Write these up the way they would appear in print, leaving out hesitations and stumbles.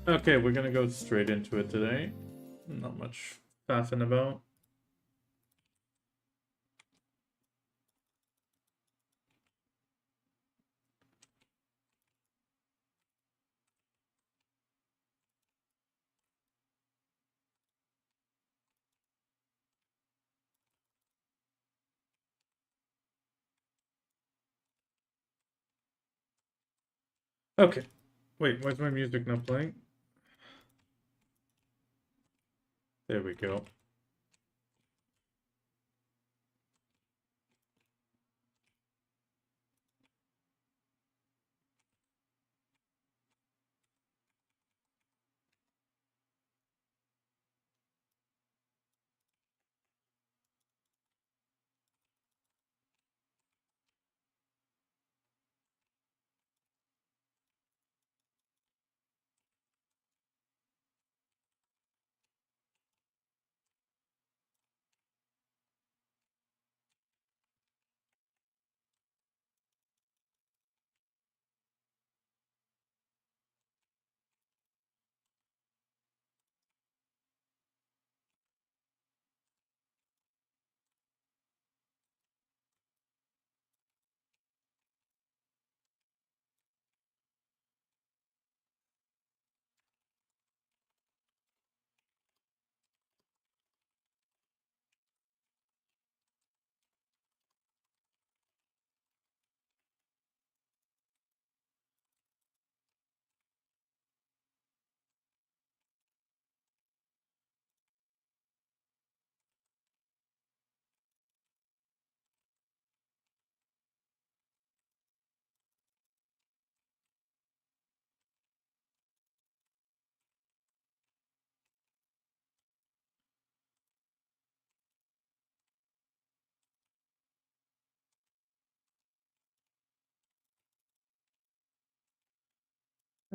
Okay, we're gonna go straight into it today. Not much faffing about. Okay. Wait, why's my music not playing? There we go.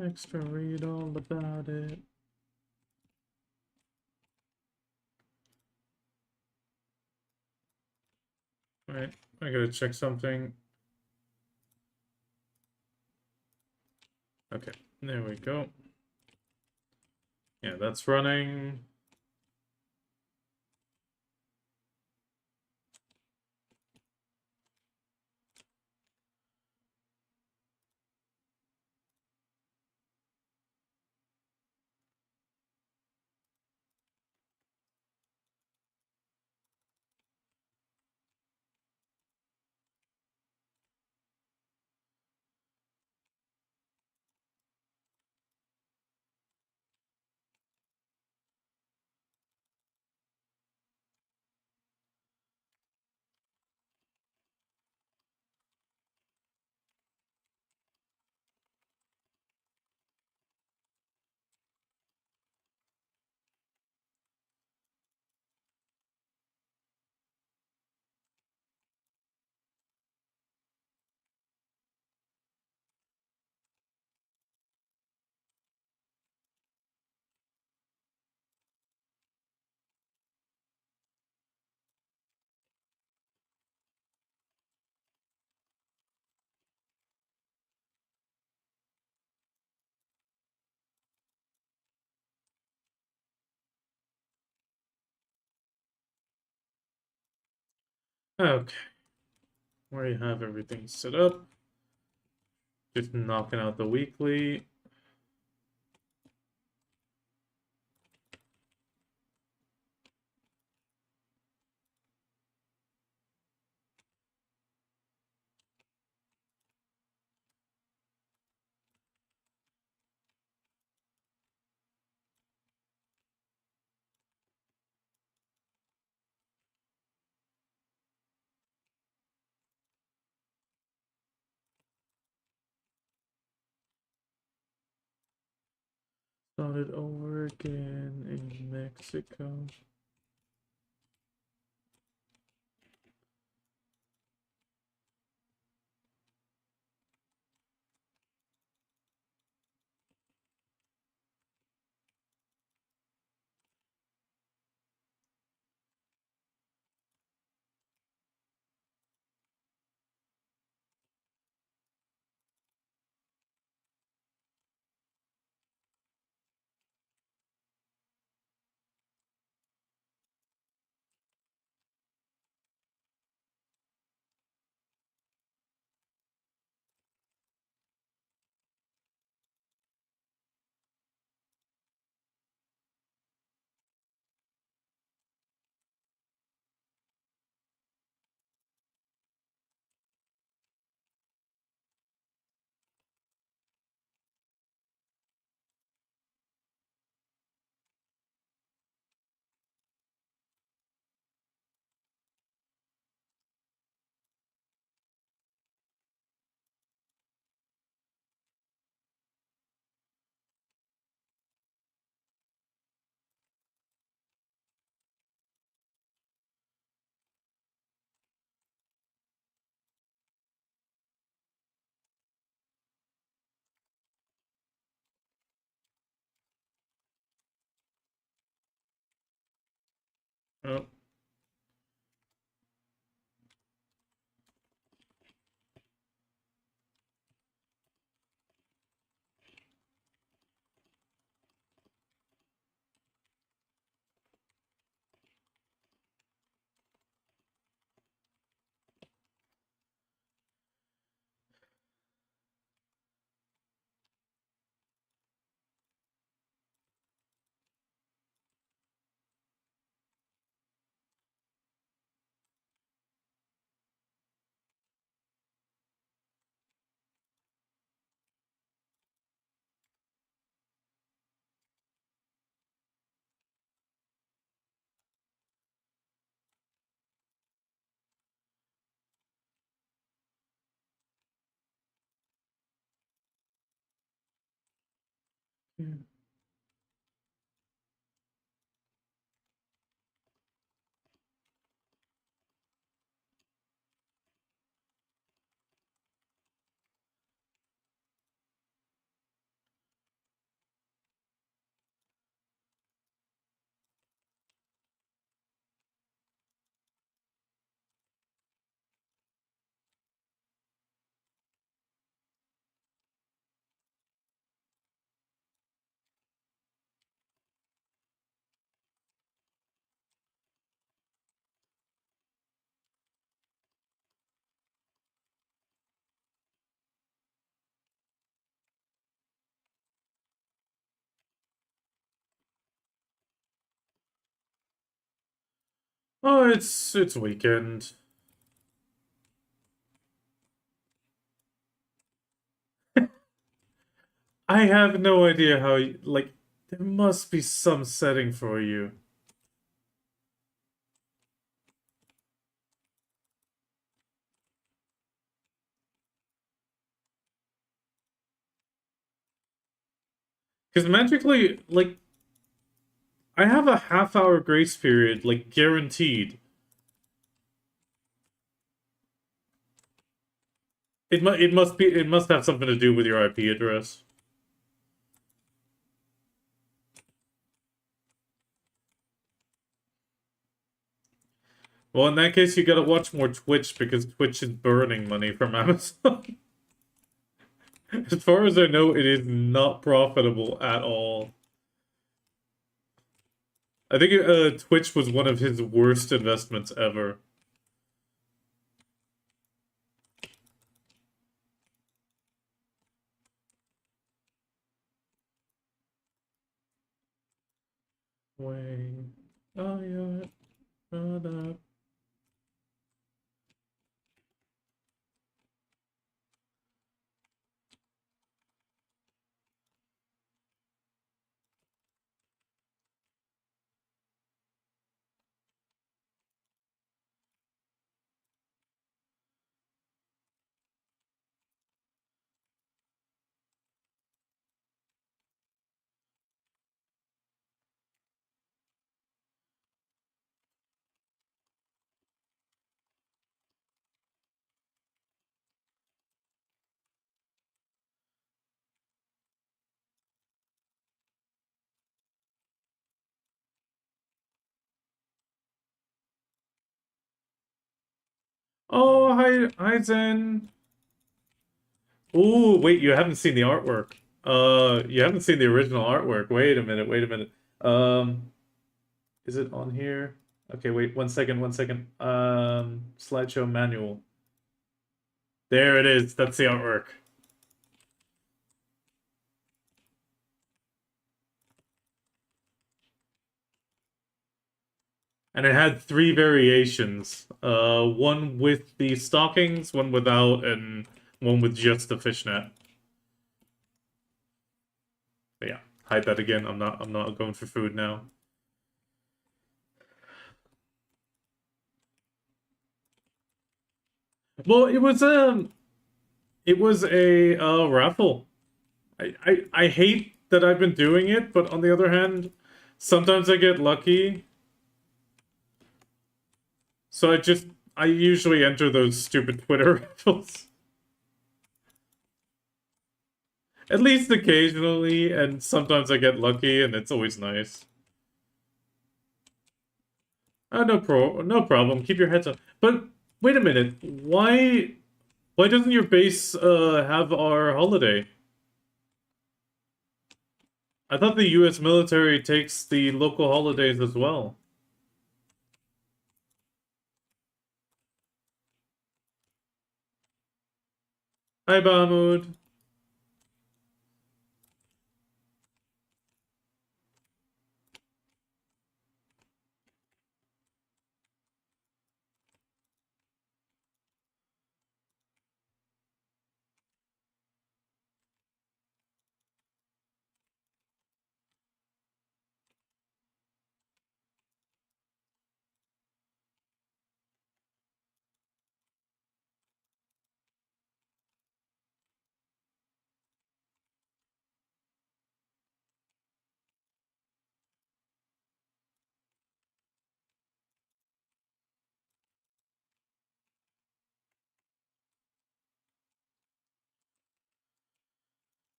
Extra read all about it. Wait, I gotta check something. Okay, there we go. Yeah, that's running. Okay, we have everything set up. Just knocking out the weekly. Start it over again in Mexico. Oh. Oh, it's weekend. I have no idea how like there must be some setting for you. Because magically, like I have a half-hour grace period, like guaranteed. It must have something to do with your IP address. Well, in that case, you gotta watch more Twitch because Twitch is burning money from Amazon. As far as I know, it is not profitable at all. I think Twitch was one of his worst investments ever. Wait. Oh, yeah. Oh, no. Oh, hi, Zen. Ooh, wait, you haven't seen the artwork. You haven't seen the original artwork. Wait a minute, wait a minute. Is it on here? Okay, wait, one second. Slideshow manual. There it is. That's the artwork. And it had three variations. One with the stockings, one without, and one with just the fishnet. But yeah, hide that again. I'm not going for food now. Well, it was a raffle. I hate that I've been doing it, but on the other hand, sometimes I get lucky. So I usually enter those stupid Twitter raffles. At least occasionally, and sometimes I get lucky, and it's always nice. No problem. Keep your heads up. But wait a minute. Why doesn't your base have our holiday? I thought the U.S. military takes the local holidays as well. Hi, Bahmud.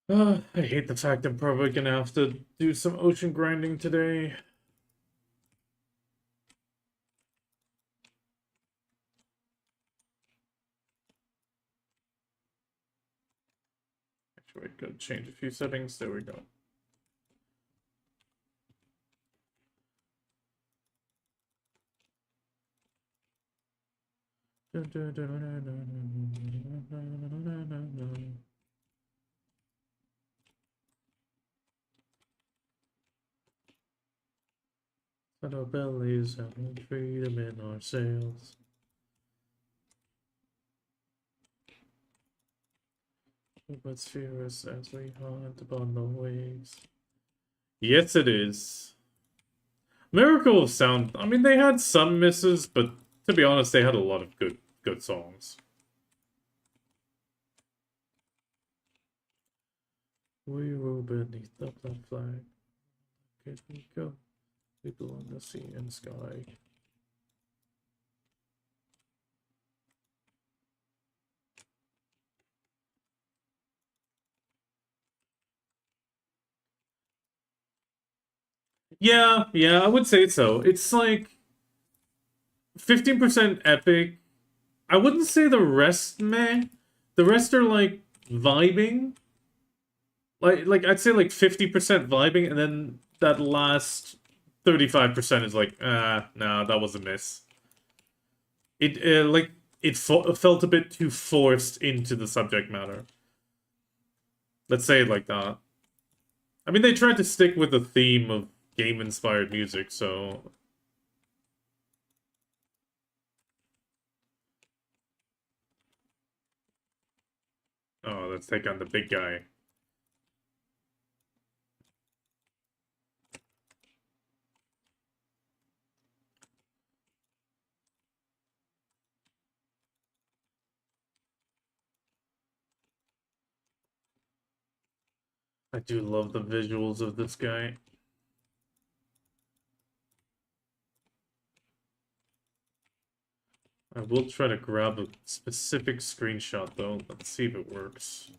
I hate the fact I'm probably gonna have to do some ocean grinding today. Actually, I gotta change a few settings. There we go. But our bellies have freedom in our sails. But fear us as we hunt upon the waves. Yes, it is. Miracle of Sound. I mean, they had some misses, but to be honest, they had a lot of good songs. We roll beneath the black flag. Here we go. People on the sea and sky. Yeah, I would say so. It's like 15% epic. I wouldn't say the rest meh. The rest are like vibing. Like I'd say like 50% vibing, and then that last 35% is like, no, that was a miss. It like felt a bit too forced into the subject matter. Let's say it like that. I mean, they tried to stick with the theme of game-inspired music, so oh, let's take on the big guy. I do love the visuals of this guy. I will try to grab a specific screenshot, though. Let's see if it works.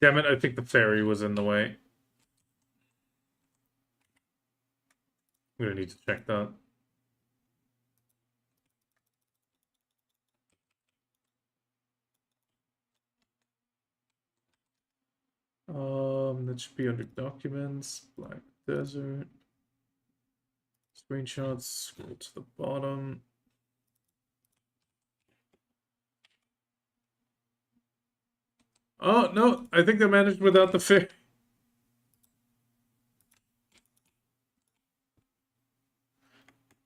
Damn it, I think the ferry was in the way. I'm gonna need to check that. That should be under documents, Black Desert, screenshots, scroll to the bottom. Oh, no, I think they managed without the ferry.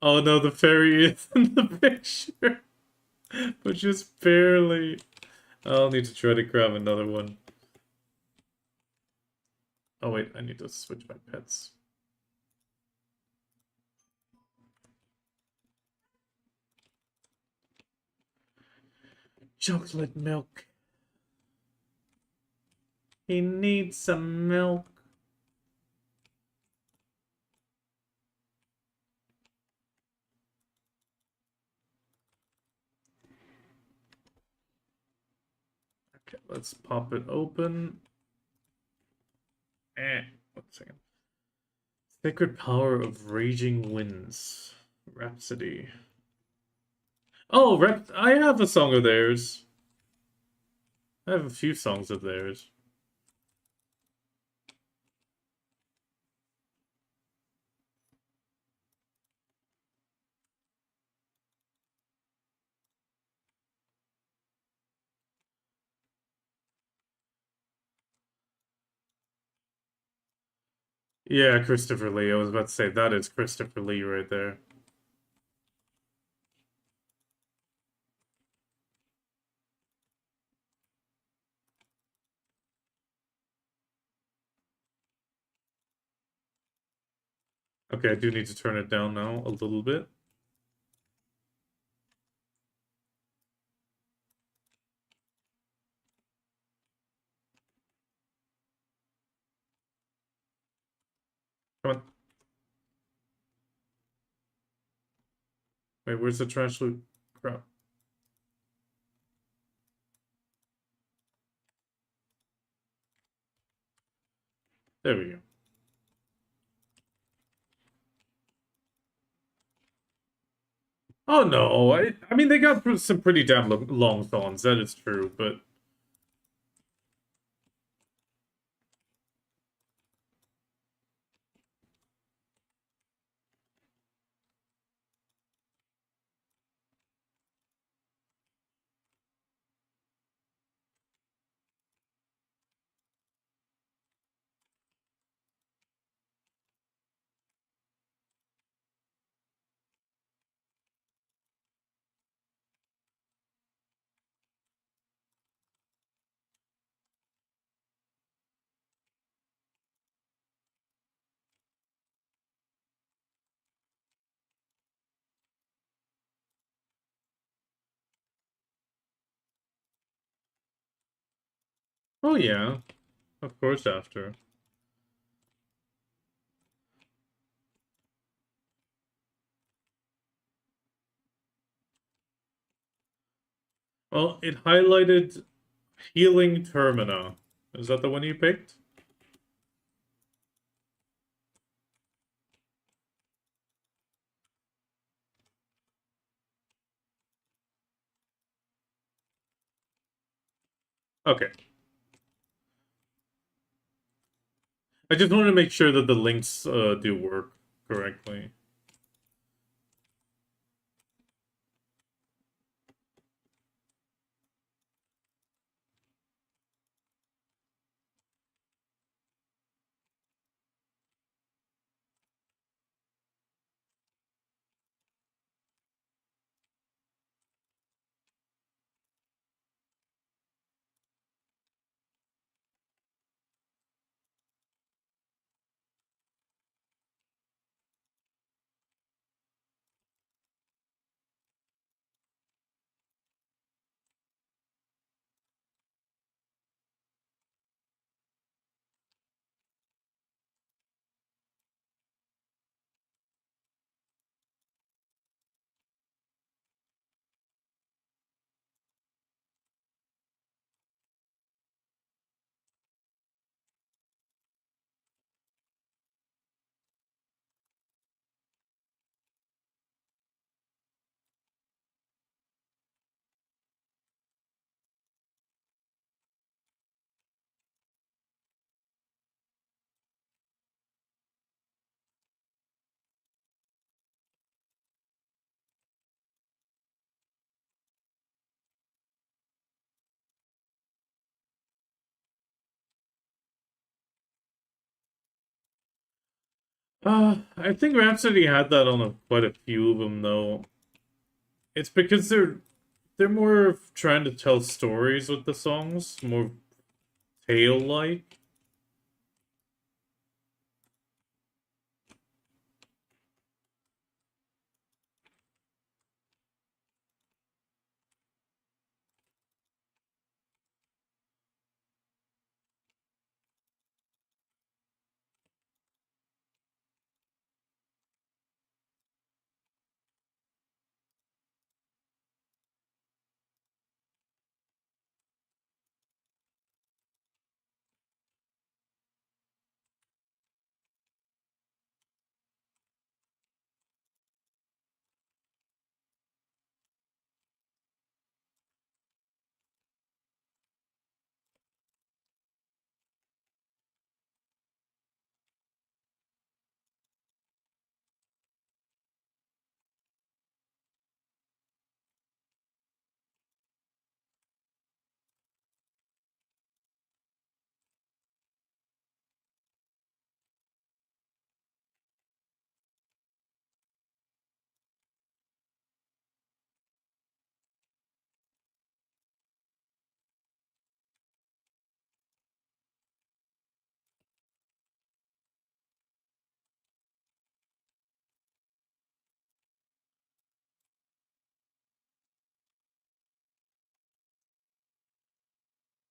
Oh no, the ferry is in the picture, but just barely. I'll need to try to grab another one. Oh wait, I need to switch my pets. Chocolate milk. He needs some milk. Okay, let's pop it open. 1 second. Sacred Power of Raging Winds. Rhapsody. Oh, I have a song of theirs. I have a few songs of theirs. Yeah, Christopher Lee. I was about to say that is Christopher Lee right there. Okay, I do need to turn it down now a little bit. Come on. Wait, where's the trash loot? Crap. There we go. Oh no, I mean they got some pretty damn long songs, that is true, but oh yeah, of course after. Well, it highlighted Healing Termina. Is that the one you picked? Okay. I just want to make sure that the links do work correctly. I think Rhapsody had that on quite a few of them though. It's because they're more trying to tell stories with the songs, more tale-like.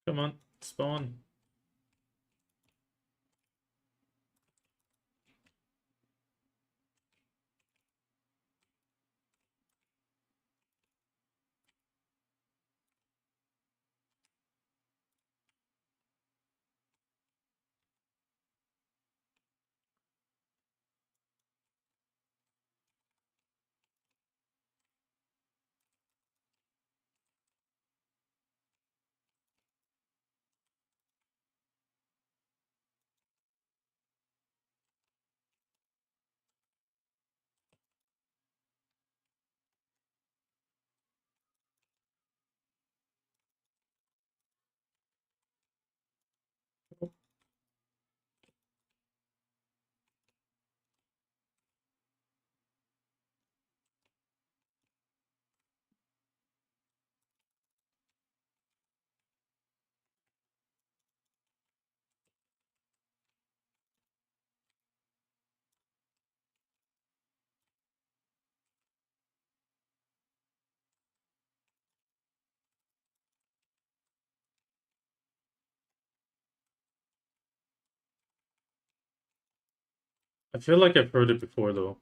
Come on, spawn. I feel like I've heard it before though.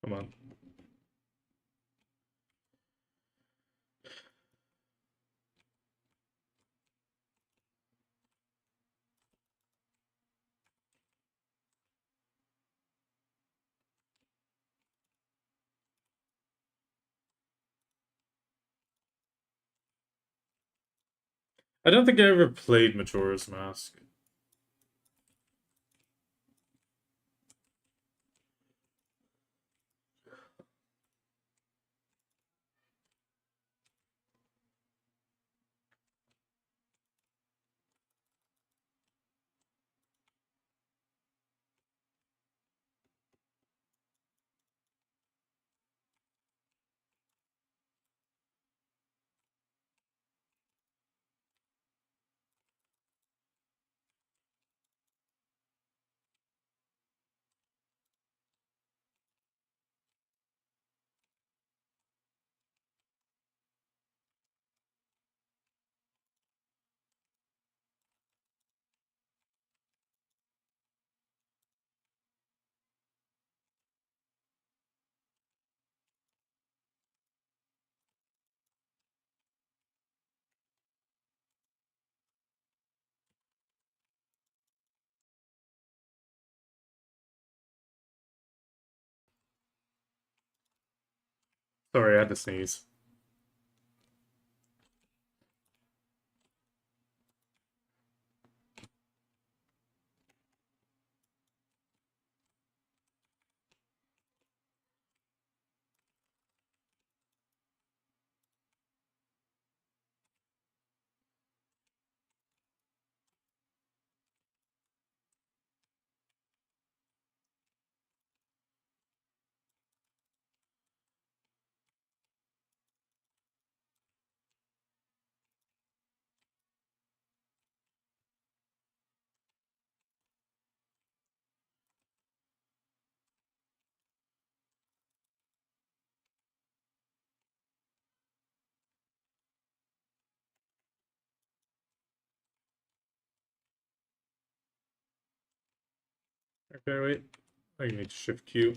Come on. I don't think I ever played Majora's Mask. Sorry, I had to sneeze. Okay, wait. I need to shift Q.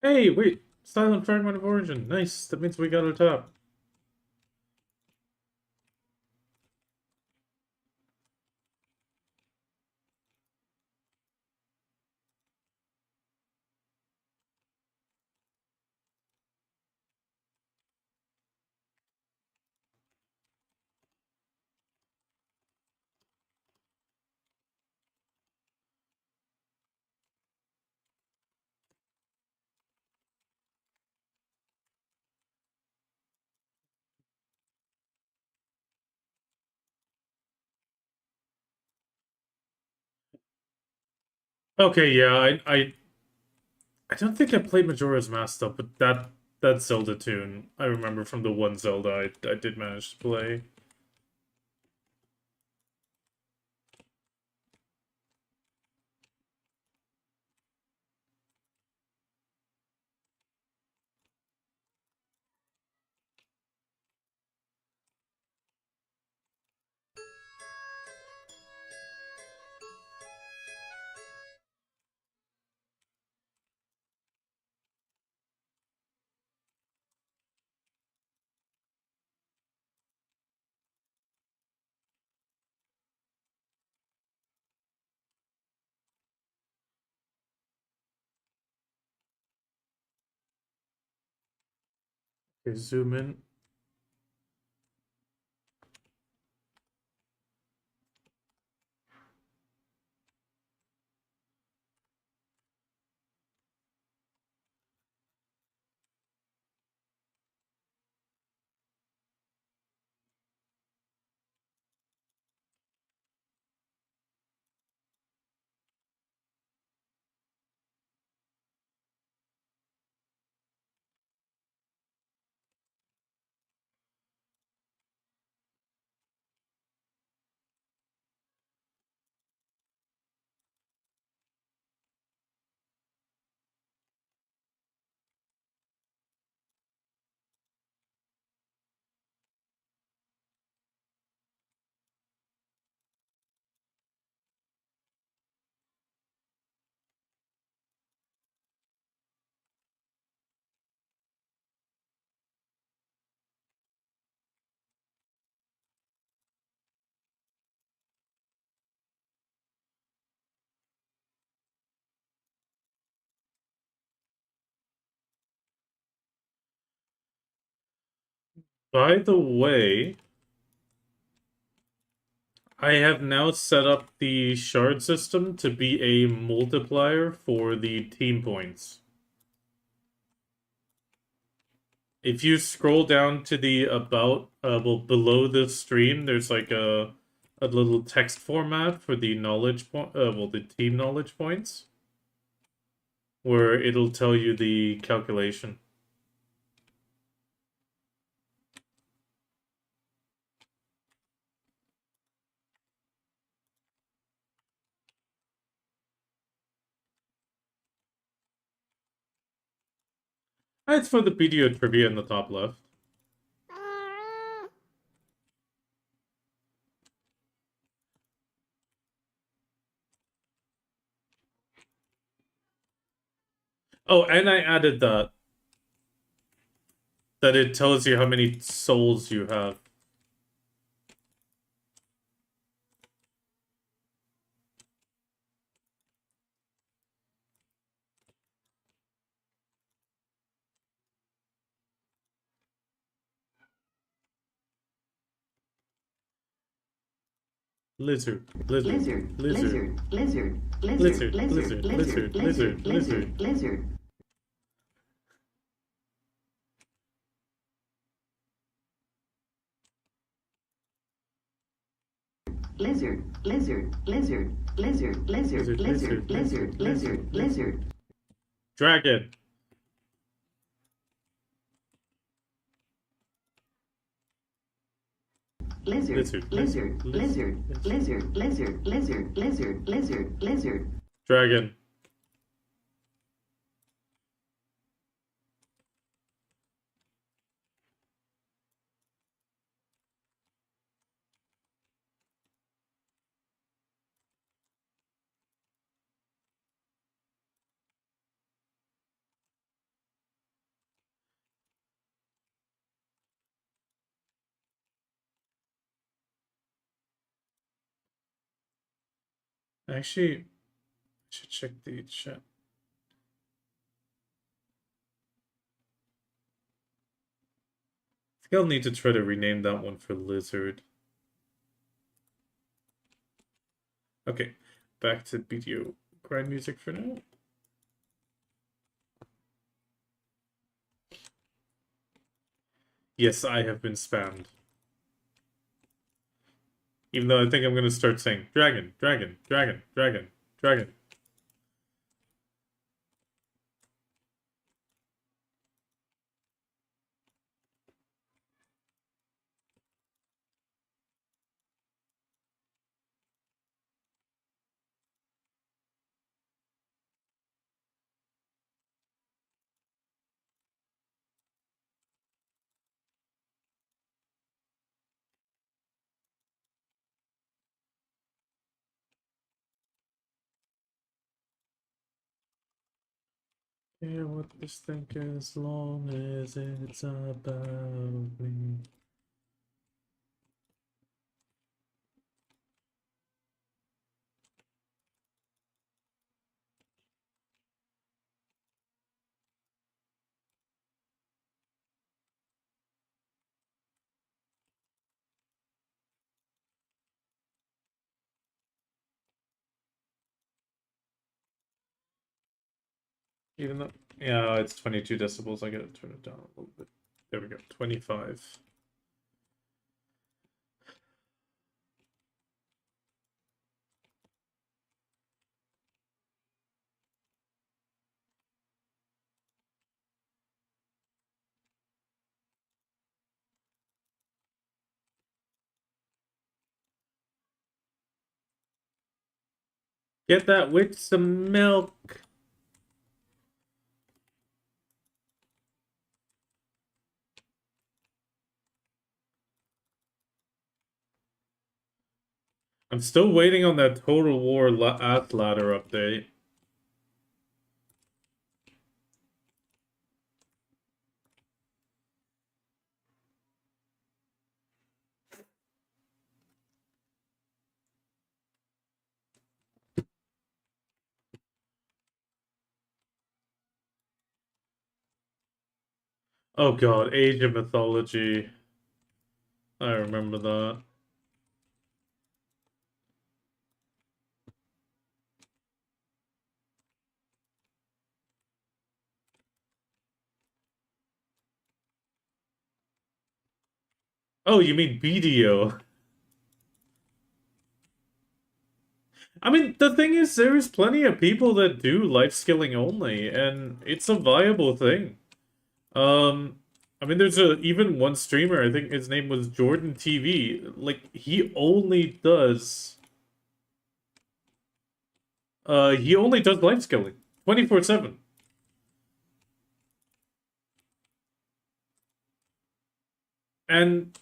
Hey, wait! Silent fragment of origin. Nice. That means we got our top. Okay, yeah, I don't think I played Majora's Mask though, but that Zelda tune I remember from the one Zelda I did manage to play. Okay, zoom in. By the way, I have now set up the shard system to be a multiplier for the team points. If you scroll down to the about, well, below the stream, there's like a little text format for the knowledge point, well, the team knowledge points, where it'll tell you the calculation. It's for the video trivia in the top left. Oh, and I added that it tells you how many souls you have. Lizard, lizard, lizard, lizard, lizard, lizard, lizard, lizard, lizard, lizard, lizard, lizard, lizard. lizard, lizard. Lizard, lizard, lizard, lizard, lizard, Lizard, lizard, lizard, lizard, lizard, lizard, lizard, lizard. lizard. Dragon. Lizard, Lizard, lizard, lizard, lizard, lizard, lizard. lizard, lizard, lizard, lizard, lizard, lizard. Dragon. Actually, I should check the chat. I think I'll need to try to rename that one for lizard. Okay, back to video grind music for now. Yes, I have been spammed. Even though I think I'm going to start saying dragon, dragon, dragon, dragon, dragon. Care what this think as long as it's about me. Even though, yeah, it's 22 decibels, I gotta turn it down a little bit. There we go, 25. Get that witch some milk. I'm still waiting on that Total War Ass Ladder update. Oh god, Age of Mythology. I remember that. Oh, you mean BDO? I mean, the thing is, there's plenty of people that do life skilling only, and it's a viable thing. I mean, there's even one streamer, I think his name was Jordan TV. Like, he only does life skilling 24/7. And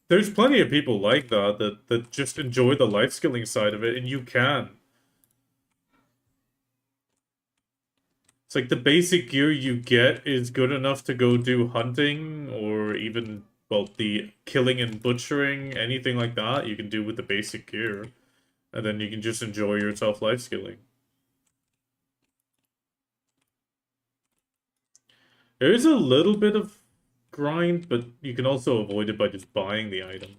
there's plenty of people like that just enjoy the life skilling side of it, and you can. It's like the basic gear you get is good enough to go do hunting or even, well, the killing and butchering, anything like that, you can do with the basic gear. And then you can just enjoy yourself life skilling. There is a little bit of grind, but you can also avoid it by just buying the item.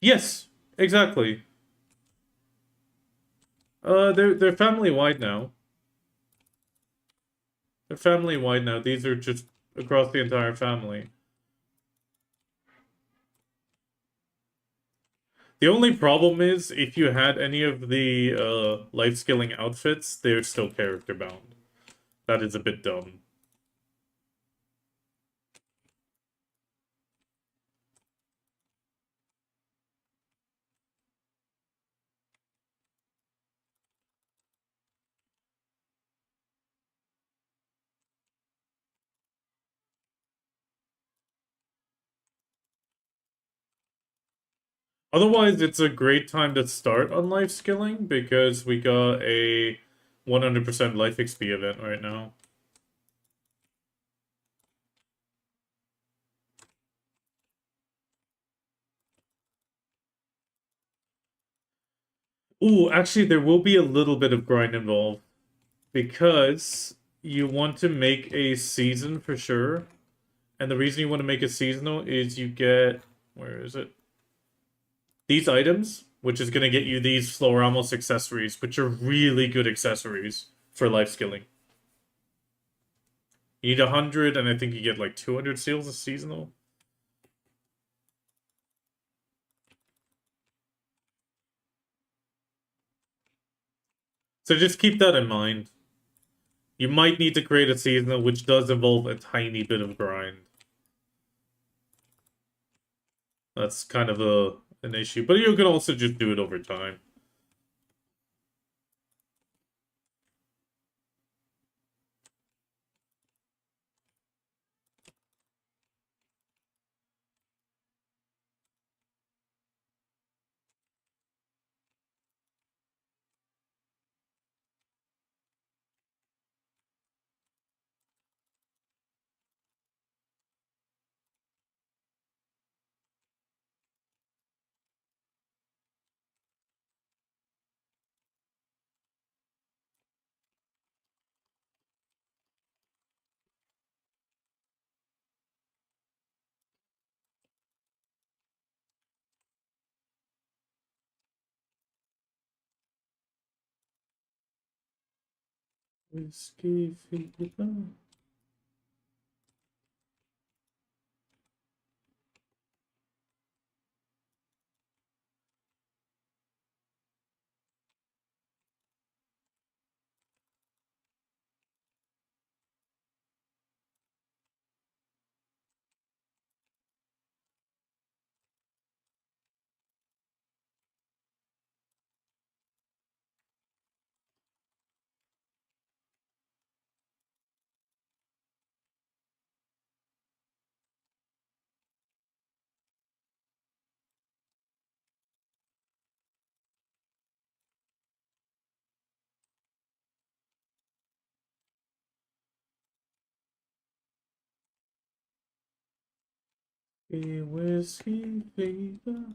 Yes, exactly. They're family wide now. They're family wide now. These are just across the entire family. The only problem is if you had any of the life skilling outfits, they're still character bound. That is a bit dumb. Otherwise, it's a great time to start on life skilling because we got a 100% life XP event right now. Ooh, actually, there will be a little bit of grind involved because you want to make a season for sure. And the reason you want to make it seasonal is you get, where is it? These items, which is going to get you these Floramos accessories, which are really good accessories for life skilling. You need 100, and I think you get like 200 seals a seasonal. So just keep that in mind. You might need to create a seasonal, which does involve a tiny bit of grind. That's kind of an issue, but you can also just do it over time. Whiskey fever. Whiskey fever.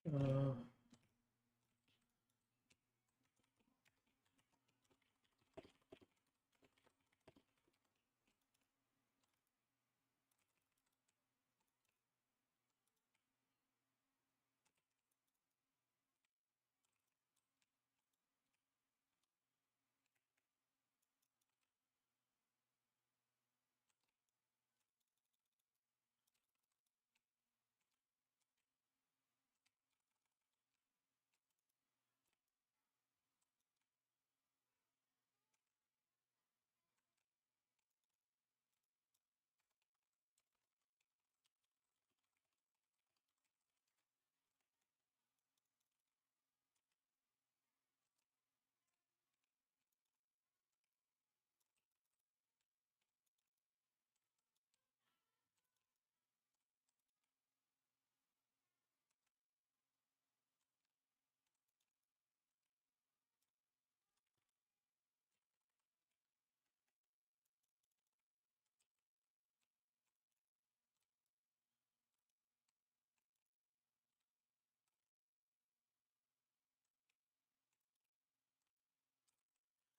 Uh,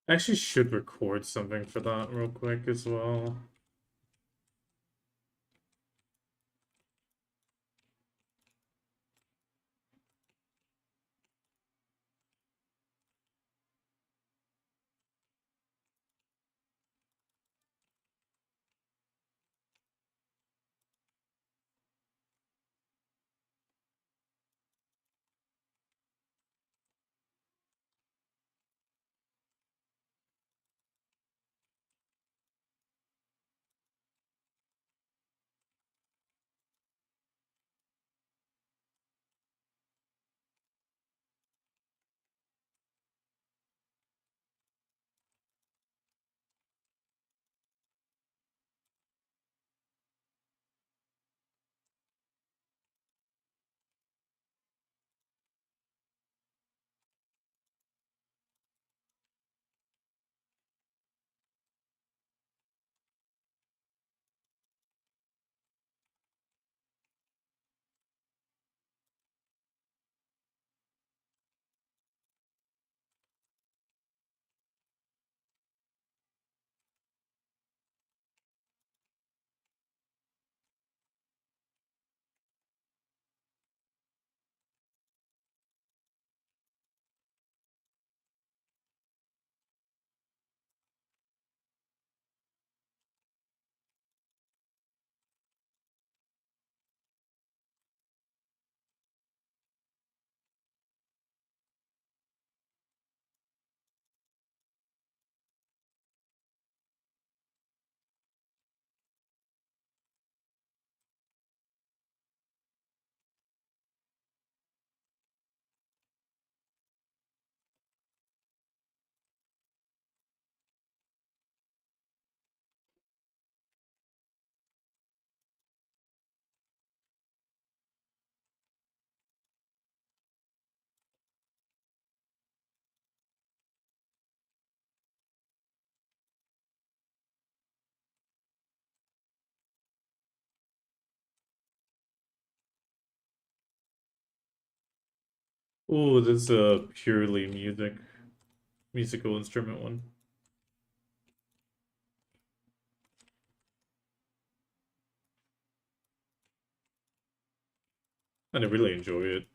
I actually should record something for that real quick as well. Oh, this is a purely musical instrument one. And I really enjoy it.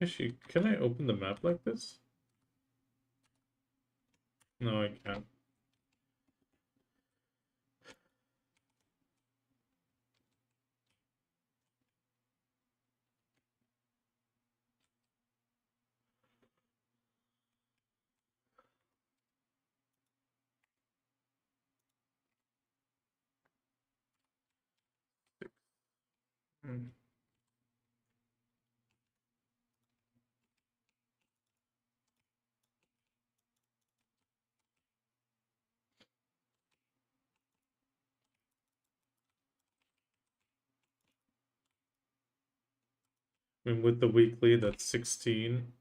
Actually, can I open the map like this? No, I can't. Hmm. I mean, with the weekly, that's 16.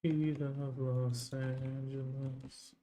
Heat of Los Angeles.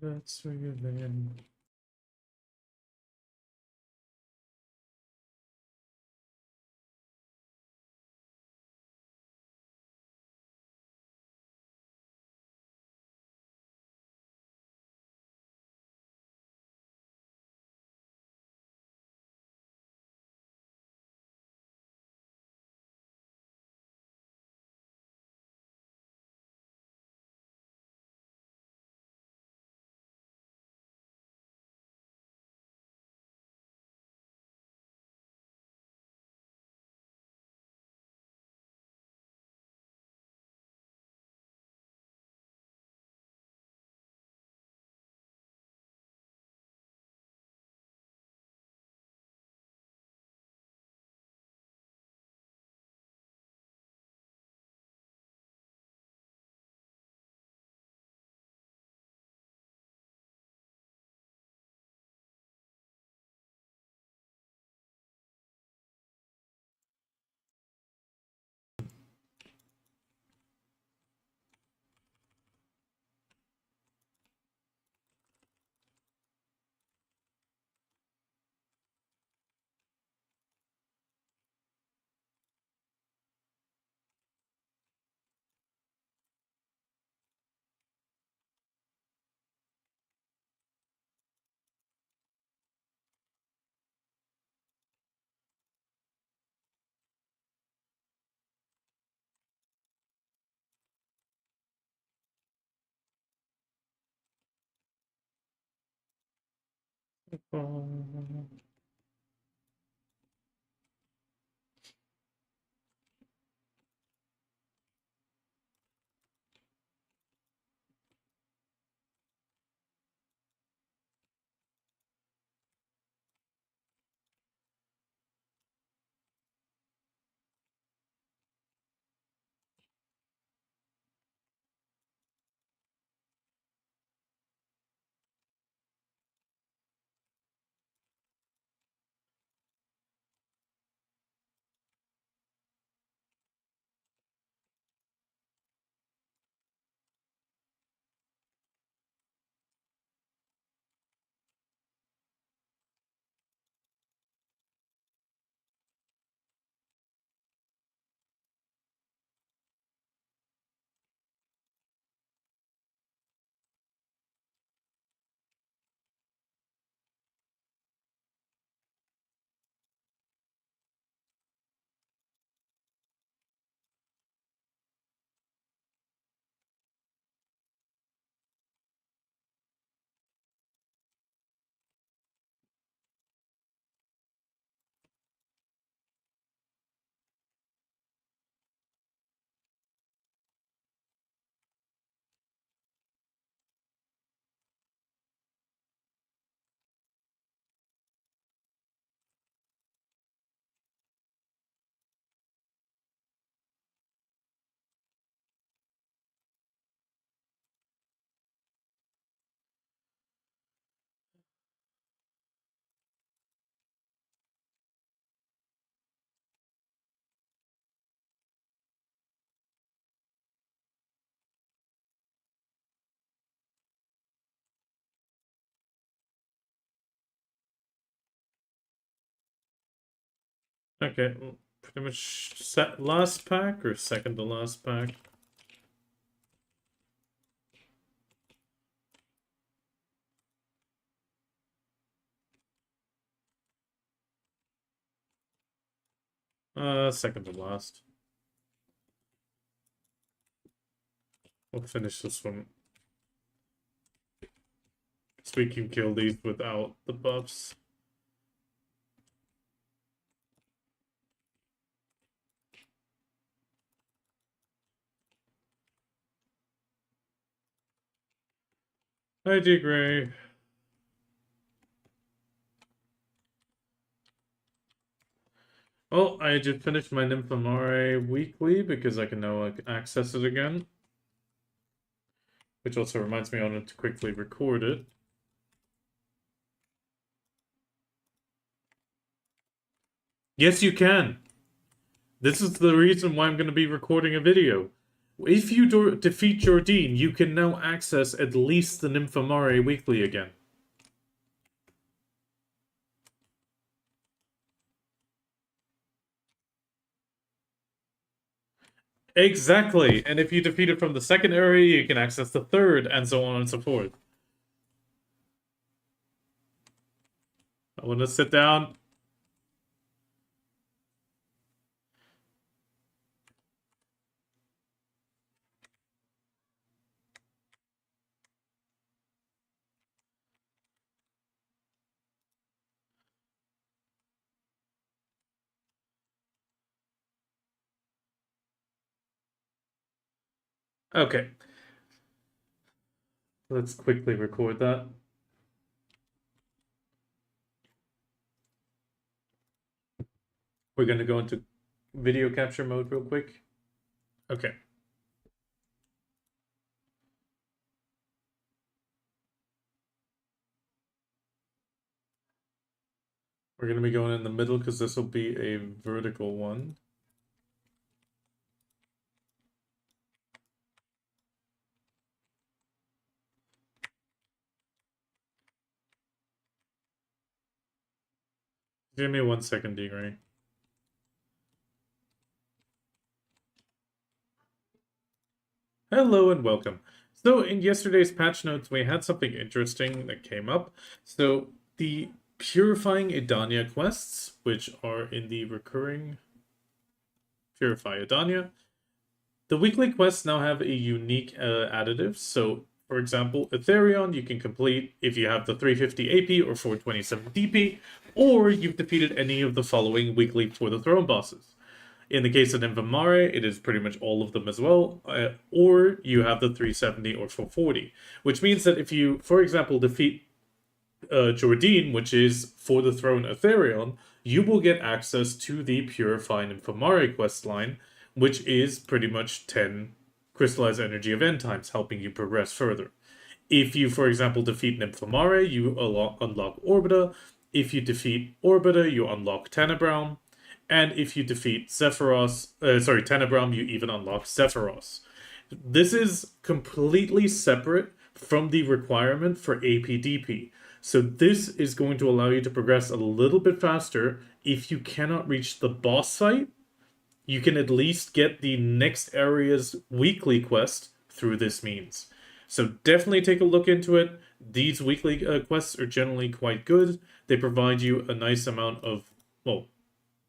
That's where you land. Okay, well, pretty much set last pack or second to last pack? Second to last. We'll finish this one. So we can kill these without the buffs. Hi, G Gray. Oh, I just finished my Nymphomare weekly because I can now access it again. Which also reminds me I wanted to quickly record it. Yes, you can. This is the reason why I'm going to be recording a video. If you defeat Jordine, you can now access at least the Nymphomare weekly again. Exactly, and if you defeat it from the second area, you can access the third, and so on and so forth. I want to sit down. Okay. Let's quickly record that. We're going to go into video capture mode real quick. Okay. We're going to be going in the middle because this will be a vertical one. Give me 1 second, D-Ray. Hello and welcome. So in yesterday's patch notes, we had something interesting that came up. So the Purifying Edania quests, which are in the recurring Purify Edania, the weekly quests now have a unique additive. So for example, Ethereon you can complete if you have the 350 AP or 427 DP, or you've defeated any of the following weekly For the Throne bosses. In the case of Nymphomare, it is pretty much all of them as well, or you have the 370 or 440, which means that if you, for example, defeat Jordine, which is For the Throne Ethereon, you will get access to the Purify Nymphomare questline, which is pretty much 10 crystallized energy of end times, helping you progress further. If you, for example, defeat Nymphomare, you unlock Orbita. If you defeat Orbita, you unlock Tenebrown. And if you defeat Tenebrown, you even unlock Zephyros. This is completely separate from the requirement for APDP. So this is going to allow you to progress a little bit faster. If you cannot reach the boss fight, you can at least get the next area's weekly quest through this means. So definitely take a look into it. These weekly quests are generally quite good. They provide you a nice amount of, well,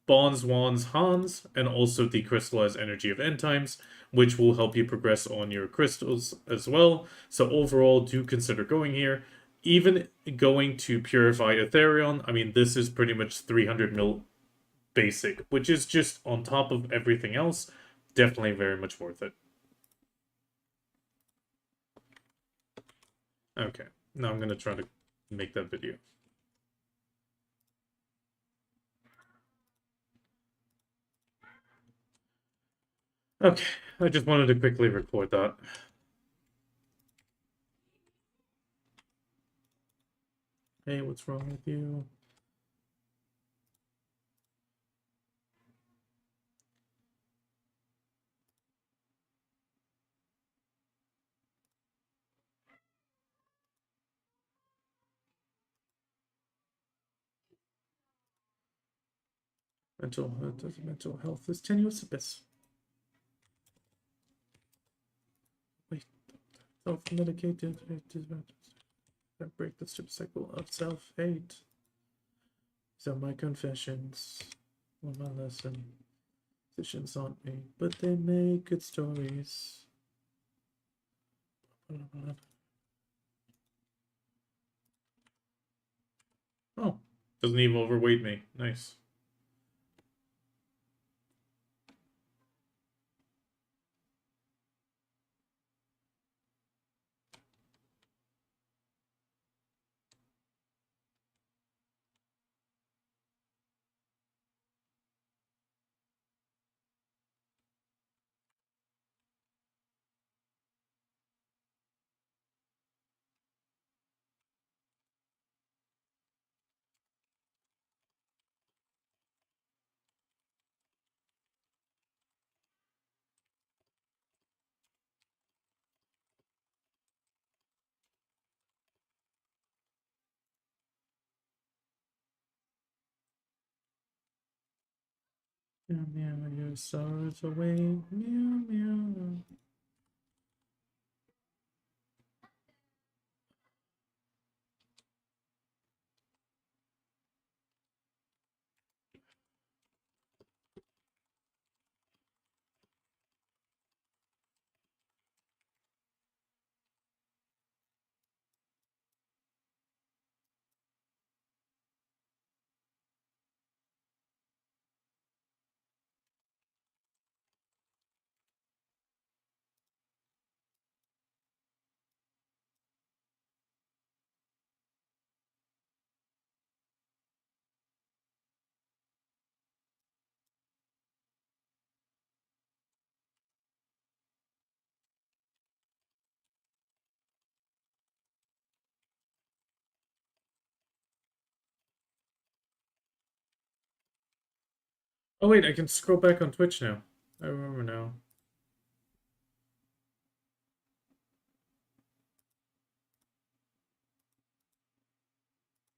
Bonds, Wands, Hans, and also the crystallized energy of end times, which will help you progress on your crystals as well. So overall, do consider going here. Even going to Purify Ethereon, I mean, this is pretty much 300 mil basic, which is just on top of everything else. Definitely very much worth it. Okay, now I'm going to try to make that video. Okay, I just wanted to quickly record that. Hey, what's wrong with you? Mental health is tenuous abyss. Wait, self-medicated. Break the stupid cycle of self-hate. These are my confessions. Or my lesson. Decisions haunt me, but they make good stories. Oh, doesn't even overweight me. Nice. Meow meow, your sorrows away. Meow meow. Oh wait, I can scroll back on Twitch now. I remember now.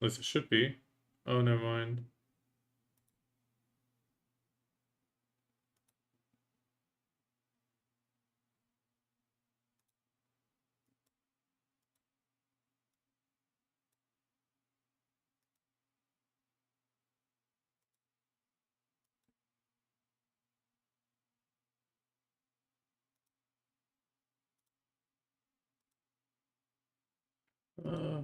At least it should be. Oh, never mind. Uh,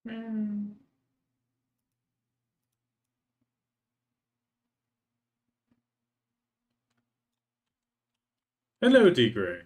meow. Hello, D Gray.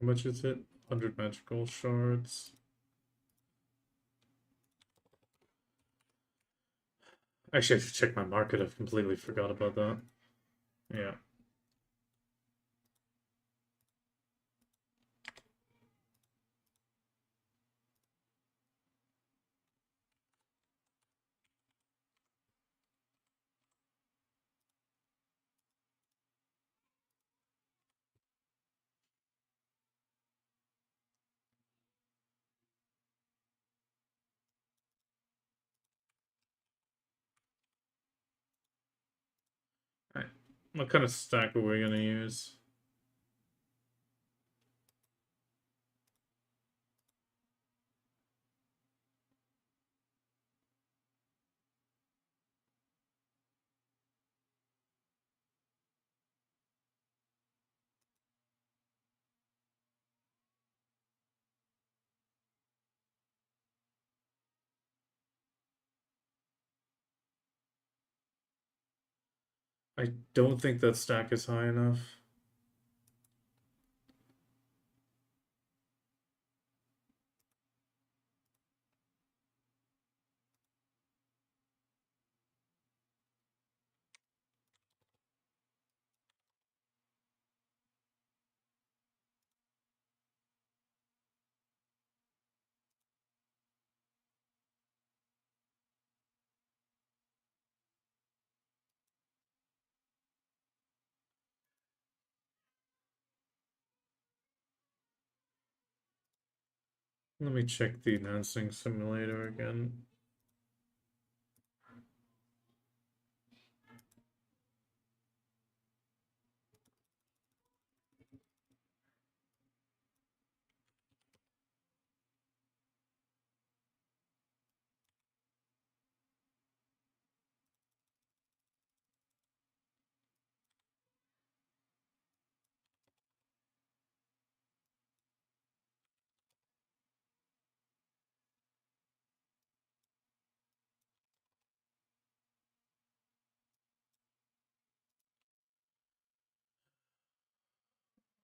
How much is it? 100 magical shards. Actually, I should check my market. I've completely forgot about that. Yeah. Alright. What kind of stack are we gonna use? I don't think that stack is high enough. Let me check the dancing simulator again.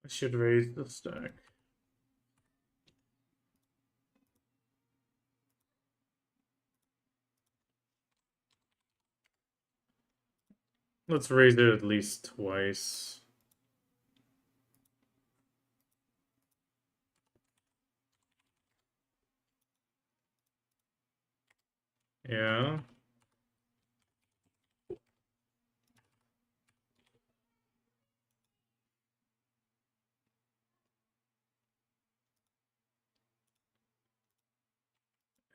I should raise the stack. Let's raise it at least twice. Yeah.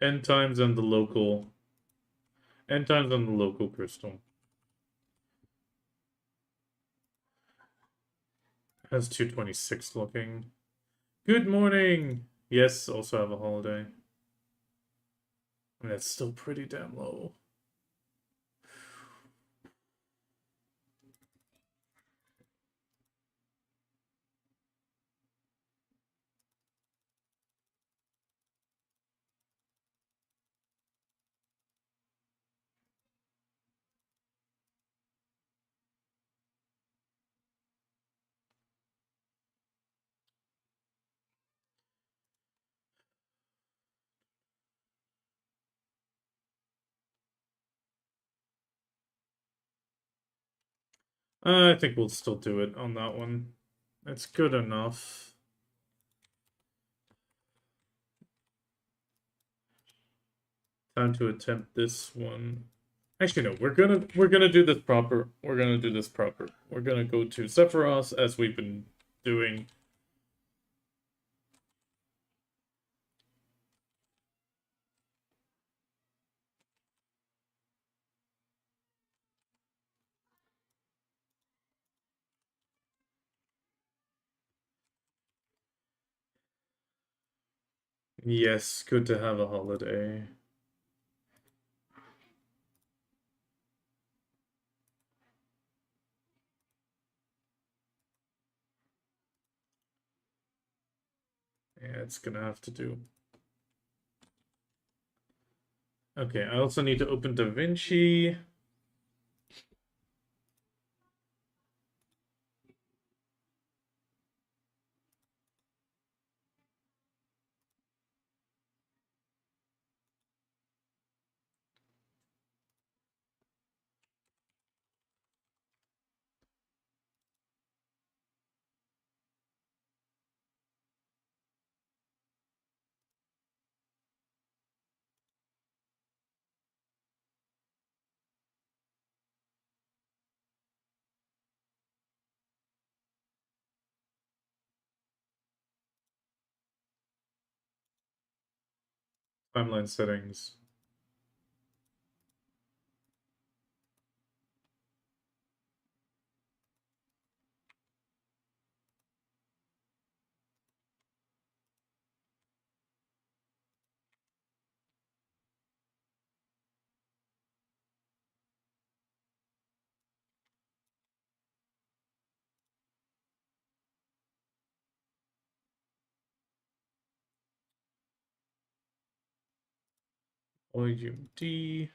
N times on the local. N times on the local crystal. Has 226 looking. Good morning! Yes, also have a holiday. I mean, that's still pretty damn low. I think we'll still do it on that one. It's good enough. Time to attempt this one. Actually, no. We're gonna do this proper. We're gonna do this proper. We're gonna go to Sephiroth as we've been doing. Yes, good to have a holiday. Yeah, it's gonna have to do. Okay, I also need to open DaVinci. Timeline settings. OUD.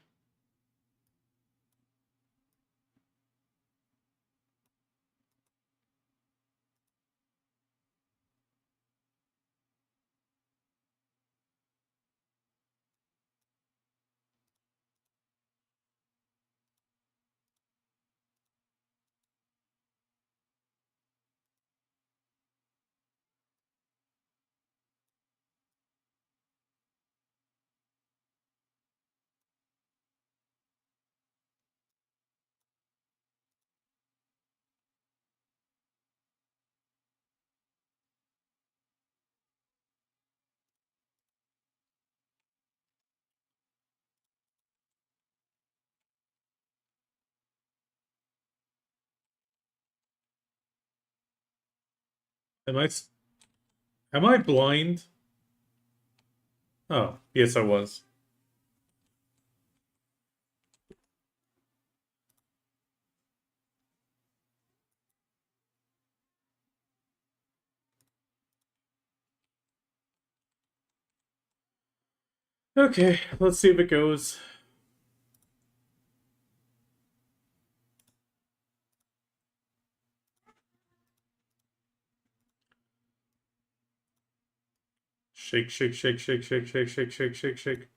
Am I blind? Oh, yes, I was. Okay, let's see if it goes. Shake, shake, shake, shake, shake, shake, shake, shake, shake, shake.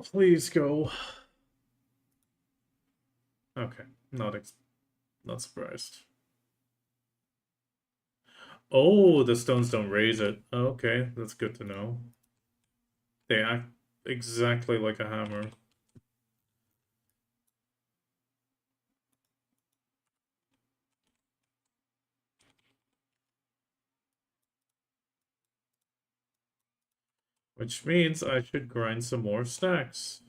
please go. Okay, not surprised. Oh, the stones don't raise it. Okay, that's good to know. They act exactly like a hammer. Which means I should grind some more stacks.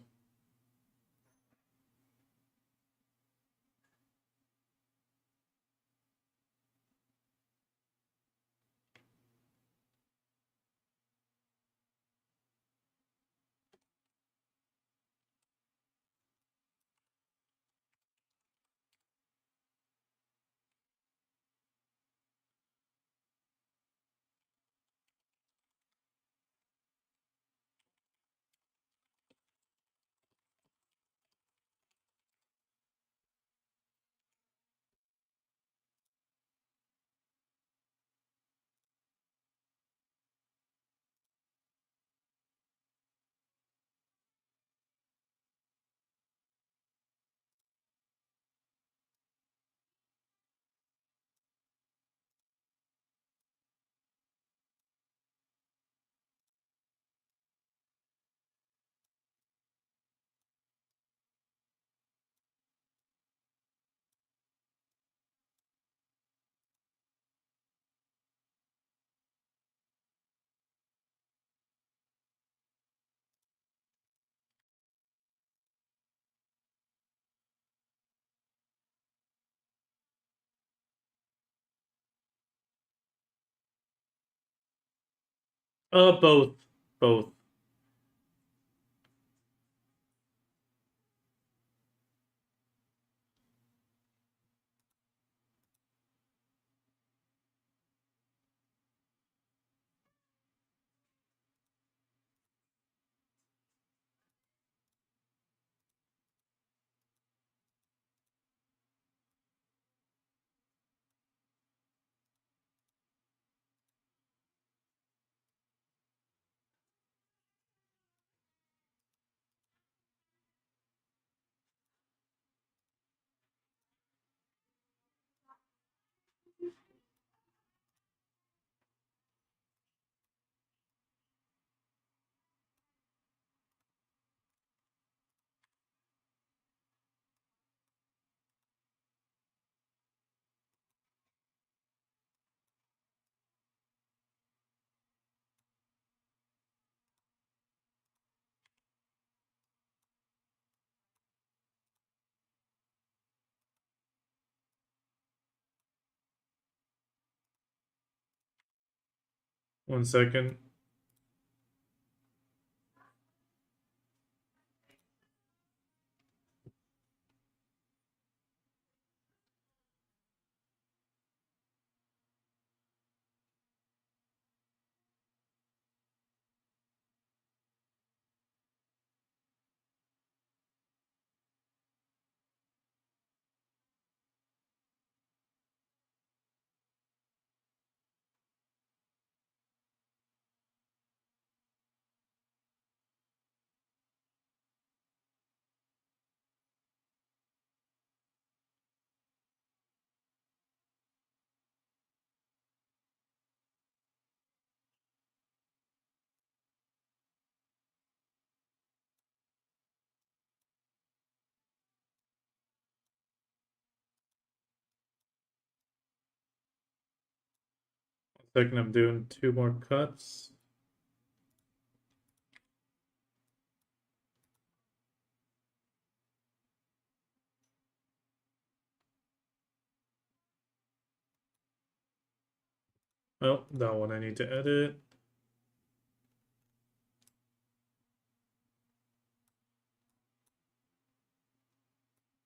Both. Both. 1 second. Second, I'm doing 2 more cuts. Oh, that one I need to edit.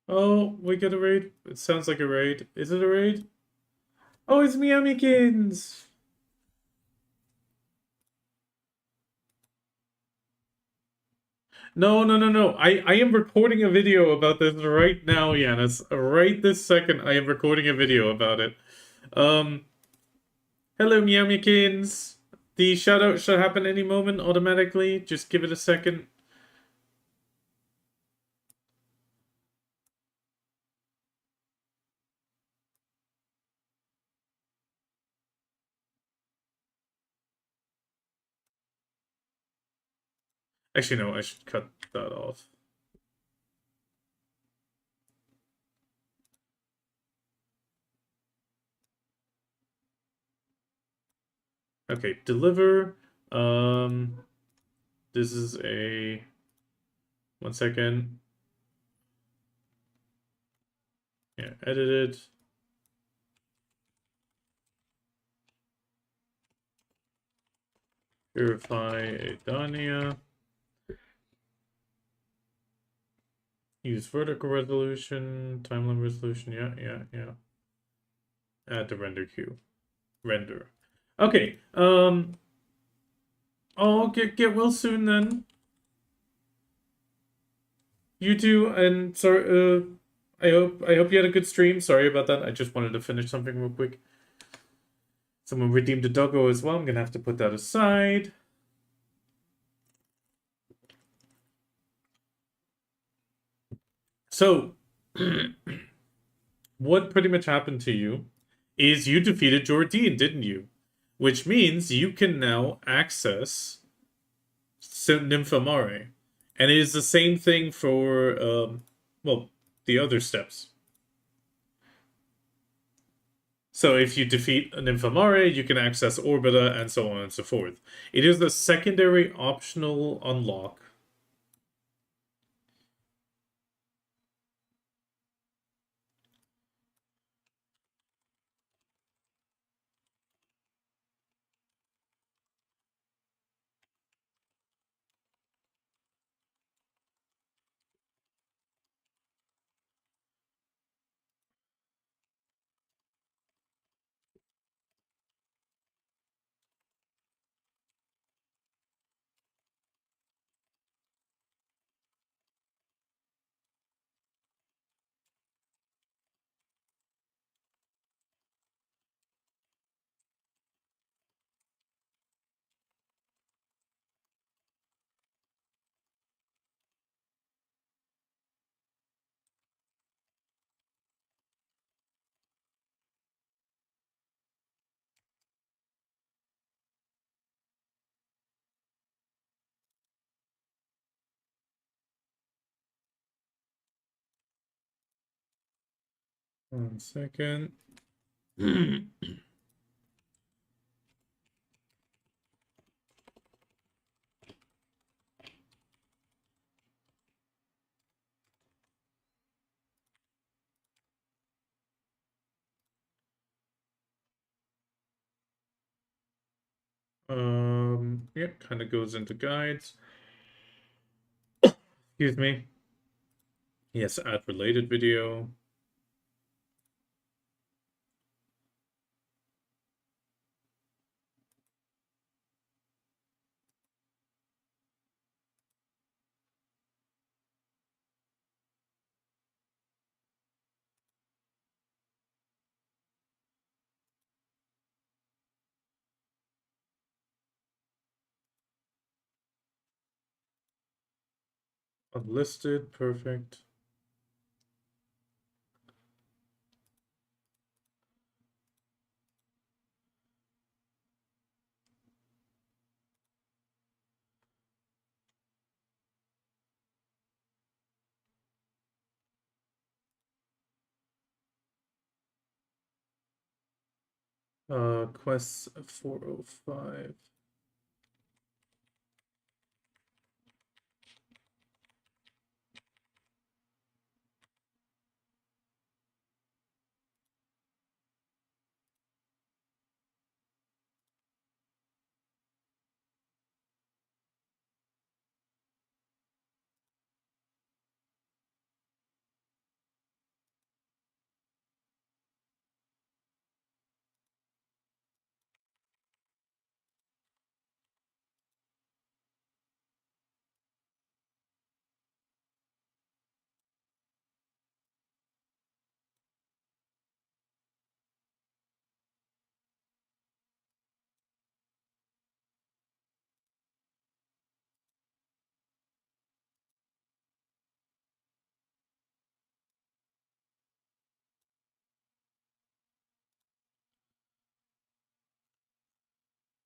Oh, we get a raid. It sounds like a raid. Is it a raid? Oh, it's Miamikins! No, no, no, no. I am recording a video about this right now, Yanis. Right this second, I am recording a video about it. Hello, Miamikins. The shoutout should happen any moment automatically. Just give it a second. Actually, no, I should cut that off. Okay, deliver. This is a 1 second. Yeah, edited. Verify a Drakania. Use vertical resolution, timeline resolution. Yeah. Add the render queue. Render. Okay. I'll get well soon then. You too, and sorry. I hope you had a good stream. Sorry about that. I just wanted to finish something real quick. Someone redeemed a doggo as well. I'm gonna have to put that aside. So, what pretty much happened to you is you defeated Jordan, didn't you? Which means you can now access Nymphomare. And it is the same thing for, well, the other steps. So if you defeat a Nymphomare, you can access Orbita, and so on and so forth. It is the secondary optional unlock. One second. Yeah, kind of goes into guides. Excuse me. Yes, add related video. Unlisted, perfect. Quest 405.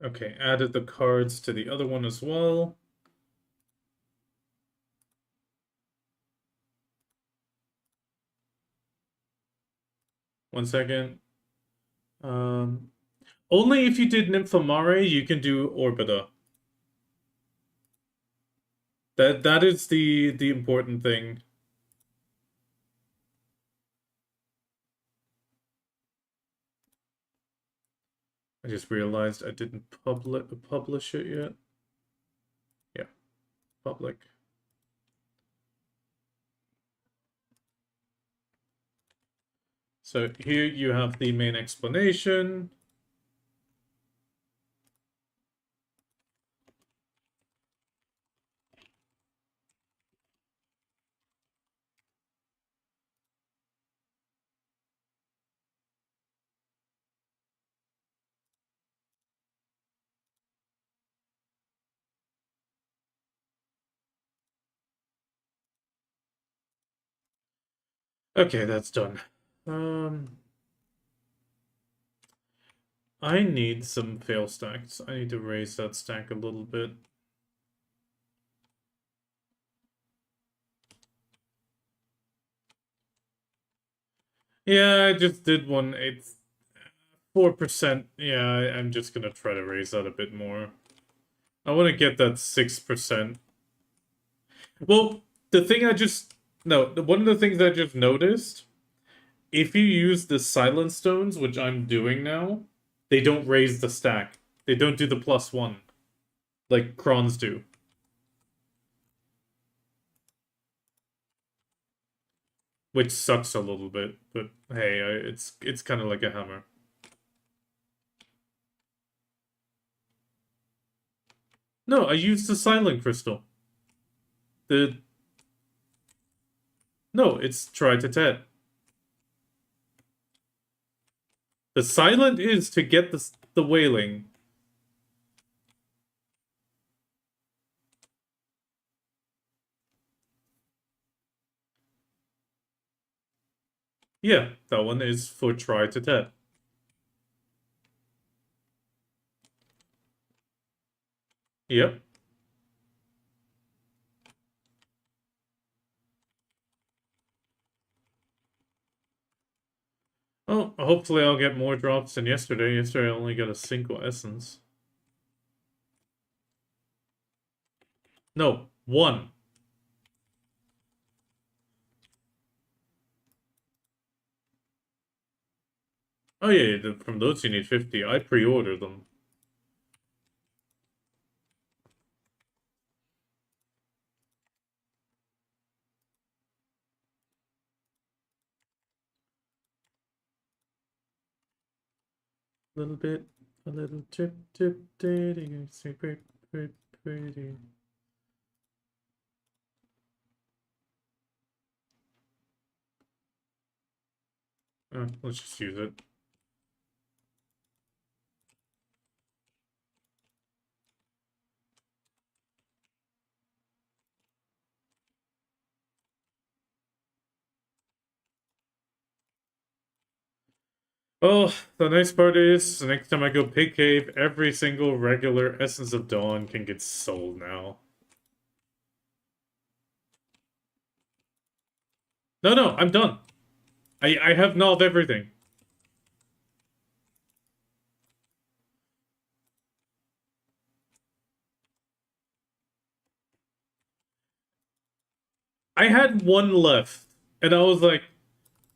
Okay, added the cards to the other one as well. 1 second. Only if you did Nymphomare, you can do Orbita. That is the important thing. I just realized I didn't publish it yet. Yeah, public. So here you have the main explanation. Okay, that's done. I need some fail stacks. I need to raise that stack a little bit. Yeah, I just did one. It's 4%. Yeah, I'm just gonna try to raise that a bit more. I want to get that 6%. Well, the thing I just... No, one of the things I just noticed, if you use the Silent Stones, which I'm doing now, they don't raise the stack. They don't do the +1, like Krons do. Which sucks a little bit, but hey, it's kind of like a hammer. No, I used the Silent Crystal. The... No, it's try to tet. The Silent is to get the Wailing. Yeah, that one is for try to tet. Yep. Oh, hopefully I'll get more drops than yesterday. Yesterday I only got a single essence. No, one. Oh yeah, from those you need 50. I pre-order them. A little bit, a little tip, dating, secret, pretty. Let's just use it. Oh, the nice part is, the next time I go Pig Cave, every single regular Essence of Dawn can get sold now. No, I'm done. I have nulled everything. I had one left, and I was like,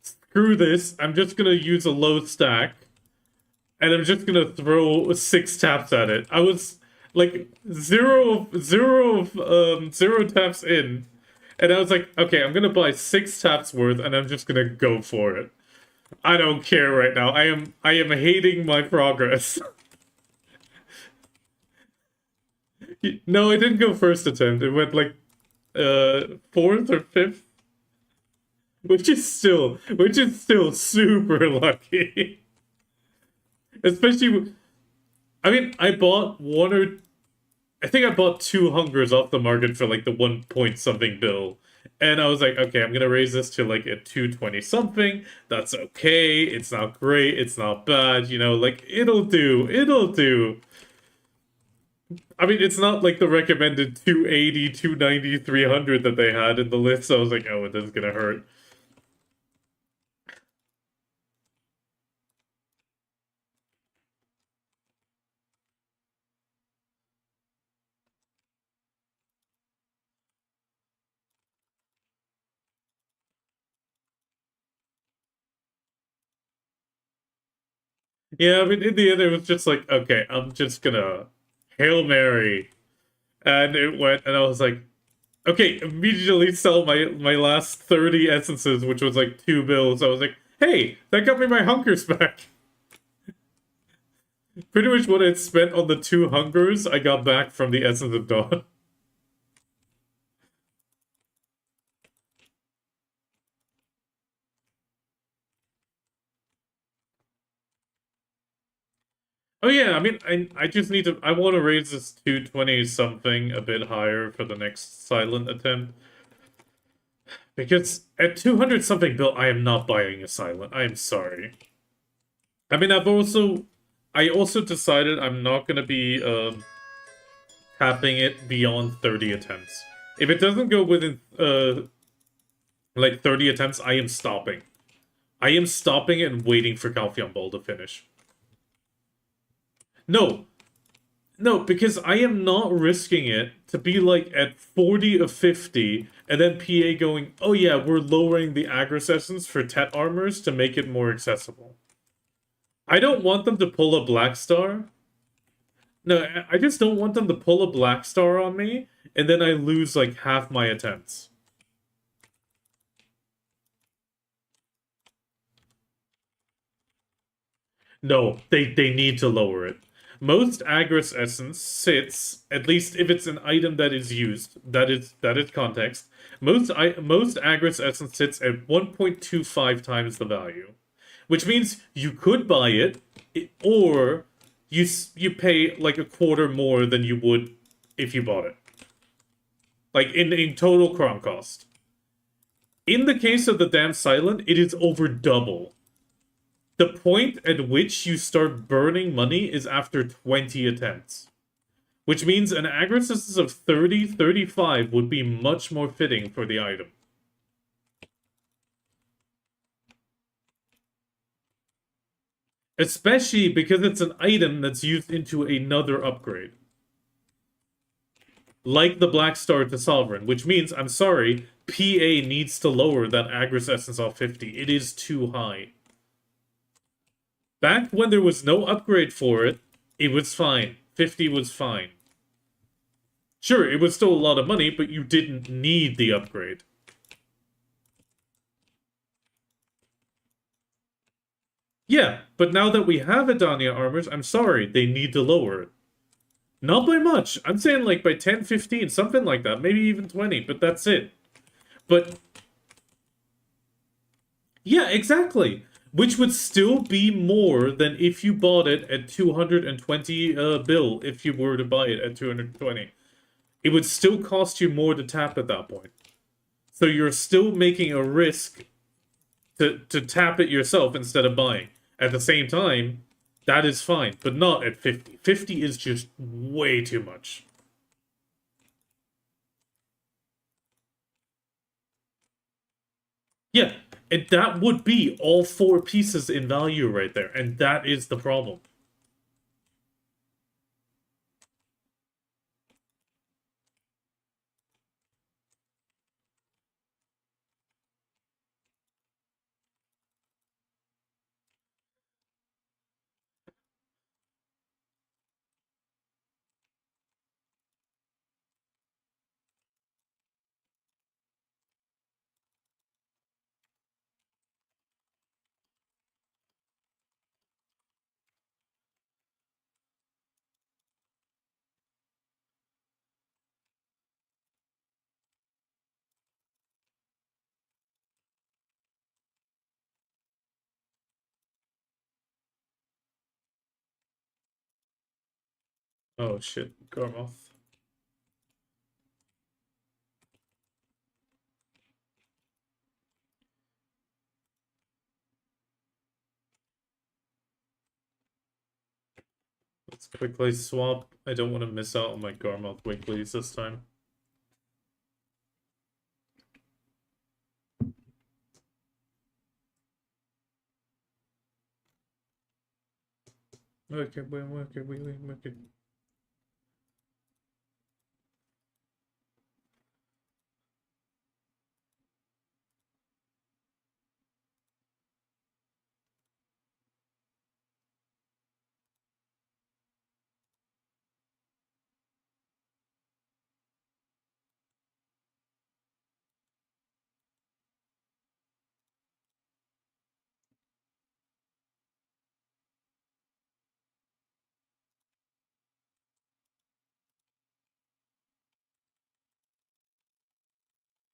screw this, I'm just gonna use a low stack, and I'm just gonna throw 6 taps at it. I was like zero taps in, and I was like, okay, I'm gonna buy 6 taps worth, and I'm just gonna go for it. I don't care right now. I am hating my progress. No, I didn't go first attempt. It went like 4th or 5th, which is still super lucky. Especially, I mean, I think I bought 2 hungers off the market for like the 1 point something bill. And I was like, okay, I'm gonna raise this to like a 220 something. That's okay. It's not great. It's not bad. You know, like it'll do. It'll do. I mean, it's not like the recommended 280, 290, 300 that they had in the list. So I was like, oh, this is gonna hurt. Yeah, I mean, in the end, it was just like, okay, I'm just gonna Hail Mary. And it went, and I was like, okay, immediately sell my last 30 essences, which was like 2 bills. I was like, hey, that got me my hunkers back. Pretty much what I'd spent on the 2 hungers, I got back from the Essence of Dawn. Oh yeah, I mean, I just need to, I want to raise this 220 something a bit higher for the next silent attempt. Because at 200 something bill, I am not buying a silent. I am sorry. I mean, I also decided I'm not gonna be, tapping it beyond 30 attempts. If it doesn't go within, like 30 attempts, I am stopping. I am stopping it and waiting for Calpheon Ball to finish. No, no, because I am not risking it to be like at 40 of 50 and then PA going, oh yeah, we're lowering the Agris Essence for Tet armors to make it more accessible. I don't want them to pull a Black Star. No, I just don't want them to pull a Black Star on me and then I lose like half my attempts. No, they need to lower it. Most Agris Essence sits, at least if it's an item that is used, that is context. Most Agris Essence sits at 1.25 times the value, which means you could buy it, or you pay like a quarter more than you would if you bought it. Like in total Cron cost. In the case of the damn silent, it is over double. The point at which you start burning money is after 20 attempts. Which means an agrisis of 30, 35 would be much more fitting for the item. Especially because it's an item that's used into another upgrade. Like the Black Star to Sovereign, which means, I'm sorry, PA needs to lower that Agris Essence off 50. It is too high. Back when there was no upgrade for it, it was fine. 50 was fine. Sure, it was still a lot of money, but you didn't need the upgrade. Yeah, but now that we have Adania armors, I'm sorry, they need to lower it. Not by much. I'm saying like by 10, 15, something like that. Maybe even 20, but that's it. But yeah, exactly. Which would still be more than if you bought it at 220 bill if you were to buy it at 220. It would still cost you more to tap at that point. So you're still making a risk to tap it yourself instead of buying. At the same time, that is fine, but not at 50. 50 is just way too much. Yeah, and that would be all 4 pieces in value right there, and that is the problem. Oh shit, Garmoth. Let's quickly swap. I don't want to miss out on my Garmoth weeklies this time. Okay, okay.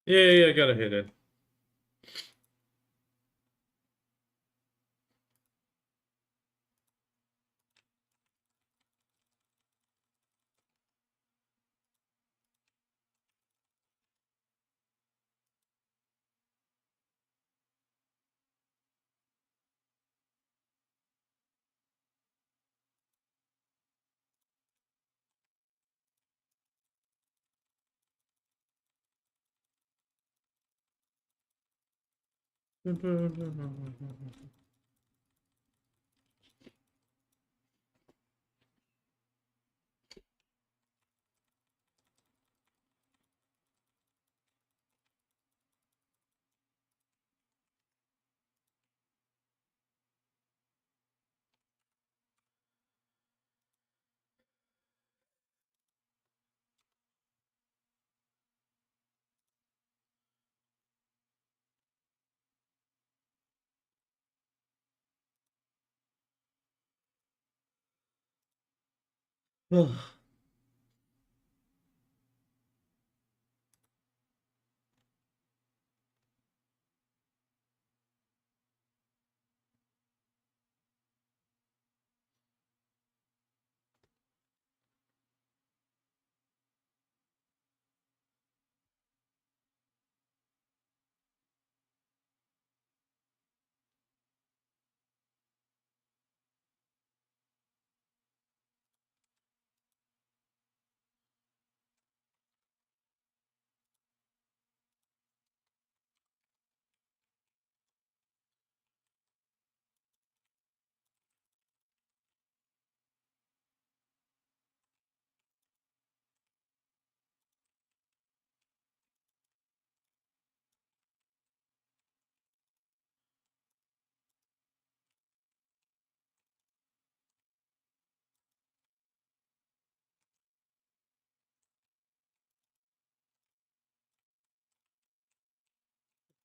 Yeah, I gotta hit it.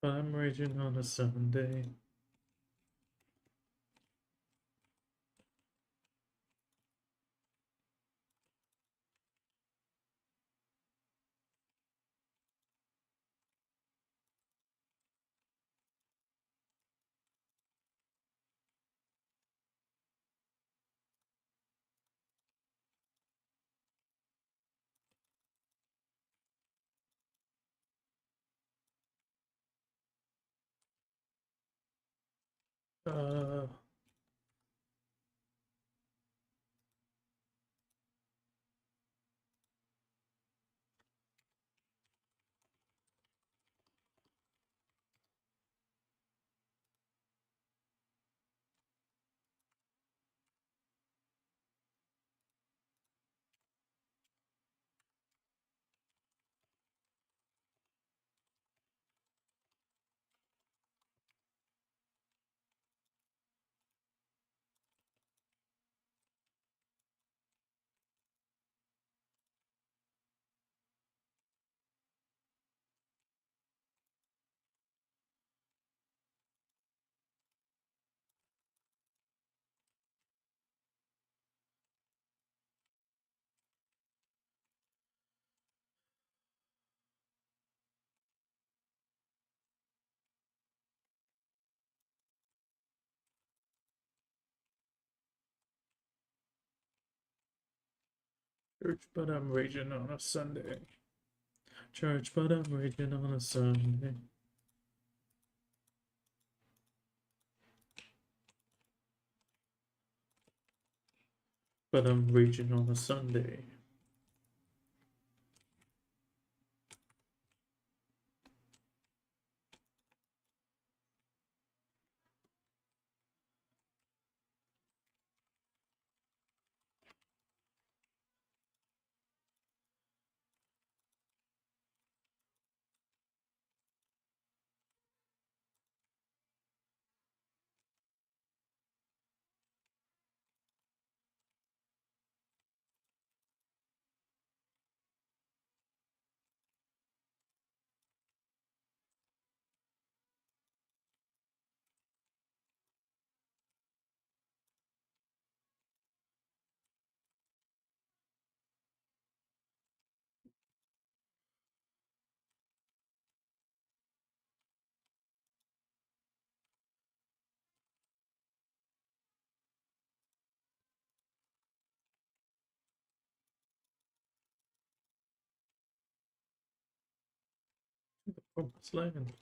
I'm raging on a Sunday. Uh, church, but I'm raging on a Sunday. Church, but I'm raging on a Sunday. But I'm raging on a Sunday. Oh, it's lagging.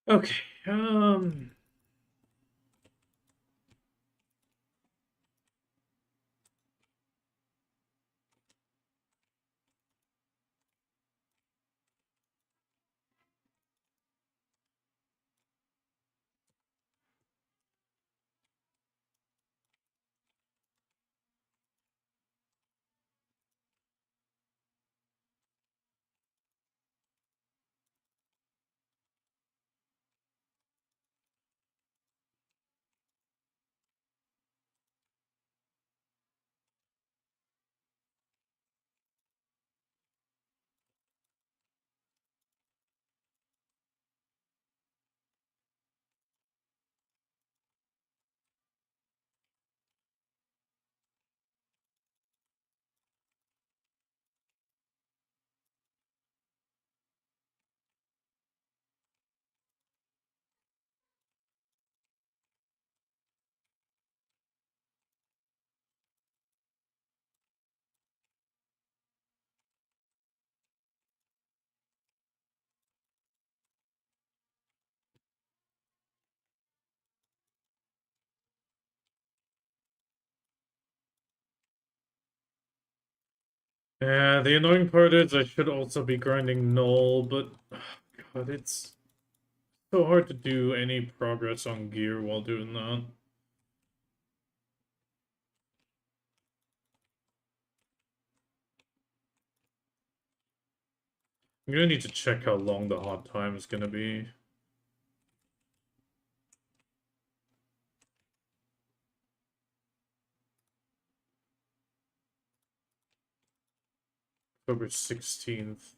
Okay. Yeah, the annoying part is I should also be grinding null, but God, it's so hard to do any progress on gear while doing that. I'm gonna need to check how long the hot time is gonna be. October 16th.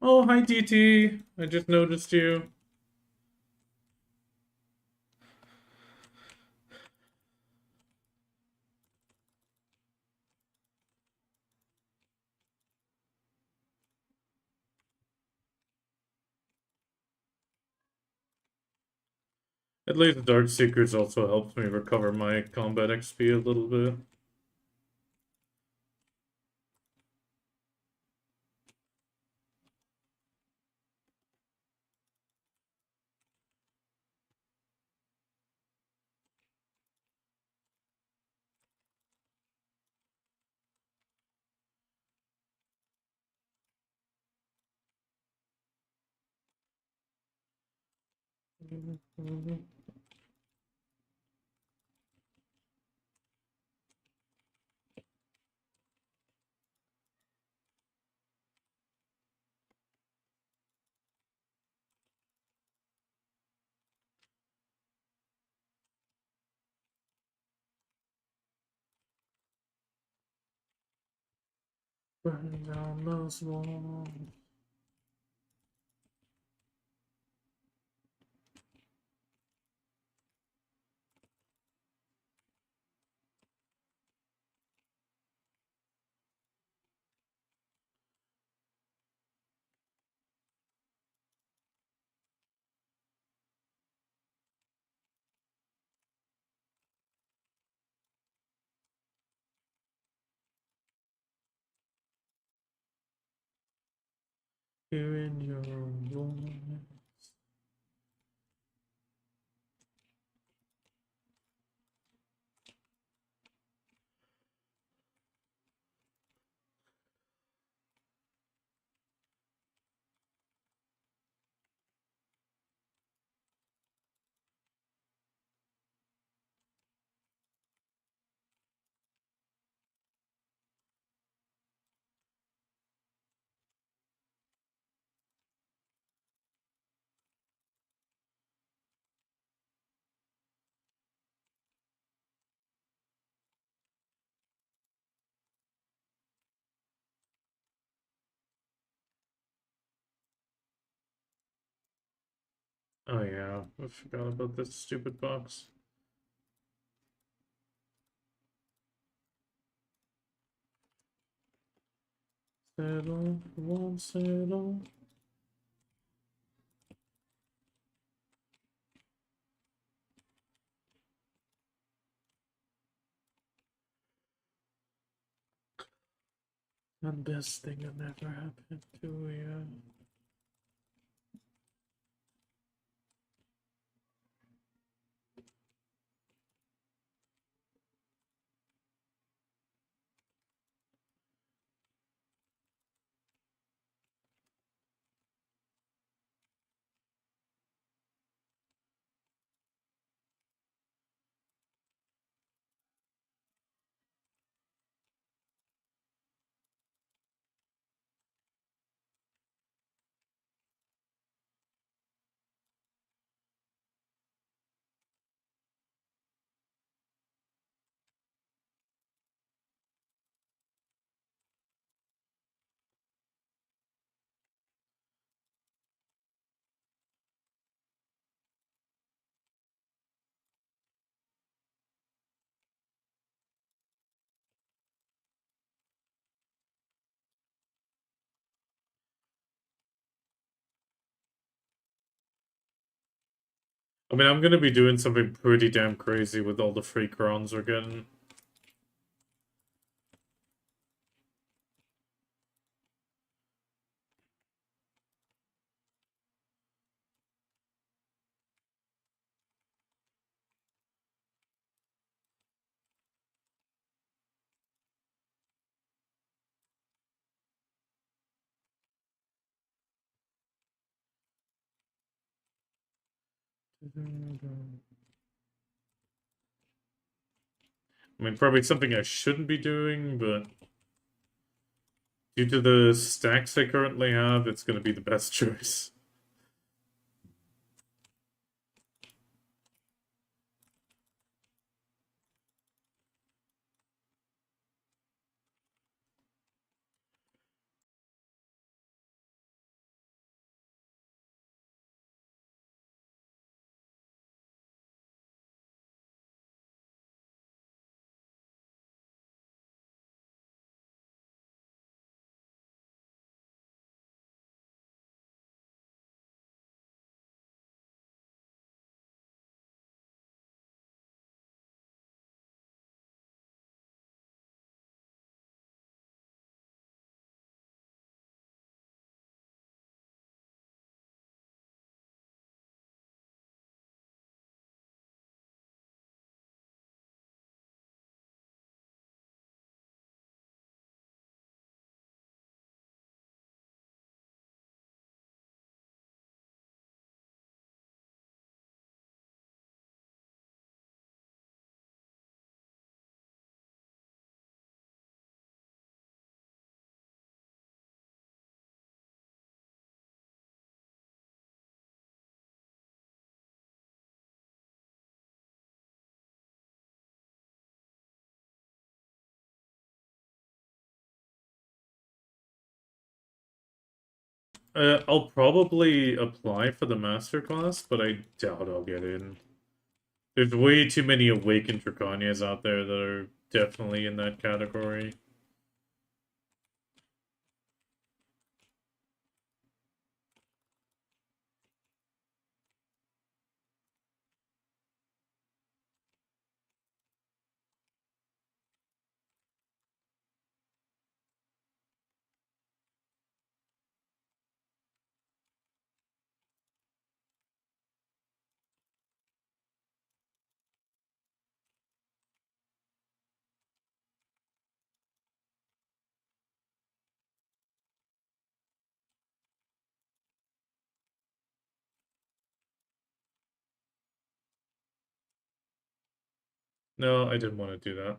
Oh, hi DT. I just noticed you. At least the Dark Seekers also helps me recover my combat XP a little bit. Burn down those walls. Here in your room. Oh yeah, I forgot about this stupid box. Settle, won't settle. The best thing that ever happened to you. I mean, I'm gonna be doing something pretty damn crazy with all the free crowns we're getting. I mean, probably something I shouldn't be doing, but due to the stacks I currently have, it's going to be the best choice. I'll probably apply for the masterclass, but I doubt I'll get in. There's way too many awakened Drakanias out there that are definitely in that category. No, I didn't want to do that.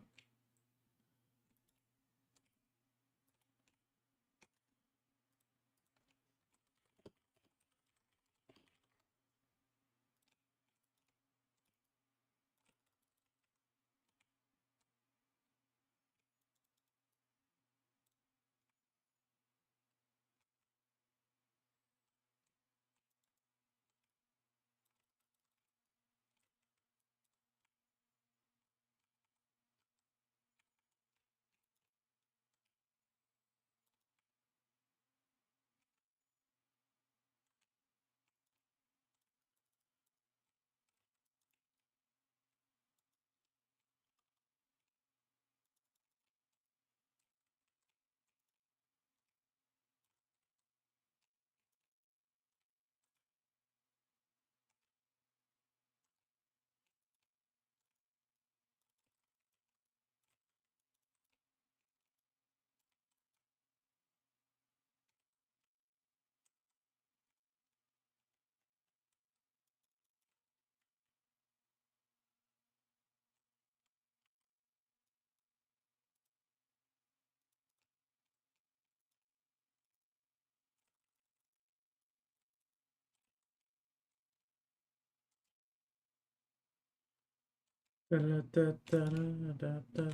Da-da-da-da-da-da.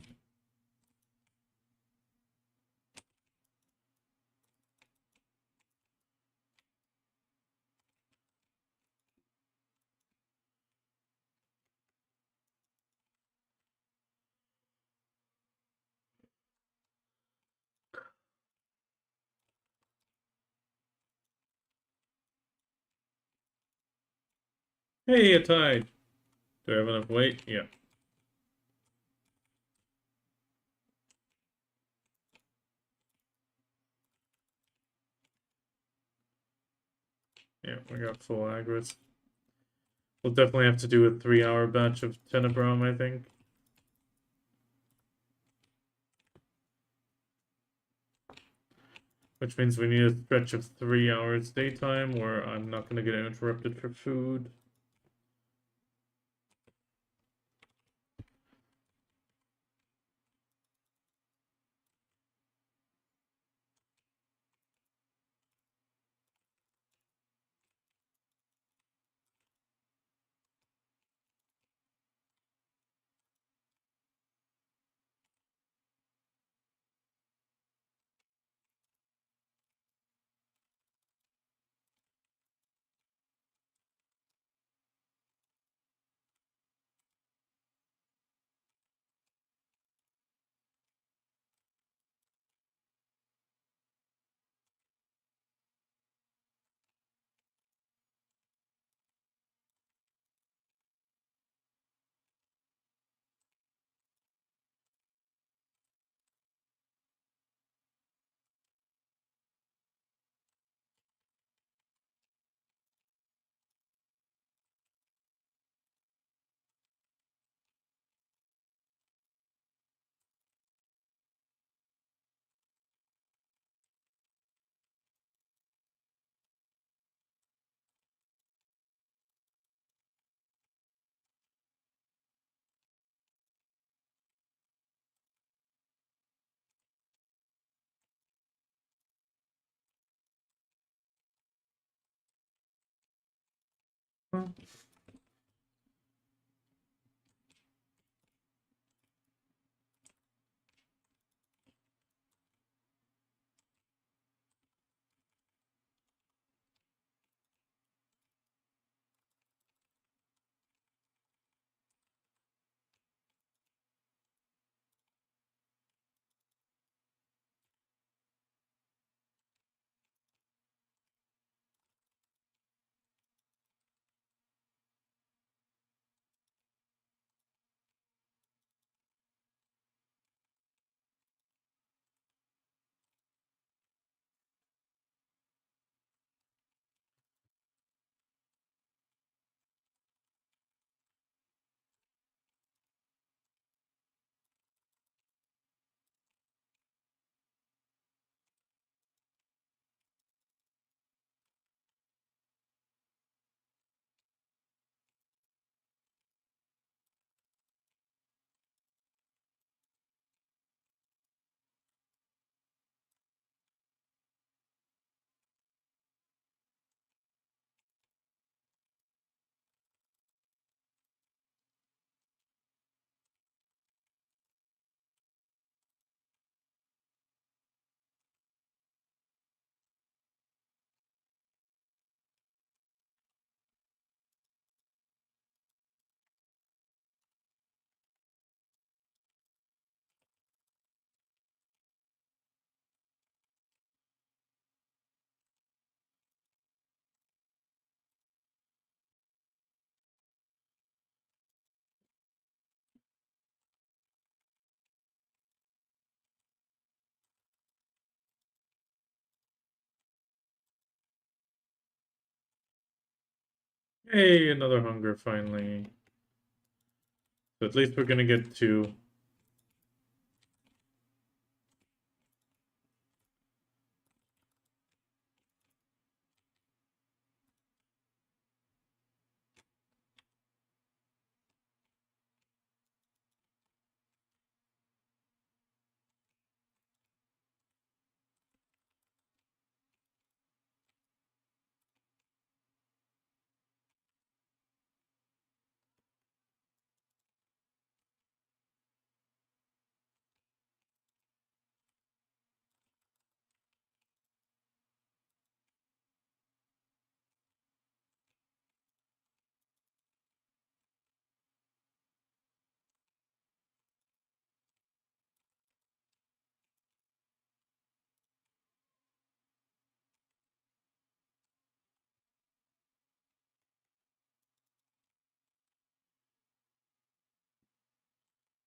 Hey, a tide. Do I have enough weight? Yeah. Yeah, we got full agris. We'll definitely have to do a 3-hour batch of Tenebrum, I think. Which means we need a stretch of 3 hours daytime where I'm not going to get interrupted for food. – Huh? Hey, another hunger finally. So at least we're gonna get two.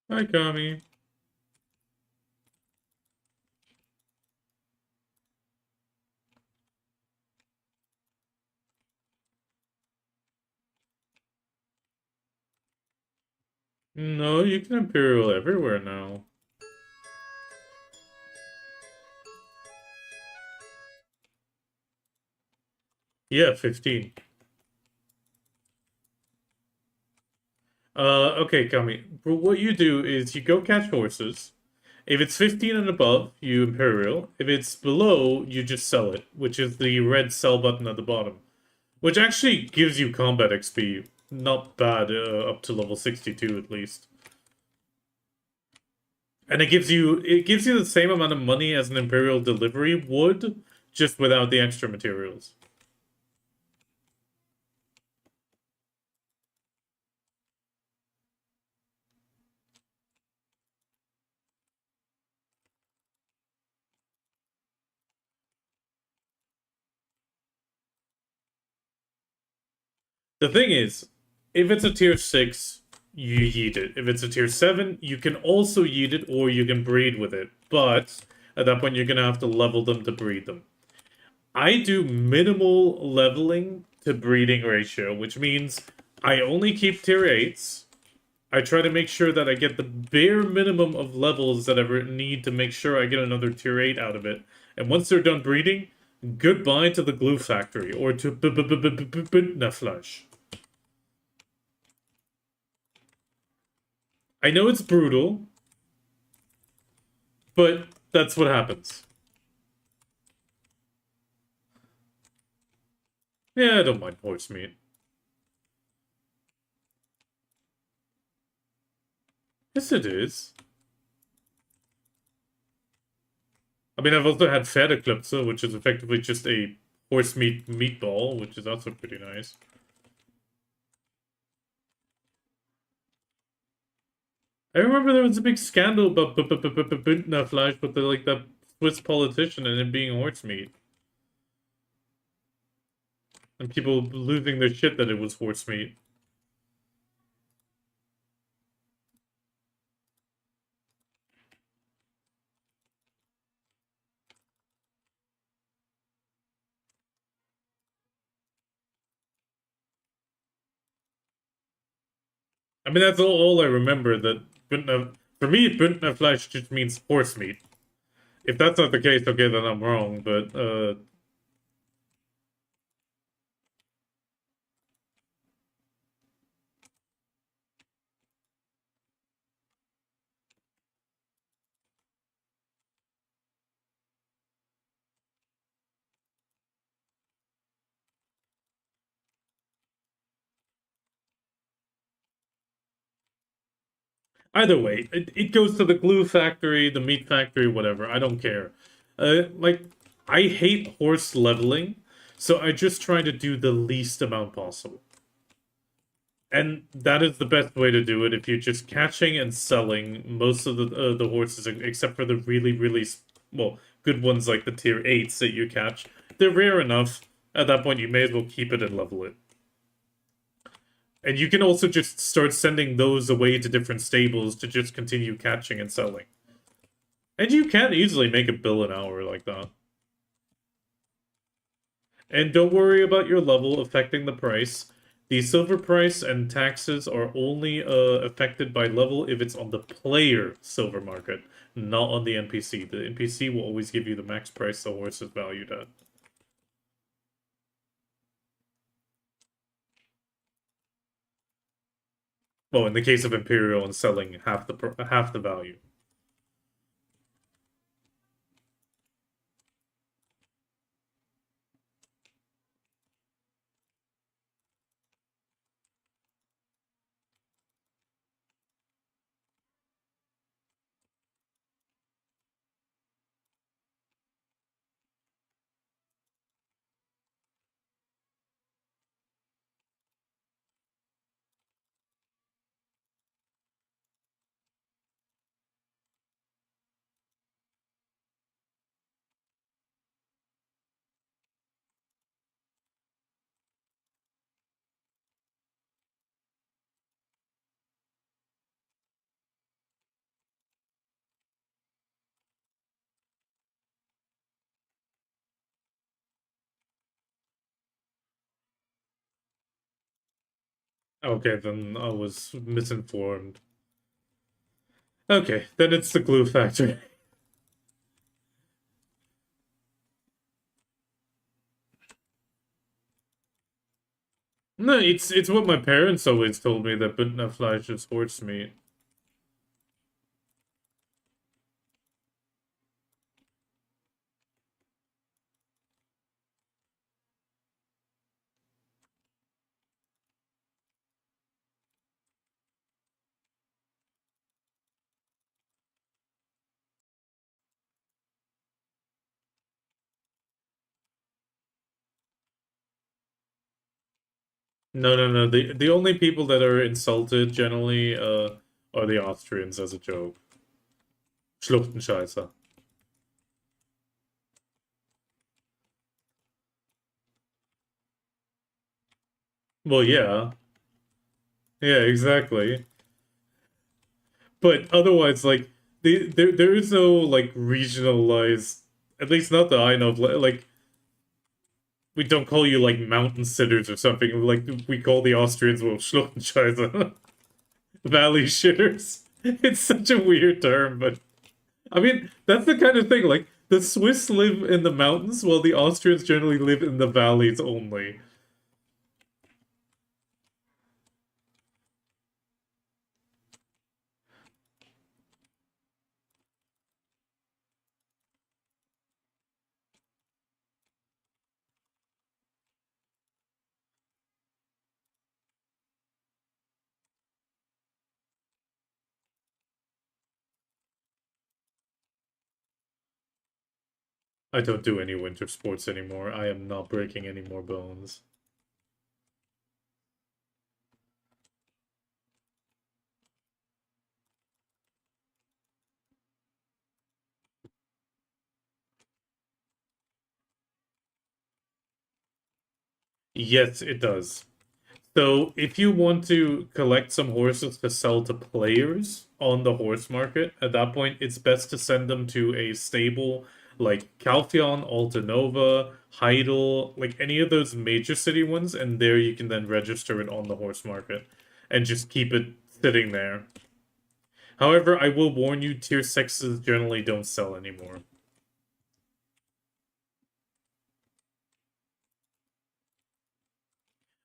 Hi, Kami. No, you can Imperial everywhere now. Yeah, 15. Okay, Kami. What you do is you go catch horses. If it's 15 and above, you Imperial. If it's below, you just sell it, which is the red sell button at the bottom. Which actually gives you combat XP. Not bad, up to level 62 at least. And it gives you the same amount of money as an Imperial delivery would, just without the extra materials. The thing is, if it's a tier 6, you yeet it. If it's a tier 7, you can also yeet it or you can breed with it. But at that point, you're going to have to level them to breed them. I do minimal leveling to breeding ratio, which means I only keep tier 8s. I try to make sure that I get the bare minimum of levels that I need to make sure I get another tier 8 out of it. And once they're done breeding, goodbye to the glue factory or to Naflash. I know it's brutal, but that's what happens. Yeah, I don't mind horse meat. Yes, it is. I mean, I've also had Pferdeklepse, which is effectively just a horse meat meatball, which is also pretty nice. I remember there was a big scandal about Bündnerfleisch with the like that Swiss politician and it being horse meat, and people losing their shit that it was horse meat. I mean, that's all I remember. That Bündner, for me, Bündnerfleisch just means horse meat. If that's not the case, okay, then I'm wrong. But either way, it goes to the glue factory, the meat factory, whatever. I don't care. Like, I hate horse leveling, so I just try to do the least amount possible. And that is the best way to do it if you're just catching and selling most of the horses, except for the really well good ones like the tier 8s that you catch. They're rare enough. At that point, you may as well keep it and level it. And you can also just start sending those away to different stables to just continue catching and selling. And you can easily make a bill an hour like that. And don't worry about your level affecting the price. The silver price and taxes are only affected by level if it's on the player silver market, not on the NPC. The NPC will always give you the max price the horse is valued at. Well, in the case of Imperial and selling half the value. Okay, then I was misinformed. Okay, then it's the glue factory. No, it's what my parents always told me that Bündnerfleisch is horse meat. No, no, no. The only people that are insulted generally are the Austrians as a joke. Schluchtenscheißer. Well, yeah. Yeah, exactly. But otherwise, like there is no like regionalized, at least not that I know of. Like we don't call you like mountain sitters or something. Like we call the Austrians well Schluchtenscheißer, valley shitters. It's such a weird term, but I mean that's the kind of thing. Like the Swiss live in the mountains, while the Austrians generally live in the valleys only. I don't do any winter sports anymore. I am not breaking any more bones. Yes, it does. So if you want to collect some horses to sell to players on the horse market, at that point it's best to send them to a stable like Caltheon, Altanova, Heidel, like any of those major city ones, and there you can then register it on the horse market and just keep it sitting there. However, I will warn you, tier 6s generally don't sell anymore.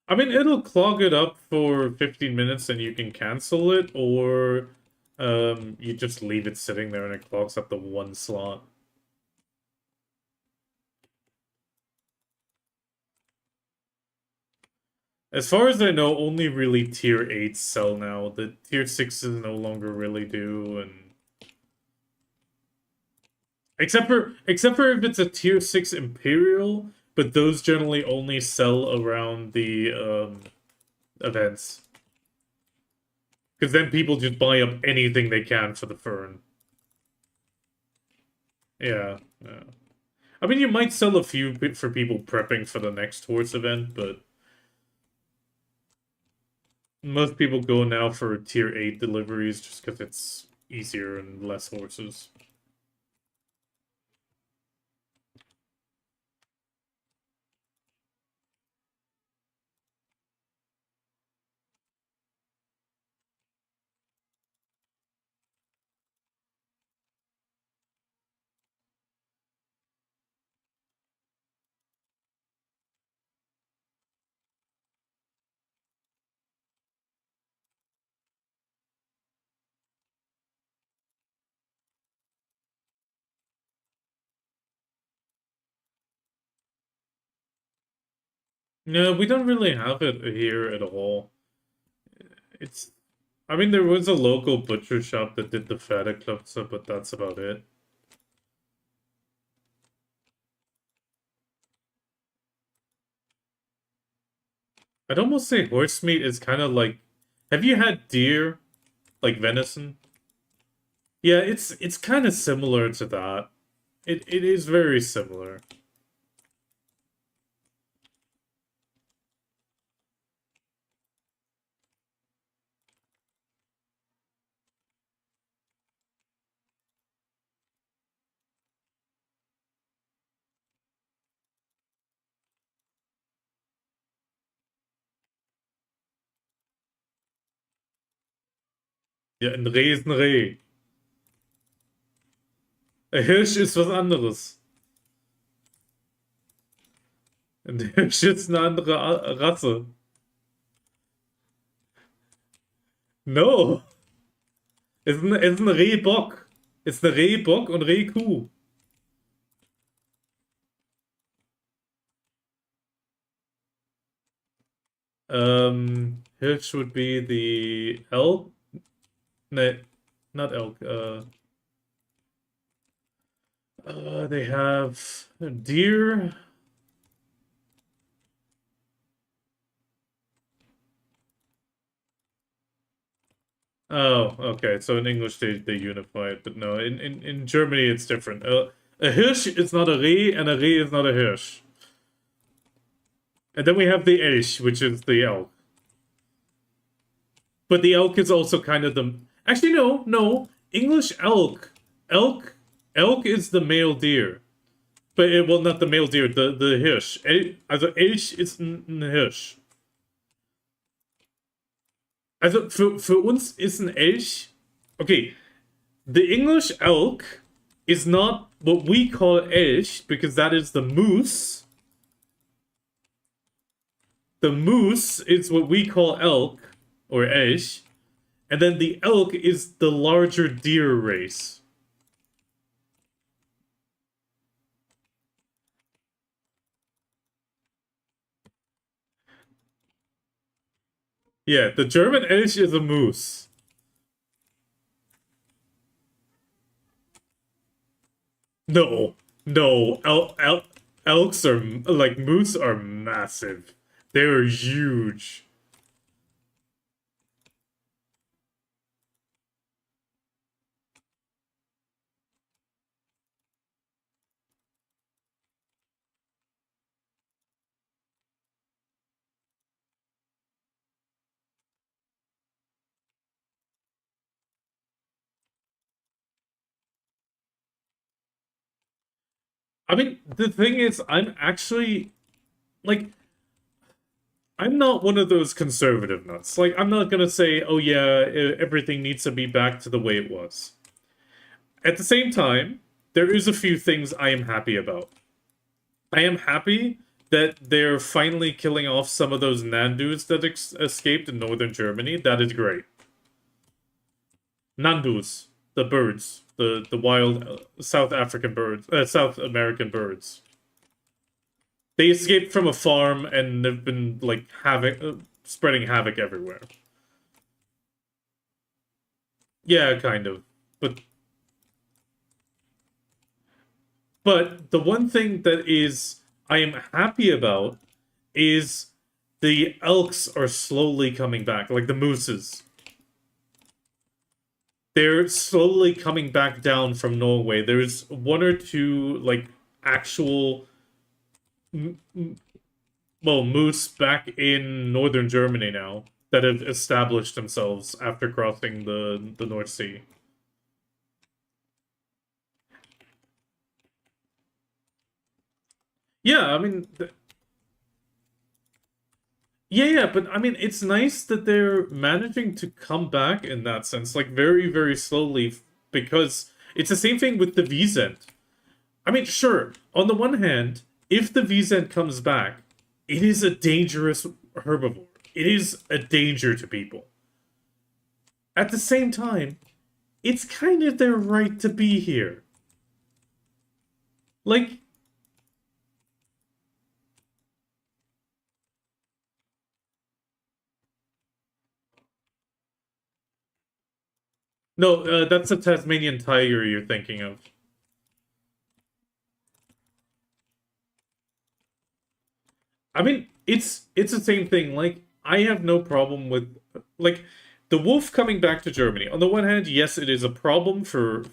I mean, it'll clog it up for 15 minutes and you can cancel it, or you just leave it sitting there and it clogs up the one slot. As far as I know, only really tier 8s sell now. The tier 6s no longer really do, and except for if it's a tier 6 Imperial, but those generally only sell around the events. Because then people just buy up anything they can for the Fern. Yeah, yeah. I mean, you might sell a few for people prepping for the next horse event, but most people go now for tier 8 deliveries just because it's easier and less horses. No, we don't really have it here at all. It's, I mean, there was a local butcher shop that did the feta klopse, but that's about it. I'd almost say horse meat is kind of like, have you had deer, like venison? Yeah, it's kind of similar to that. It is very similar. Ja, ein Reh ist ein Reh. Ein Hirsch ist was anderes. Ein Hirsch ist eine andere Rasse. No. Es ist ein Rehbock. Es ist eine Rehbock und Rehkuh. Hirsch would be the elk. No, not elk. They have deer. Oh, okay. So in English they unify it, but no, in Germany it's different. A Hirsch is not a Reh, and a Reh is not a Hirsch. And then we have the Elch, which is the elk. But the elk is also kind of the... Actually, no. English elk. Elk is the male deer. But, well, not the male deer, the Hirsch. Also, Elch ist ein Hirsch. Also, für uns ist ein Elch... Okay, the English elk is not what we call Elch, because that is the moose. The moose is what we call elk, or Elch. And then the elk is the larger deer race. Yeah, the German Elch is a moose. No. No, elks are like moose are massive. They're huge. I mean, the thing is, I'm actually like I'm not one of those conservative nuts. Like, I'm not gonna say, oh yeah, everything needs to be back to the way it was. At the same time, there is a few things I am happy about. I am happy that they're finally killing off some of those Nandus that escaped in northern Germany. That is great. Nandus, the birds, the wild South African birds, South American birds. They escaped from a farm and have been like spreading havoc everywhere. Yeah, kind of. But the one thing that is I am happy about is the elks are slowly coming back, like the mooses. They're slowly coming back down from Norway. There's one or two like actual well moose back in northern Germany now that have established themselves after crossing the North Sea. Yeah, I mean, yeah, but I mean, it's nice that they're managing to come back in that sense, like very, very slowly, because it's the same thing with the Wiesent. I mean, sure, on the one hand, if the Wiesent comes back, it is a dangerous herbivore. It is a danger to people. At the same time, it's kind of their right to be here. Like, no, that's a Tasmanian tiger you're thinking of. I mean, it's the same thing. Like, I have no problem with like the wolf coming back to Germany. On the one hand, yes, it is a problem for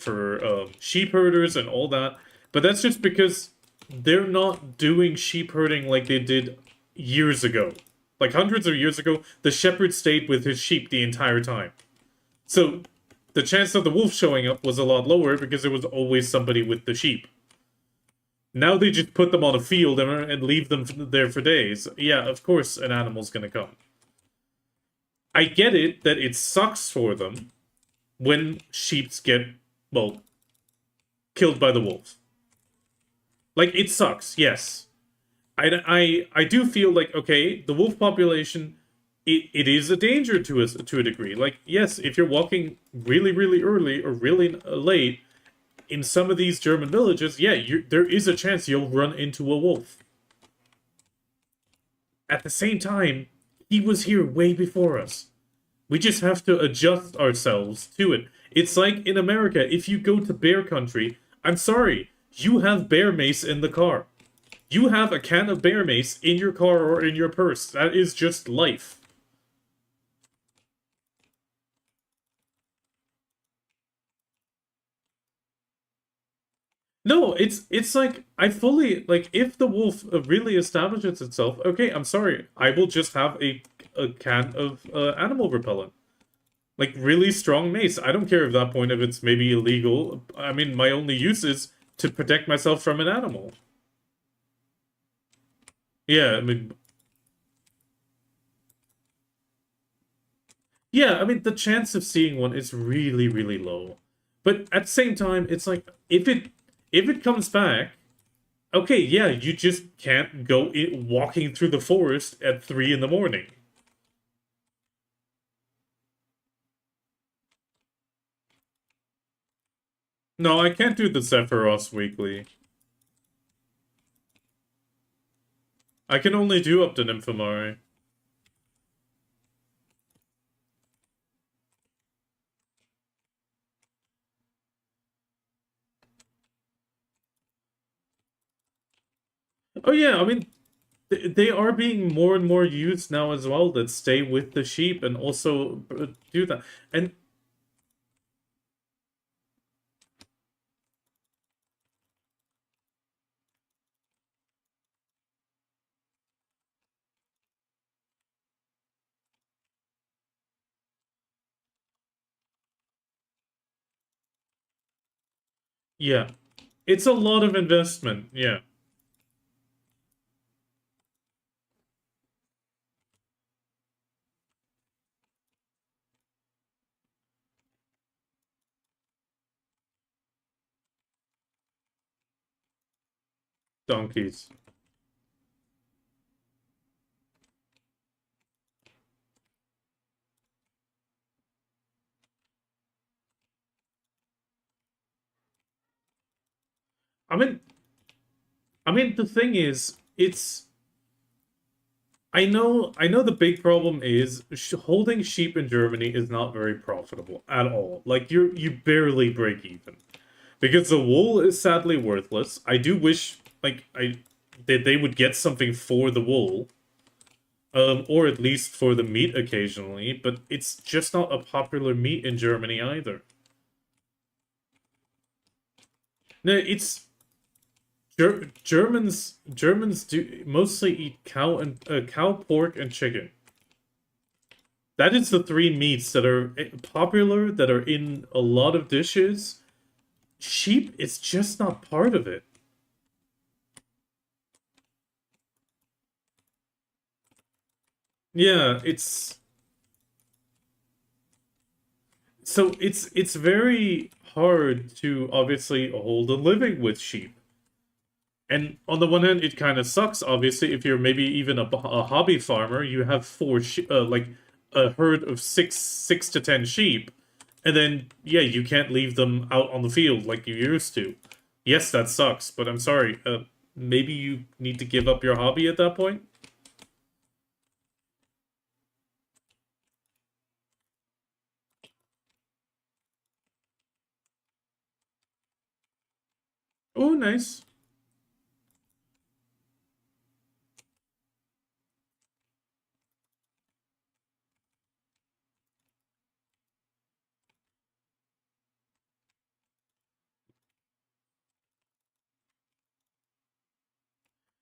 sheep herders and all that, but that's just because they're not doing sheep herding like they did years ago. Like hundreds of years ago, the shepherd stayed with his sheep the entire time. So the chance of the wolf showing up was a lot lower because there was always somebody with the sheep. Now they just put them on a field and leave them there for days. Yeah, of course an animal's gonna come. I get it that it sucks for them when sheeps get, well, killed by the wolves. Like, it sucks, yes. I do feel like, okay, the wolf population, it is a danger to a degree. Like, yes, if you're walking really, really early or really late, in some of these German villages, yeah, there is a chance you'll run into a wolf. At the same time, he was here way before us. We just have to adjust ourselves to it. It's like in America, if you go to bear country, I'm sorry, you have bear mace in the car. You have a can of bear mace in your car or in your purse. That is just life. No, it's like I fully like if the wolf really establishes itself, okay, I'm sorry. I will just have a can of animal repellent. Like really strong mace. I don't care at that point if it's maybe illegal. I mean, my only use is to protect myself from an animal. Yeah, I mean, yeah, I mean the chance of seeing one is really, really low. But at the same time, it's like if it comes back, okay, yeah, you just can't go walking through the forest at 3 in the morning. No, I can't do the Sephiroth weekly. I can only do up to Nymphomare. Oh yeah, I mean, they are being more and more used now as well that stay with the sheep and also do that. And yeah, it's a lot of investment. Yeah, donkeys. I mean, the thing is, it's I know the big problem is holding sheep in Germany is not very profitable at all. Like you barely break even because the wool is sadly worthless. I do wish like I that they would get something for the wool, or at least for the meat occasionally. But it's just not a popular meat in Germany either. No, it's Germans do mostly eat cow, pork, and chicken. That is the three meats that are popular, that are in a lot of dishes. Sheep is just not part of it. Yeah, it's very hard to obviously hold a living with sheep. And on the one hand, it kind of sucks. Obviously, if you're maybe even a hobby farmer, you have like a herd of six to ten sheep, and then yeah, you can't leave them out on the field like you used to. Yes, that sucks, but I'm sorry. Maybe you need to give up your hobby at that point. Oh, nice.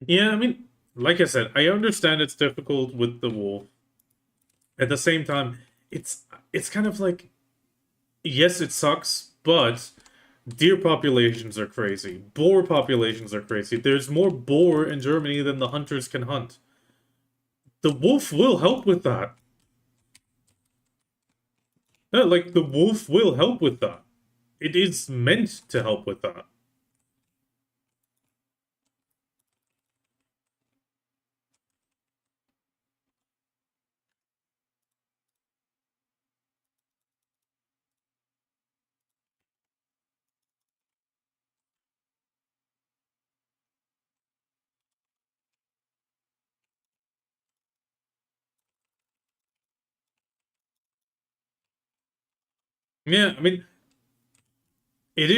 Yeah, I mean, like I said, I understand it's difficult with the wolf. At the same time, it's it's kind of like yes, it sucks, but deer populations are crazy. Boar populations are crazy. There's more boar in Germany than the hunters can hunt. The wolf will help with that. Yeah, like the wolf will help with that. It is meant to help with that. Yeah, I mean, it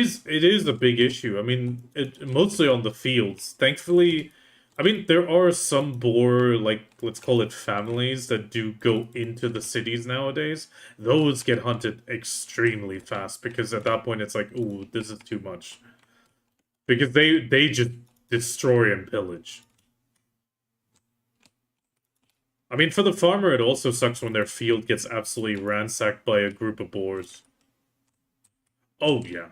is a big issue. I mean, mostly on the fields. Thankfully, I mean there are some boar like let's call it families that do go into the cities nowadays. Those get hunted extremely fast because at that point it's like, ooh, this is too much. Because they just destroy and pillage. I mean, for the farmer, it also sucks when their field gets absolutely ransacked by a group of boars. Oh yeah.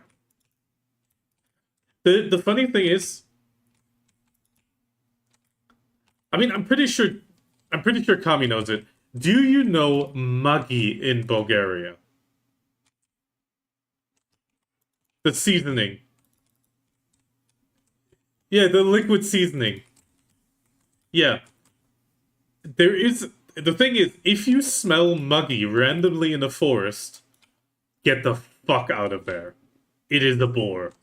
The funny thing is, I mean, I'm pretty sure Kami knows it. Do you know Maggi in Bulgaria? The seasoning. Yeah, the liquid seasoning. Yeah. There is the thing is, if you smell Muggy randomly in the forest, get the fuck out of there. It is a boar.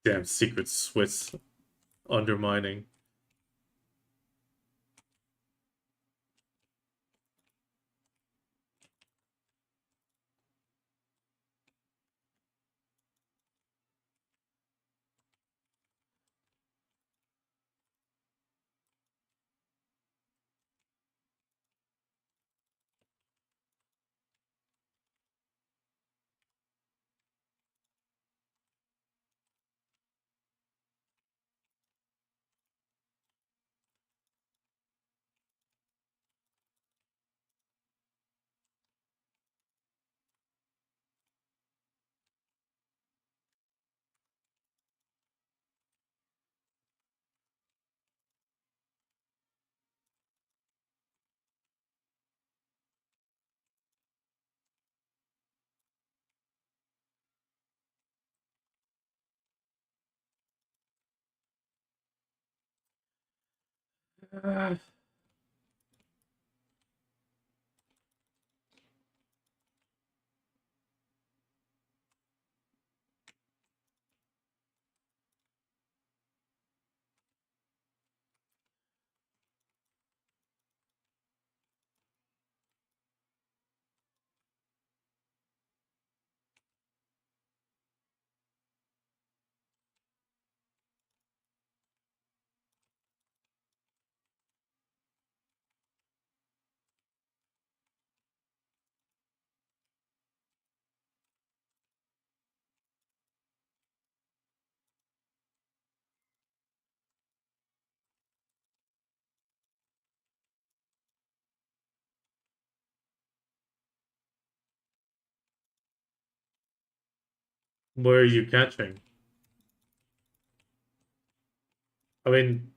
Damn secret Swiss undermining. Ah. Where are you catching? I mean,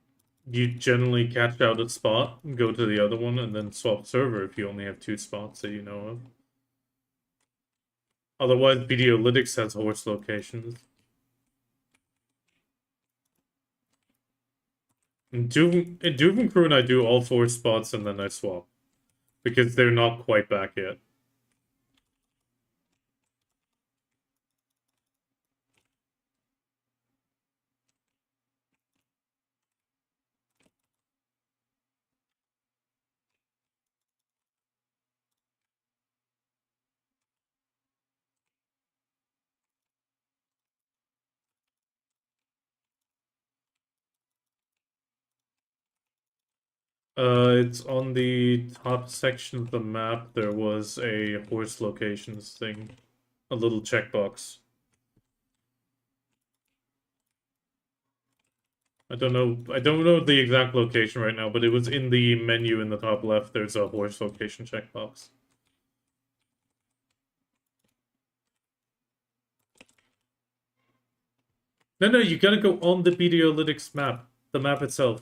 you generally catch out a spot, go to the other one, and then swap server if you only have two spots that you know of. Otherwise, Videolytics has horse locations. In Doom Crew, I do all four spots and then I swap. Because they're not quite back yet. It's on the top section of the map. There was a horse locations thing. A little checkbox. I don't know the exact location right now, but it was in the menu in the top left. There's a horse location checkbox. No, you gotta go on the Videolytics map. The map itself.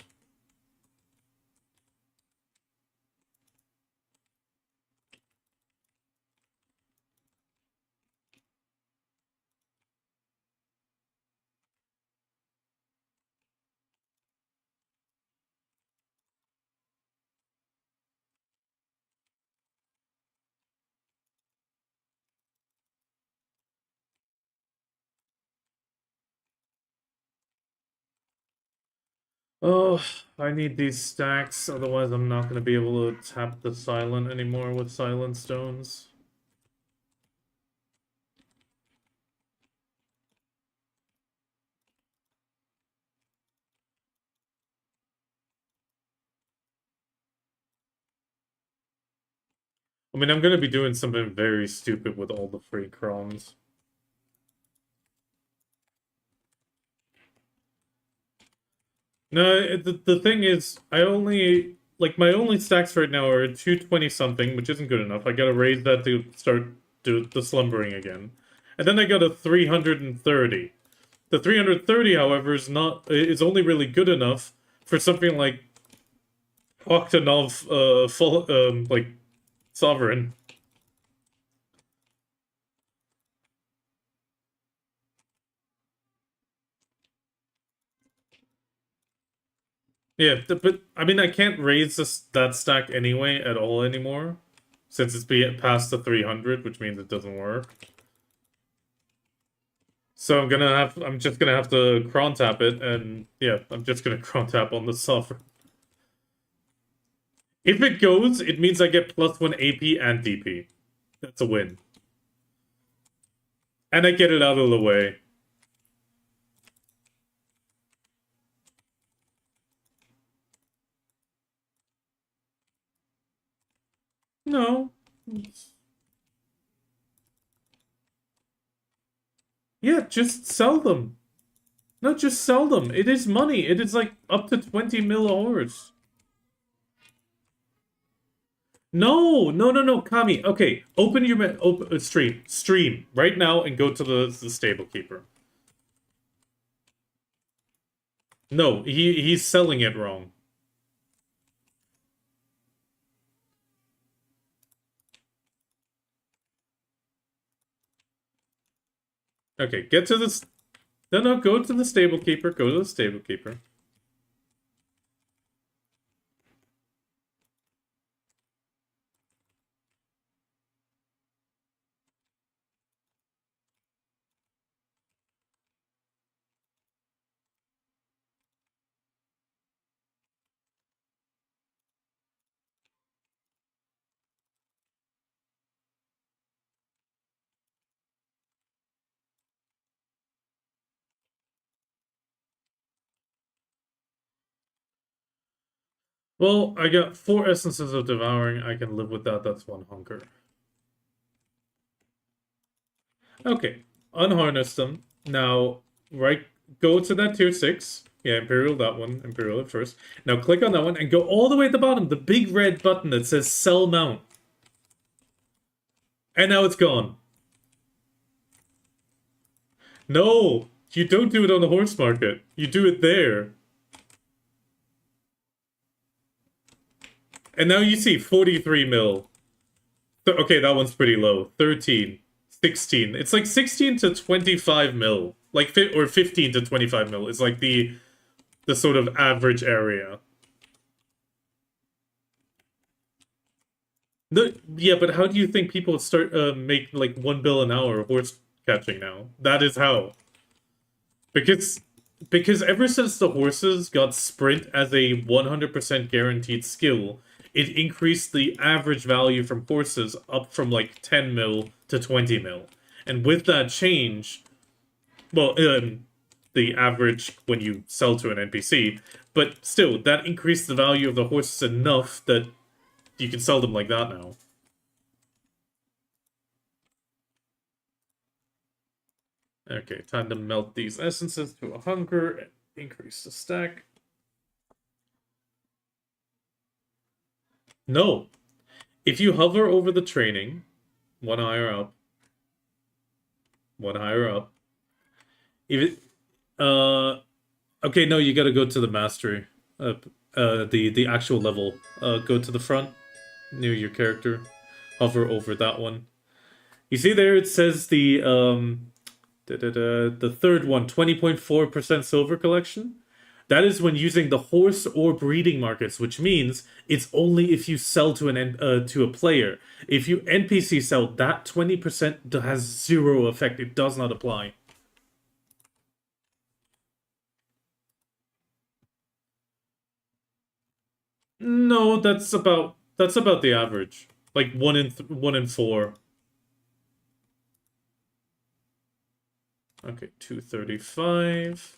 Oh, I need these stacks, otherwise I'm not gonna be able to tap the silent anymore with silent stones. I mean, I'm gonna be doing something very stupid with all the free crons. No, the thing is, I only like my only stacks right now are 220 something, which isn't good enough. I gotta raise that to start do the slumbering again. And then I got a 330. The 330, however, is only really good enough for something like Octanov full like Sovereign. Yeah, but I mean I can't raise that stack anyway at all anymore. Since it's past the 300, which means it doesn't work. So I'm just gonna have to cron tap it, and yeah, I'm just gonna cron tap on the sovereign. If it goes, it means I get +1 AP and DP. That's a win. And I get it out of the way. No. Yeah, just sell them. No, just sell them. It is money. It is like up to 20 mil ores. No, Kami. Okay, open your stream right now and go to the stable keeper. No, he's selling it wrong. Okay, get to this. No, go to the stable keeper. Go to the stable keeper. Well, I got 4 essences of devouring. I can live with that. That's 1 hunger. Okay, unharness them. Now, right, go to that tier 6. Yeah, Imperial, that one. Imperial at first. Now click on that one and go all the way at the bottom. The big red button that says sell mount. And now it's gone. No, you don't do it on the horse market. You do it there. And now you see 43 mil. Okay, that one's pretty low. 13, 16. It's like 16 to 25 mil. Like, or 15 to 25 mil. It's like the sort of average area. No, yeah, but how do you think people start make like 1 bill an hour horse catching now? That is how. Because because ever since the horses got sprint as a 100% guaranteed skill, it increased the average value from horses up from like 10 mil to 20 mil. And with that change, well, the average when you sell to an NPC, but still, that increased the value of the horses enough that you can sell them like that now. Okay, time to melt these essences to a hunger and increase the stack. No. If you hover over the training, one higher up, one higher up. If it, okay, no, you gotta go to the mastery. The actual level. Go to the front, near your character. Hover over that one. You see there it says the third one, 20.4% silver collection. That is when using the horse or breeding markets, which means it's only if you sell to to a player. If you NPC sell, that 20% has zero effect. It does not apply. No, that's about the average. Like 1 in 4. Okay, 235.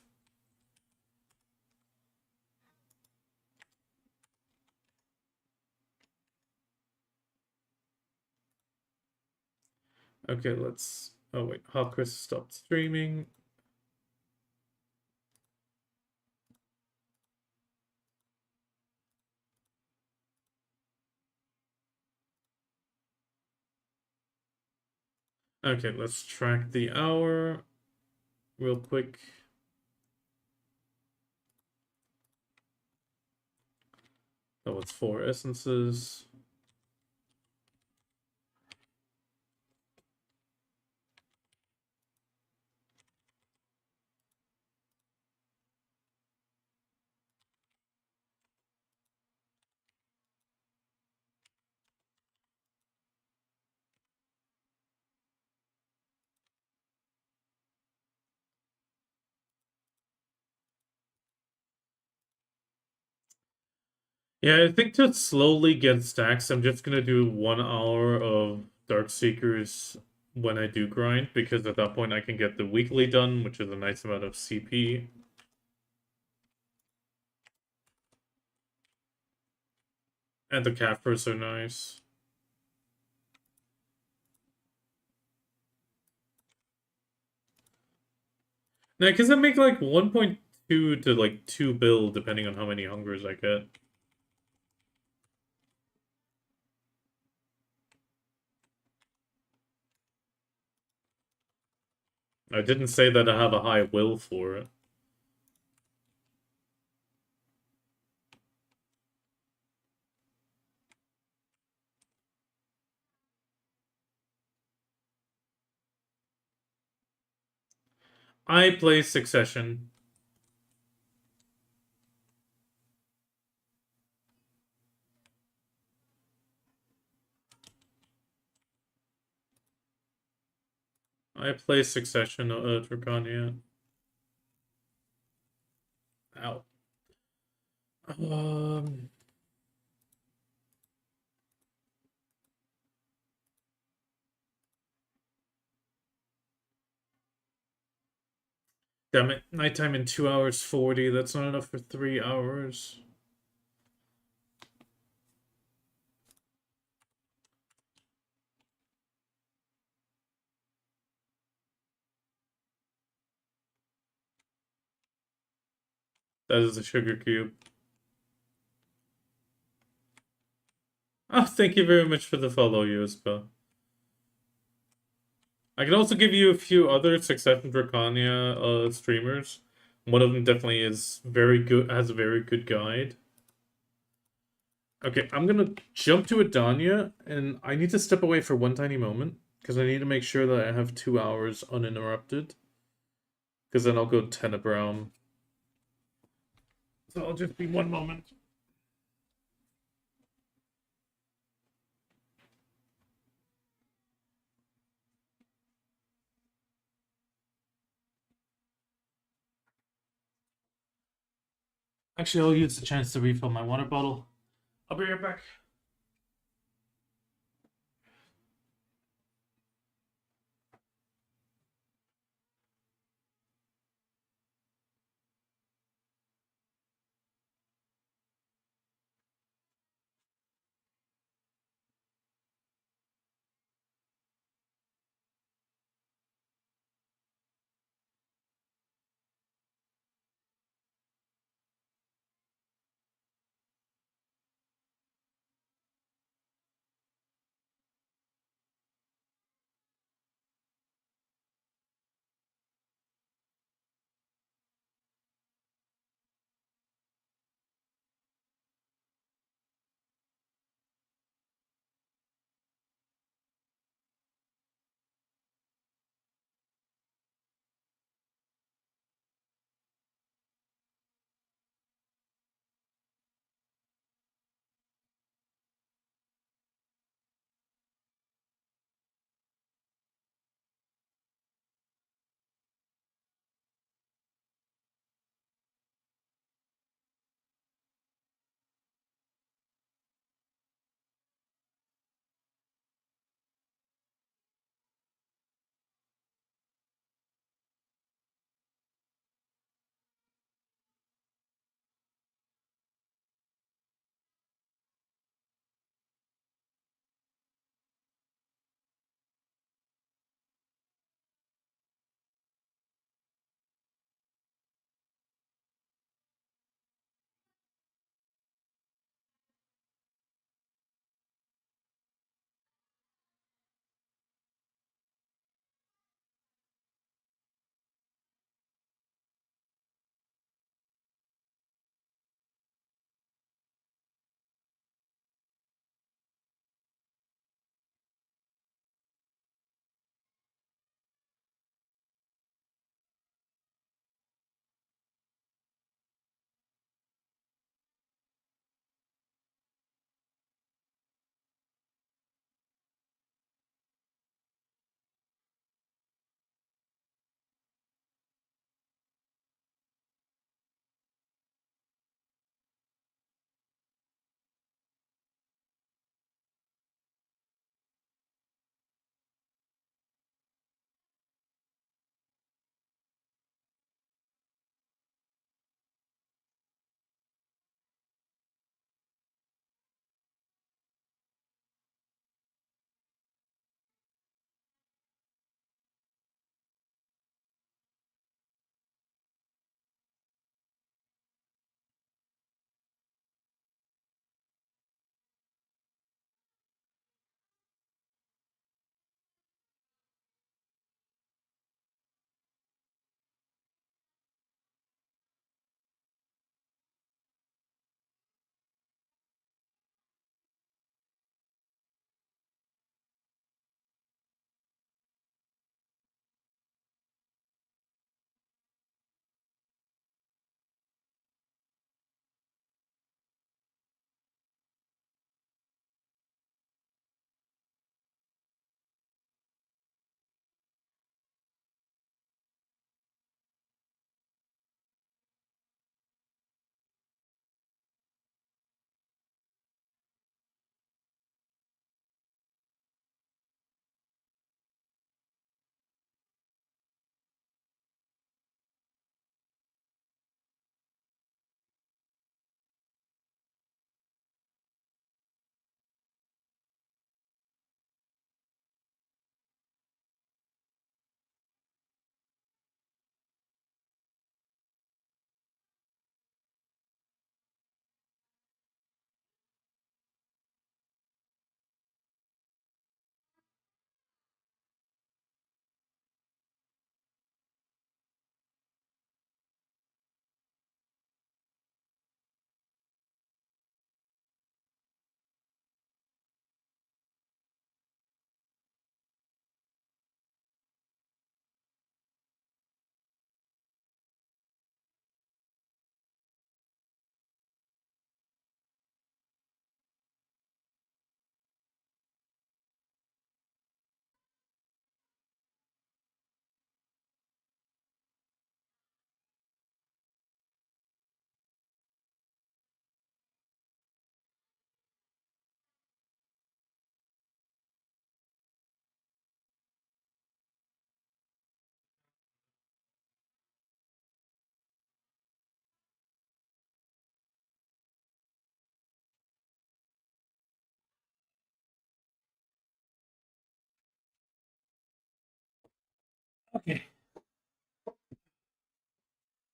Okay, let's. Oh wait, Hot Chris stopped streaming. Okay, let's track the hour real quick. Oh, it's 4 essences. Yeah, I think to slowly get stacks, I'm just gonna do 1 hour of Dark Seekers when I do grind, because at that point I can get the weekly done, which is a nice amount of CP. And the Cappers are nice. Now, because I make like 1.2 to like 2 bill, depending on how many hungers I get. I didn't say that I have a high will for it. I play Succession. I play Succession, Drakania. Ow. Um, Damn it. Nighttime in 2 hours 40. That's not enough for 3 hours. That is a sugar cube. Oh, thank you very much for the follow, Yuspa. I can also give you a few other Succession Drakania streamers. One of them definitely is very good, has a very good guide. Okay, I'm gonna jump to Adania, and I need to step away for one tiny moment, because I need to make sure that I have 2 hours uninterrupted. Because then I'll go Tenebrown. So I'll just be one moment. Actually, I'll use the chance to refill my water bottle. I'll be right back.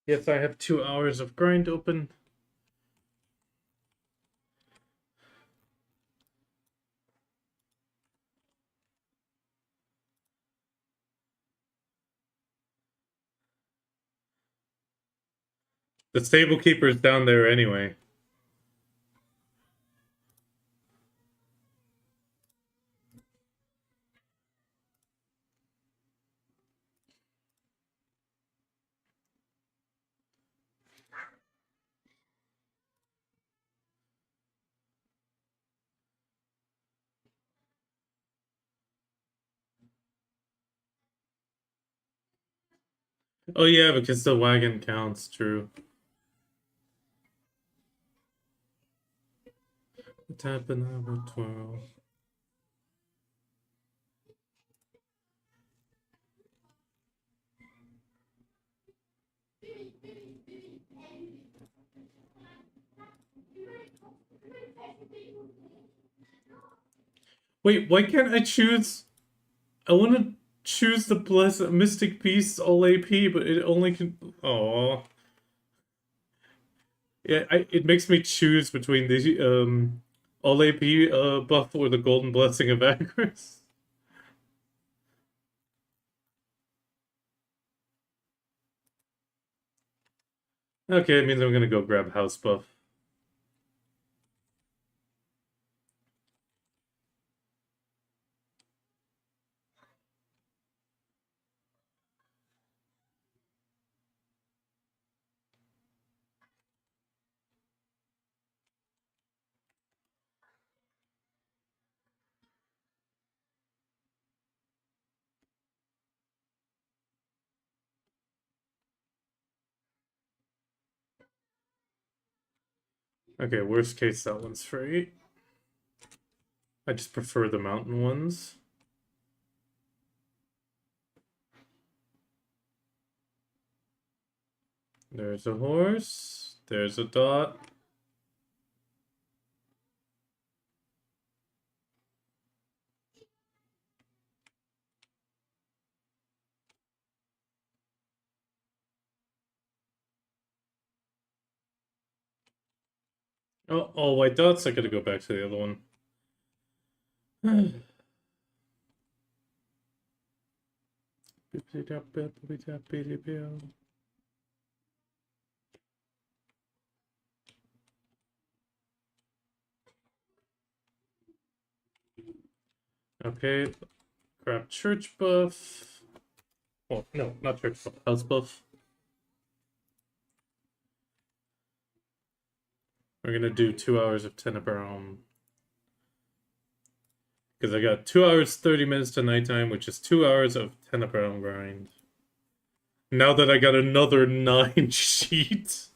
Yes, I have 2 hours of grind open. The stable keeper's down there anyway. Oh yeah, because the wagon counts, true. Tap another 12. Wait, why can't I choose? I want to choose the Blessed Mystic Beast all AP, but it only can. Oh, yeah. It makes me choose between the all AP buff or the Golden Blessing of Agris. Okay, it means I'm gonna go grab House buff. Okay, worst case that one's free. I just prefer the mountain ones. There's a horse. There's a dot. Oh, all white dots. I gotta go back to the other one. Okay, grab church buff. Oh, no, not church buff. House buff. We're gonna do 2 hours of Tenebrum. Because I got 2 hours, 30 minutes to nighttime, which is 2 hours of Tenebrum grind. Now that I got another 9 sheets.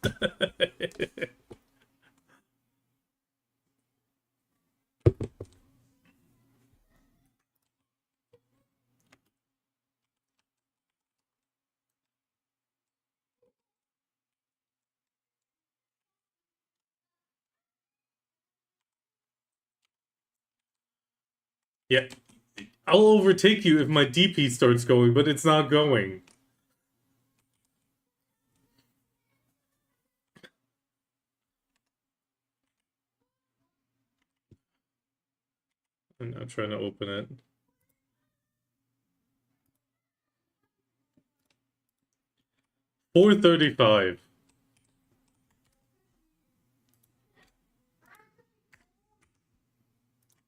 Yeah. I'll overtake you if my DP starts going, but it's not going. I'm not trying to open it. $4.35.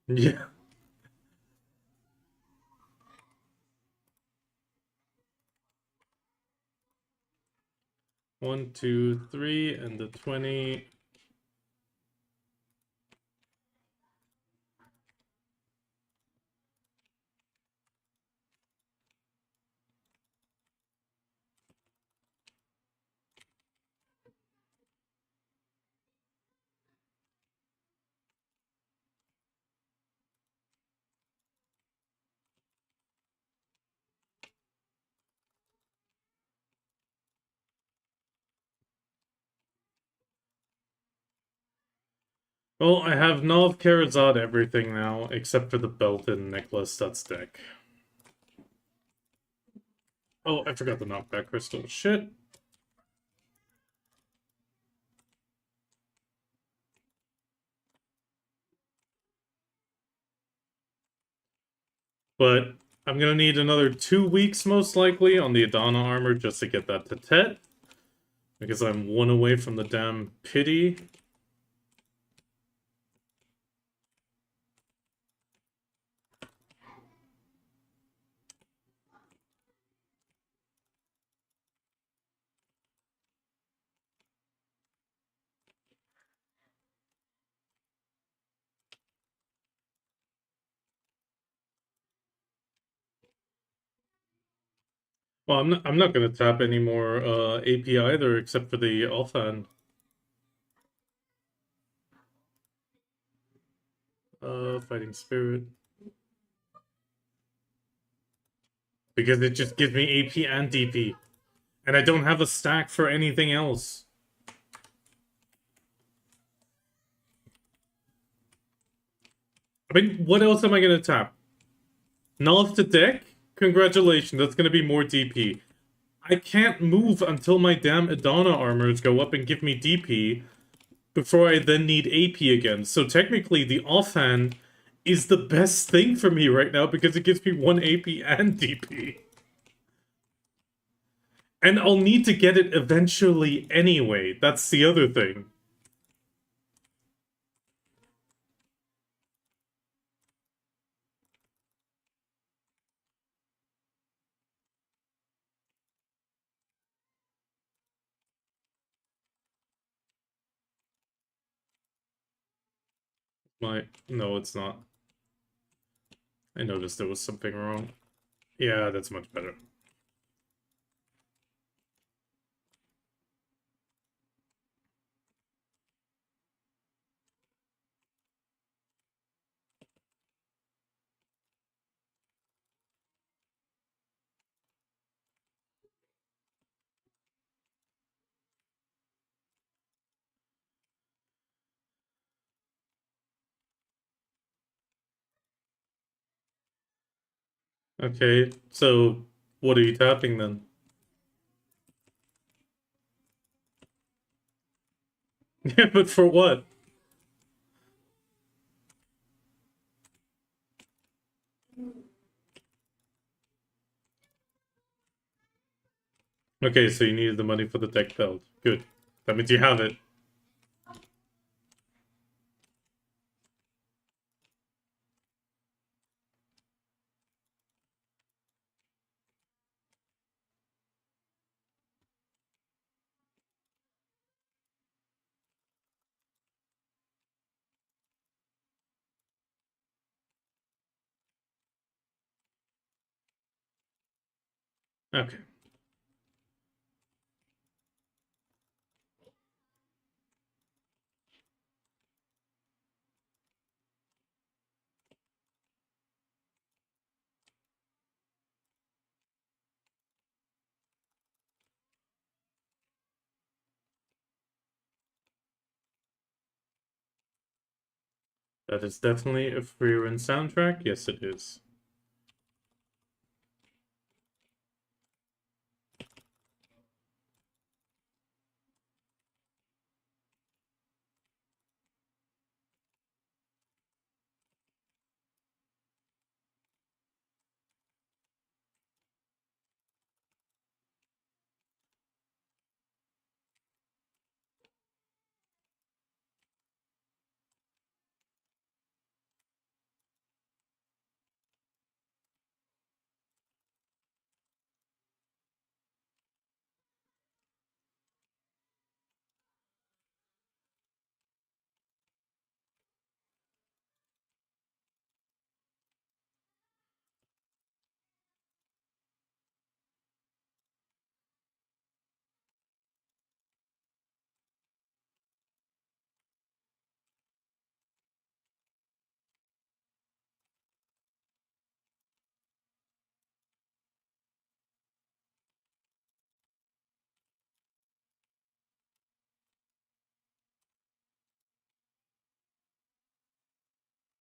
Yeah. One, two, three, and the 20. Well, I have Nov Karazad everything now, except for the belt and necklace. That's deck. Oh, I forgot the knockback crystal. Shit. But I'm gonna need another 2 weeks most likely on the Adana armor just to get that to Tet. Because I'm one away from the damn pity. Well, I'm not gonna tap any more AP either, except for the offhand. Fighting spirit. Because it just gives me AP and DP. And I don't have a stack for anything else. I mean, what else am I gonna tap? Null to deck? Congratulations, that's gonna be more DP. I can't move until my damn Adana armors go up and give me DP before I then need AP again. So technically, the offhand is the best thing for me right now because it gives me 1 AP and DP. And I'll need to get it eventually anyway. That's the other thing. No, it's not. I noticed there was something wrong. Yeah, that's much better. Okay, so what are you tapping then? Yeah, but for what? Okay, so you needed the money for the deck belt. Good. That means you have it. Okay. That is definitely a free run soundtrack. Yes, it is.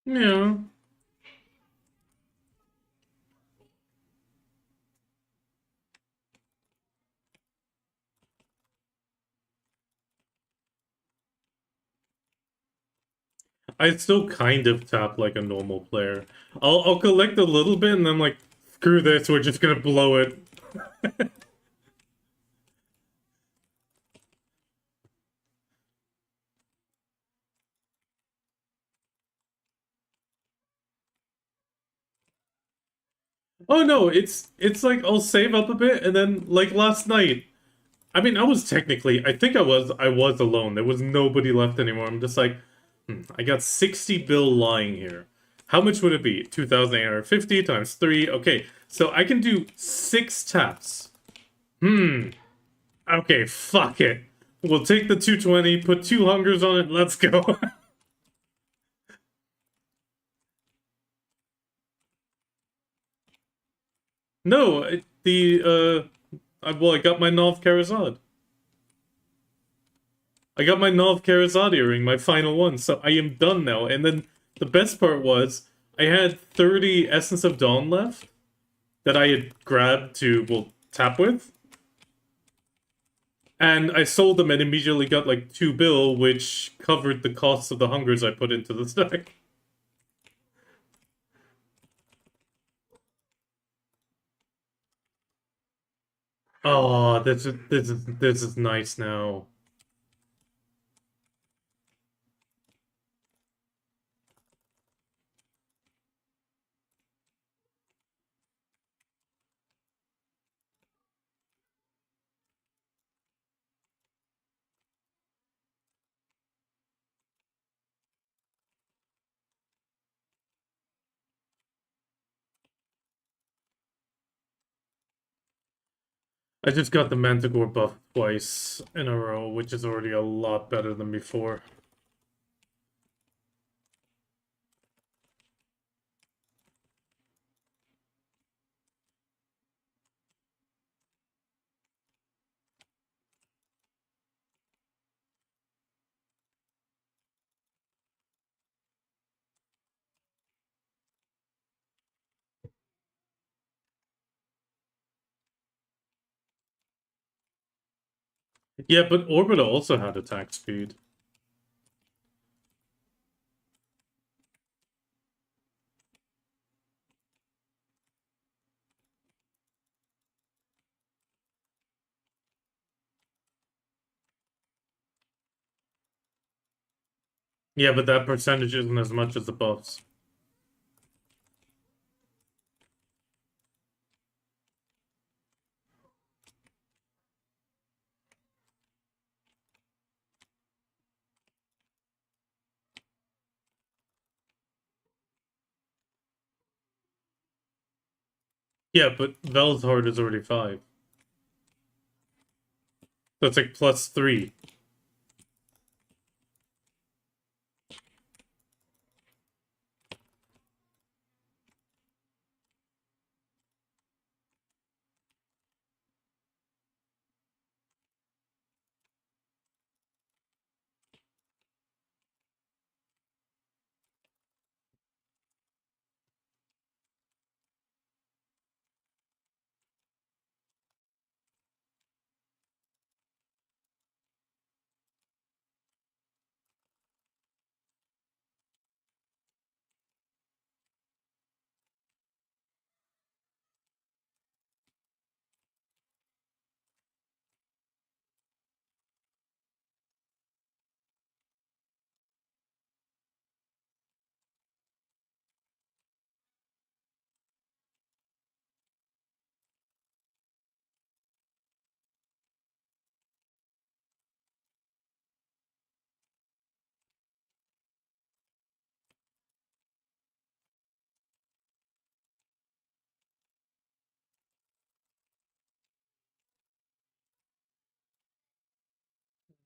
Yeah. I still kind of tap like a normal player. I'll collect a little bit and then like, screw this, we're just gonna blow it. Oh no, it's like I'll save up a bit and then like last night. I mean, I was technically, I was alone. There was nobody left anymore. I'm just like, I got 60 bill lying here. How much would it be? 2,850 times 3. Okay, so I can do 6 taps. Okay, fuck it. We'll take the 220, put 2 hungers on it, let's go. No, well, I got my Nov Karazad. I got my Nov Karazad earring, my final one, so I am done now. And then the best part was, I had 30 Essence of Dawn left that I had grabbed to, well, tap with. And I sold them and immediately got like 2 bill, which covered the cost of the hungers I put into the stack. Oh, this is nice now. I just got the Manticore buff twice in a row, which is already a lot better than before. Yeah, but Orbita also had attack speed. Yeah, but that percentage isn't as much as the buffs. Yeah, but Vel's heart is already 5. That's like +3.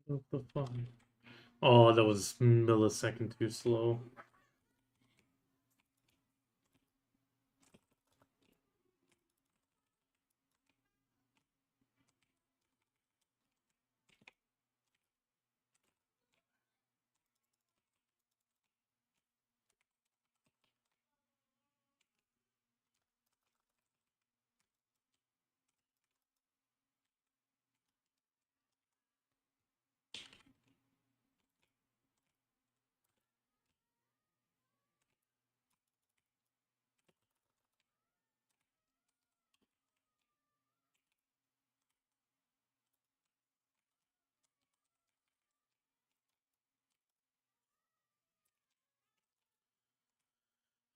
What the fuck? Oh, that was millisecond too slow.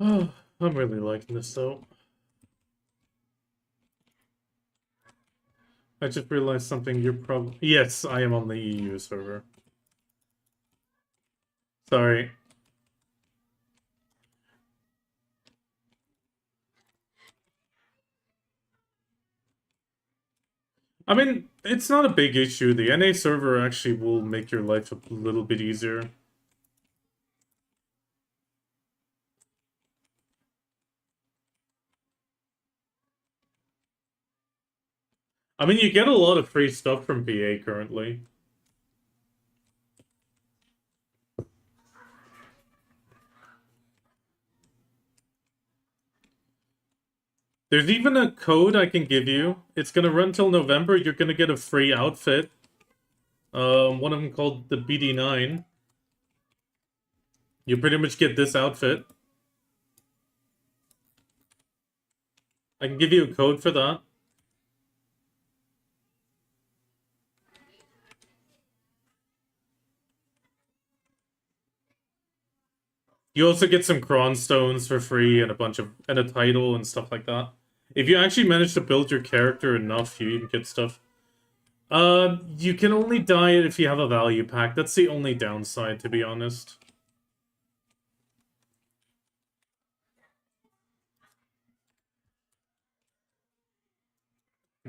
Oh, I'm really liking this though. I just realized something. You're probably yes, I am on the EU server. Sorry. I mean, it's not a big issue. The NA server actually will make your life a little bit easier. I mean, you get a lot of free stuff from PA currently. There's even a code I can give you. It's gonna run till November. You're gonna get a free outfit. One of them called the BD9. You pretty much get this outfit. I can give you a code for that. You also get some cron stones for free and a title and stuff like that. If you actually manage to build your character enough, you even get stuff. You can only dye it if you have a value pack. That's the only downside, to be honest.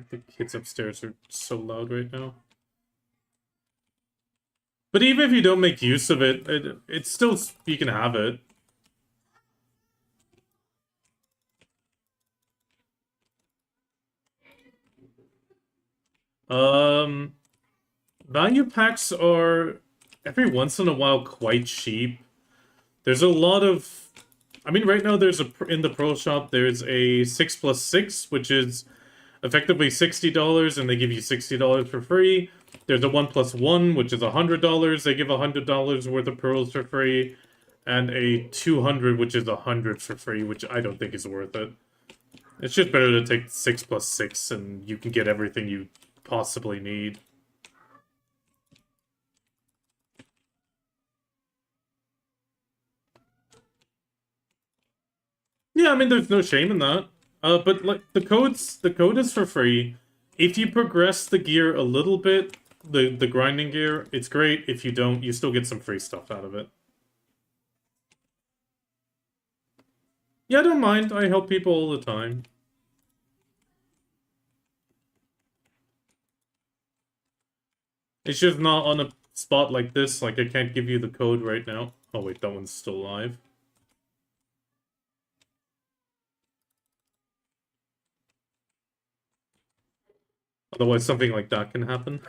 The kids upstairs are so loud right now. But even if you don't make use of it, it's still, you can have it. Um, Value packs are every once in a while quite cheap. There's a lot of, I mean, right now there's in the pro shop there's a 6+6, which is effectively $60, and they give you $60 for free. There's a 1+1, which is $100. They give $100 worth of pearls for free, and a 200, which is 100 for free, which I don't think is worth it. It's just better to take 6+6, and you can get everything you possibly need. Yeah, I mean, there's no shame in that. But like the code is for free. If you progress the gear a little bit, the grinding gear, it's great. If you don't, you still get some free stuff out of it. Yeah, I don't mind. I help people all the time. It's just not on a spot like this. Like, I can't give you the code right now. Oh wait, that one's still live. Otherwise, something like that can happen.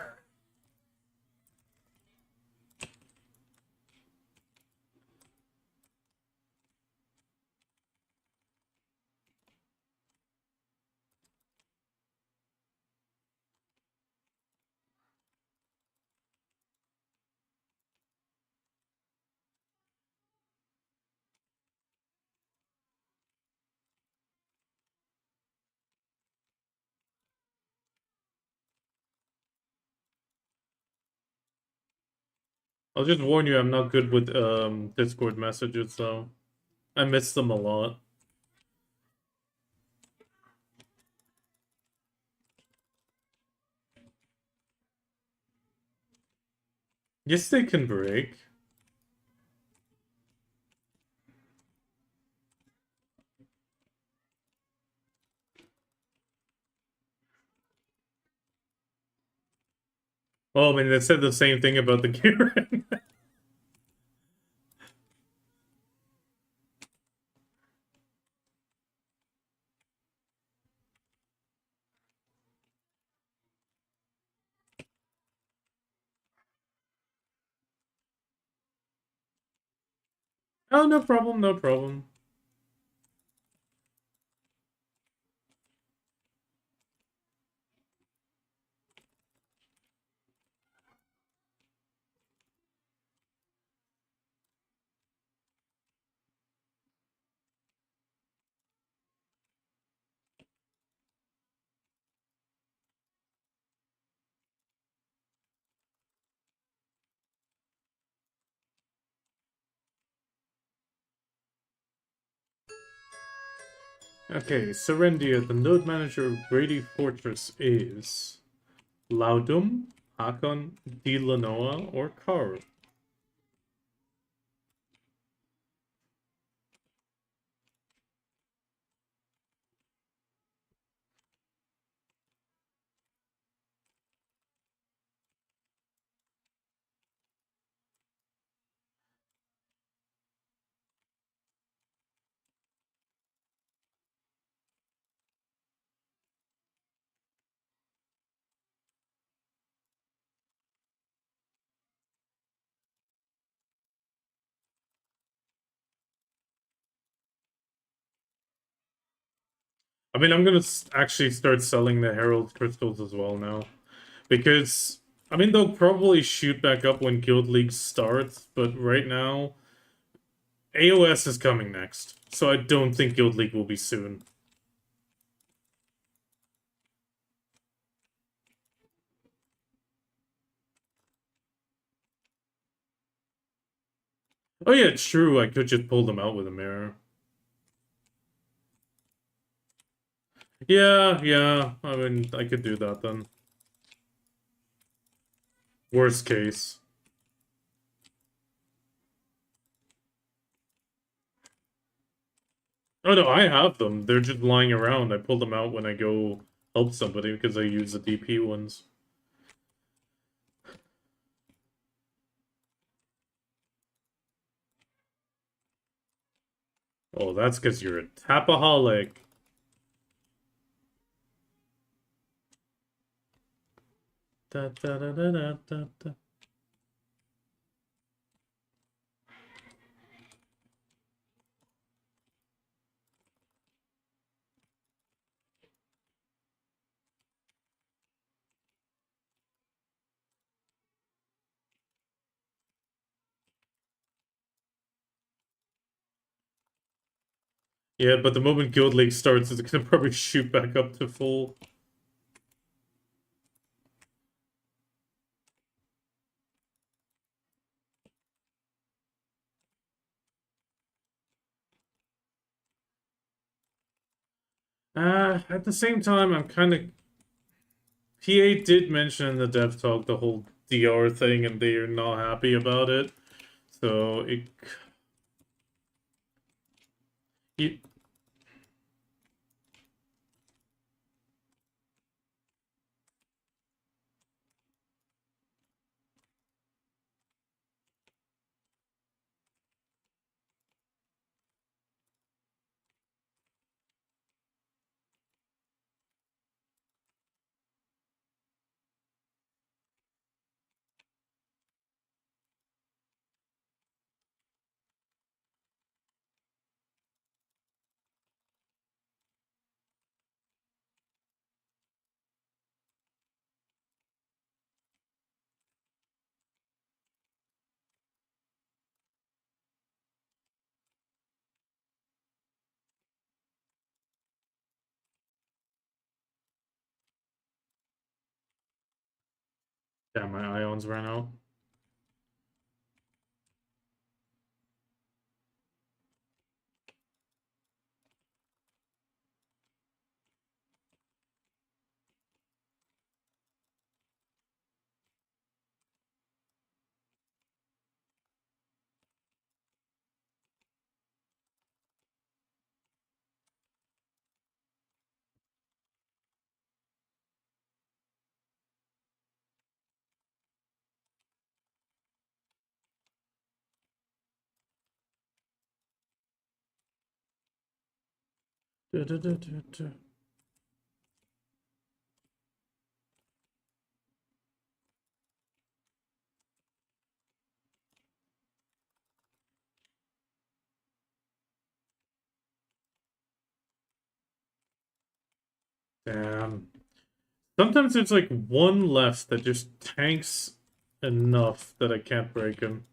I'll just warn you, I'm not good with Discord messages, so I miss them a lot. Yes, they can break. Oh, I mean, they said the same thing about the Kieran. Oh, no problem, no problem. Okay, Serendia, the node manager of Brady Fortress is Laudum, Hakon, Dilanoa, or Karl. I mean, I'm gonna actually start selling the Herald crystals as well now. Because, I mean, they'll probably shoot back up when Guild League starts, but right now, AOS is coming next. So I don't think Guild League will be soon. Oh yeah, true, I could just pull them out with a mirror. Yeah, I mean, I could do that then. Worst case. Oh no, I have them. They're just lying around. I pull them out when I go help somebody because I use the DP ones. Oh, that's because you're a tapaholic. Da, da, da, da, da, da, da. Yeah, but the moment Guild League starts, it's gonna probably shoot back up to full. At the same time, I'm kind of... PA did mention in the dev talk the whole DR thing, and they are not happy about it. So, it Damn, my ions ran out. Du- du- du- du- du. Damn. Sometimes there's like one left that just tanks enough that I can't break him.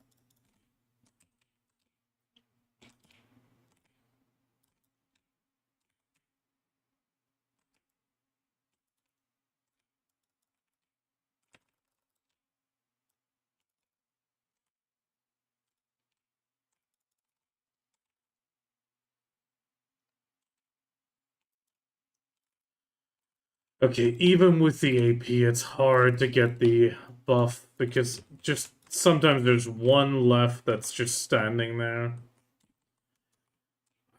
Okay, even with the AP, it's hard to get the buff because just sometimes there's one left that's just standing there.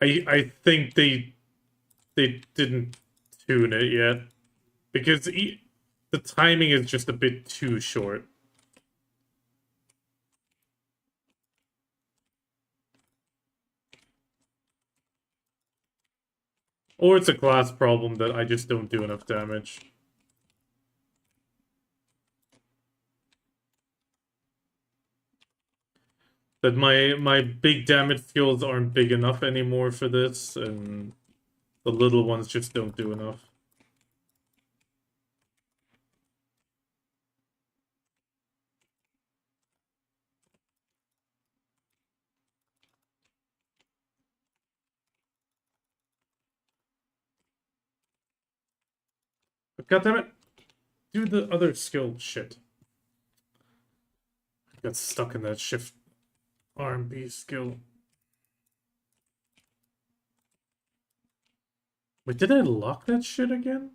I think they didn't tune it yet because the timing is just a bit too short. Or it's a class problem that I just don't do enough damage. That my big damage skills aren't big enough anymore for this, and the little ones just don't do enough. But goddammit, do the other skill shit. I got stuck in that shift R&B skill. Wait, did I lock that shit again?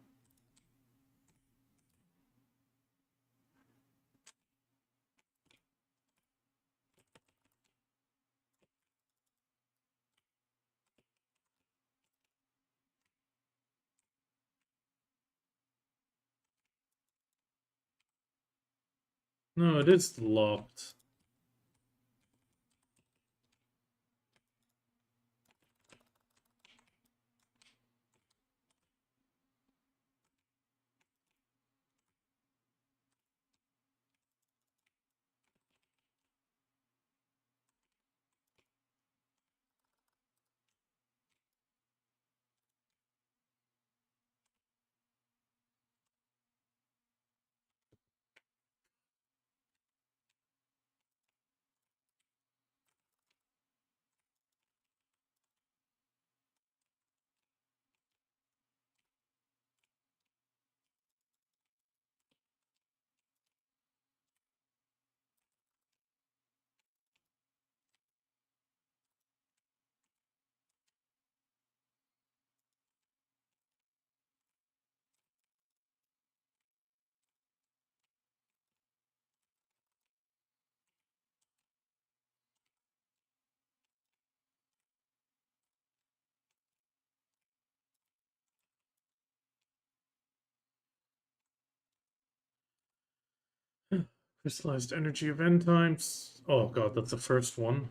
No, it is locked. Crystallized energy of end times. Oh god, that's the first one.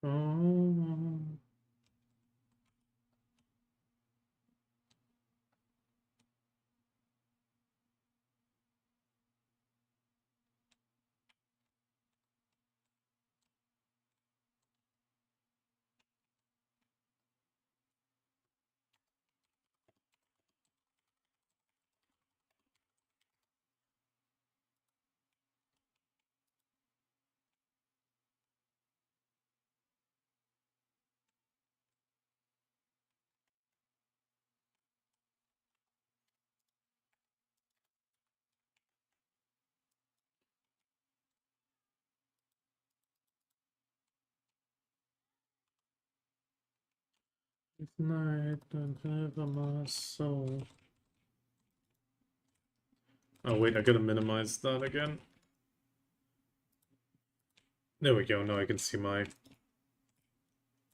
Oh. Night and deliver my soul. Oh wait, I gotta minimize that again. There we go, now I can see my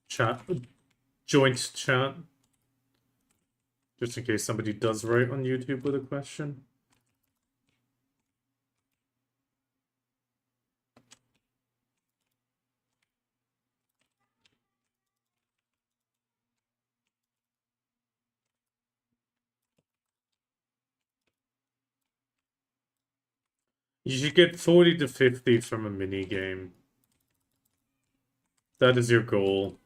chat, joint chat. Just in case somebody does write on YouTube with a question. You should get 40 to 50 from a mini game. That is your goal.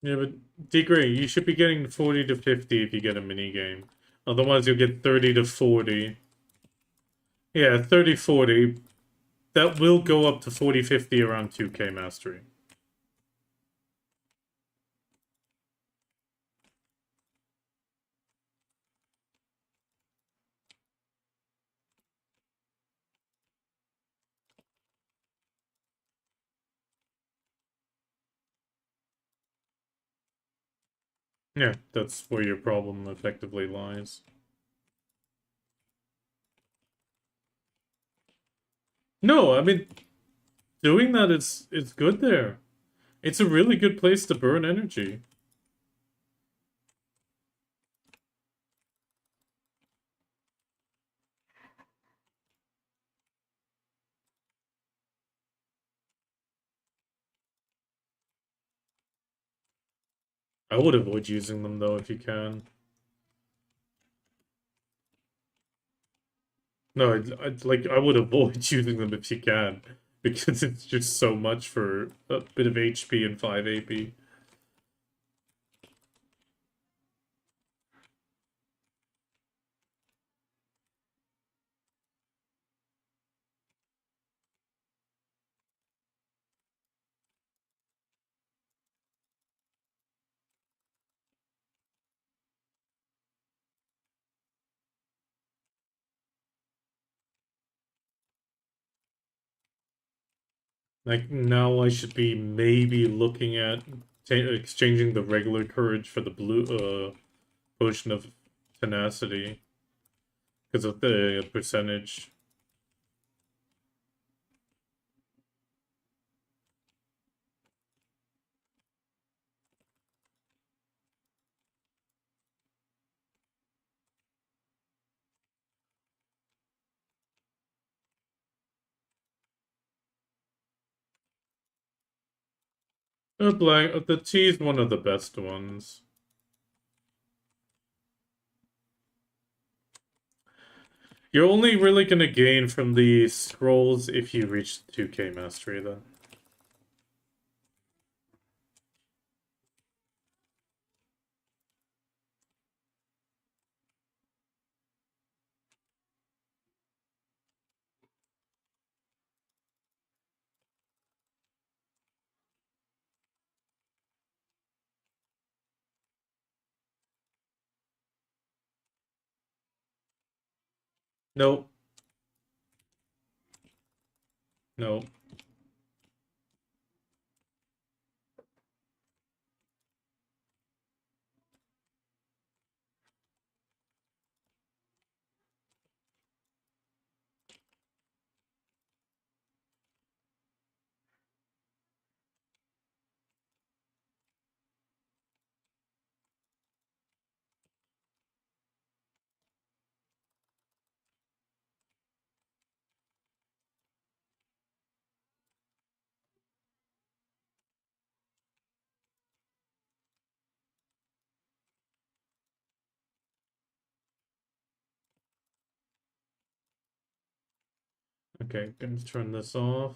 Yeah, but Degree, you should be getting 40 to 50 if you get a mini game. Otherwise, you'll get 30 to 40. Yeah, 30, 40. That will go up to 40, 50 around 2K mastery. Yeah, that's where your problem effectively lies. No, I mean, doing that is it's good there. It's a really good place to burn energy. I would avoid using them though if you can. No, I would avoid using them if you can because it's just so much for a bit of HP and 5 AP. Like now I should be maybe looking at exchanging the regular courage for the blue potion of tenacity because of the percentage. The T is one of the best ones. You're only really gonna gain from the scrolls if you reach 2K mastery then. Nope. Nope. Okay, gonna turn this off.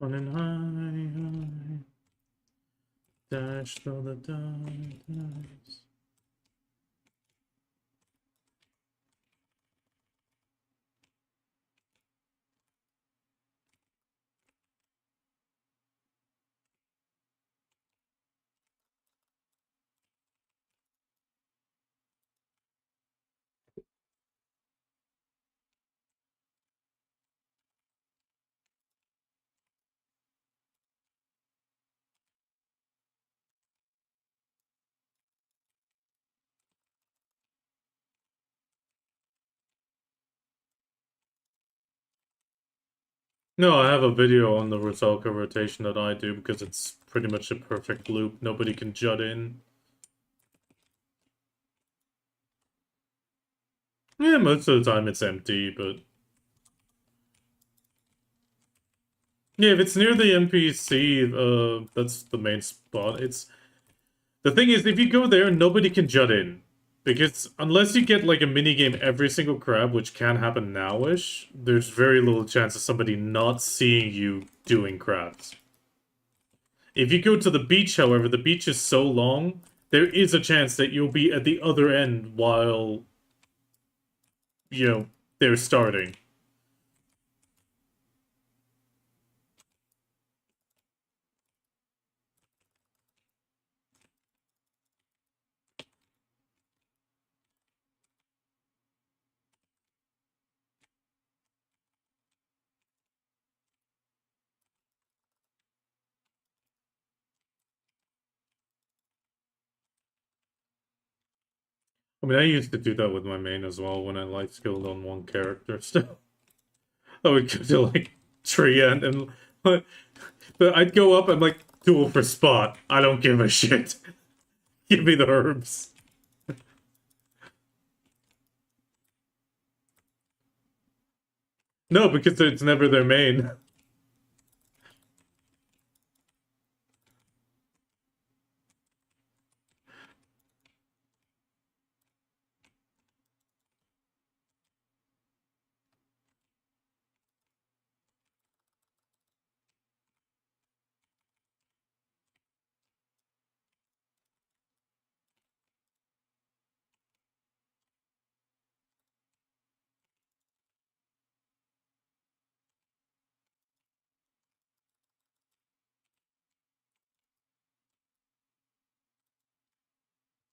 Running high, dash through the darkness. No, I have a video on the Rosalka rotation that I do because it's pretty much a perfect loop. Nobody can jut in. Yeah, most of the time it's empty, but yeah, if it's near the NPC, that's the main spot. It's the thing is, if you go there, nobody can jut in. Because unless you get like a mini game every single crab, which can happen nowish, there's very little chance of somebody not seeing you doing crabs. If you go to the beach, however, the beach is so long, there is a chance that you'll be at the other end while, you know, they're starting. I mean, I used to do that with my main as well when I light skilled on one character still. I would go to like tree end and but I'd go up, I'm like, duel for spot. I don't give a shit. Give me the herbs. No, because it's never their main.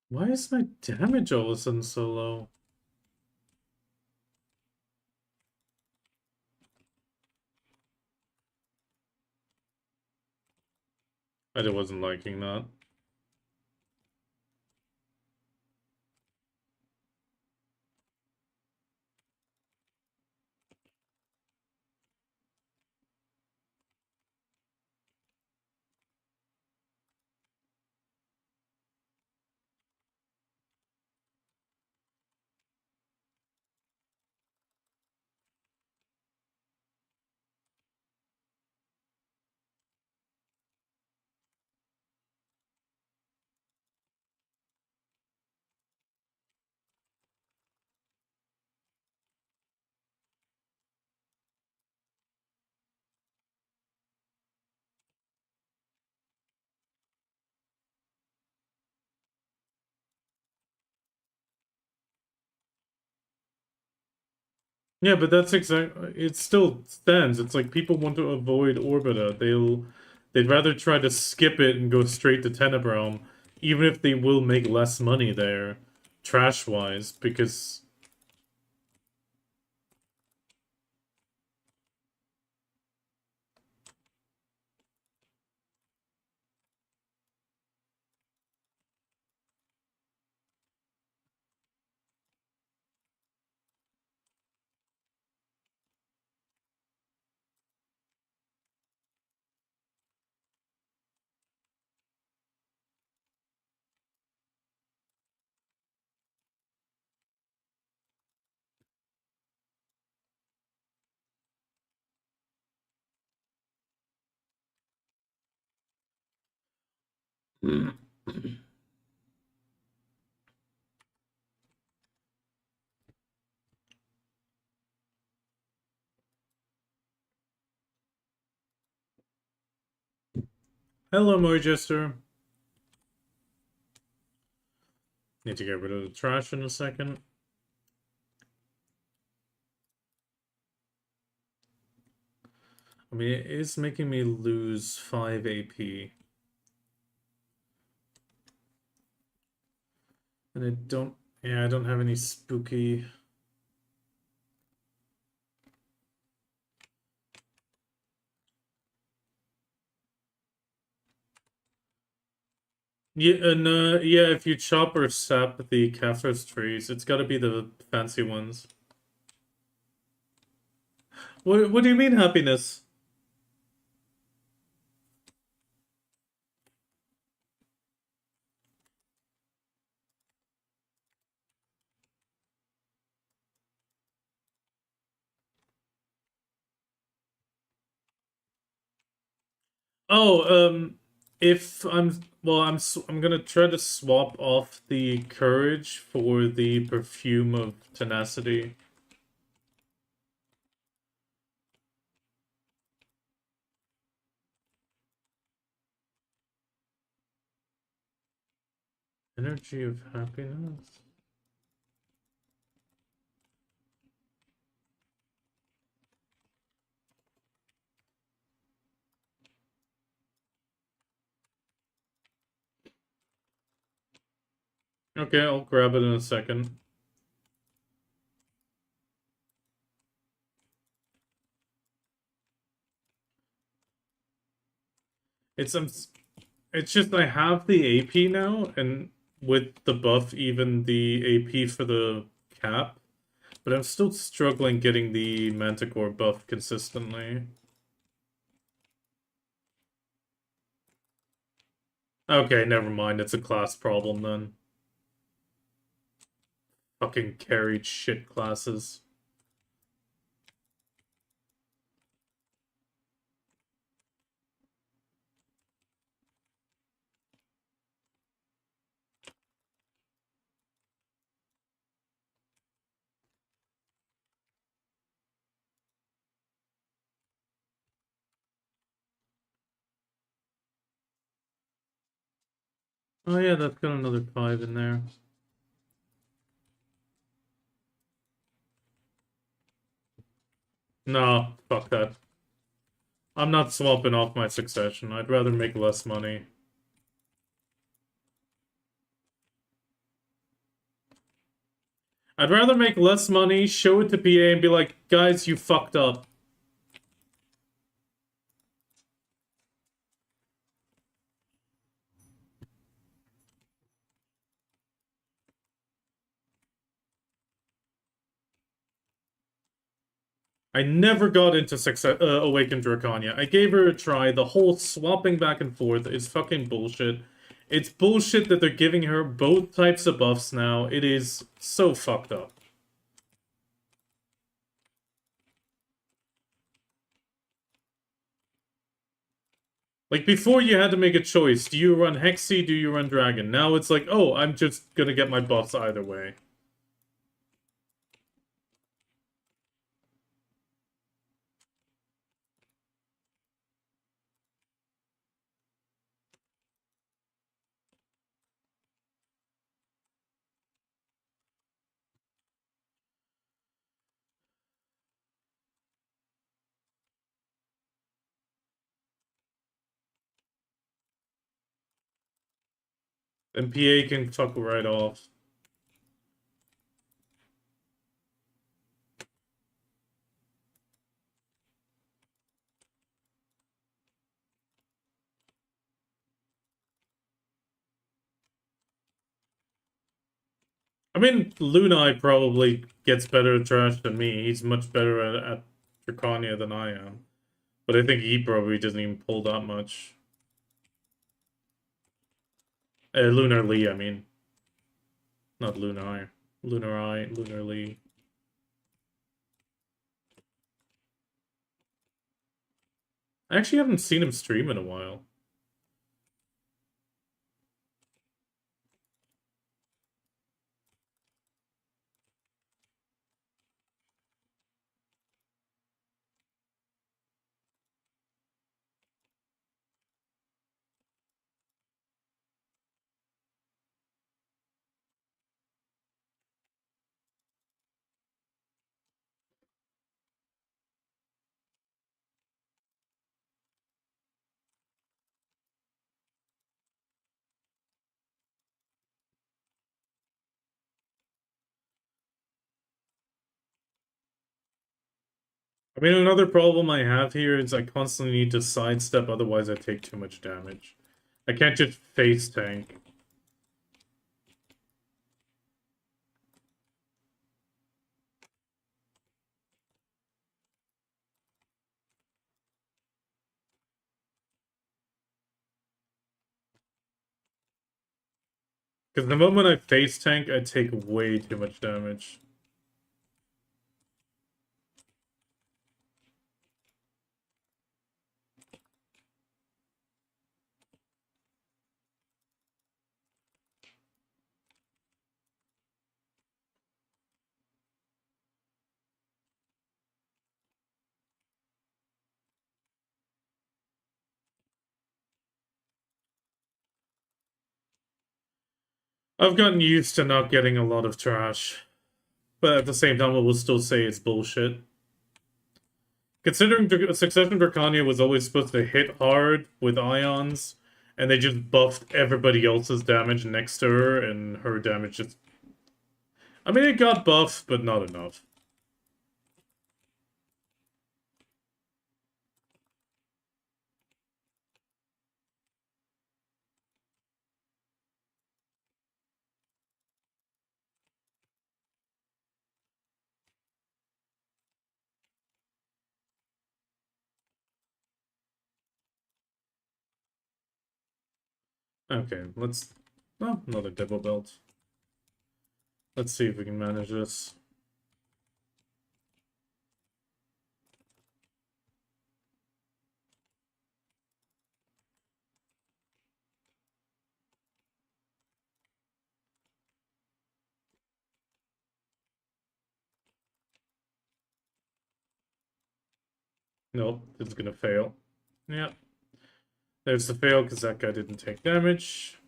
Why is my damage all of a sudden so low? I wasn't liking that. Yeah, but that's exactly. It still stands. It's like people want to avoid Orbita. They'd rather try to skip it and go straight to Tenebrealm, even if they will make less money there, trash-wise, because hello, Moijester. Need to get rid of the trash in a second. I mean, it is making me lose 5 AP. And I don't have any spooky. Yeah, and yeah, if you chop or sap the Caphras trees, it's gotta be the fancy ones. What do you mean happiness? Oh, if I'm well, I'm gonna try to swap off the courage for the perfume of tenacity. Energy of happiness. Okay, I'll grab it in a second. It's it's just I have the AP now, and with the buff, even the AP for the cap, but I'm still struggling getting the Manticore buff consistently. Okay, never mind. It's a class problem then. Fucking carried shit classes. Oh yeah, that's got another 5 in there. No, fuck that. I'm not swapping off my succession. I'd rather make less money. I'd rather make less money, show it to PA, and be like, guys, you fucked up. I never got into Awakened Drakania. I gave her a try. The whole swapping back and forth is fucking bullshit. It's bullshit that they're giving her both types of buffs now. It is so fucked up. Like, before you had to make a choice. Do you run Hexy? Do you run Dragon? Now it's like, oh, I'm just gonna get my buffs either way. And PA can fuck right off. I mean, Lunai probably gets better at trash than me. He's much better at Dracania than I am. But I think he probably doesn't even pull that much. Lunar Lee, I mean. Not Lunai. Lunar Eye, Lunar Lee. I actually haven't seen him stream in a while. I mean, another problem I have here is I constantly need to sidestep, otherwise I take too much damage. I can't just face tank. Because the moment I face tank, I take way too much damage. I've gotten used to not getting a lot of trash, but at the same time, I will still say it's bullshit. Considering Succession Drakania was always supposed to hit hard with ions, and they just buffed everybody else's damage next to her, and her damage just... I mean, it got buffed, but not enough. Okay, let's... Oh, another double belt. Let's see if we can manage this. Nope, it's gonna fail. Yeah. There's the fail because that guy didn't take damage.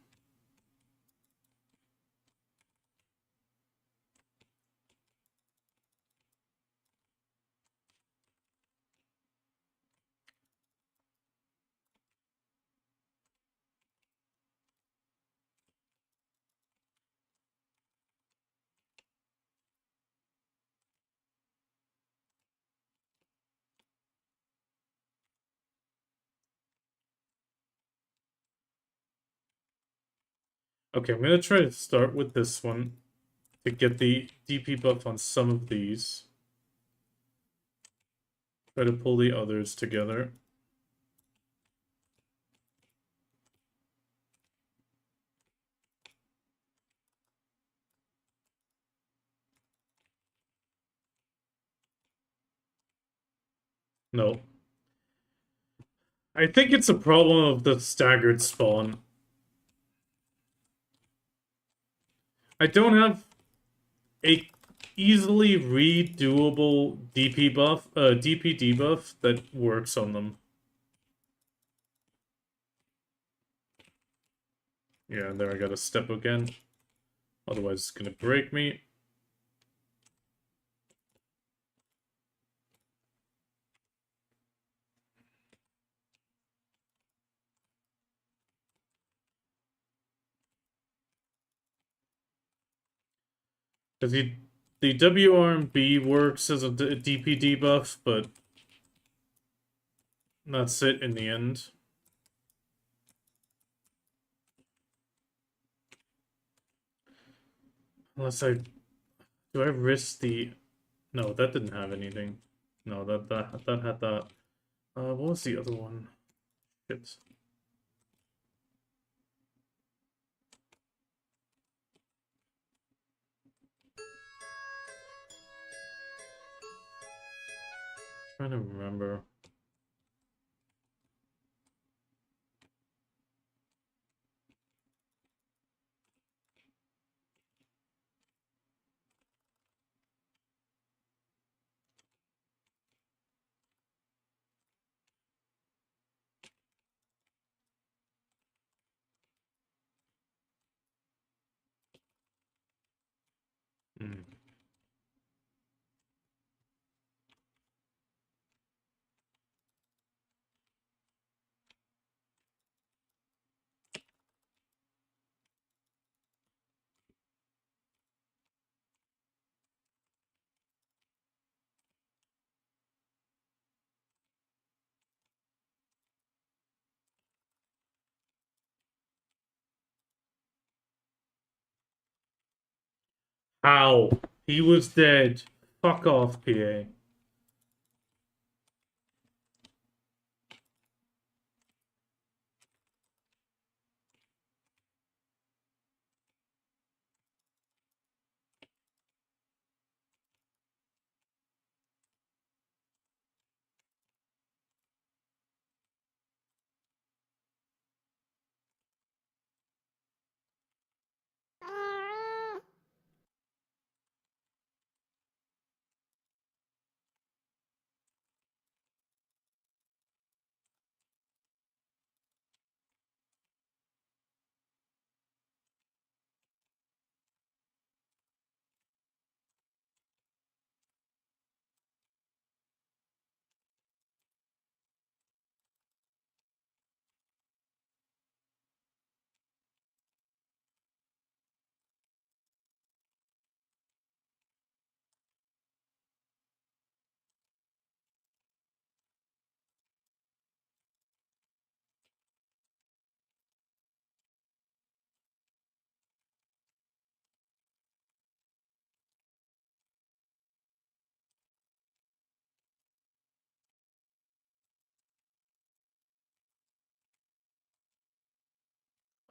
Okay, I'm gonna try to start with this one to get the DP buff on some of these. Try to pull the others together. No. I think it's a problem of the staggered spawn. I don't have a easily redoable DP buff, DP debuff that works on them. Yeah, there I got a step again. Otherwise it's gonna break me. Because the WRMB works as a DP debuff, but that's it in the end. Unless I... Do I risk the... No, that didn't have anything. No, that had that. What was the other one? Shit. Trying to remember. Hmm. Ow! He was dead. Fuck off, PA.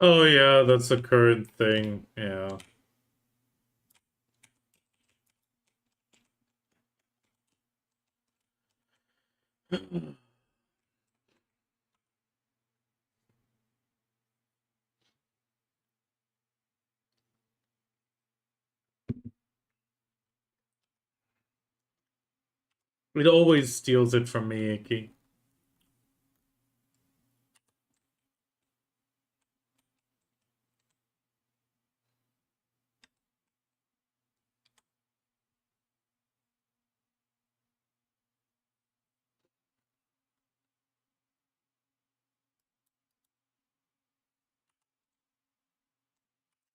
Oh yeah, that's a current thing. Yeah. It always steals it from me, Icky.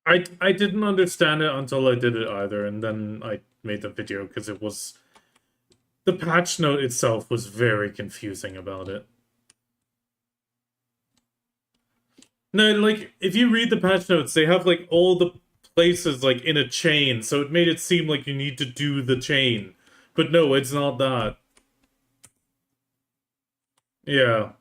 I didn't understand it until I did it either, and then I made the video because it was the patch note itself was very confusing about it. No, like if you read the patch notes, they have like all the places like in a chain, so it made it seem like you need to do the chain. But no, it's not that. Yeah.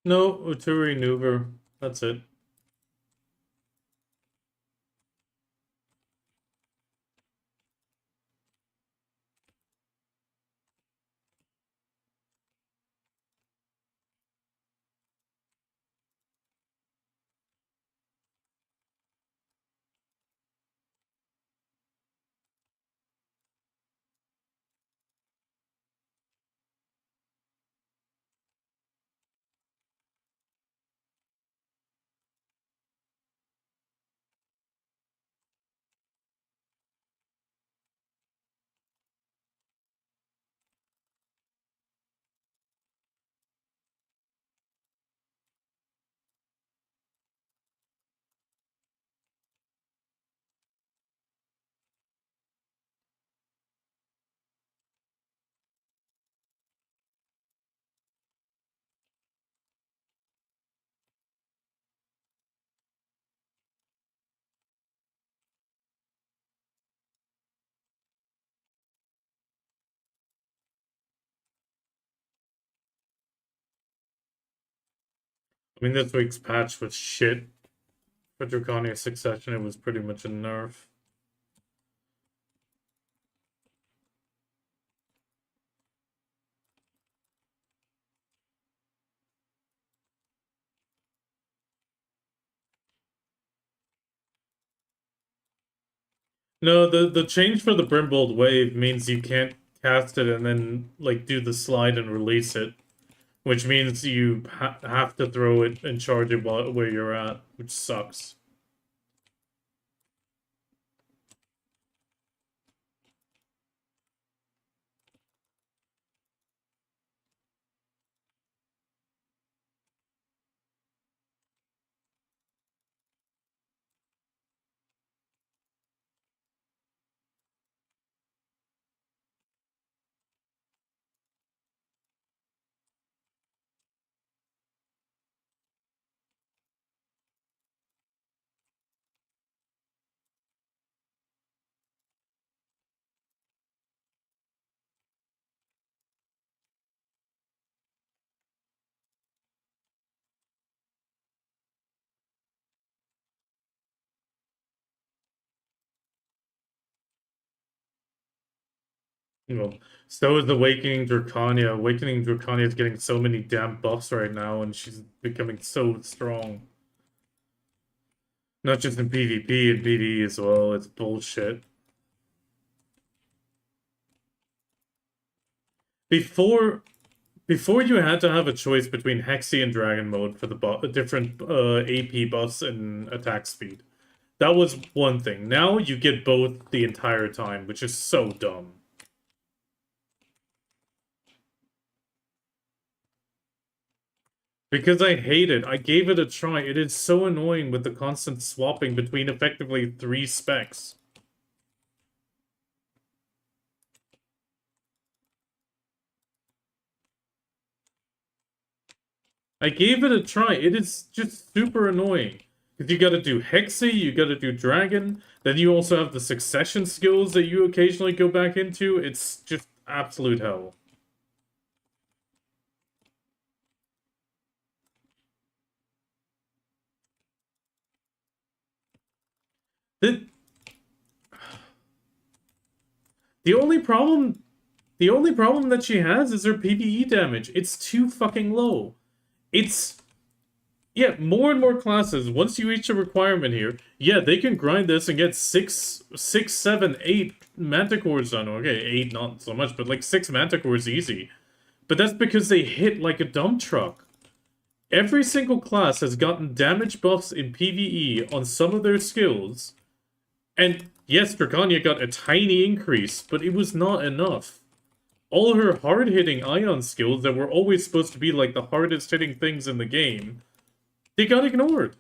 No, Uturi Nuver. That's it. I mean, this week's patch was shit. For Drakania Succession, it was pretty much a nerf. No, the change for the Brimbold Wave means you can't cast it and then like do the slide and release it, which means you have to throw it and charge it where you're at, which sucks. You know, so is Awakening Drakania. Awakening Drakania is getting so many damn buffs right now, and she's becoming so strong. Not just in PvP, in PvE as well. It's bullshit. Before Before you had to have a choice between Hexy and Dragon mode for the different AP buffs and attack speed. That was one thing. Now you get both the entire time, which is so dumb. Because I hate it. I gave it a try. It is so annoying with the constant swapping between effectively three specs. I gave it a try. It is just super annoying. Because you gotta do Hexy, you gotta do Dragon, then you also have the succession skills that you occasionally go back into. It's just absolute hell. The, the only problem the only problem that she has is her PvE damage. It's too fucking low. It's Yeah, more and more classes, once you reach a requirement here, yeah, they can grind this and get six, seven, eight manticores done. Okay, eight not so much, but like six manticores easy. But that's because they hit like a dump truck. Every single class has gotten damage buffs in PvE on some of their skills. And yes, Drakania got a tiny increase, but it was not enough. All her hard-hitting ion skills that were always supposed to be like the hardest-hitting things in the game, they got ignored.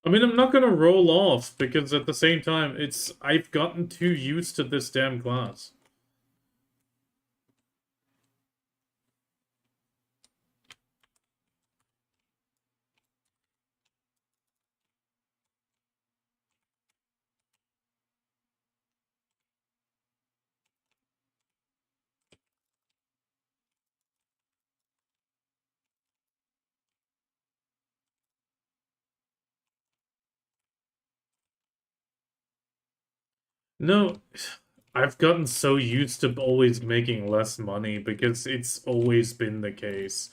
I mean, I'm not gonna roll off because at the same time, I've gotten too used to this damn class. No, I've gotten so used to always making less money because it's always been the case.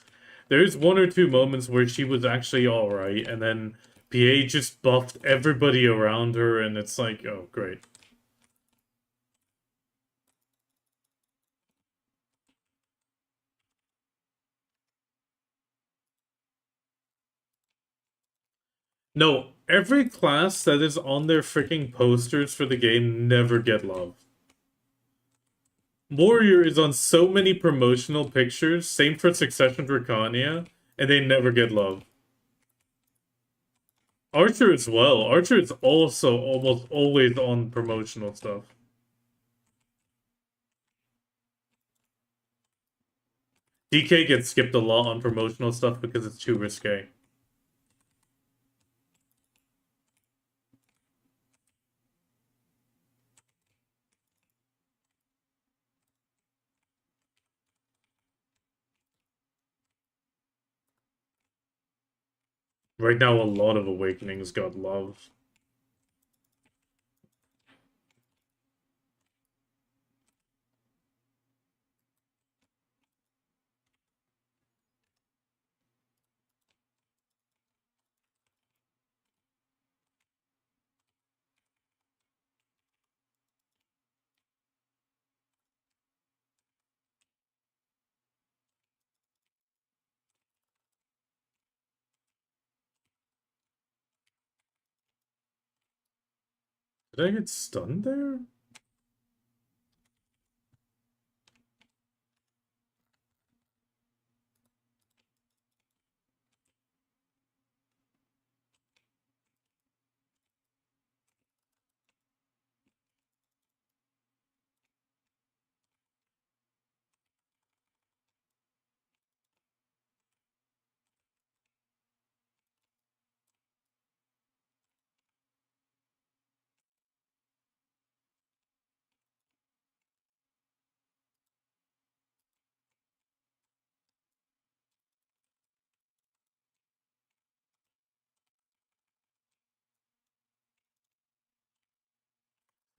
There's one or two moments where she was actually alright, and then PA just buffed everybody around her, and it's like, oh, great. No, every class that is on their freaking posters for the game never get love. Warrior is on so many promotional pictures, same for Succession Drakania, and they never get love. Archer as well. Archer is also almost always on promotional stuff. DK gets skipped a lot on promotional stuff because it's too risque. Right now, a lot of Awakenings got love. Did I get stunned there?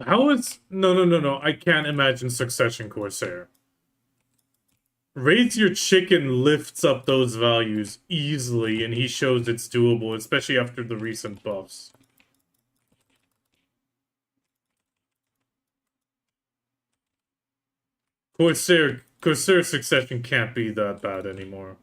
How is... No, no, no, no. I can't imagine Succession Corsair. Raise Your Chicken lifts up those values easily, and he shows it's doable, especially after the recent buffs. Corsair Succession can't be that bad anymore.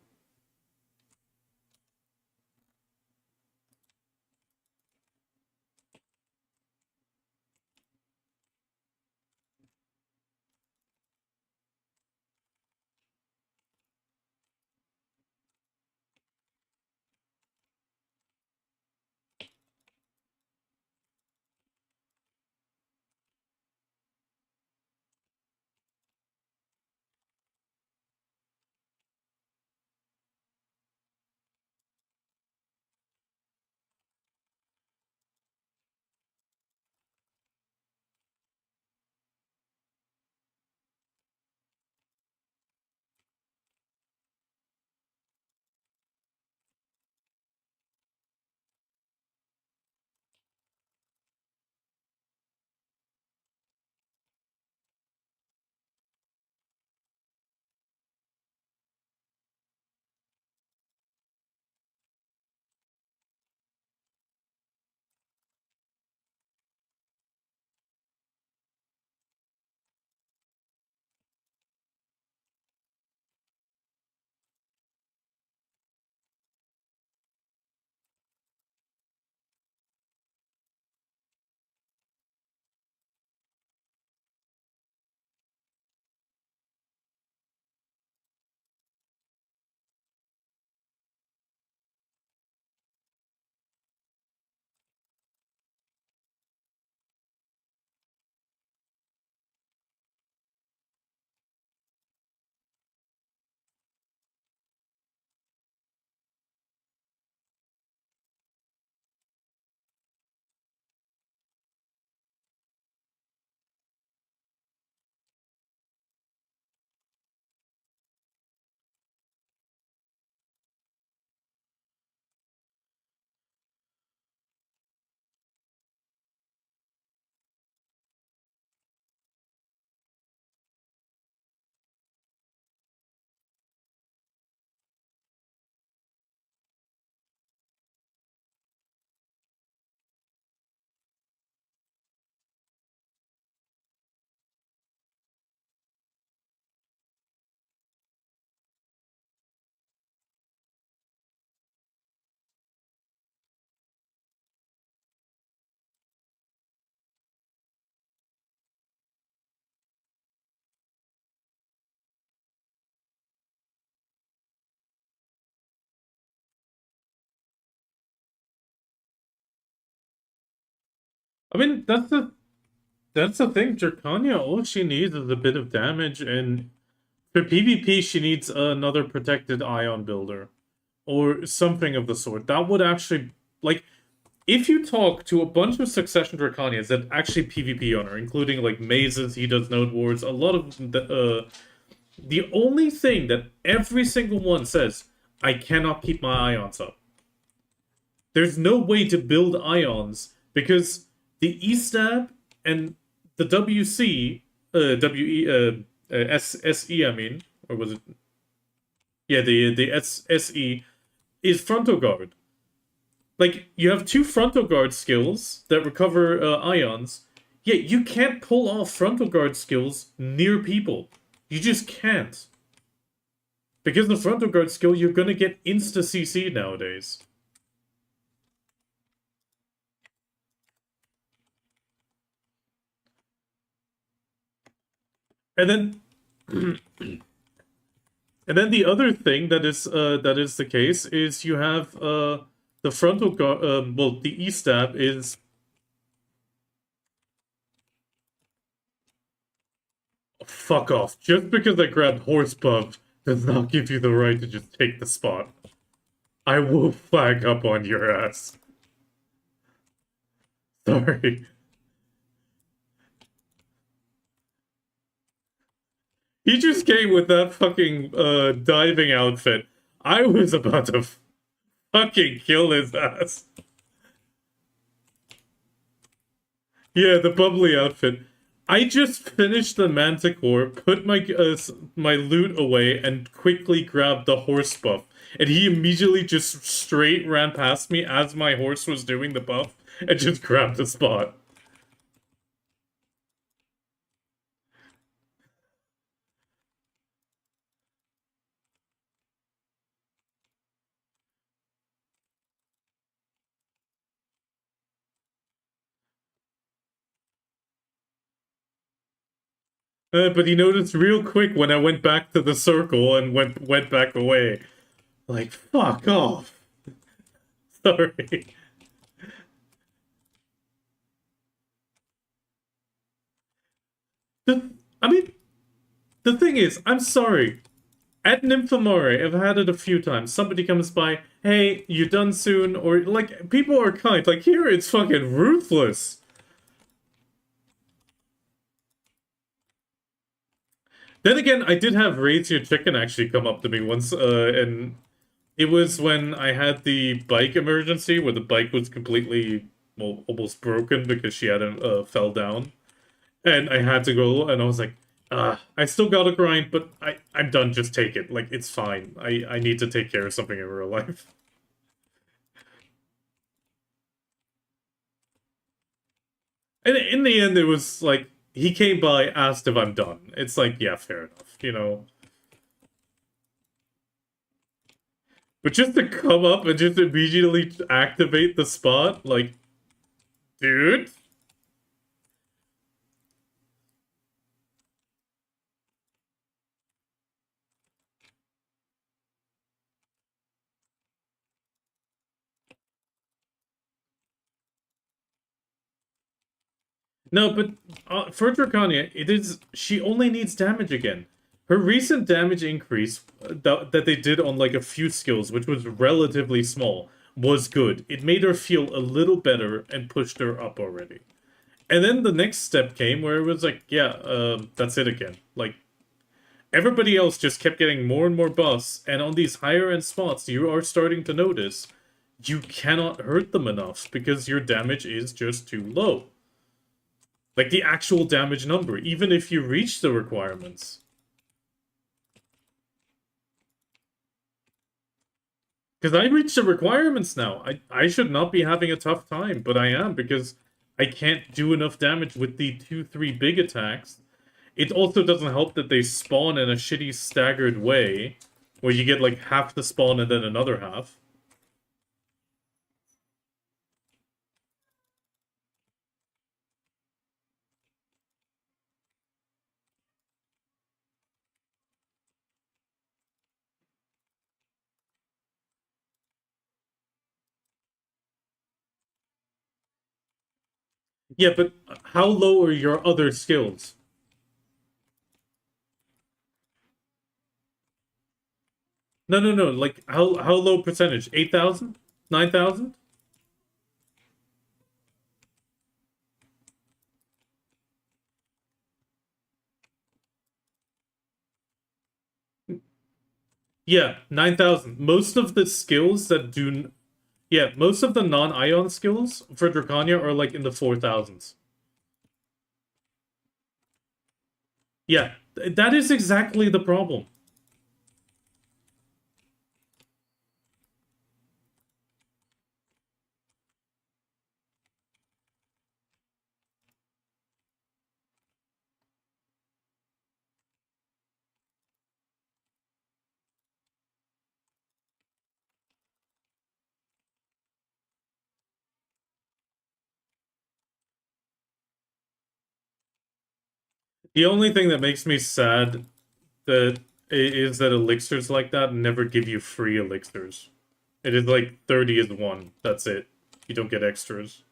I mean, that's the thing. Drakania, all she needs is a bit of damage, and for PvP, she needs another protected ion builder or something of the sort. That would actually, like, if you talk to a bunch of Succession Draconians that actually PvP on her, including like Mazes, he does Node Wars, a lot of the only thing that every single one says, I cannot keep my ions up. There's no way to build ions because the E-Stab and the WC, SE, I mean, or was it? Yeah, the SE is frontal guard. Like, you have two frontal guard skills that recover ions, yet you can't pull off frontal guard skills near people. You just can't. Because the frontal guard skill, you're gonna get insta CC nowadays. And then and then the other thing that is the case is you have the frontal guard well, the E-stab is... Fuck off. Just because I grabbed horse buff does not give you the right to just take the spot. I will flag up on your ass. Sorry. He just came with that fucking diving outfit. I was about to fucking kill his ass. Yeah, the bubbly outfit. I just finished the Manticore, put my loot away, and quickly grabbed the horse buff. And he immediately just straight ran past me as my horse was doing the buff, and just grabbed the spot. But he noticed real quick when I went back to the circle and went back away. Like, fuck off. Sorry. The, I mean, the thing is, I'm sorry. At Nymphomore, I've had it a few times. Somebody comes by, hey, you done soon? Or, like, people are kind. Like, here it's fucking ruthless. Then again, I did have Raise Your Chicken actually come up to me once, and it was when I had the bike emergency where the bike was completely, well, almost broken because she had fell down. And I had to go, and I was like, I still gotta grind, but I'm done, just take it. Like, it's fine. I need to take care of something in real life. And in the end, it was like, he came by, asked if I'm done. It's like, yeah, fair enough, you know? But just to come up and just immediately activate the spot, like, dude? No, but for Drakania, it is she only needs damage again. Her recent damage increase that they did on like a few skills, which was relatively small, was good. It made her feel a little better and pushed her up already. And then the next step came where it was like, yeah, that's it again. Like everybody else just kept getting more and more buffs, and on these higher end spots, you are starting to notice you cannot hurt them enough because your damage is just too low. Like the actual damage number, even if you reach the requirements. Because I reached the requirements now. I should not be having a tough time, but I am because I can't do enough damage with the 2-3 big attacks. It also doesn't help that they spawn in a shitty staggered way, where you get like half the spawn and then another half. Yeah, but how low are your other skills? No, no, no. Like how low percentage? 8,000? 9,000? Yeah, 9,000. Most of the skills that do yeah, most of the non-ion skills for Drakania are like in the 4,000s. Yeah, that is exactly the problem. The only thing that makes me sad that is that elixirs like that never give you free elixirs. It is like 30 is one. That's it. You don't get extras.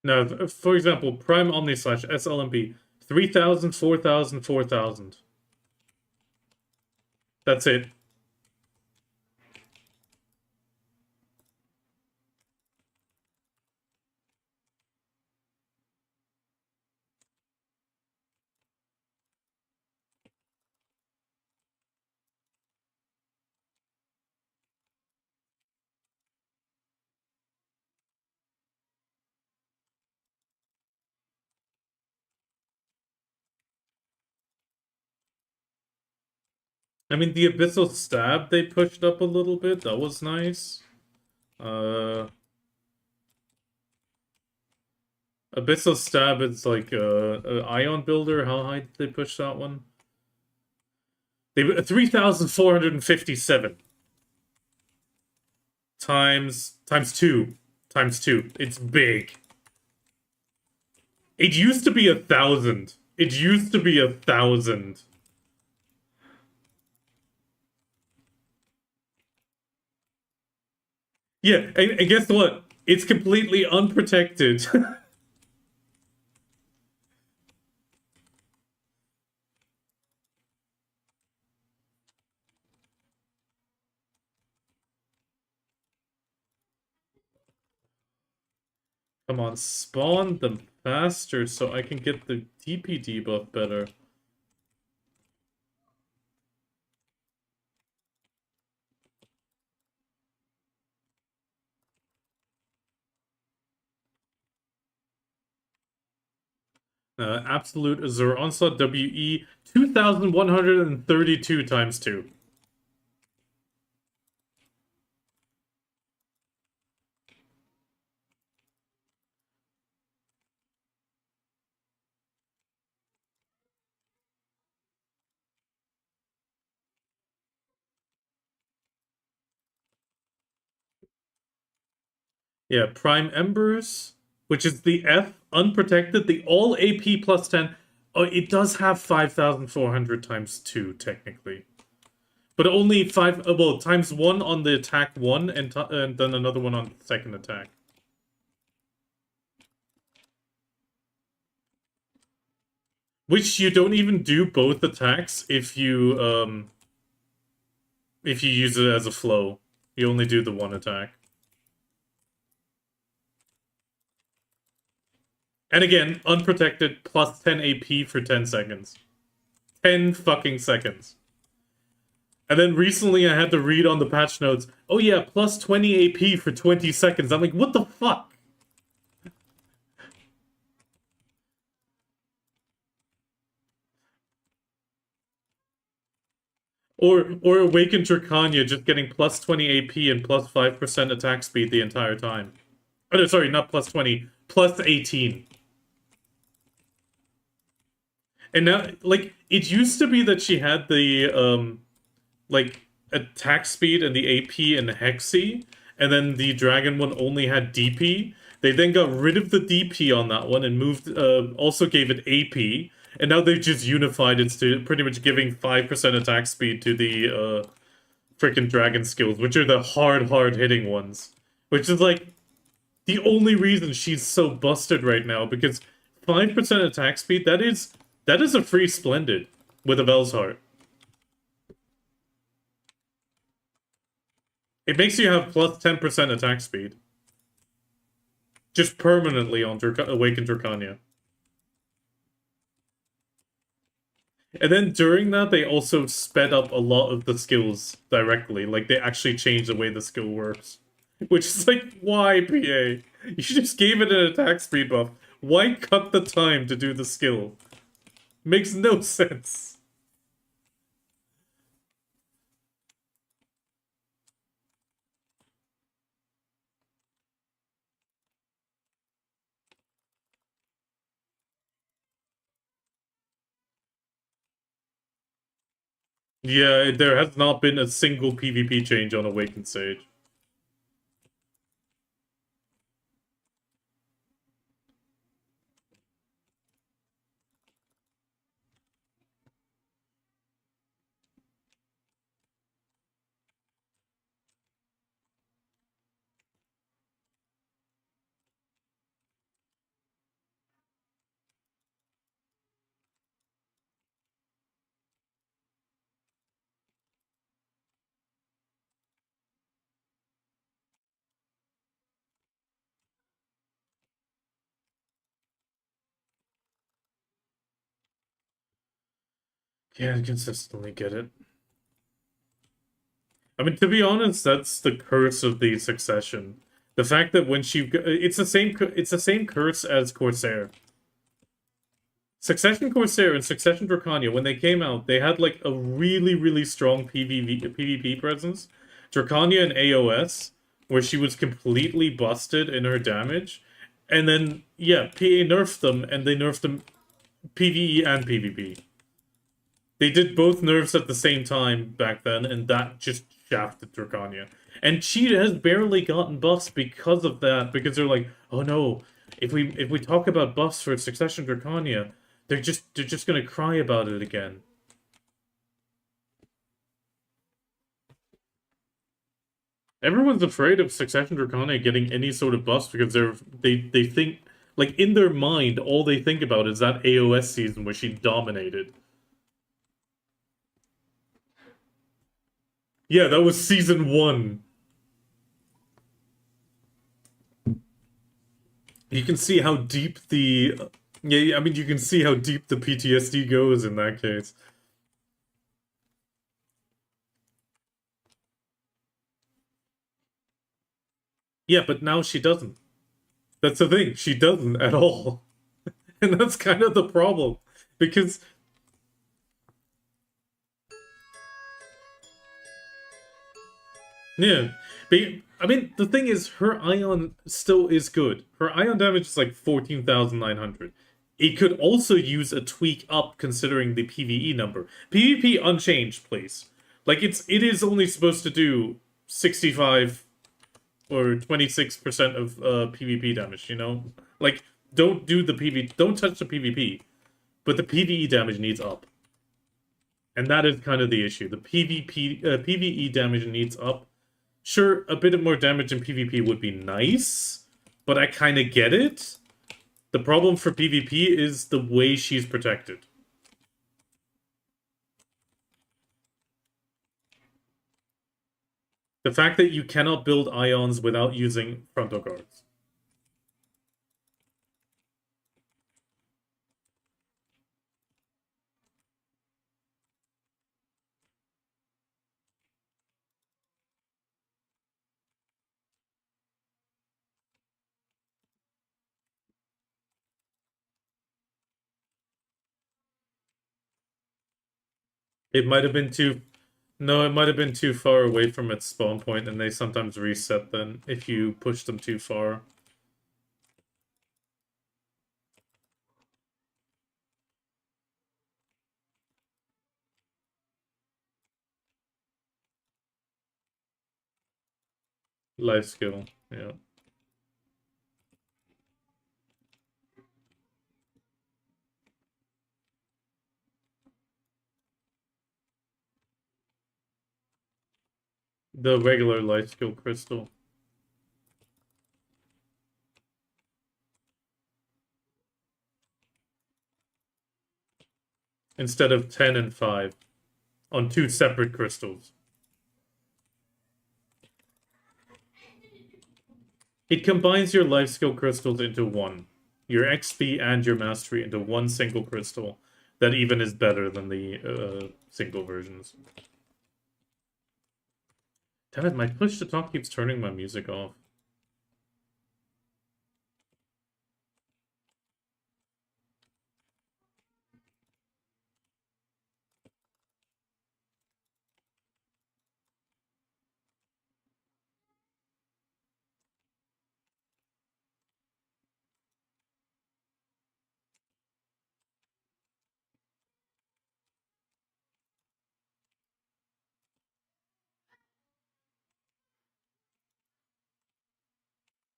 Now, for example, Prime Omni slash SLMP, 3,000, 4,000, 4,000. That's it. I mean, the Abyssal Stab they pushed up a little bit. That was nice. Uh, Abyssal Stab is like a Ion Builder. How high did they push that one? They 3,457 times two. It's big. It used to be 1,000. It used to be 1,000. Yeah, and guess what? It's completely unprotected. Come on, spawn them faster so I can get the DP debuff better. Absolute Azure Onslaught WE 2,132 times 2. Yeah, Prime Embers, which is the F, unprotected, the all AP plus 10. Oh, it does have 5,400 times 2, technically. But only 5, well, times 1 on the attack 1, and then another one on the second attack. Which you don't even do both attacks if you use it as a flow. You only do the one attack. And again, unprotected, plus 10 AP for 10 seconds. 10 fucking seconds. And then recently I had to read on the patch notes, oh yeah, plus 20 AP for 20 seconds. I'm like, what the fuck? Or Awakened Drakania just getting plus 20 AP and plus 5% attack speed the entire time. Oh, no, sorry, not plus 20, plus 18. And now, like, it used to be that she had the, like, attack speed and the AP and Hexy, and then the dragon one only had DP. They then got rid of the DP on that one and moved, also gave it AP, and now they've just unified it to pretty much giving 5% attack speed to the, freaking dragon skills, which are the hard hitting ones. Which is like the only reason she's so busted right now, because 5% attack speed, that is a free splendid with a Vel's Heart. It makes you have plus 10% attack speed. Just permanently on Awakened Drakania. And then during that, they also sped up a lot of the skills directly. Like, they actually changed the way the skill works. Which is like, why, PA? You just gave it an attack speed buff. Why cut the time to do the skill? Makes no sense. Yeah, there has not been a single PvP change on Awakened Sage. Yeah, I consistently get it. I mean, to be honest, that's the curse of the succession. The fact that when it's the same curse as Corsair. Succession Corsair and Succession Drakania, when they came out, they had like a really, really strong PvP presence. Drakania and AOS, where she was completely busted in her damage. And then, yeah, PA nerfed them, and they nerfed them PvE and PvP. They did both nerfs at the same time back then, and that just shafted Drakania. And she has barely gotten buffs because of that, because they're like, oh no, if we talk about buffs for Succession Drakania, they're just gonna cry about it again. Everyone's afraid of Succession Dracania getting any sort of buffs because they think, like, in their mind, all they think about is that AOS season where she dominated. Yeah, that was season 1. You can see how deep the yeah, I mean you can see how deep the PTSD goes in that case. Yeah, but now she doesn't. That's the thing. She doesn't at all. And that's kind of the problem. Because yeah, I mean the thing is her ion still is good. Her ion damage is like 14,900. It could also use a tweak up considering the PvE number. PvP unchanged, please. Like it is only supposed to do 65 or 26% of PvP damage, you know? Like, don't do the don't touch the PvP, but the PvE damage needs up. And that is kind of the issue. The PvE damage needs up. Sure, a bit of more damage in PvP would be nice, but I kind of get it. The problem for PvP is the way she's protected. The fact that you cannot build ions without using frontal guards. It might have been too No, it might have been too far away from its spawn point, and they sometimes reset then if you push them too far. Life skill, yeah. The regular life skill crystal. Instead of 10 and 5 on 2 separate crystals. It combines your life skill crystals into one. Your XP and your mastery into one single crystal that even is better than the single versions. Damn it, my push to talk keeps turning my music off.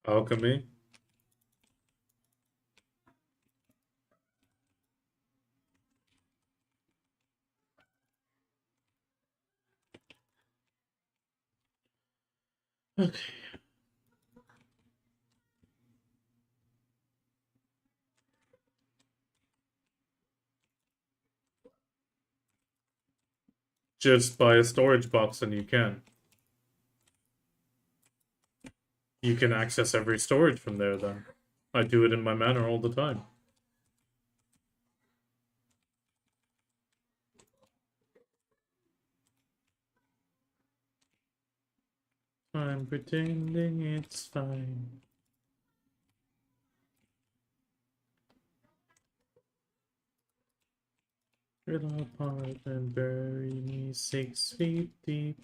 Alchemy. Okay. Just buy a storage box and you can. You can access every storage from there then. I do it in my manor all the time. I'm pretending it's fine. Riddle apart and bury me 6 feet deep.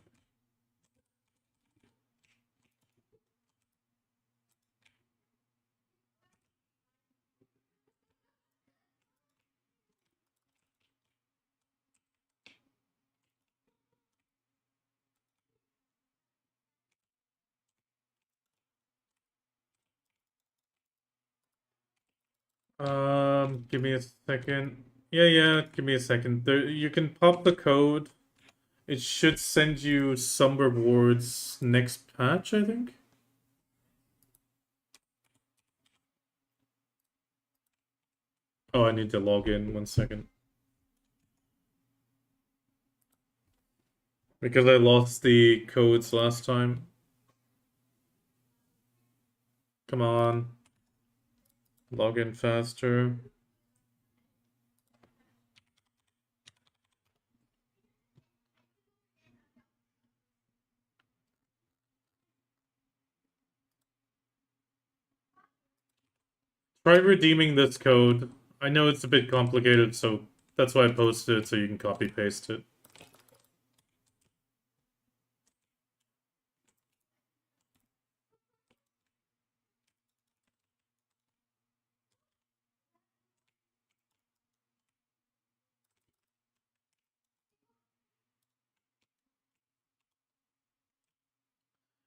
Give me a second. Yeah, give me a second. There, you can pop the code. It should send you some rewards next patch, I think. Oh, I need to log in 1 second. Because I lost the codes last time. Come on. Log in faster. Try redeeming this code. I know it's a bit complicated, so that's why I posted it so you can copy paste it.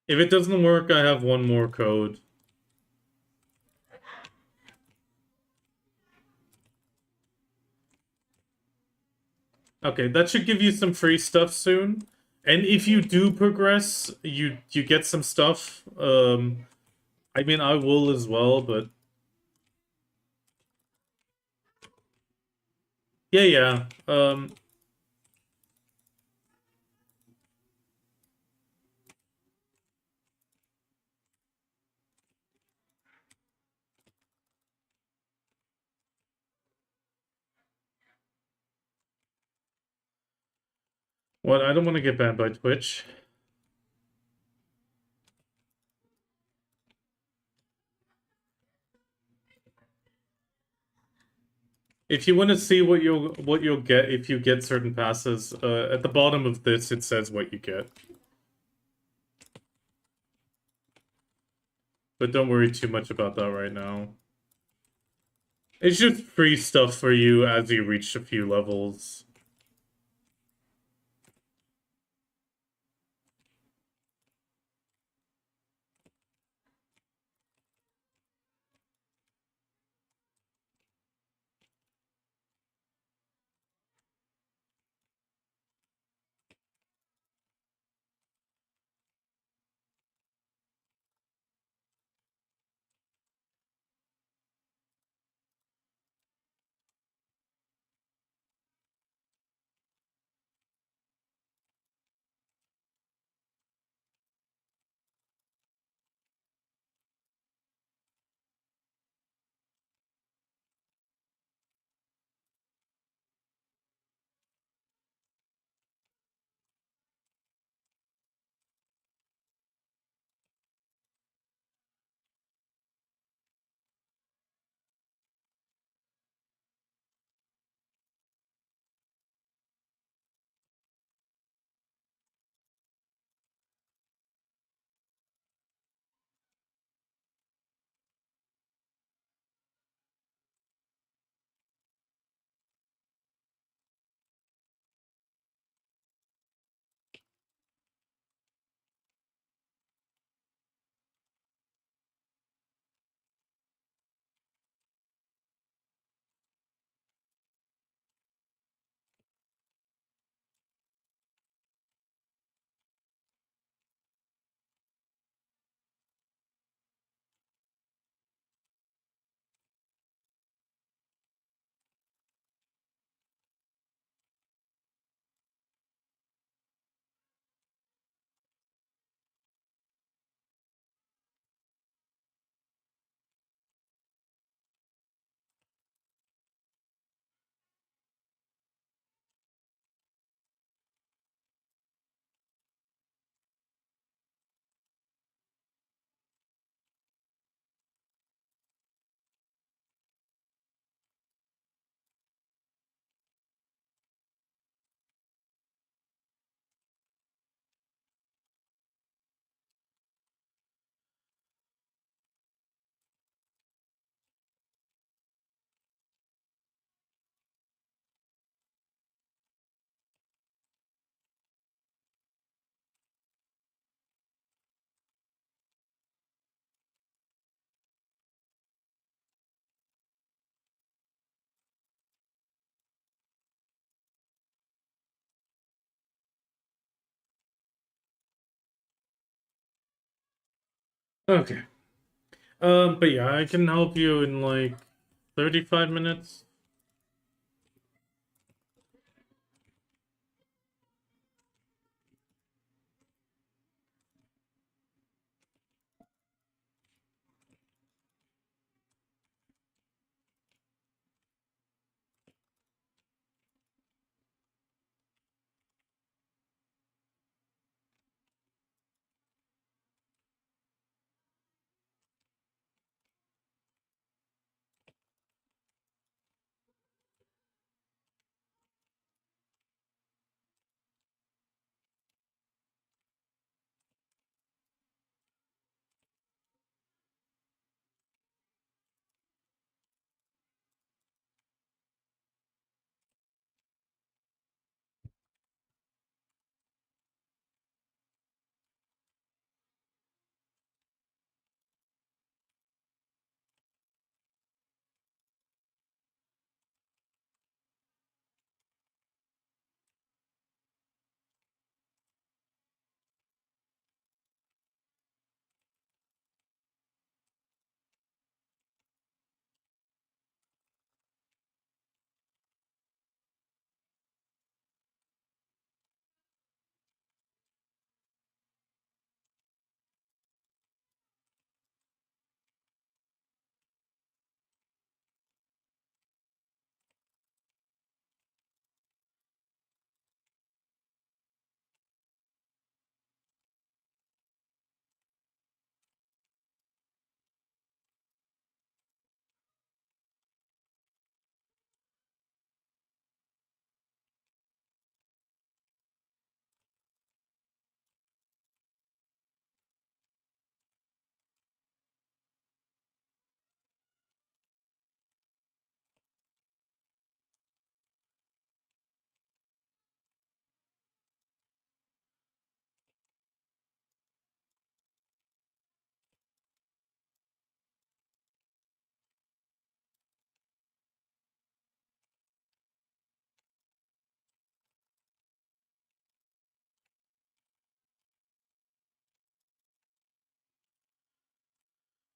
If it doesn't work, I have one more code. Okay, that should give you some free stuff soon. And if you do progress, you get some stuff. I mean, I will as well, but yeah. What? I don't want to get banned by Twitch. If you want to see what you'll get if you get certain passes, at the bottom of this it says what you get. But don't worry too much about that right now. It's just free stuff for you as you reach a few levels. Okay. But yeah, I can help you in like 35 minutes.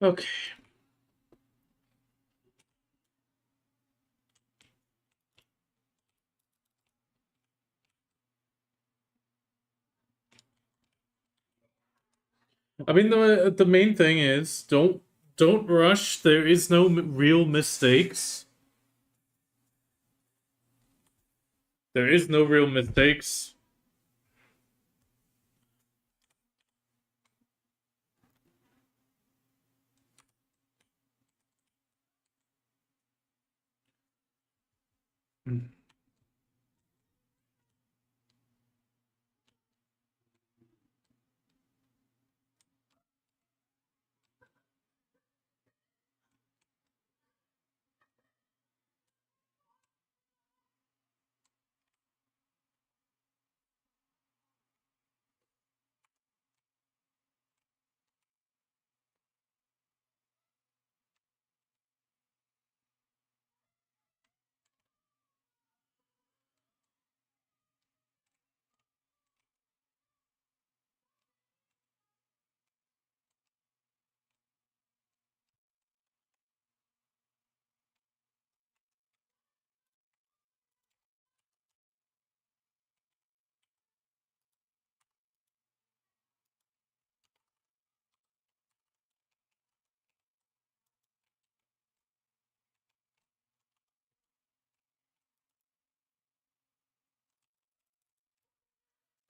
Okay. I mean, the main thing is don't rush. There is no real mistakes. There is no real mistakes.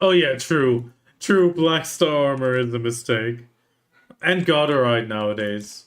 Oh yeah, true. True, Black Star armor is a mistake. And Gotterite nowadays.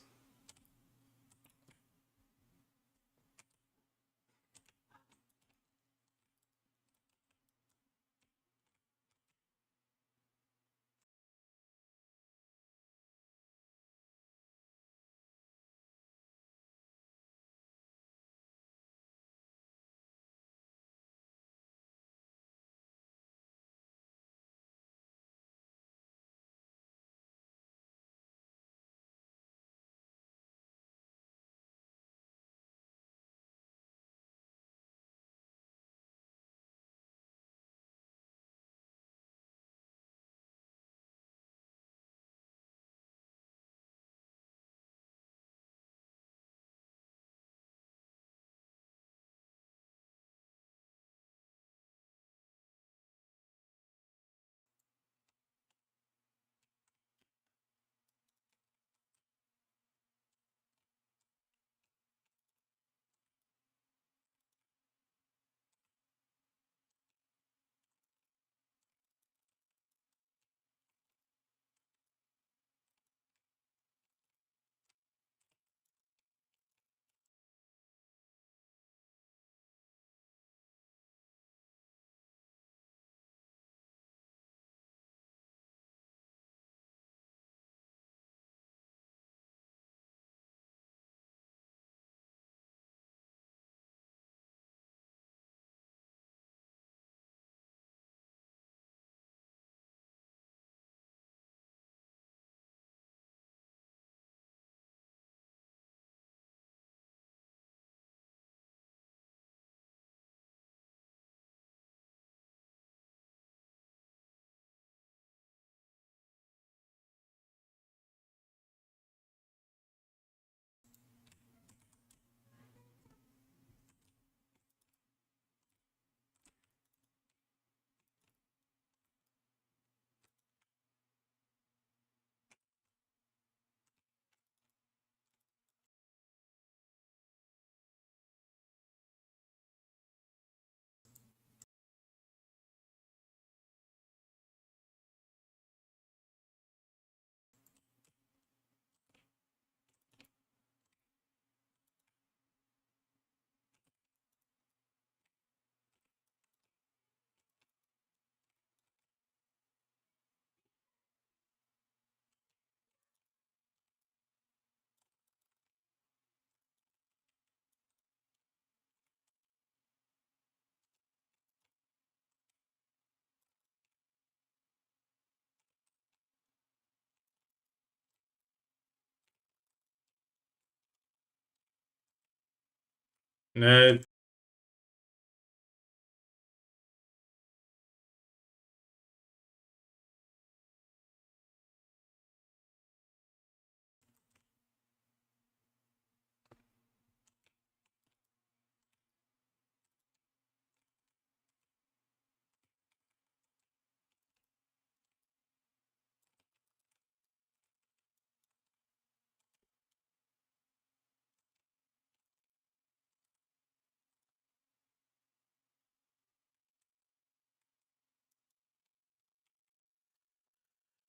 Nah.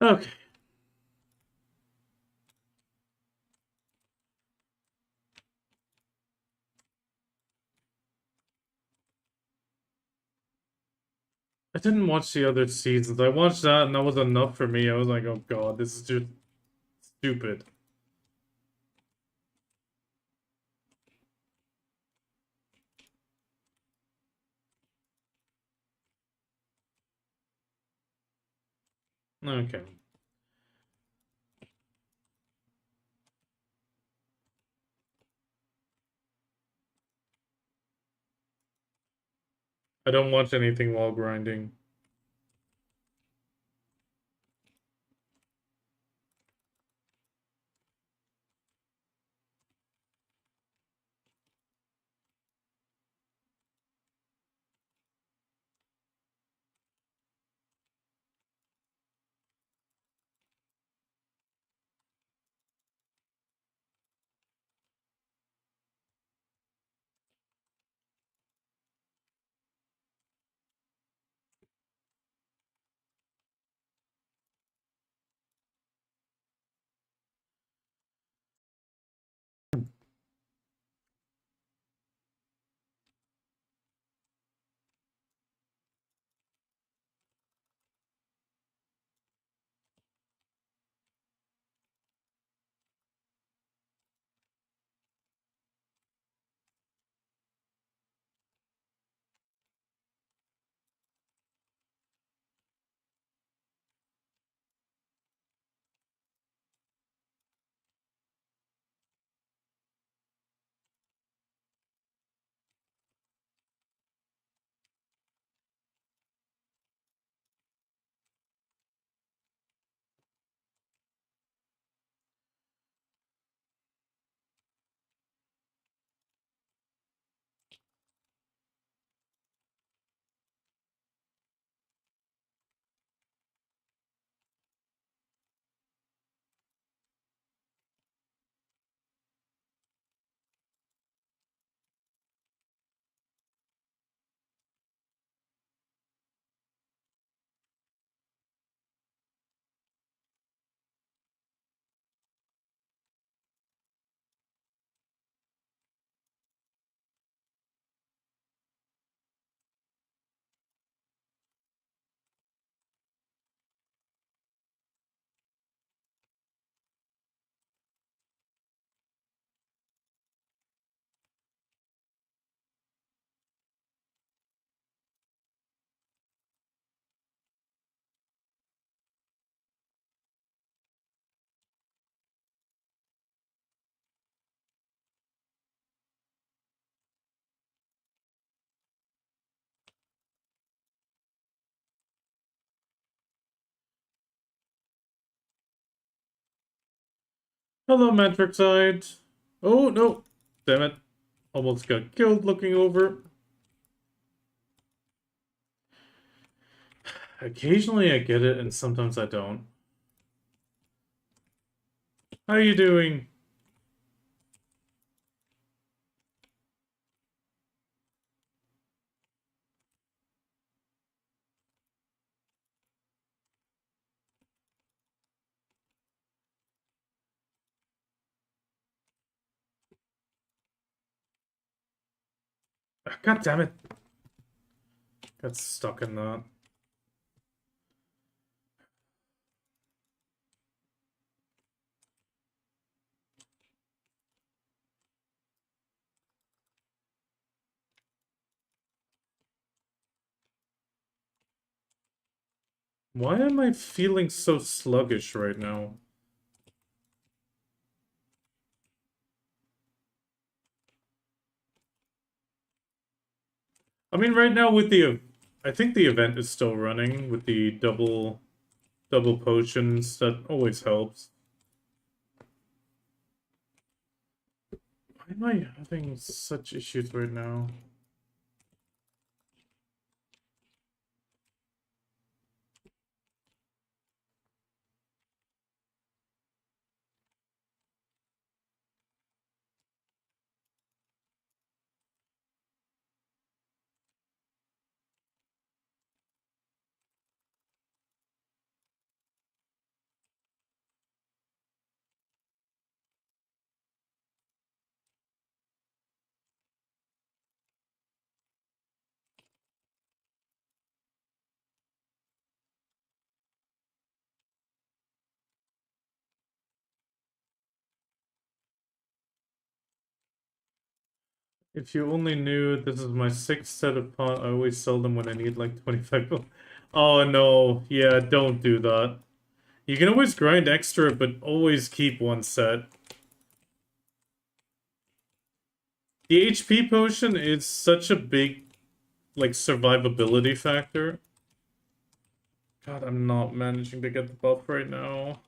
Okay. I didn't watch the other seasons. I watched that and that was enough for me. I was like, oh god, this is just stupid. Okay. I don't watch anything while grinding. Hello, Matrixide. Oh no. Damn it. Almost got killed looking over. Occasionally I get it and sometimes I don't. How you doing? Ah, God damn it. Got stuck in that. Why am I feeling so sluggish right now? I mean, right now with the, I think the event is still running with the double potions. That always helps. Why am I having such issues right now? If you only knew this is my sixth set of pot, I always sell them when I need like 25 gold. Oh no, yeah, don't do that. You can always grind extra, but always keep one set. The HP potion is such a big, like, survivability factor. God, I'm not managing to get the buff right now.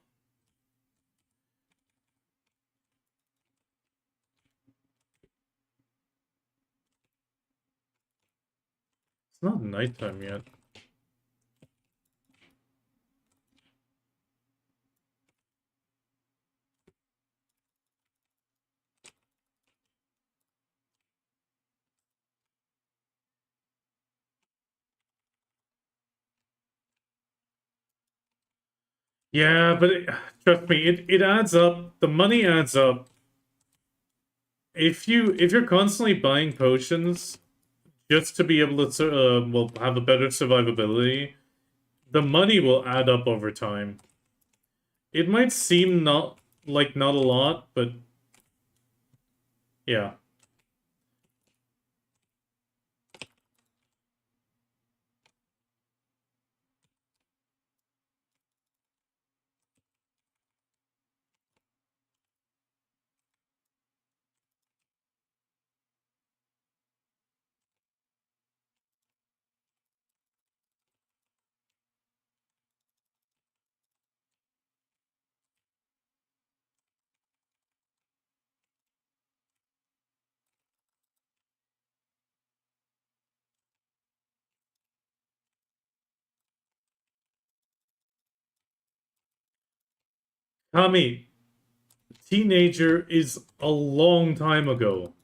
It's not nighttime yet. Yeah, but trust me, it adds up. The money adds up. If you're constantly buying potions just to be able to well have a better survivability, the money will add up over time. It might seem not a lot, but yeah. Tommy, teenager is a long time ago.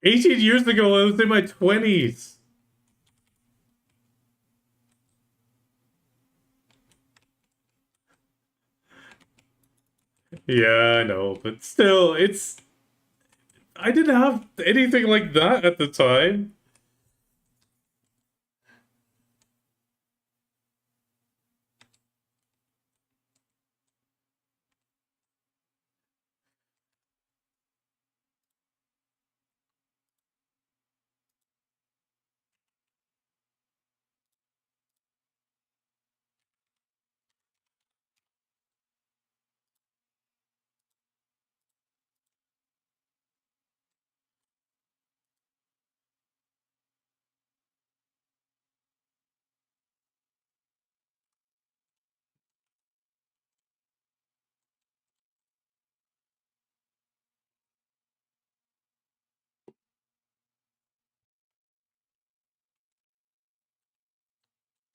$18 years ago, I was in my 20s. Yeah, I know, but still, it's... I didn't have anything like that at the time.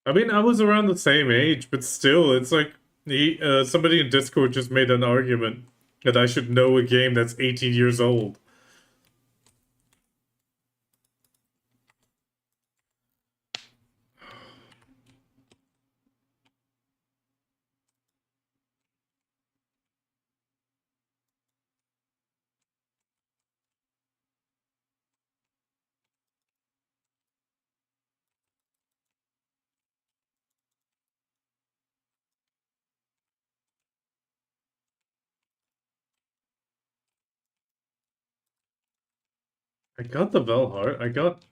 I mean, I was around the same age, but still, it's like somebody in Discord just made an argument that I should know a game that's 18 years old. I got the Velhart. I got...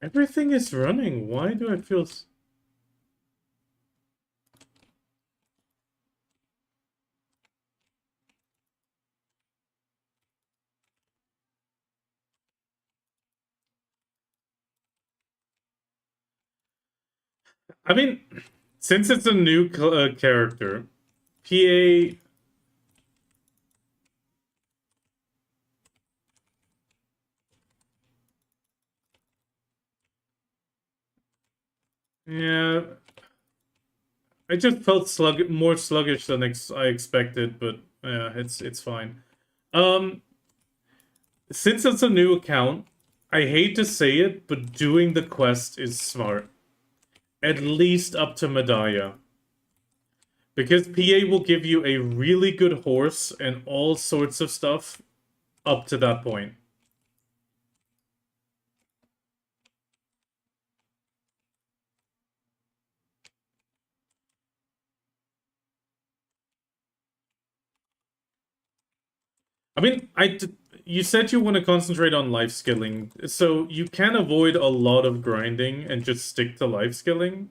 Everything is running. Why do I feel... I mean, since it's a new character, PA. Yeah, I just felt more sluggish than I expected, but yeah, it's fine. Um, since it's a new account, I hate to say it, but doing the quest is smart. At least up to Medaya. Because PA will give you a really good horse and all sorts of stuff up to that point. I mean, you said you want to concentrate on life skilling, so you can avoid a lot of grinding and just stick to life skilling.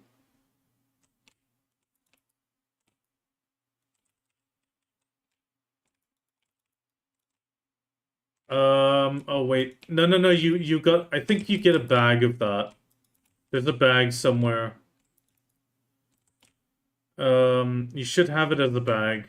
Oh wait. No, no, no, you got I think you get a bag of that. There's a bag somewhere. You should have it as a bag.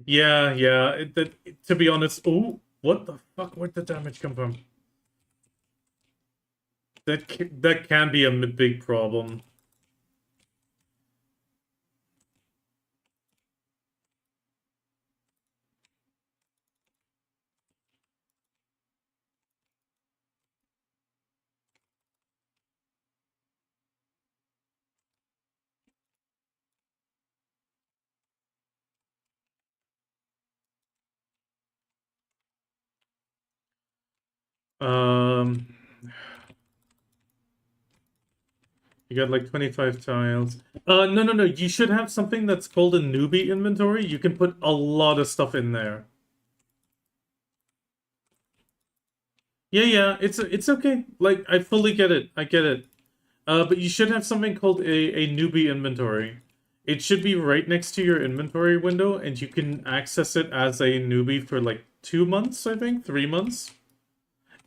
Yeah, yeah. To be honest, oh, what the fuck? Where'd the damage come from? That can be a big problem. Um, you got like 25 tiles. No, no, no. You should have something that's called a newbie inventory. You can put a lot of stuff in there. Yeah, yeah. It's okay. Like I fully get it. I get it. But you should have something called a newbie inventory. It should be right next to your inventory window, and you can access it as a newbie for like 2 months, I think, 3 months.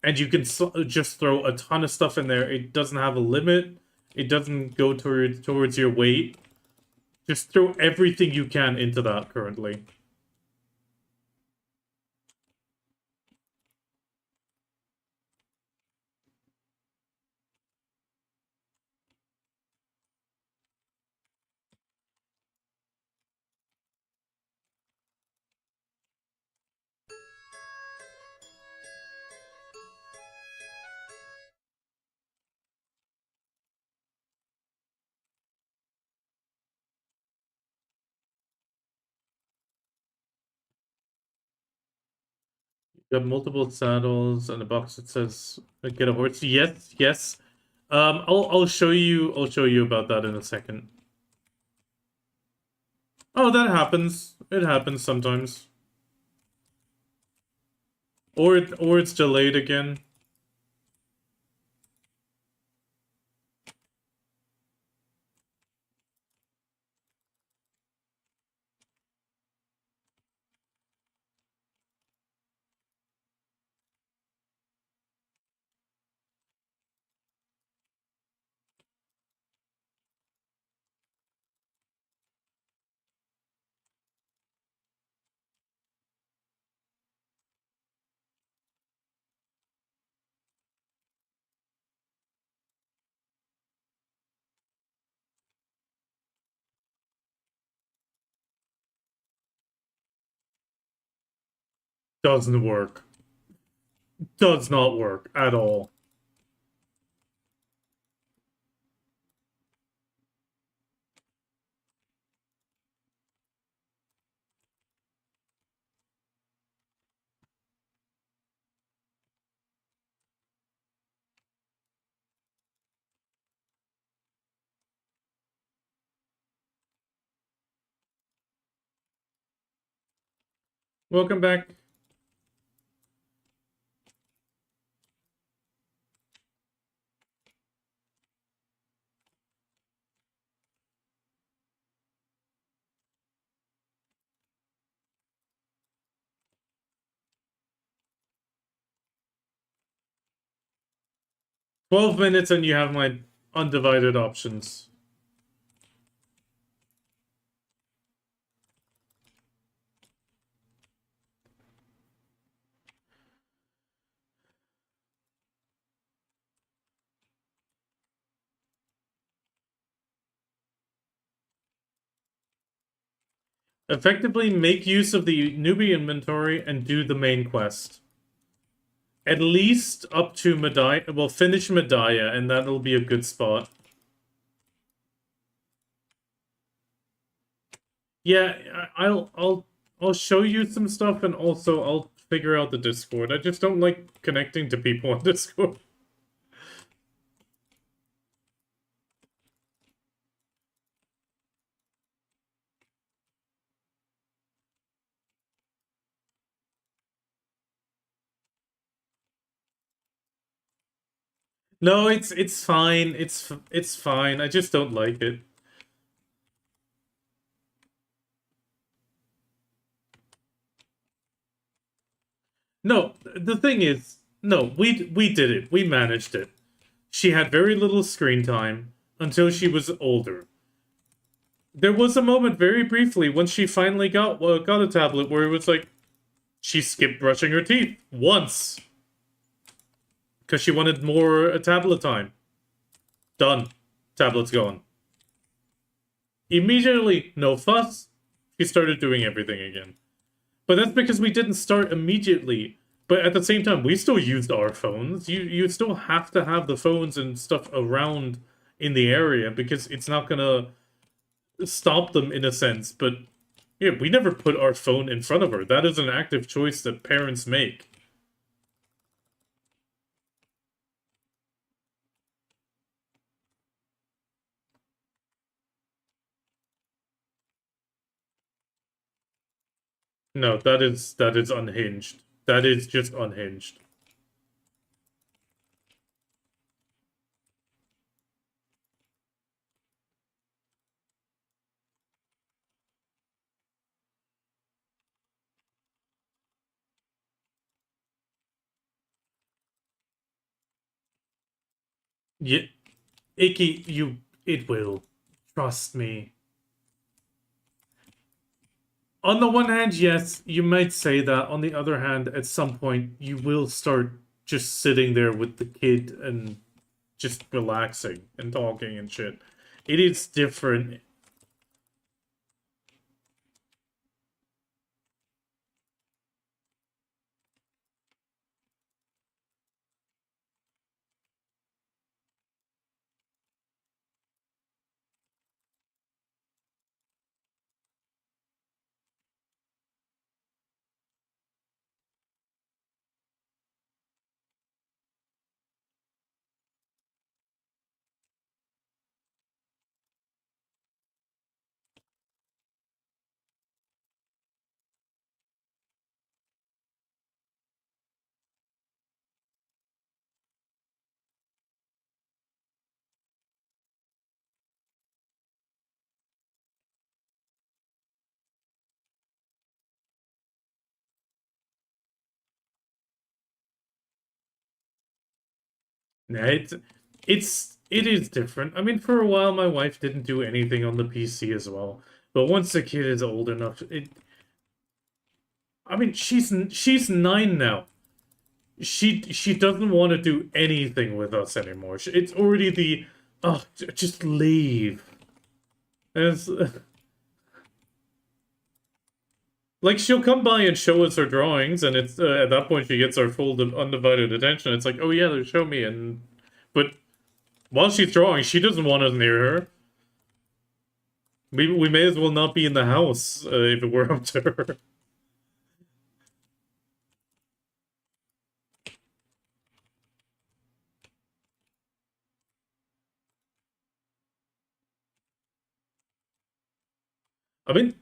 And you can just throw a ton of stuff in there. It doesn't have a limit. It doesn't go towards your weight. Just throw everything you can into that currently. You have multiple saddles and a box that says get a horse. Yes, yes. I'll show you about that in a second. Oh, that happens. It happens sometimes. Or it's delayed again. Doesn't work. Does not work at all. Welcome back. 12 minutes and you have my undivided options. Effectively make use of the newbie inventory and do the main quest. At least up to Medaya. Well, finish Medaya, and that'll be a good spot. Yeah, I'll show you some stuff, and also I'll figure out the Discord. I just don't like connecting to people on Discord. No, it's fine. It's fine. I just don't like it. No, the thing is, no, we did it. We managed it. She had very little screen time until she was older. There was a moment very briefly when she finally got a tablet where it was like she skipped brushing her teeth once because she wanted more tablet time. Done. Tablet's gone. Immediately, no fuss. She started doing everything again. But that's because we didn't start immediately. But at the same time, we still used our phones. You still have to have the phones and stuff around in the area because it's not gonna stop them in a sense. But yeah, we never put our phone in front of her. That is an active choice that parents make. No, that is unhinged. That is just unhinged. Yeah, Icky, it will. Trust me. On the one hand, yes, you might say that. On the other hand, at some point, you will start just sitting there with the kid and just relaxing and talking and shit. It is different. Nah, it is different. I mean, for a while, my wife didn't do anything on the PC as well. But once the kid is old enough, it. I mean, she's 9 now. She doesn't want to do anything with us anymore. It's already the oh, just leave. And it's, like she'll come by and show us her drawings, and it's at that point she gets our full undivided attention. It's like, oh yeah, show me, and but while she's drawing, she doesn't want us near her. We may as well not be in the house if it were up to her. I mean,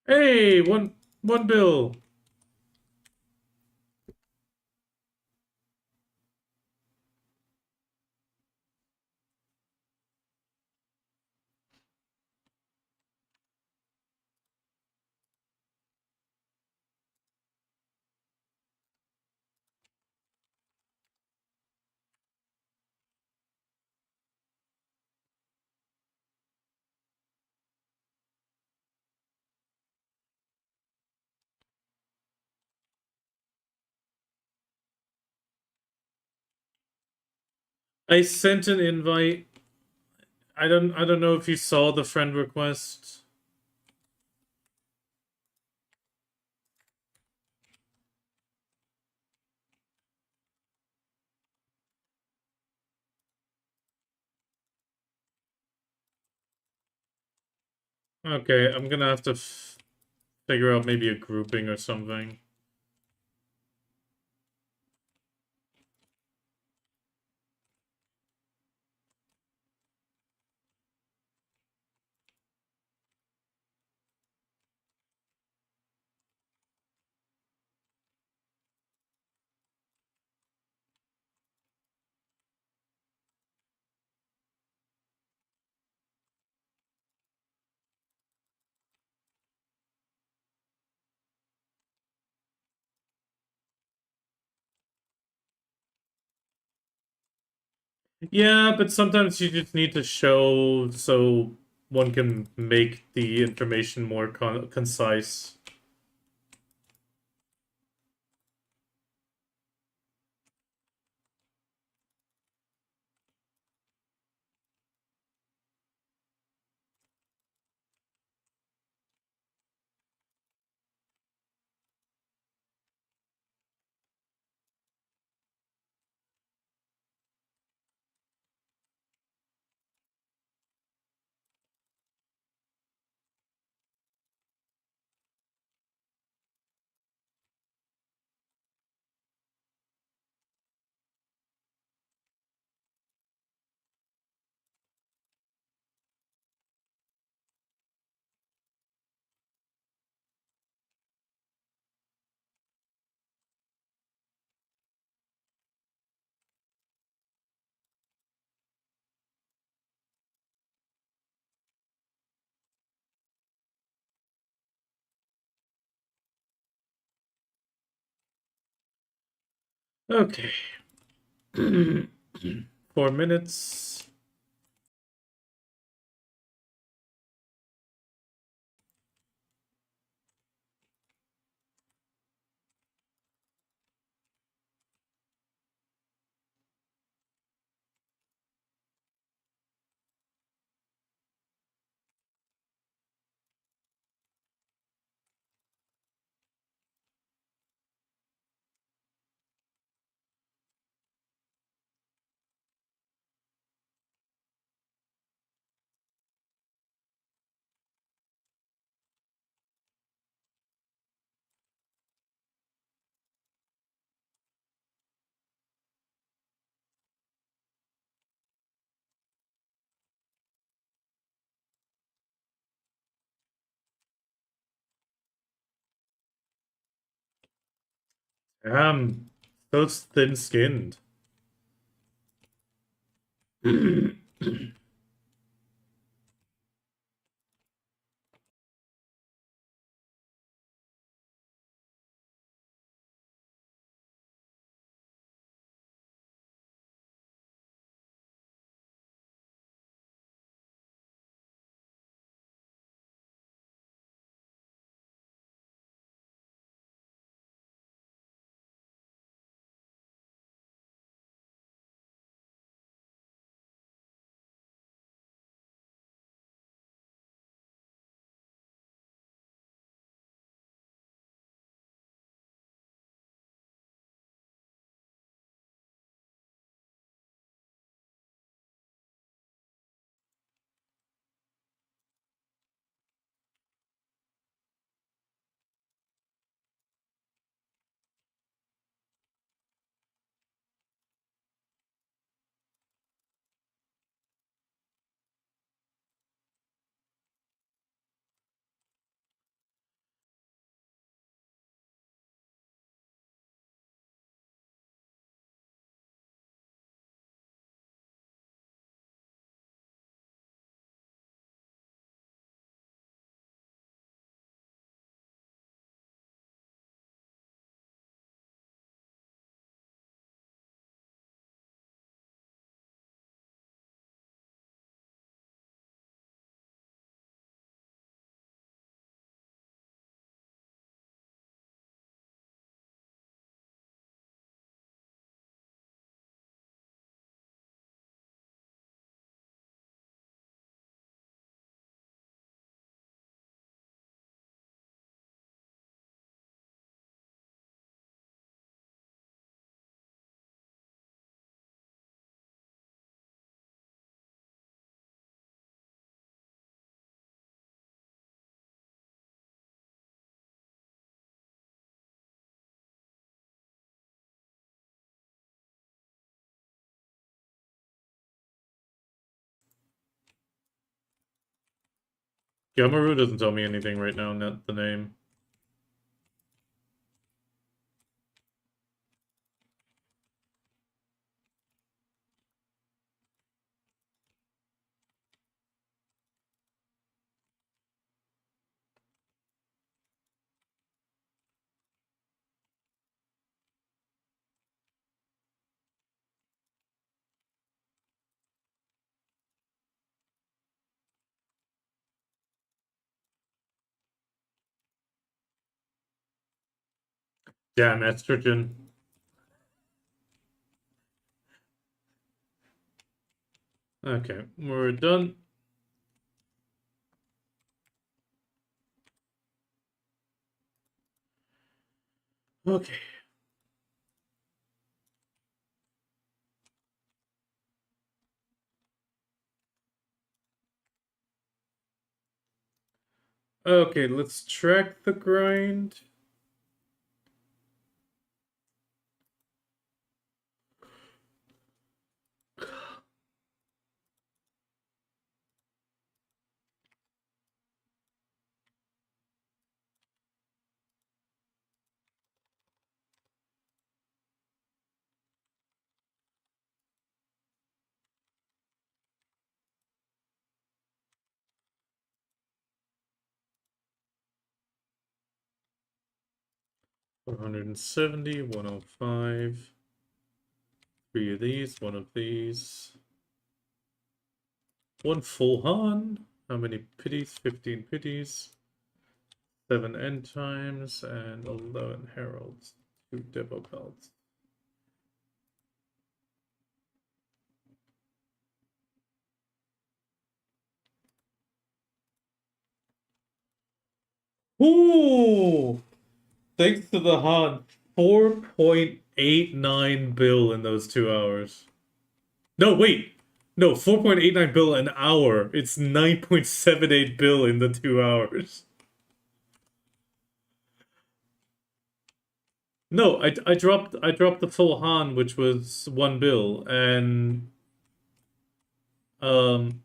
Hey, one bill. I sent an invite. I don't know if you saw the friend request. Okay, I'm gonna have to figure out maybe a grouping or something. Yeah, but sometimes you just need to show so one can make the information more concise. Okay. 4 minutes. So thin-skinned. Yamaru doesn't tell me anything right now, not the name. Damn, estrogen. Okay, we're done. Okay. Okay, let's track the grind. One hundred and 105. Three of these, one of these. One full Han. How many pities? 15 pities. 7 end times and 11 heralds. 2 depot belts. Ooh! Thanks to the Han, 4.89 bill in those 2 hours. No, wait. No, 4.89 bill an hour. It's 9.78 bill in the 2 hours. No, I dropped the full Han, which was 1 bill, and um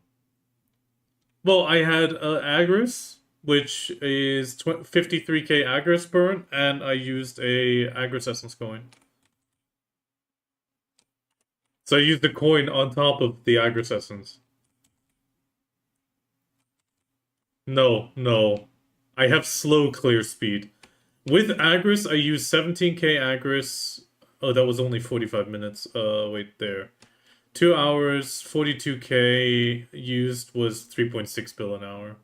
well, I had Agris, which is 53k Agris burn, and I used a Agris Essence coin. So I used the coin on top of the Agris Essence. No, no. I have slow clear speed. With Agris, I used 17k Agris. Oh, that was only 45 minutes. Wait, there. 2 hours, 42k used was 3.6 bill an hour.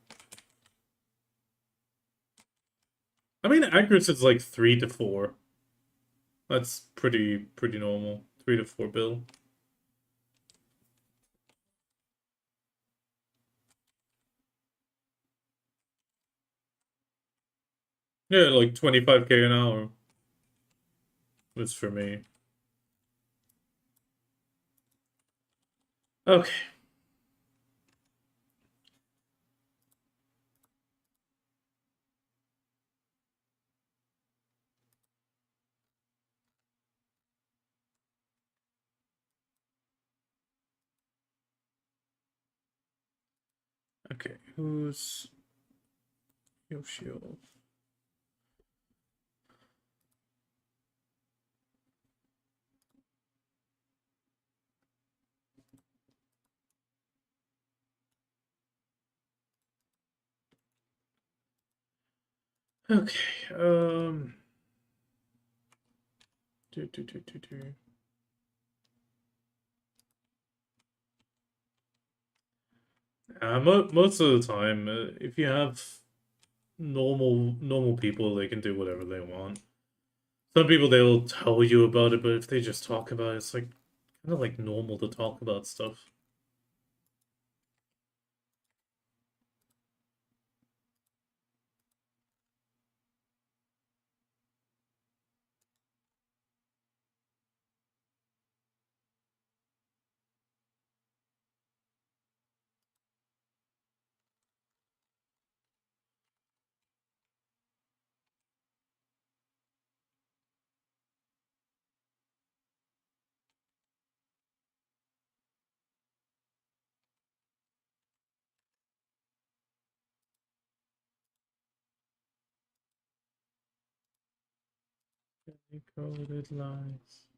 I mean, Agris is like 3 to 4. That's pretty normal. 3 to 4 bill. Yeah, like 25k an hour. Was for me. Okay. Okay, who's Yoshio? Okay, do, do, do, do, do. Most of the time, if you have normal people, they can do whatever they want. Some people they'll tell you about it, but if they just talk about it, it's like kind of like normal to talk about stuff. Coded lies.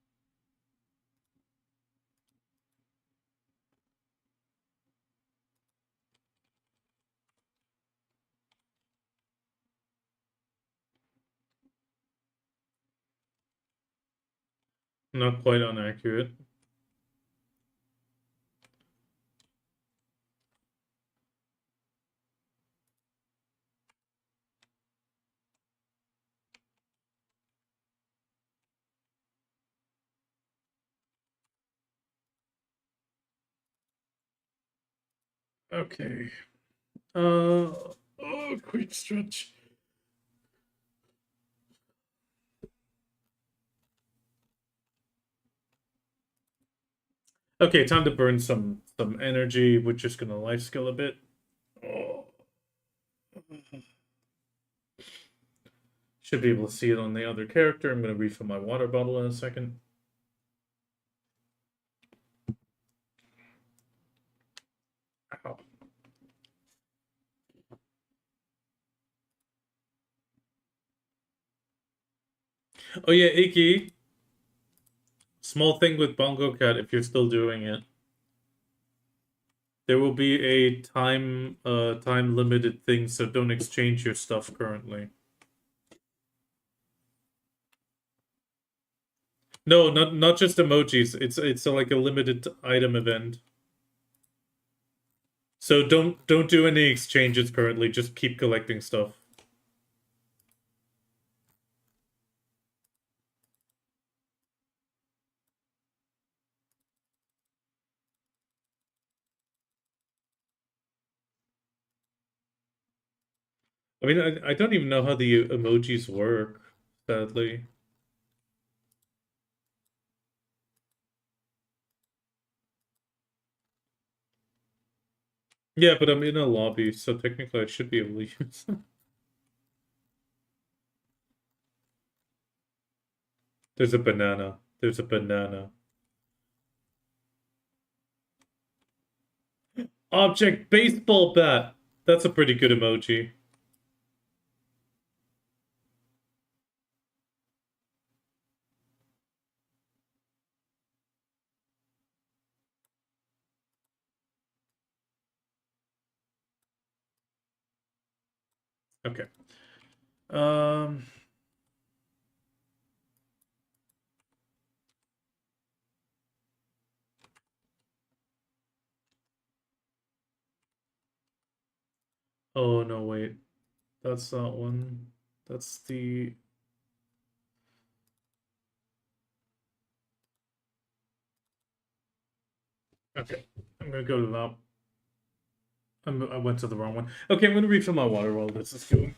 Not quite inaccurate. Okay. Quick stretch. Okay, time to burn some energy. We're just gonna life skill a bit. Oh. Should be able to see it on the other character. I'm gonna refill my water bottle in a second. Ow. Oh yeah, Iki. Small thing with Bongo Cat if you're still doing it. There will be a time limited thing, so don't exchange your stuff currently. No, not just emojis. It's like a limited item event. So don't do any exchanges currently. Just keep collecting stuff. I mean, I don't even know how the emojis work, sadly. Yeah, but I'm in a lobby, so technically I should be able to use them. There's a banana. There's a banana. Object baseball bat. That's a pretty good emoji. Okay. Um. Oh no, wait. That's not one. That's the. Okay. I'm gonna go to that. I went to the wrong one. Okay, I'm gonna refill my water while this is going.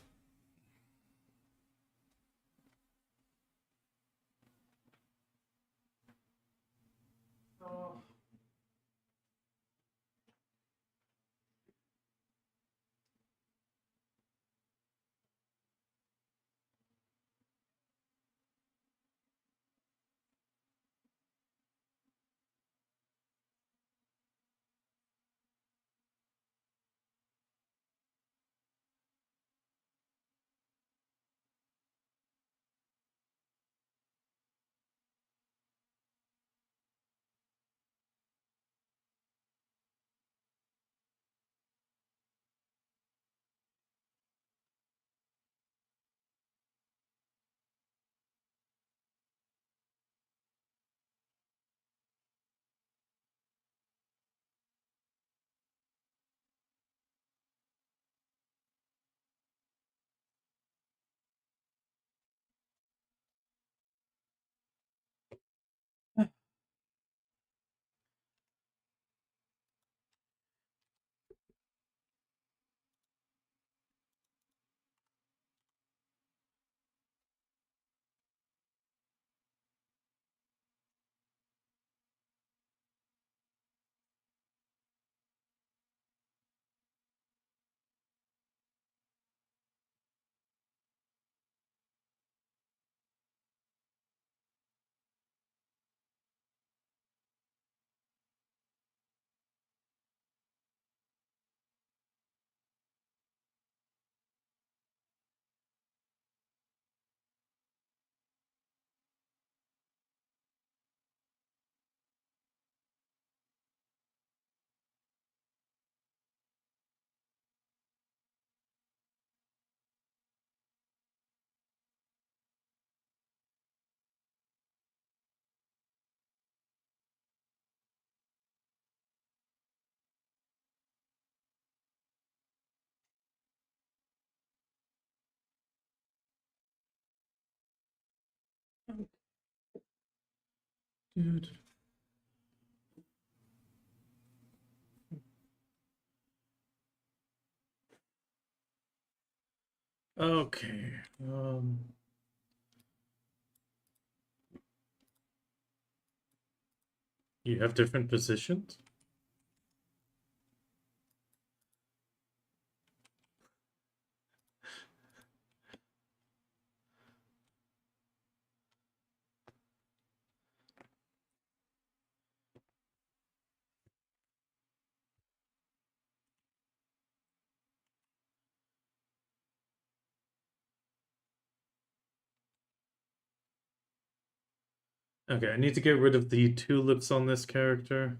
Dude. Okay. You have different positions? Okay, I need to get rid of the tulips on this character.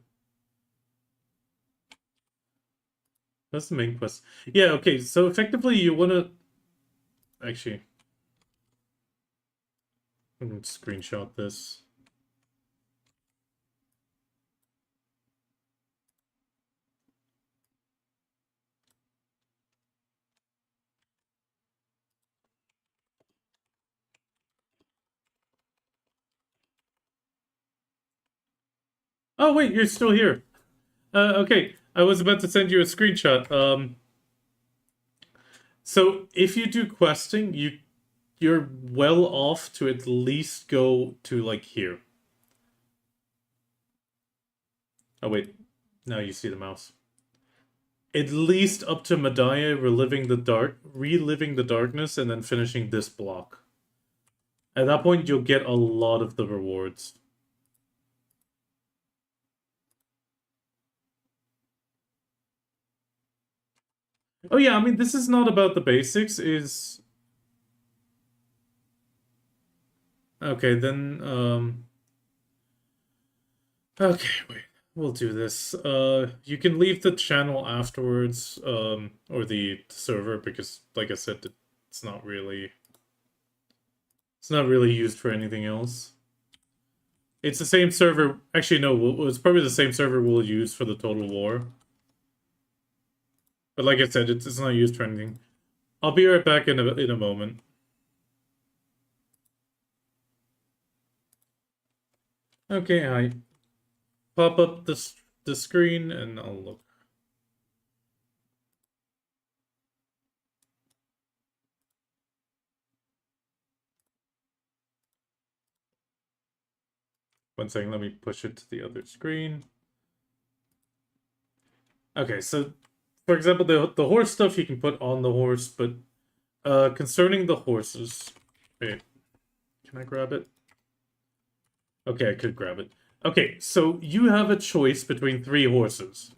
That's the main quest. Yeah, okay, so effectively you want to... Actually, I'm going to screenshot this. Oh, wait, you're still here. Okay, I was about to send you a screenshot. So if you do questing, you're well off to at least go to like here. Oh wait, now you see the mouse. At least up to Medaya, reliving the darkness, and then finishing this block. At that point, you'll get a lot of the rewards. Oh yeah, I mean, this is not about the basics, is... Okay, then, okay, wait. We'll do this. You can leave the channel afterwards, or the server, because, like I said, it's not really... It's not really used for anything else. It's the same server... Actually, no, it's probably the same server we'll use for the Total War. But like I said, it's not used for anything. I'll be right back in a moment. Okay, I pop up the screen and I'll look. One second, let me push it to the other screen. Okay, so for example, the horse stuff you can put on the horse, but concerning the horses, wait, can I grab it? Okay, I could grab it. Okay, so you have a choice between 3 horses.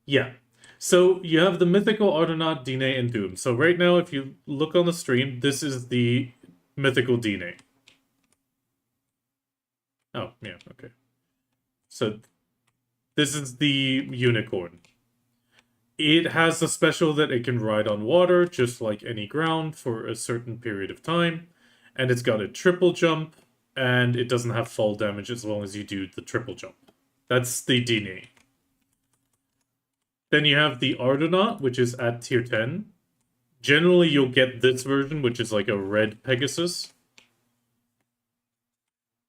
Yeah. So you have the mythical Argonaut, Dine, and Doom. So right now, if you look on the stream, this is the mythical Dine. Oh, yeah, okay. So this is the unicorn. It has a special that it can ride on water, just like any ground, for a certain period of time. And it's got a triple jump, and it doesn't have fall damage as long as you do the triple jump. That's the Dine. Then you have the Argonaut, which is at tier 10. Generally, you'll get this version, which is like a red Pegasus.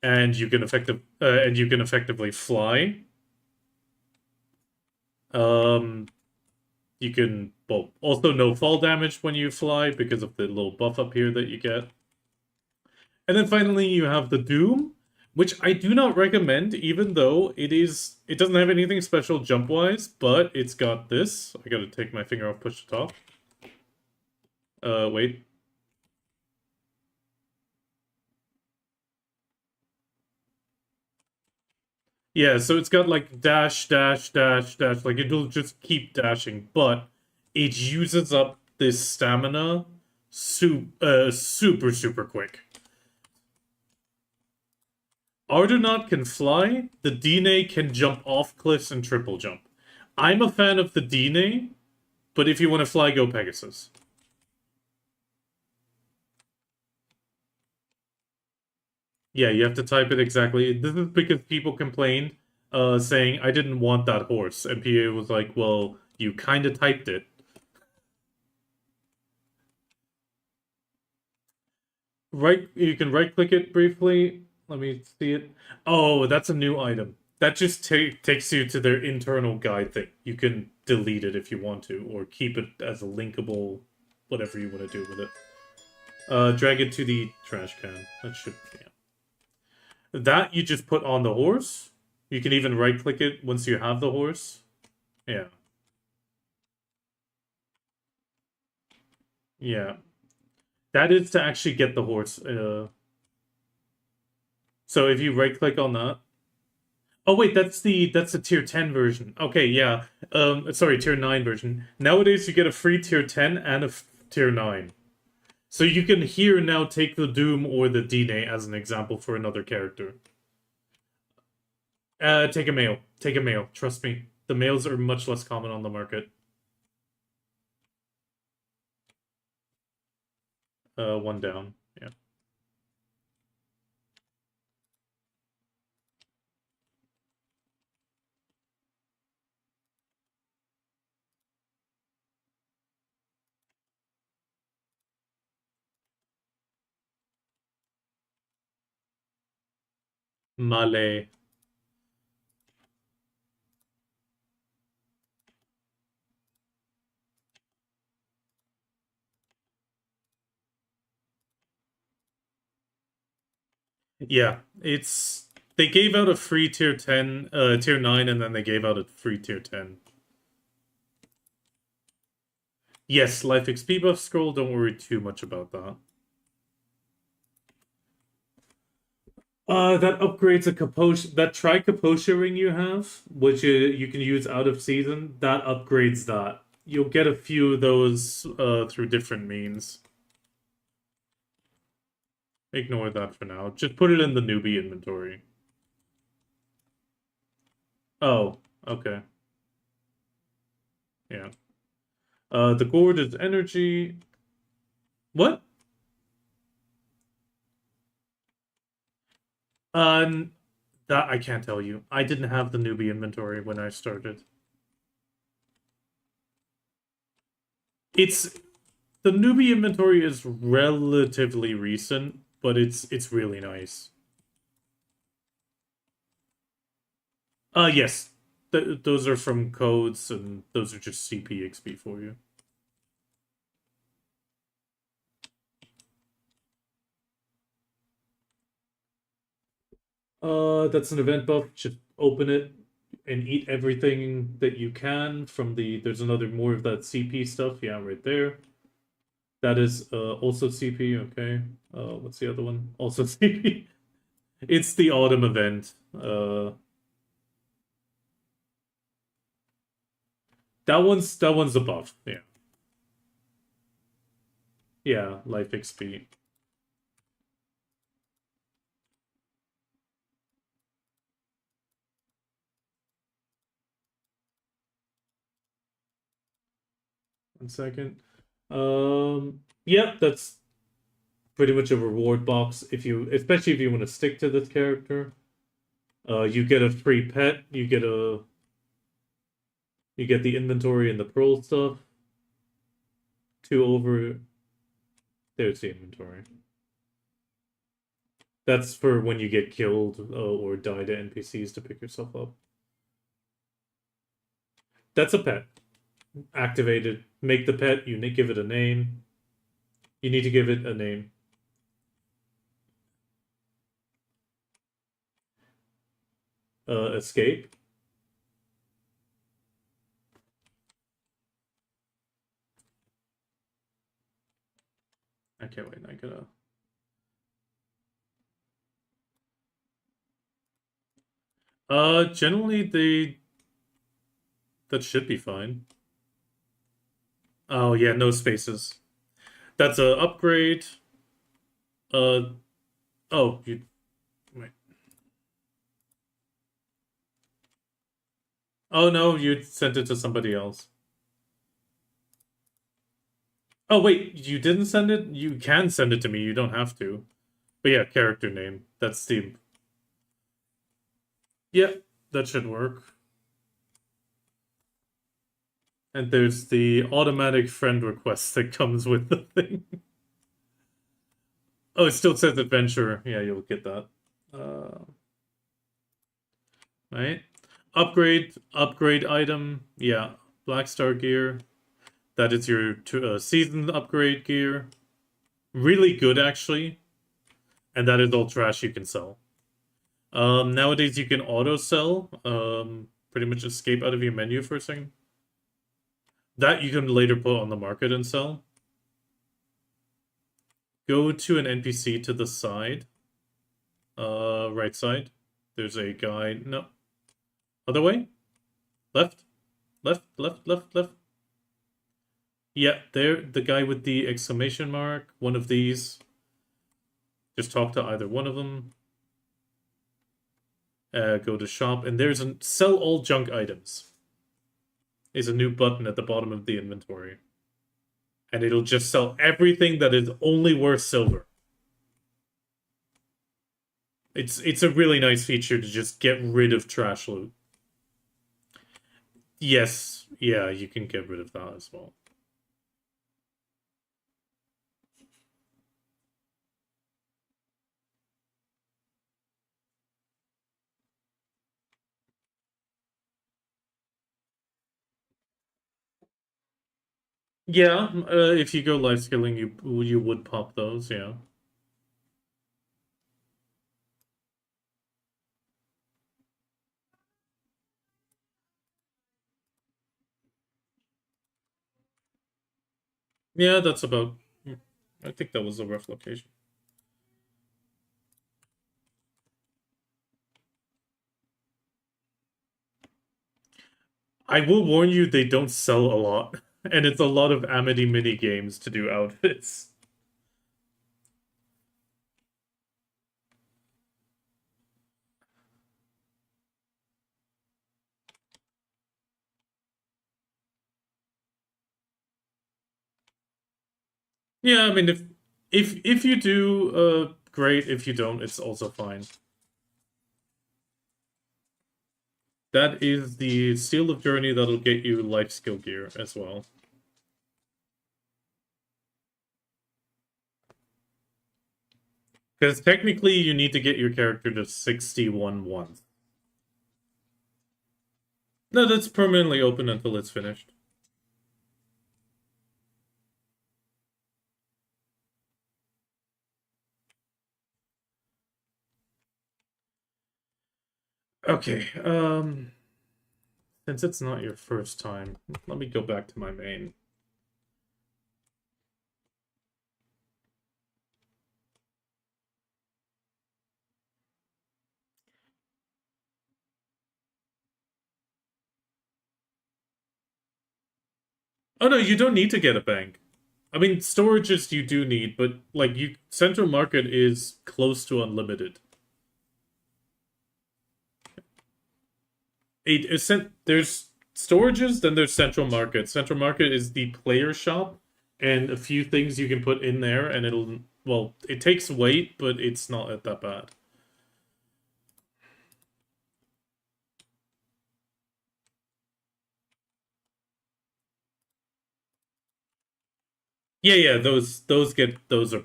And you can effectively fly. You can, well, also no fall damage when you fly because of the little buff up here that you get. And then finally you have the Doom, which I do not recommend, even though it doesn't have anything special jump-wise, but it's got this. I gotta take my finger off push to talk. Wait. Yeah, so it's got like dash, dash, dash, dash. Like it'll just keep dashing, but it uses up this stamina super, super quick. Argonaut can fly, the Dine can jump off cliffs and triple jump. I'm a fan of the Dine, but if you want to fly, go Pegasus. Yeah, you have to type it exactly. This is because people complained, saying, I didn't want that horse. And PA was like, well, you kind of typed it. You can right click it briefly. Let me see it. Oh, that's a new item. That just takes you to their internal guide thing. You can delete it if you want to, or keep it as a linkable, whatever you want to do with it. Drag it to the trash can. That should, yeah. That you just put on the horse. You can even right click it once you have the horse. Yeah. Yeah. That is to actually get the horse. So if you right click on that. Oh wait, that's the tier 10 version. Okay, yeah. Sorry, tier 9 version. Nowadays you get a free tier 10 and a tier 9. So you can here now take the Doom or the Dine as an example for another character. Take a male. Take a male. Trust me. The males are much less common on the market. One down. Yeah. Malay. Yeah, it's they gave out a free tier 10, tier 9, and then they gave out a free tier 10. Yes, life XP buff scroll, don't worry too much about that. That upgrades a Kaposha, that Tri-Kaposha ring you have, which you can use out of season, that upgrades that. You'll get a few of those through different means. Ignore that for now. Just put it in the newbie inventory. Oh, okay. Yeah. The gourd is energy. What? Uh, that I can't tell you. I didn't have the newbie inventory when I started. It's the newbie inventory is relatively recent, but it's really nice. Yes. Those are from codes, and those are just CP XP for you. That's an event buff. Just open it and eat everything that you can from the. There's another more of that CP stuff. Yeah, right there. That is also CP. Okay. What's the other one? Also CP. It's the autumn event. That one's above. Yeah. Yeah, life XP. One second. Yeah, that's pretty much a reward box if you, especially if you want to stick to this character. You get a free pet. You get the inventory and the pearl stuff. Two over. There's the inventory. That's for when you get killed or die to NPCs to pick yourself up. That's a pet. Activate it. Make the pet. You give it a name. You need to give it a name. Escape. Okay, wait, I gotta. Generally that should be fine. Oh yeah, no spaces. That's a upgrade. Uh, oh, you wait. Oh no, you sent it to somebody else. Oh wait, you didn't send it? You can send it to me. You don't have to. But yeah, character name. That's the. Yeah, that should work. And there's the automatic friend request that comes with the thing. Oh, it still says adventure. Yeah, you'll get that. Right. Upgrade item. Yeah, Black Star gear. That is your season upgrade gear. Really good, actually. And that is all trash you can sell. Nowadays you can auto sell. Pretty much escape out of your menu for a second. That you can later put on the market and sell. Go to an NPC to the side. Right side. There's a guy. No. Other way? Left? Left, left, left, left. Yeah, there, the guy with the exclamation mark. One of these. Just talk to either one of them. Go to shop, and there's a sell all junk items. Is a new button at the bottom of the inventory. And it'll just sell everything that is only worth silver. It's a really nice feature to just get rid of trash loot. Yes, yeah, you can get rid of that as well. Yeah, if you go life skilling, you would pop those, yeah. Yeah, that's about. I think that was a rough location. I will warn you, they don't sell a lot, and it's a lot of Amity mini games to do outfits. Yeah, I mean, if you do, great. If you don't, it's also fine. That is the Seal of Journey that'll get you life skill gear as well. Because technically you need to get your character to 61 once. No, that's permanently open until it's finished. Okay, since it's not your first time, let me go back to my main. Oh no, you don't need to get a bank. I mean, storages you do need, but like Central Market is close to unlimited. There's storages, then there's Central Market. Central Market is the player shop, and a few things you can put in there, and well, it takes weight, but it's not that bad. Yeah, those are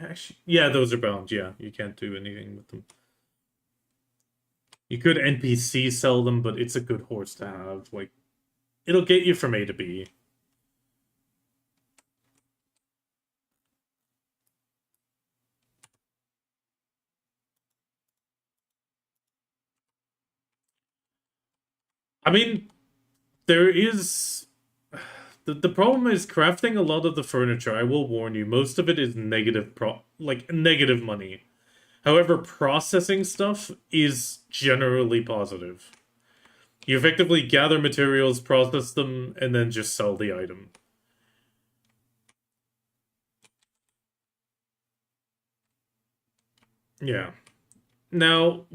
actually, yeah, those are bound. Yeah, you can't do anything with them. You could NPC sell them, but it's a good horse to have. Like, it'll get you from A to B. I mean, there is the problem is crafting a lot of the furniture. I will warn you, most of it is negative money. However, processing stuff is generally positive. You effectively gather materials, process them, and then just sell the item. Yeah. Now,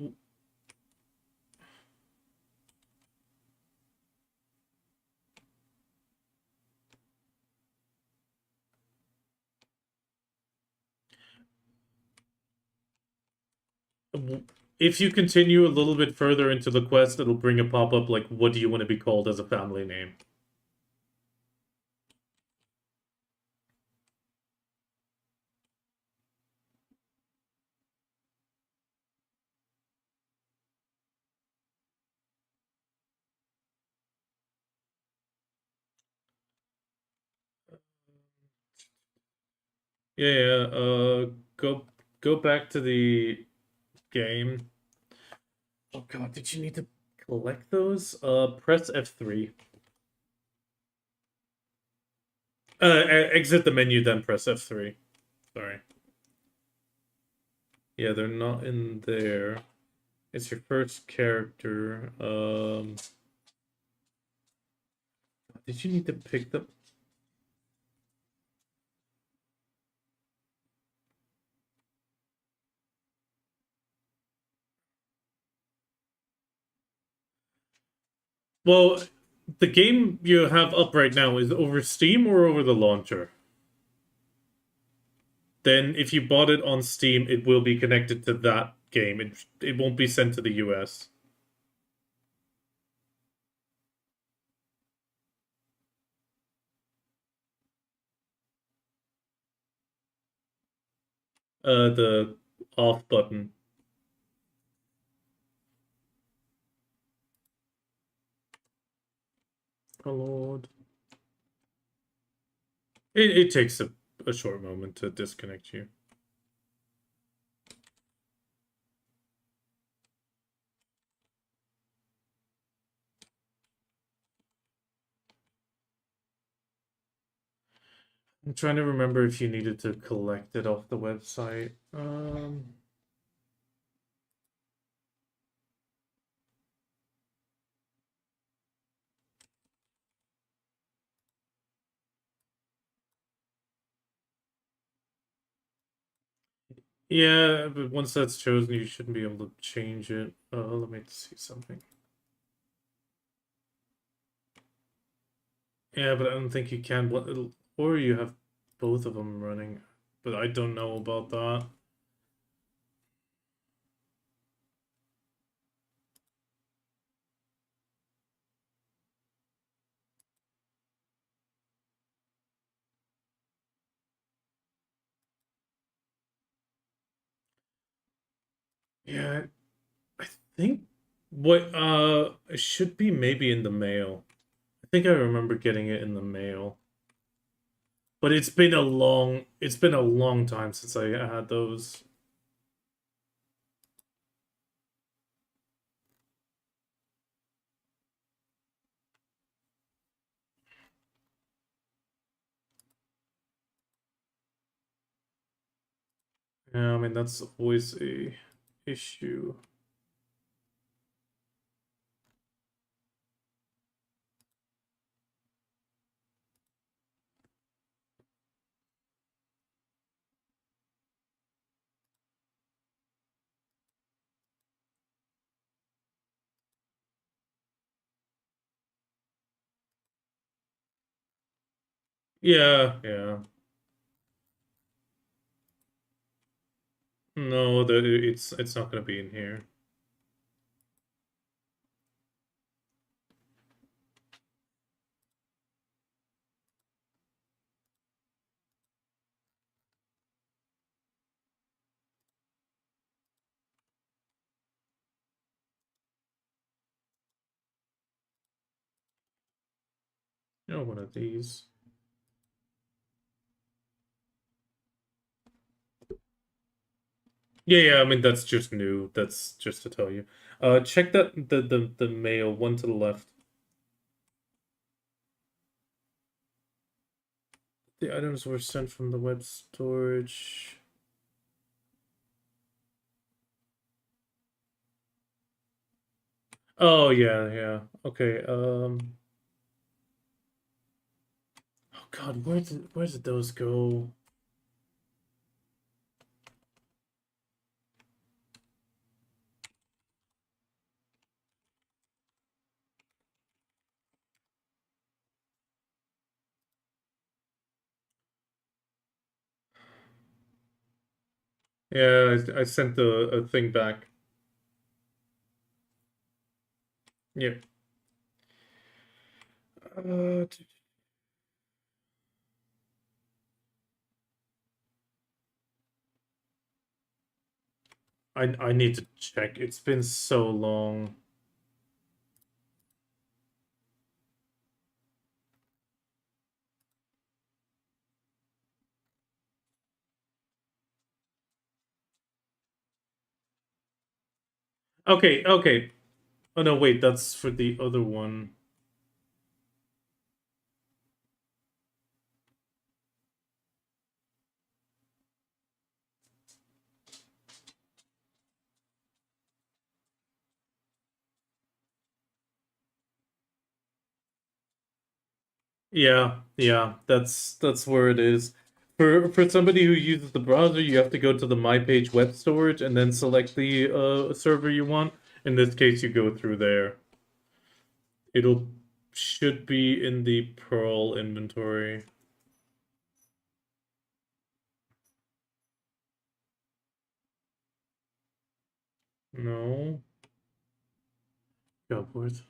if you continue a little bit further into the quest, it'll bring a pop-up like, what do you want to be called as a family name? Yeah, yeah. Go back to the game. Oh God, did you need to collect those? Press F3. Exit the menu, then press F3. Sorry. Yeah, they're not in there. It's your first character. Did you need to pick them? Well, the game you have up right now is over Steam or over the launcher. Then if you bought it on Steam, it will be connected to that game. It won't be sent to the US. The off button. Oh Lord. It takes a short moment to disconnect you. I'm trying to remember if you needed to collect it off the website. Yeah, but once that's chosen, you shouldn't be able to change it. Let me see something. Yeah, but I don't think you can. Or you have both of them running, but I don't know about that. Yeah, I think what it should be maybe in the mail. I think I remember getting it in the mail. But it's been a long time since I had those. Yeah, I mean that's always a issue. Yeah, yeah. No, it's not gonna be in here. Oh, one of these. Yeah, yeah, I mean that's just new. That's just to tell you. Check that the mail one to the left. The items were sent from the web storage. Oh yeah, yeah. Okay. Oh God, where did those go? Yeah, I sent the a thing back. Yep. Uh, I need to check. It's been so long. Okay, okay. Oh no, wait, that's for the other one. Yeah, yeah, that's where it is. For somebody who uses the browser, you have to go to the My Page web storage and then select the server you want. In this case, you go through there. It'll should be in the Perl inventory. No. Go for it.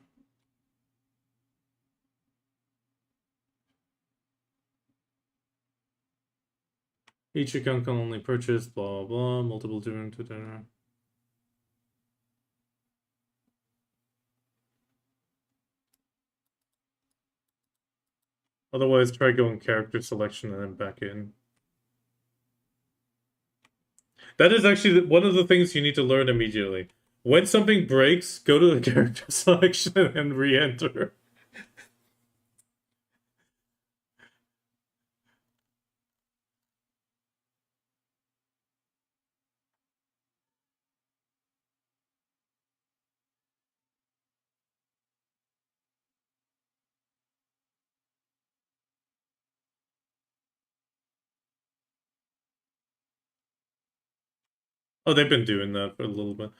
Each account can only purchase blah blah multiple different. Otherwise, try going character selection and then back in. That is actually one of the things you need to learn immediately. When something breaks, go to the character selection and re-enter. Oh, they've been doing that for a little bit.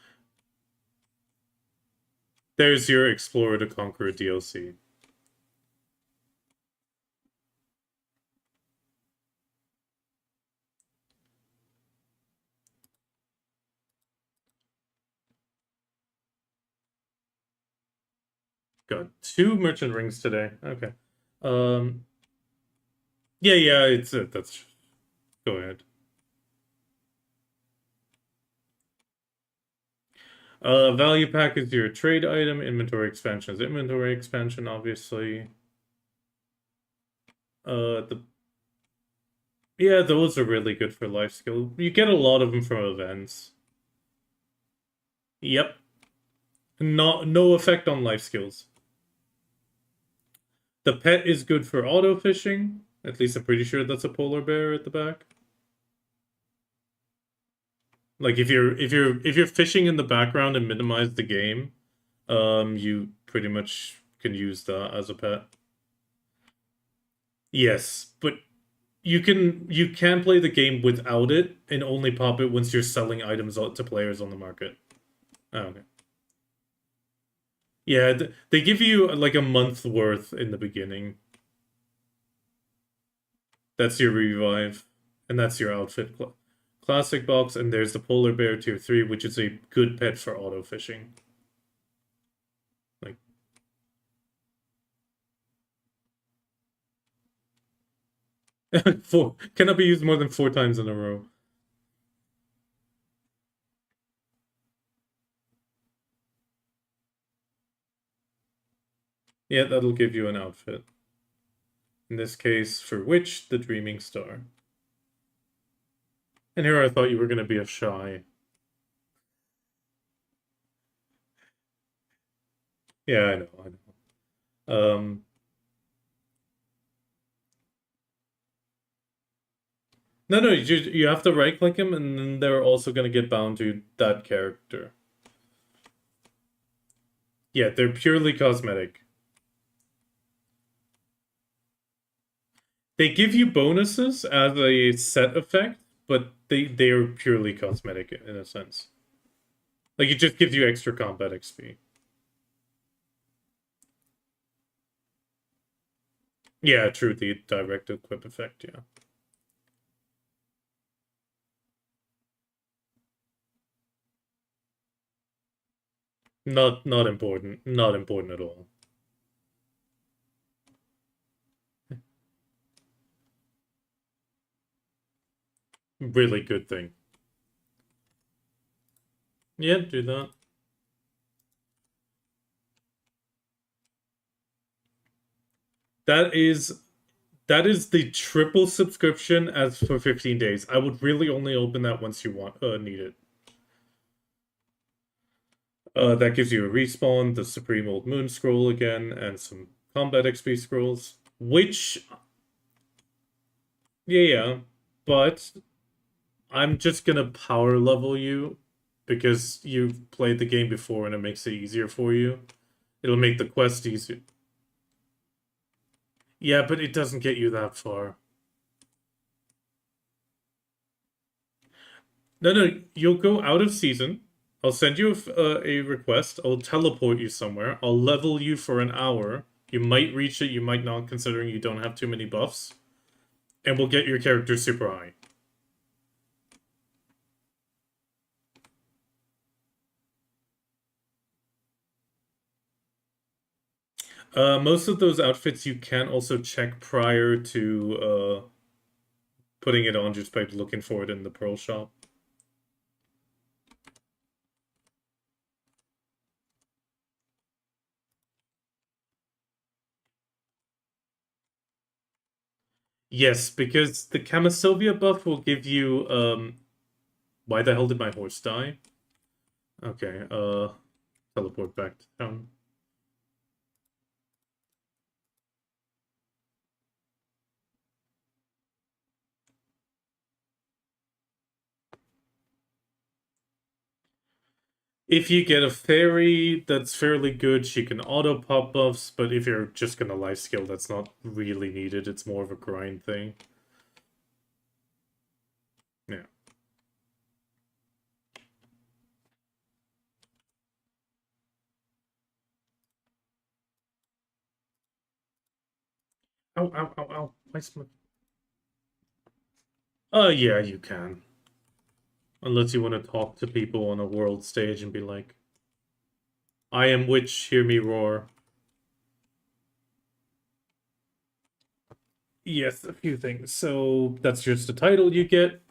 There's your Explorer to Conquer DLC. Got 2 merchant rings today. Okay. Um. Yeah, yeah. It's that's. Go ahead. Value pack is your trade item. Inventory expansion is inventory expansion, obviously. The Yeah, those are really good for life skill. You get a lot of them from events. Yep. No effect on life skills. The pet is good for auto fishing. At least I'm pretty sure that's a polar bear at the back. Like if you're fishing in the background and minimize the game, you pretty much can use that as a pet. Yes, but you can play the game without it and only pop it once you're selling items out to players on the market. Oh, okay. Yeah, they give you like a month worth in the beginning. That's your revive, and that's your outfit classic box. And there's the polar bear tier 3, which is a good pet for auto fishing. Like four cannot be used more than 4 times in a row. Yeah, that'll give you an outfit. In this case, for Witch, the Dreaming Star. And here I thought you were gonna be a shy. Yeah, I know, I know. No, no, you have to right click him, and then they're also gonna get bound to that character. Yeah, they're purely cosmetic. They give you bonuses as a set effect, but they are purely cosmetic in a sense. Like it just gives you extra combat XP. Yeah, true, the direct equip effect, yeah. Not important. Not important at all. Really good thing. Yeah, do that. That is the triple subscription as for 15 days. I would really only open that once you want need it. That gives you a respawn, the Supreme Old Moon scroll again, and some combat XP scrolls. Which, yeah, but I'm just gonna power level you because you've played the game before and it makes it easier for you. It'll make the quest easier. Yeah, but it doesn't get you that far. No, you'll go out of season. I'll send you a request. I'll teleport you somewhere. I'll level you for an hour. You might reach it, you might not, considering you don't have too many buffs. And we'll get your character super high. Most of those outfits you can also check prior to putting it on just by looking for it in the Pearl shop. Yes, because the Camisovia buff will give you why the hell did my horse die? Okay, teleport back to town. If you get a fairy that's fairly good, she can auto pop buffs, but if you're just gonna life skill, that's not really needed. It's more of a grind thing. Yeah. Ow, ow, ow, ow. Why's my... yeah, you can. Unless you want to talk to people on a world stage and be like, I am witch, hear me roar. Yes, a few things. So that's just the title you get.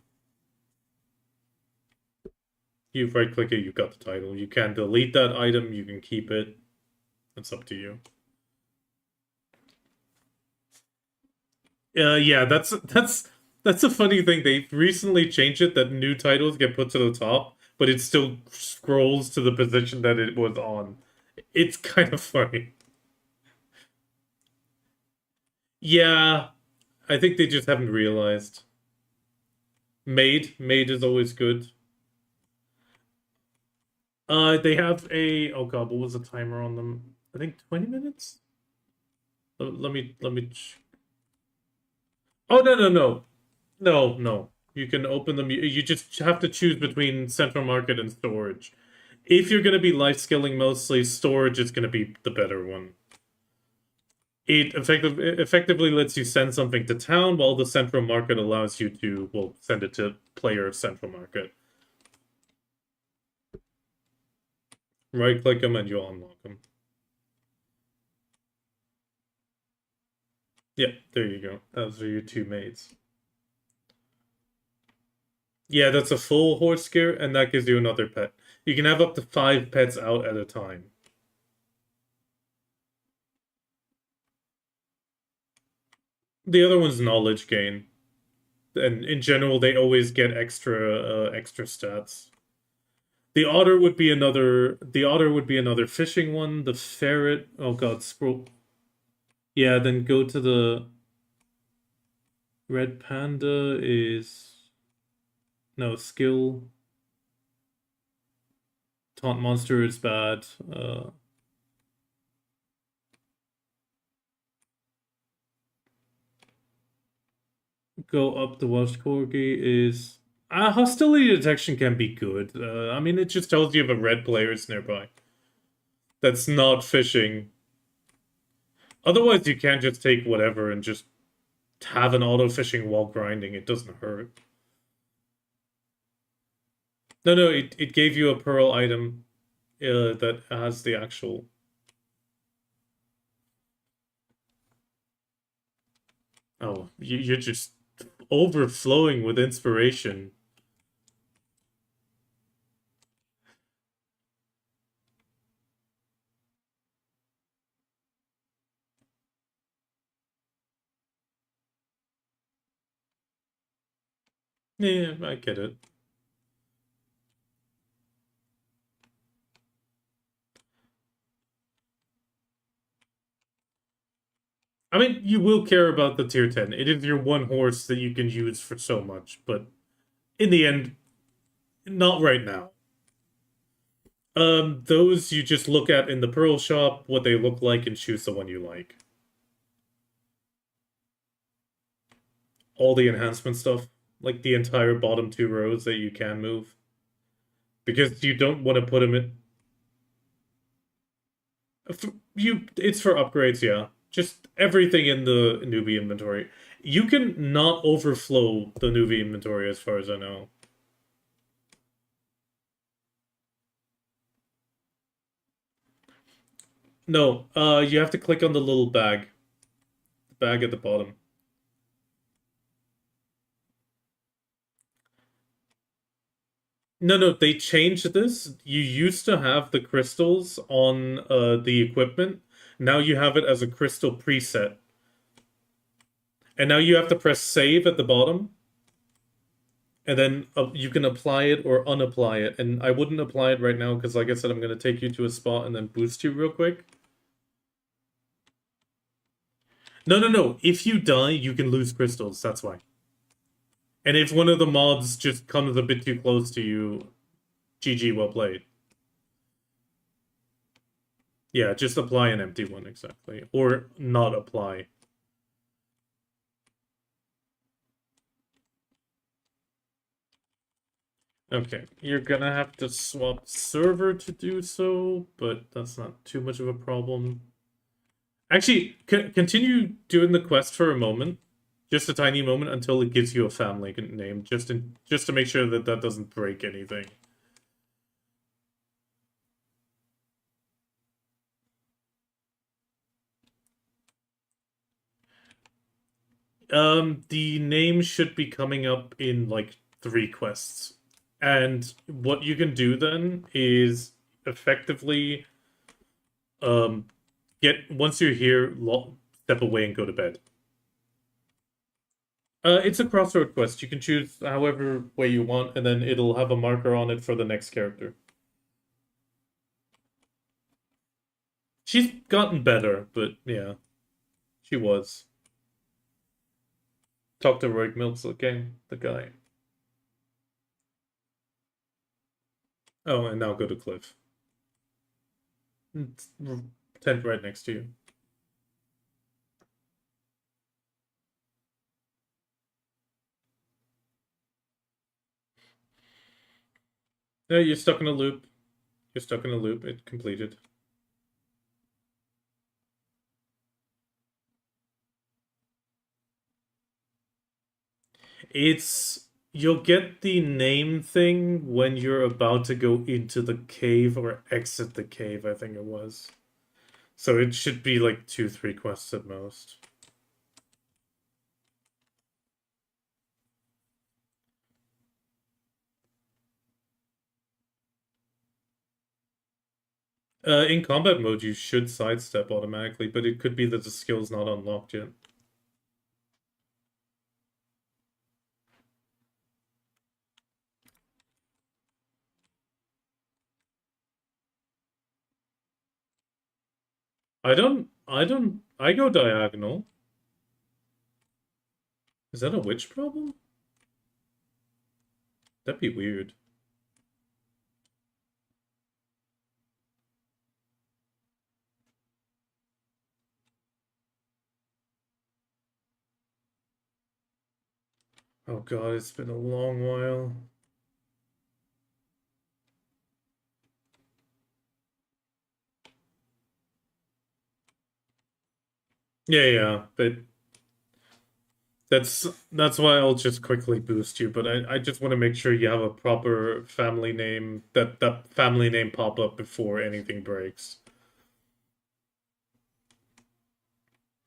You right click it, you got the title. You can delete that item, you can keep it. It's up to you. Yeah, that's a funny thing. They recently changed it that new titles get put to the top, but it still scrolls to the position that it was on. It's kind of funny. Yeah, I think they just haven't realized. Maid is always good. They have a oh god, what was the timer on them? I think 20 minutes. Let me. Oh no. You can open them. You just have to choose between central market and storage. If you're gonna be life skilling mostly, storage is gonna be the better one. It effectively lets you send something to town, while the central market allows you to, well, send it to player central market. Right click them and you'll unlock them. Yeah, there you go. Those are your two maids. Yeah, that's a full horse gear, and that gives you another pet. You can have up to 5 pets out at a time. The other one's knowledge gain, and in general, they always get extra stats. The otter would be another. The otter would be another fishing one. The ferret. Oh god, scroll. Yeah, then go to the red panda is no skill. Taunt monster is bad. Go up the Welsh Corgi is hostility detection can be good. I mean, it just tells you if a red player is nearby. That's not fishing. Otherwise, you can just take whatever and just have an auto fishing while grinding. It doesn't hurt. No, it gave you a pearl item that has the actual. Oh, you're just overflowing with inspiration. Yeah, I get it. I mean, you will care about the tier 10. It is your one horse that you can use for so much, but in the end, not right now. Those you just look at in the Pearl shop, what they look like, and choose the one you like. All the enhancement stuff, like the entire bottom two rows that you can move. Because you don't want to put them in. It's for upgrades, yeah. Just everything in the newbie inventory. You can not overflow the newbie inventory as far as I know. No, you have to click on the little bag. The bag at the bottom. No, they changed this. You used to have the crystals on the equipment. Now you have it as a crystal preset. And now you have to press save at the bottom. And then you can apply it or unapply it. And I wouldn't apply it right now because, like I said, I'm going to take you to a spot and then boost you real quick. No. If you die, you can lose crystals. That's why. And if one of the mobs just comes a bit too close to you, GG, well played. Yeah, just apply an empty one, exactly. Or not apply. Okay, you're gonna have to swap server to do so, but that's not too much of a problem. Actually, continue doing the quest for a moment, just a tiny moment, until it gives you a family name, just to make sure that that doesn't break anything. The name should be coming up in like 3 quests. And what you can do then is effectively get once you're here, step away and go to bed. It's a crossroad quest. You can choose however way you want, and then it'll have a marker on it for the next character. She's gotten better, but yeah, she was. Talk to Roig Milks again, the guy. Oh, and now go to Cliff. Tent right next to you. No, you're stuck in a loop. You're stuck in a loop. It completed. You'll get the name thing when you're about to go into the cave or exit the cave, I think it was. So it should be like 2-3 quests at most. In combat mode, you should sidestep automatically, but it could be that the skill's not unlocked yet. I go diagonal. Is that a witch problem? That'd be weird. Oh god, it's been a long while. Yeah, but that's why I'll just quickly boost you, but I just want to make sure you have a proper family name, that family name pop up before anything breaks.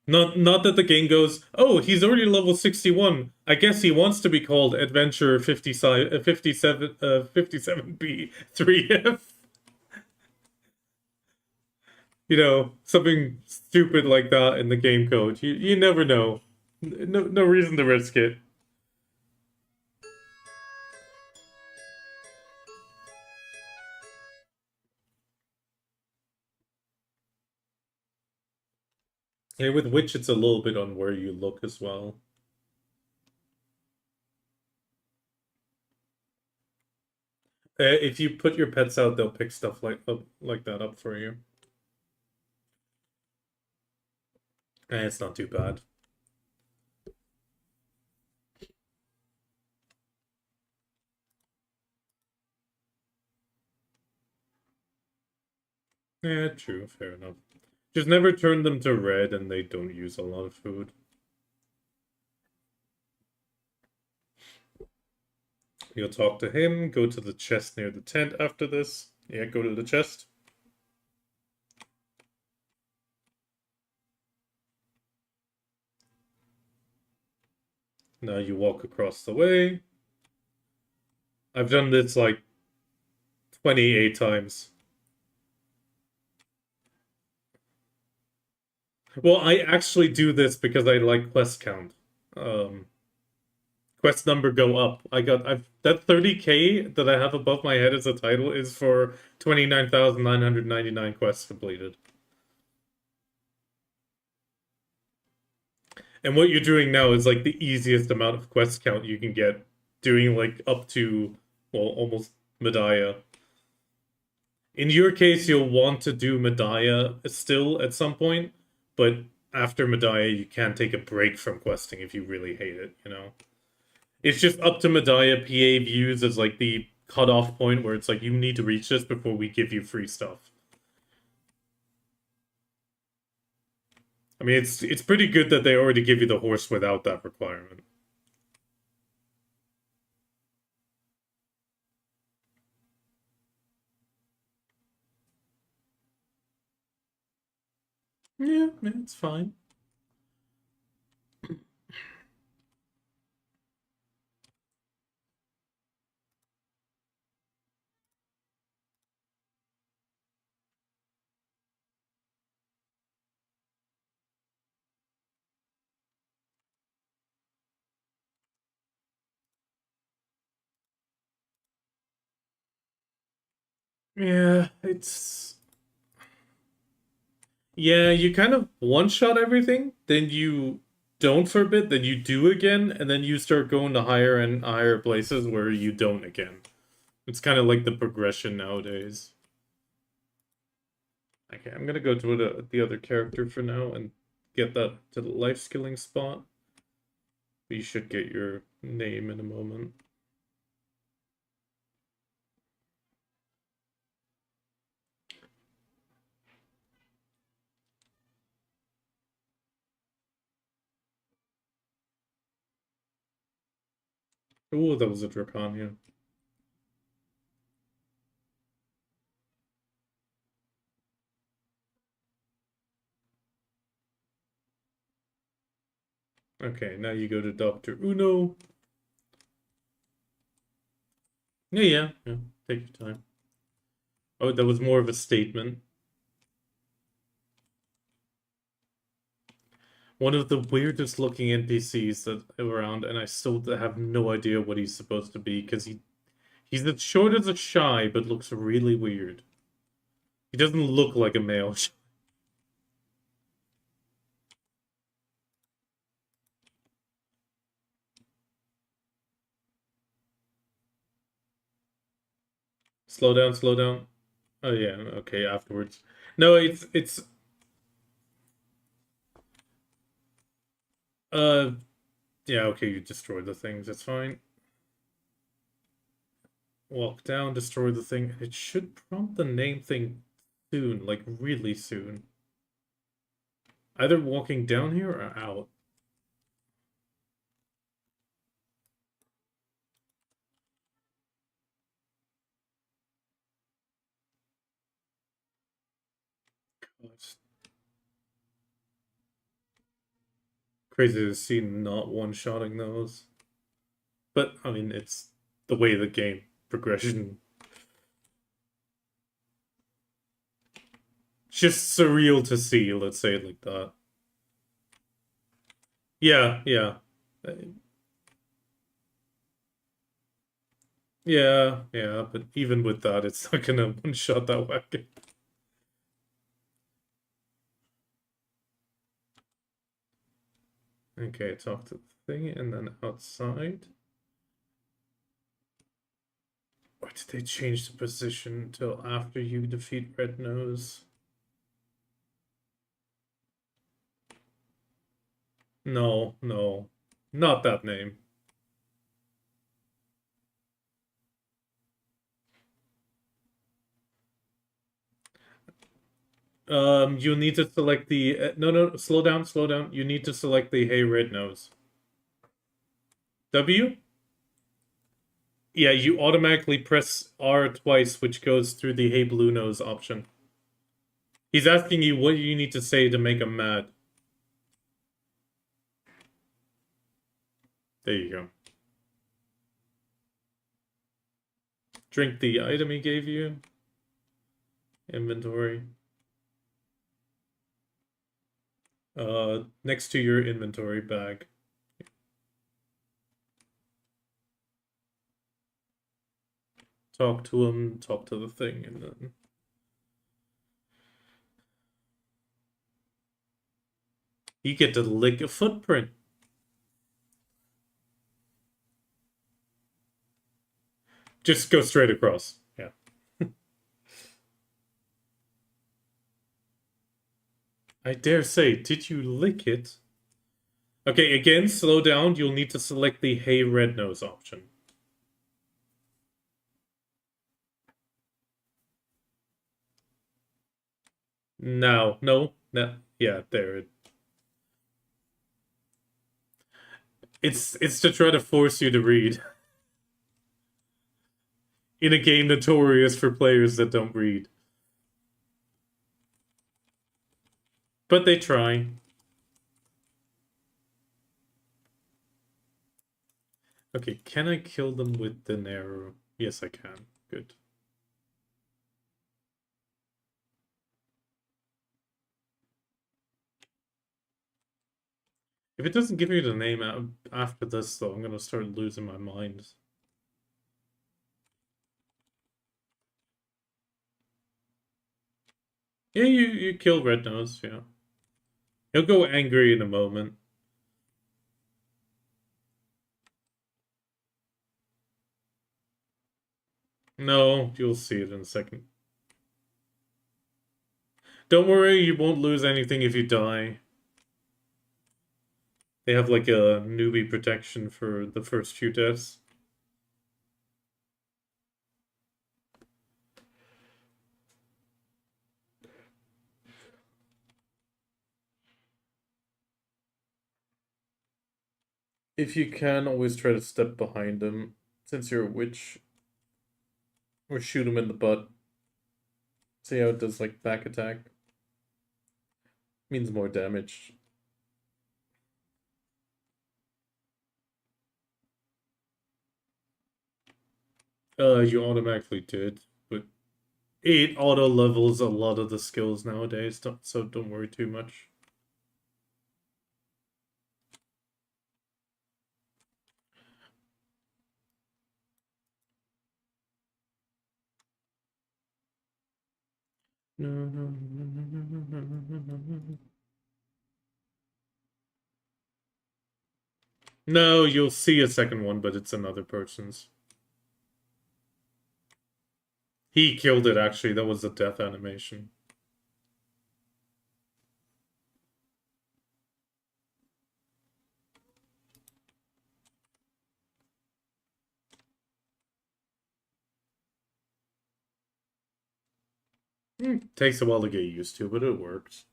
Not that the game goes, oh, he's already level 61. I guess he wants to be called Adventure 57 57B 3F. You know, something stupid like that in the game code. You never know. No reason to risk it. Yeah, with which it's a little bit on where you look as well. If you put your pets out, they'll pick stuff like that up for you. And it's not too bad. Yeah, true, fair enough. Just never turn them to red and they don't use a lot of food. You'll talk to him, go to the chest near the tent after this. Yeah, go to the chest. Now you walk across the way. I've done this like 28 times. Well, I actually do this because I like quest count. Um, Quest number go up. I've that 30K that I have above my head as a title is for 29,999 quests completed. And what you're doing now is like the easiest amount of quest count you can get, doing like up to, well, almost Medaya. In your case, you'll want to do Medaya still at some point, but after Medaya, you can take a break from questing if you really hate it, you know? It's just up to Medaya. PA views as like the cutoff point where it's like you need to reach this before we give you free stuff. I mean, it's pretty good that they already give you the horse without that requirement. Yeah, it's fine. Yeah, it's yeah, you kind of one-shot everything, then you don't for a bit, then you do again, and then you start going to higher and higher places where you don't again. It's kind of like the progression nowadays. Okay, I'm gonna go to the other character for now and get that to the life skilling spot. You should get your name in a moment. Oh, that was a Drakania. Okay, now you go to Dr. Uno. Yeah. Take your time. Oh, that was more of a statement. One of the weirdest looking NPCs that around, and I still have no idea what he's supposed to be because he's as short as a shy, but looks really weird. He doesn't look like a male. Slow down, slow down. Oh yeah, okay, afterwards. No, it's uh yeah, okay, you destroyed the things, it's fine. Walk down, destroy the thing. It should prompt the name thing soon, like really soon. Either walking down here or out. It's crazy to see not one-shotting those. But, I mean, it's the way the game progression. Just surreal to see, let's say it like that. Yeah. Uh, Yeah, but even with that, it's not gonna one-shot that wagon. Okay, talk to the thing and then outside. Or did they change the position until after you defeat Red Nose? No, no. Not that name. You need to select the no, slow down, slow down. You need to select the Hey Red Nose. W? Yeah, you automatically press R twice, which goes through the Hey Blue Nose option. He's asking you what you need to say to make him mad. There you go. Drink the item he gave you. Inventory. Next to your inventory bag. Talk to him, talk to the thing, and then... You get to lick a footprint. Just go straight across. Yeah. I dare say, did you lick it? Okay, again, slow down. You'll need to select the Hey Red Nose option. Now, no, yeah, there. It's to try to force you to read. In a game notorious for players that don't read. But they try. Okay, can I kill them with an arrow? Yes, I can. Good. If it doesn't give me the name after this, though, I'm gonna start losing my mind. Yeah, you kill Red Nose, yeah. He'll go angry in a moment. No, you'll see it in a second. Don't worry, you won't lose anything if you die. They have like a newbie protection for the first few deaths. If you can, always try to step behind them, since you're a witch. Or shoot him in the butt. See how it does like back attack? Means more damage. You automatically did, but it auto levels a lot of the skills nowadays, so don't worry too much. No, you'll see a second one, but it's another person's. He killed it, actually. That was the death animation. Takes a while to get used to, but it works.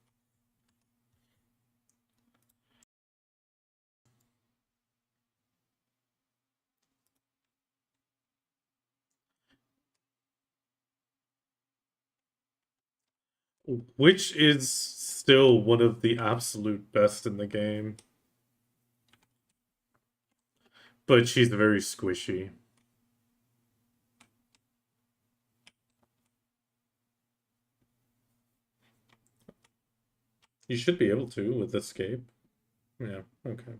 Which is still one of the absolute best in the game. But she's very squishy. You should be able to with escape. Yeah, okay.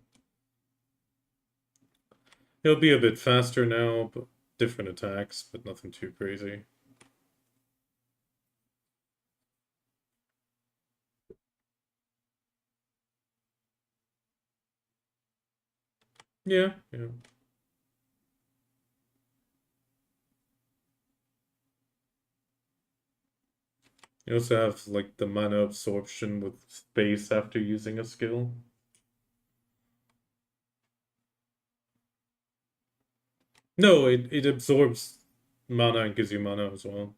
He'll be a bit faster now, but different attacks, but nothing too crazy. Yeah, yeah. You also have like the mana absorption with space after using a skill. No, it absorbs mana and gives you mana as well.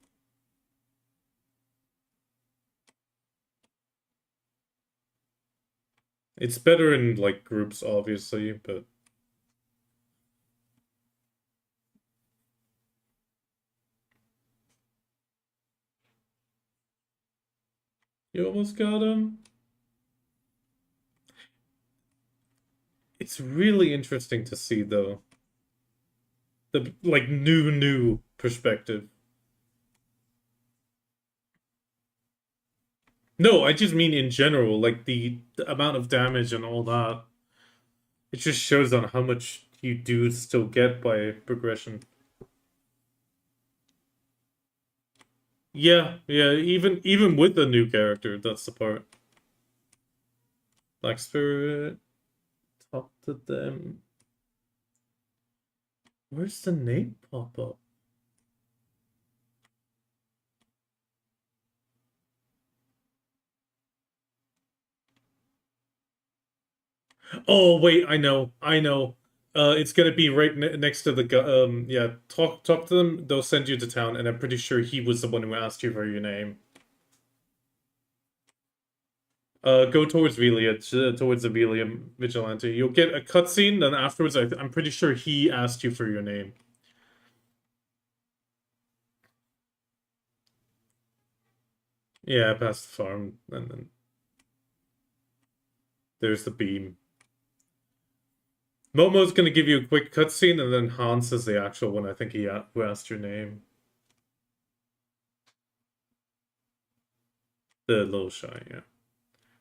It's better in like groups, obviously, but you almost got him. It's really interesting to see though. The like new perspective. No, I just mean in general, like the amount of damage and all that. It just shows on how much you do still get by progression. Yeah, yeah, even with the new character, that's the part. Black Spirit, talk to them. Where's the name pop up? Oh wait, I know. It's gonna be right ne next to the yeah. Talk to them. They'll send you to town, and I'm pretty sure he was the one who asked you for your name. Go towards Velia, towards the Velia Vigilante. You'll get a cutscene, then afterwards, I'm pretty sure he asked you for your name. Yeah, past the farm, and then there's the beam. Momo's gonna give you a quick cutscene, and then Hans is the actual one. I think who asked your name. The little shy, yeah.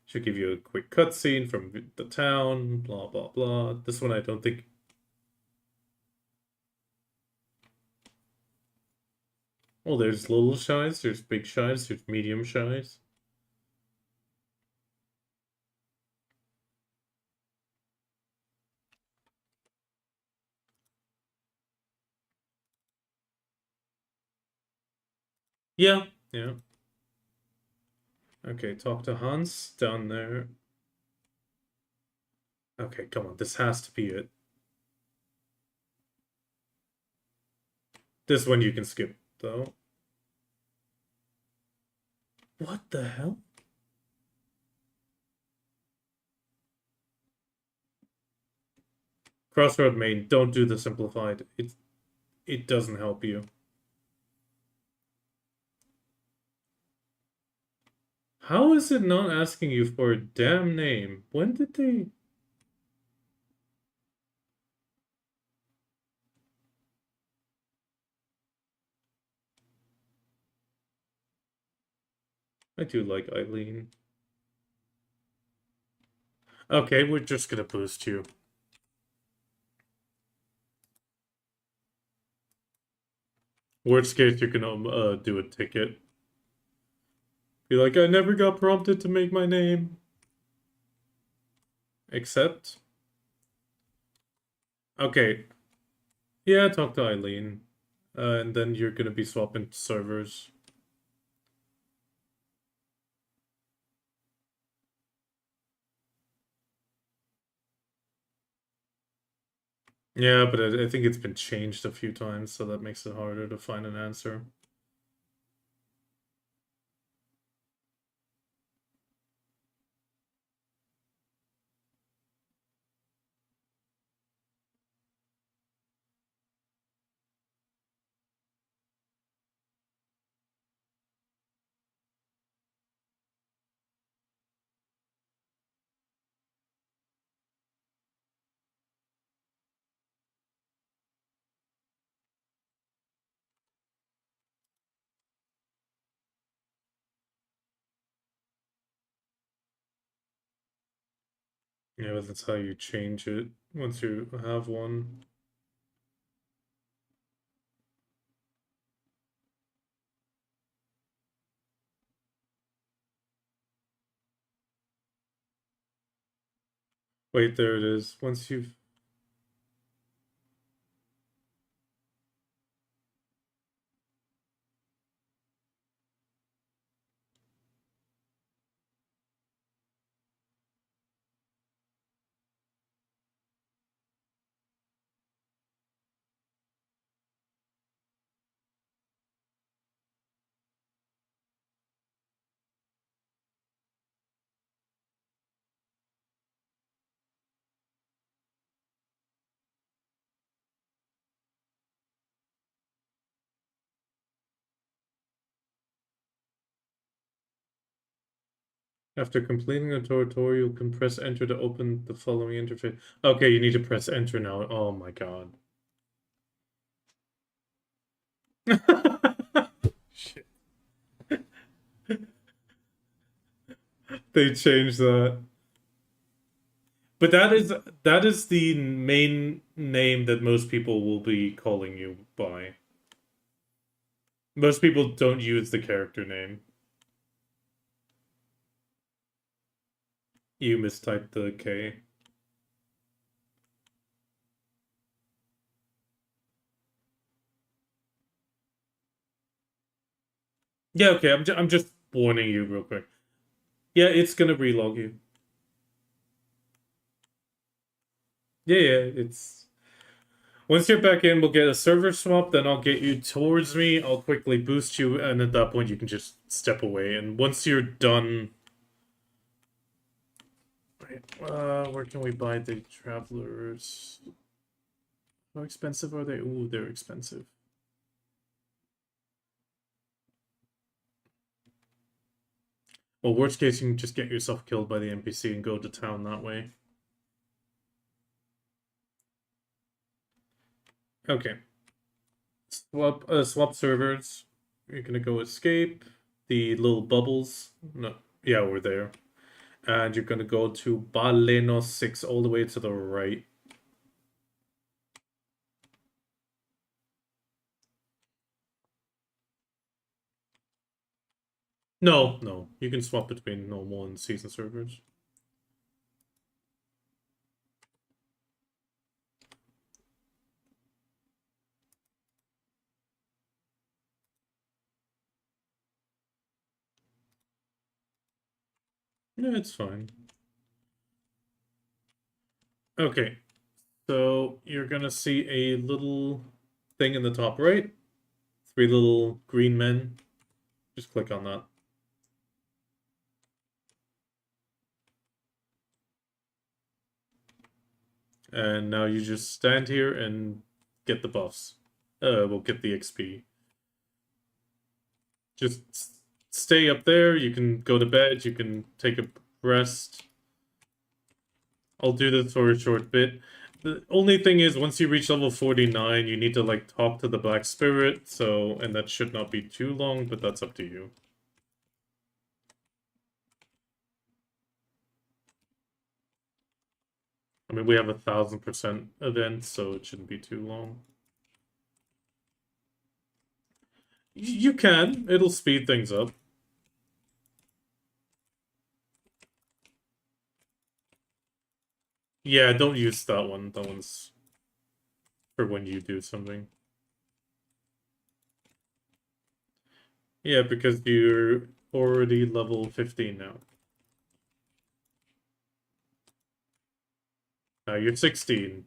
She'll give you a quick cutscene from the town, blah blah blah. This one I don't think. Oh, there's little shies, there's big shies, there's medium shies. Yeah, yeah. Okay, talk to Hans down there. Okay, come on, this has to be it. This one you can skip, though. What the hell? Crossroad main, don't do the simplified. It doesn't help you. How is it not asking you for a damn name? When did they... I do like Eileen. Okay, we're just gonna boost you. Worst case, you can do a ticket. Be like, I never got prompted to make my name. Except... Okay. Yeah, talk to Eileen. And then you're gonna be swapping servers. Yeah, but I think it's been changed a few times, so that makes it harder to find an answer. Yeah, but that's how you change it once you have one. Wait, there it is. Once you've... After completing the tutorial, you can press enter to open the following interface. Okay, you need to press enter now. Oh my god. Shit. They changed that. But that is the main name that most people will be calling you by. Most people don't use the character name. You mistyped the K. Yeah, okay, I'm just warning you real quick. Yeah, it's gonna relog you. Yeah, it's... Once you're back in, we'll get a server swap, then I'll get you towards me, I'll quickly boost you, and at that point you can just step away. And once you're done... Wait, where can we buy the travelers? How expensive are they? Ooh, they're expensive. Well, worst case, you can just get yourself killed by the NPC and go to town that way. Okay. Swap servers. You're gonna go escape. The little bubbles. No, yeah, we're there. And you're gonna go to Baleno 6 all the way to the right. No. You can swap between normal and season servers. Yeah, it's fine. Okay. So you're gonna see a little thing in the top right. 3 little green men. Just click on that. And now you just stand here and get the buffs. We'll get the XP. Just stay up there. You can go to bed. You can take a rest. I'll do this for a short bit. The only thing is, once you reach level 49, you need to, like, talk to the Black Spirit, so... And that should not be too long, but that's up to you. I mean, we have 1,000% event, so it shouldn't be too long. You can. It'll speed things up. Yeah, don't use that one. That one's for when you do something. Yeah, because you're already level 15 now. You're 16.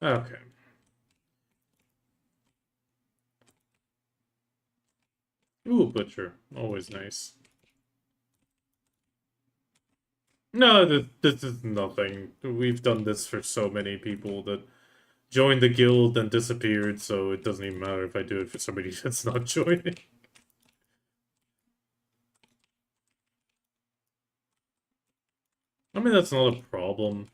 Okay. Ooh, Butcher. Always nice. No, this is nothing. We've done this for so many people that joined the guild and disappeared, so it doesn't even matter if I do it for somebody that's not joining. I mean, that's not a problem.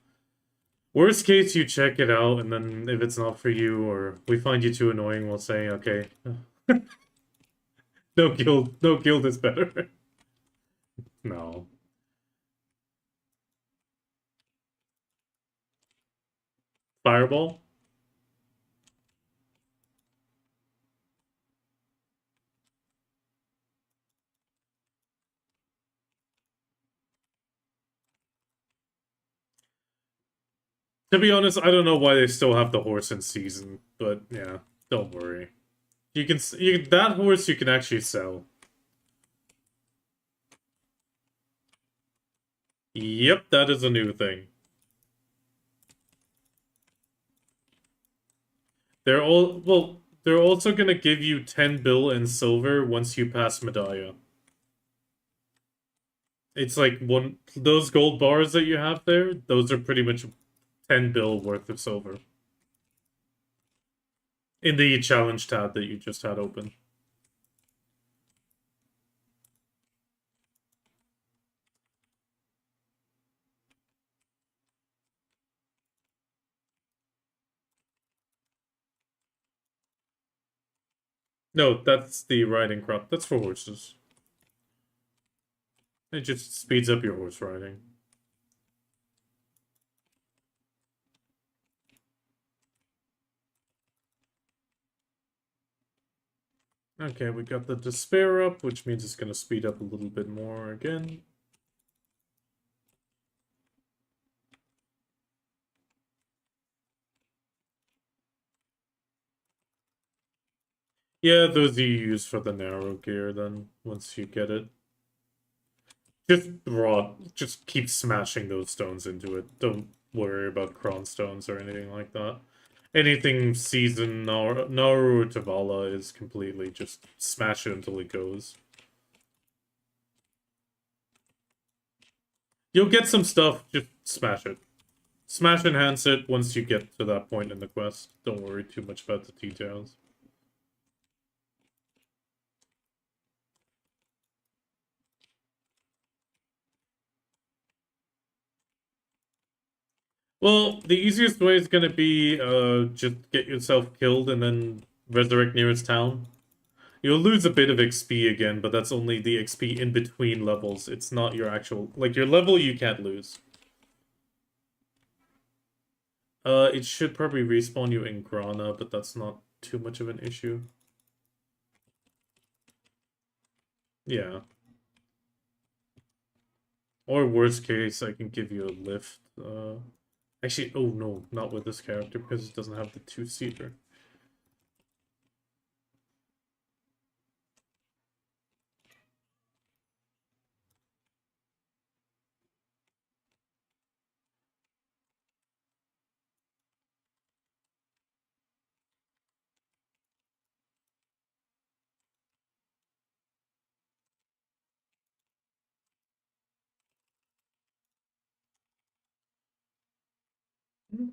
Worst case, you check it out, and then if it's not for you, or we find you too annoying, we'll say, okay. No guild is better. No. Fireball? To be honest, I don't know why they still have the horse in season, but yeah, don't worry. That horse you can actually sell. Yep, that is a new thing. They're also gonna give you 10 bill in silver once you pass Medaya. It's like those gold bars that you have there, those are pretty much 10 bill worth of silver. In the challenge tab that you just had open. No, that's the riding crop. That's for horses. It just speeds up your horse riding. Okay, we got the despair up, which means it's gonna speed up a little bit more again. Yeah, those you use for the narrow gear then, once you get it. Just keep smashing those stones into it. Don't worry about crown stones or anything like that. Anything season Naru or Tavala is completely just smash it until it goes. You'll get some stuff, just smash it. Smash enhance it once you get to that point in the quest. Don't worry too much about the details. Well, the easiest way is gonna be just get yourself killed and then resurrect nearest town. You'll lose a bit of XP again, but that's only the XP in between levels. It's not your actual like your level you can't lose. It should probably respawn you in Grana, but that's not too much of an issue. Yeah. Or worst case, I can give you a lift. Actually, oh no, not with this character because it doesn't have the two-seater.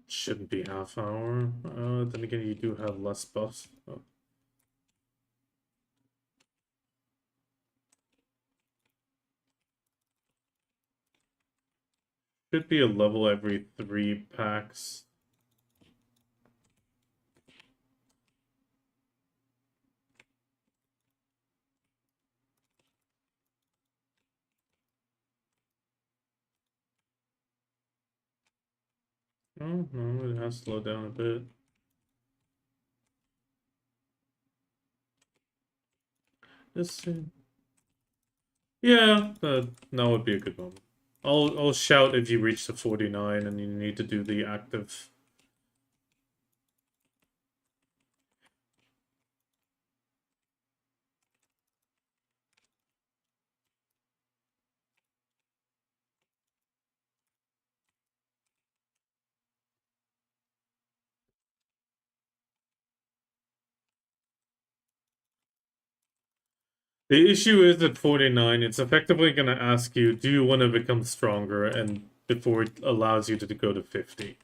Shouldn't be half hour. Then again, you do have less buffs. Oh. Should be a level every 3 packs. Oh, no, it has slowed down a bit. This, yeah, now would be a good moment. I'll shout if you reach the 49 and you need to do the active. The issue is at 49, it's effectively going to ask you, do you want to become stronger? And before it allows you to go to 50.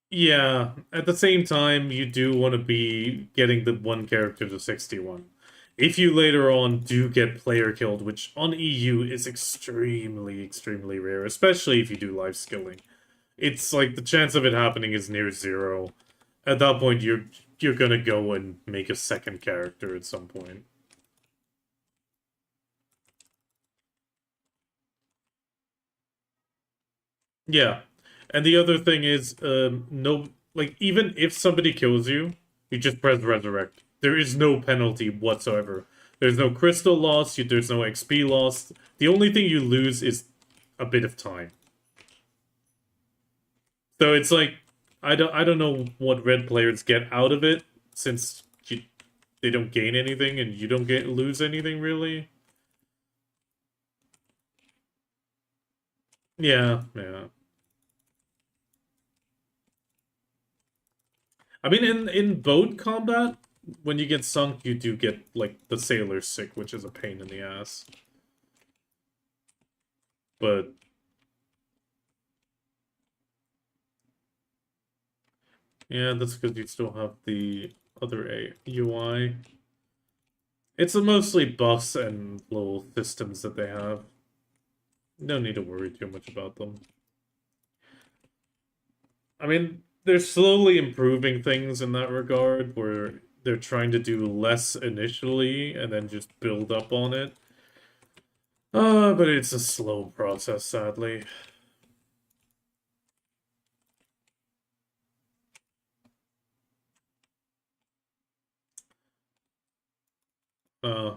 Yeah, at the same time, you do want to be getting the one character to 61. If you later on do get player killed, which on EU is extremely, extremely rare, especially if you do life skilling, it's like the chance of it happening is near zero. At that point, you're gonna go and make a second character at some point. Yeah, and the other thing is, no, like even if somebody kills you, you just press resurrect. There is no penalty whatsoever. There's no crystal loss. There's no XP loss. The only thing you lose is a bit of time. So it's like I don't know what red players get out of it since they don't gain anything and you don't lose anything really. Yeah, yeah. I mean, in boat combat, when you get sunk, you do get like the sailor sick, which is a pain in the ass. But Yeah, that's because you still have the other UI. It's mostly buffs and little systems that they have. No need to worry too much about them. I mean, they're slowly improving things in that regard, where they're trying to do less initially and then just build up on it. But it's a slow process, sadly.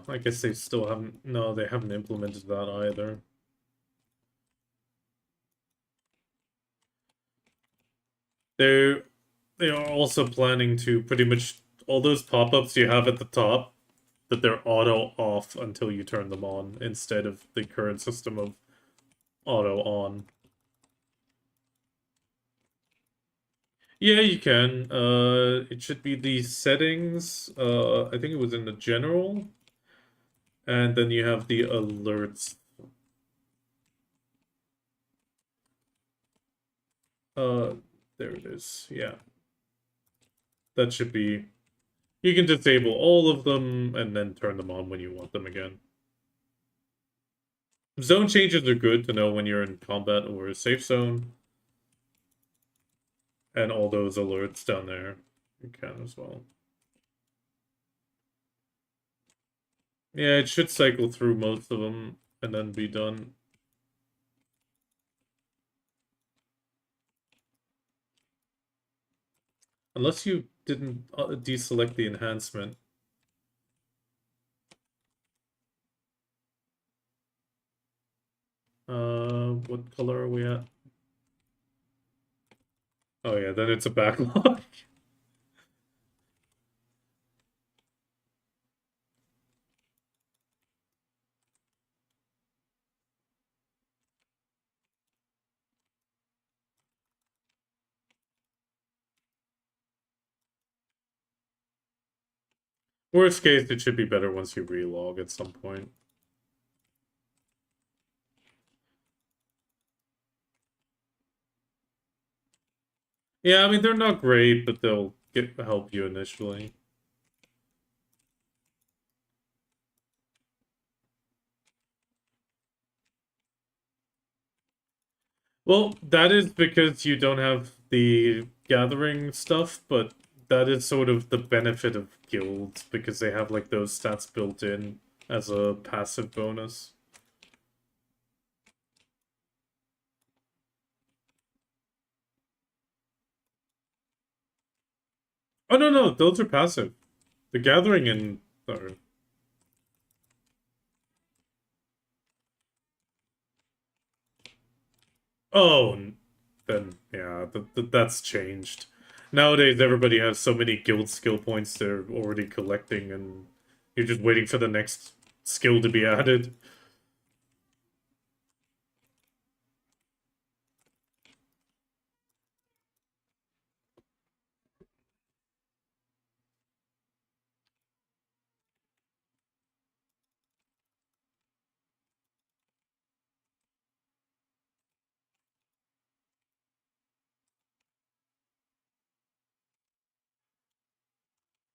I guess they still haven't. No, they haven't implemented that either. They're they are also planning to pretty much all those pop-ups you have at the top, that they're auto off until you turn them on, instead of the current system of auto on. Yeah, you can. It should be the settings. I think it was in the general, and then you have the alerts. Uh, there it is. Yeah, that should be. You can disable all of them and then turn them on when you want them again. Zone changes are good to know when you're in combat or a safe zone. And all those alerts down there, you can as well. Yeah, it should cycle through most of them and then be done. Unless you didn't deselect the enhancement. What color are we at? Oh yeah, then it's a backlog. Worst case, it should be better once you relog at some point. Yeah, I mean, they're not great, but they'll help you initially. Well, that is because you don't have the gathering stuff, but that is sort of the benefit of guilds, because they have like those stats built in as a passive bonus. Oh no, no, those are passive. The gathering and oh, then yeah, that's changed. Nowadays, everybody has so many guild skill points they're already collecting, and you're just waiting for the next skill to be added.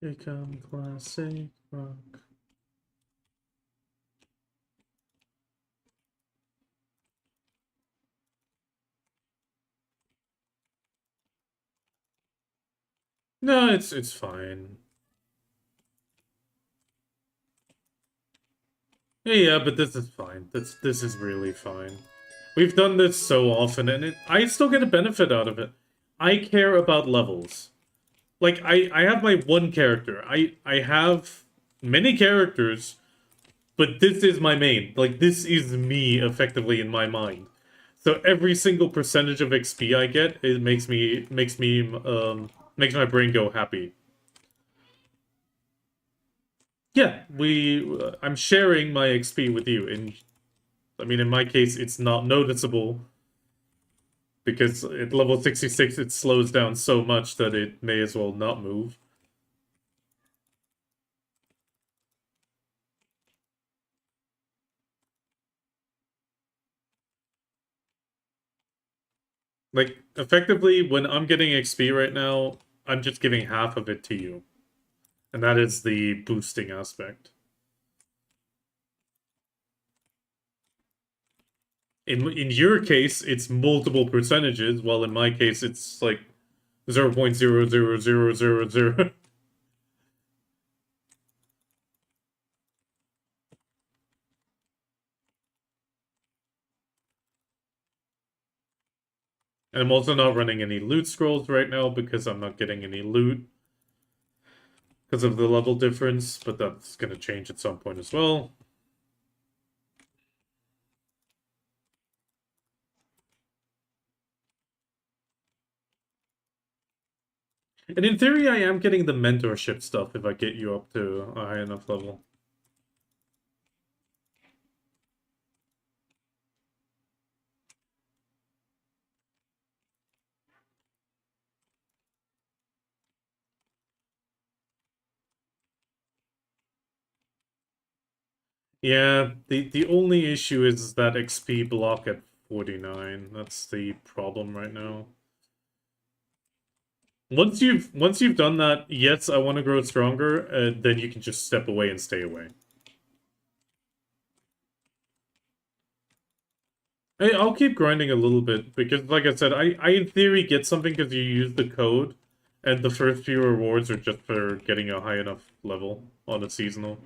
Become classic rock. No, it's fine. Yeah, but this is fine. This is really fine. We've done this so often, and I still get a benefit out of it. I care about levels. Like I have my one character. I have many characters, but this is my main. Like this is me effectively in my mind. So every single percentage of XP I get, it makes my brain go happy. Yeah, I'm sharing my XP with you. And I mean, in my case, it's not noticeable because at level 66 it slows down so much that it may as well not move. Like, effectively, when I'm getting XP right now, I'm just giving half of it to you. And that is the boosting aspect. In your case, it's multiple percentages, while in my case, it's like 0.00000. And I'm also not running any loot scrolls right now because I'm not getting any loot because of the level difference, but that's going to change at some point as well. And in theory, I am getting the mentorship stuff if I get you up to a high enough level. Yeah, the only issue is that XP block at 49. That's the problem right now. Once you've done that, yes, I want to grow stronger, then you can just step away and stay away. I'll keep grinding a little bit because, like I said, I in theory get something because you use the code, and the first few rewards are just for getting a high enough level on a seasonal.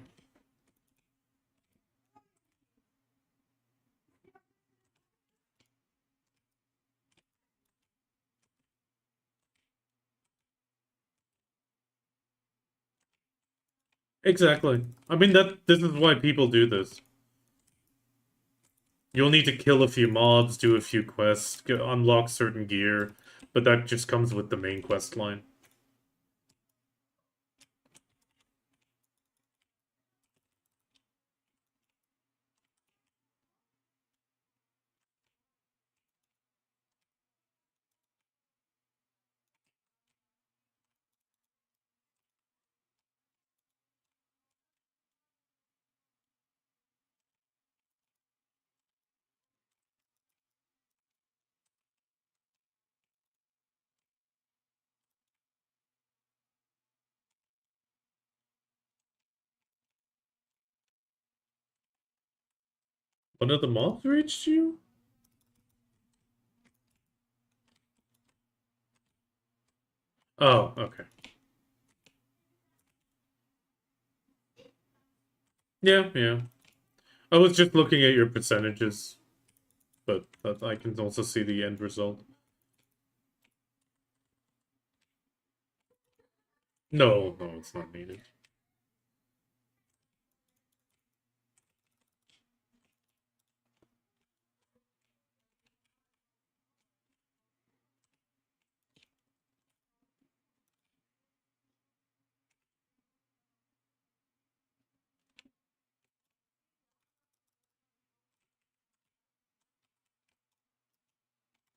Exactly. I mean this is why people do this. You'll need to kill a few mobs, do a few quests, unlock certain gear, but that just comes with the main quest line. One of the mobs reached you? Oh, okay. Yeah, yeah. I was just looking at your percentages, but I can also see the end result. No, no, it's not needed.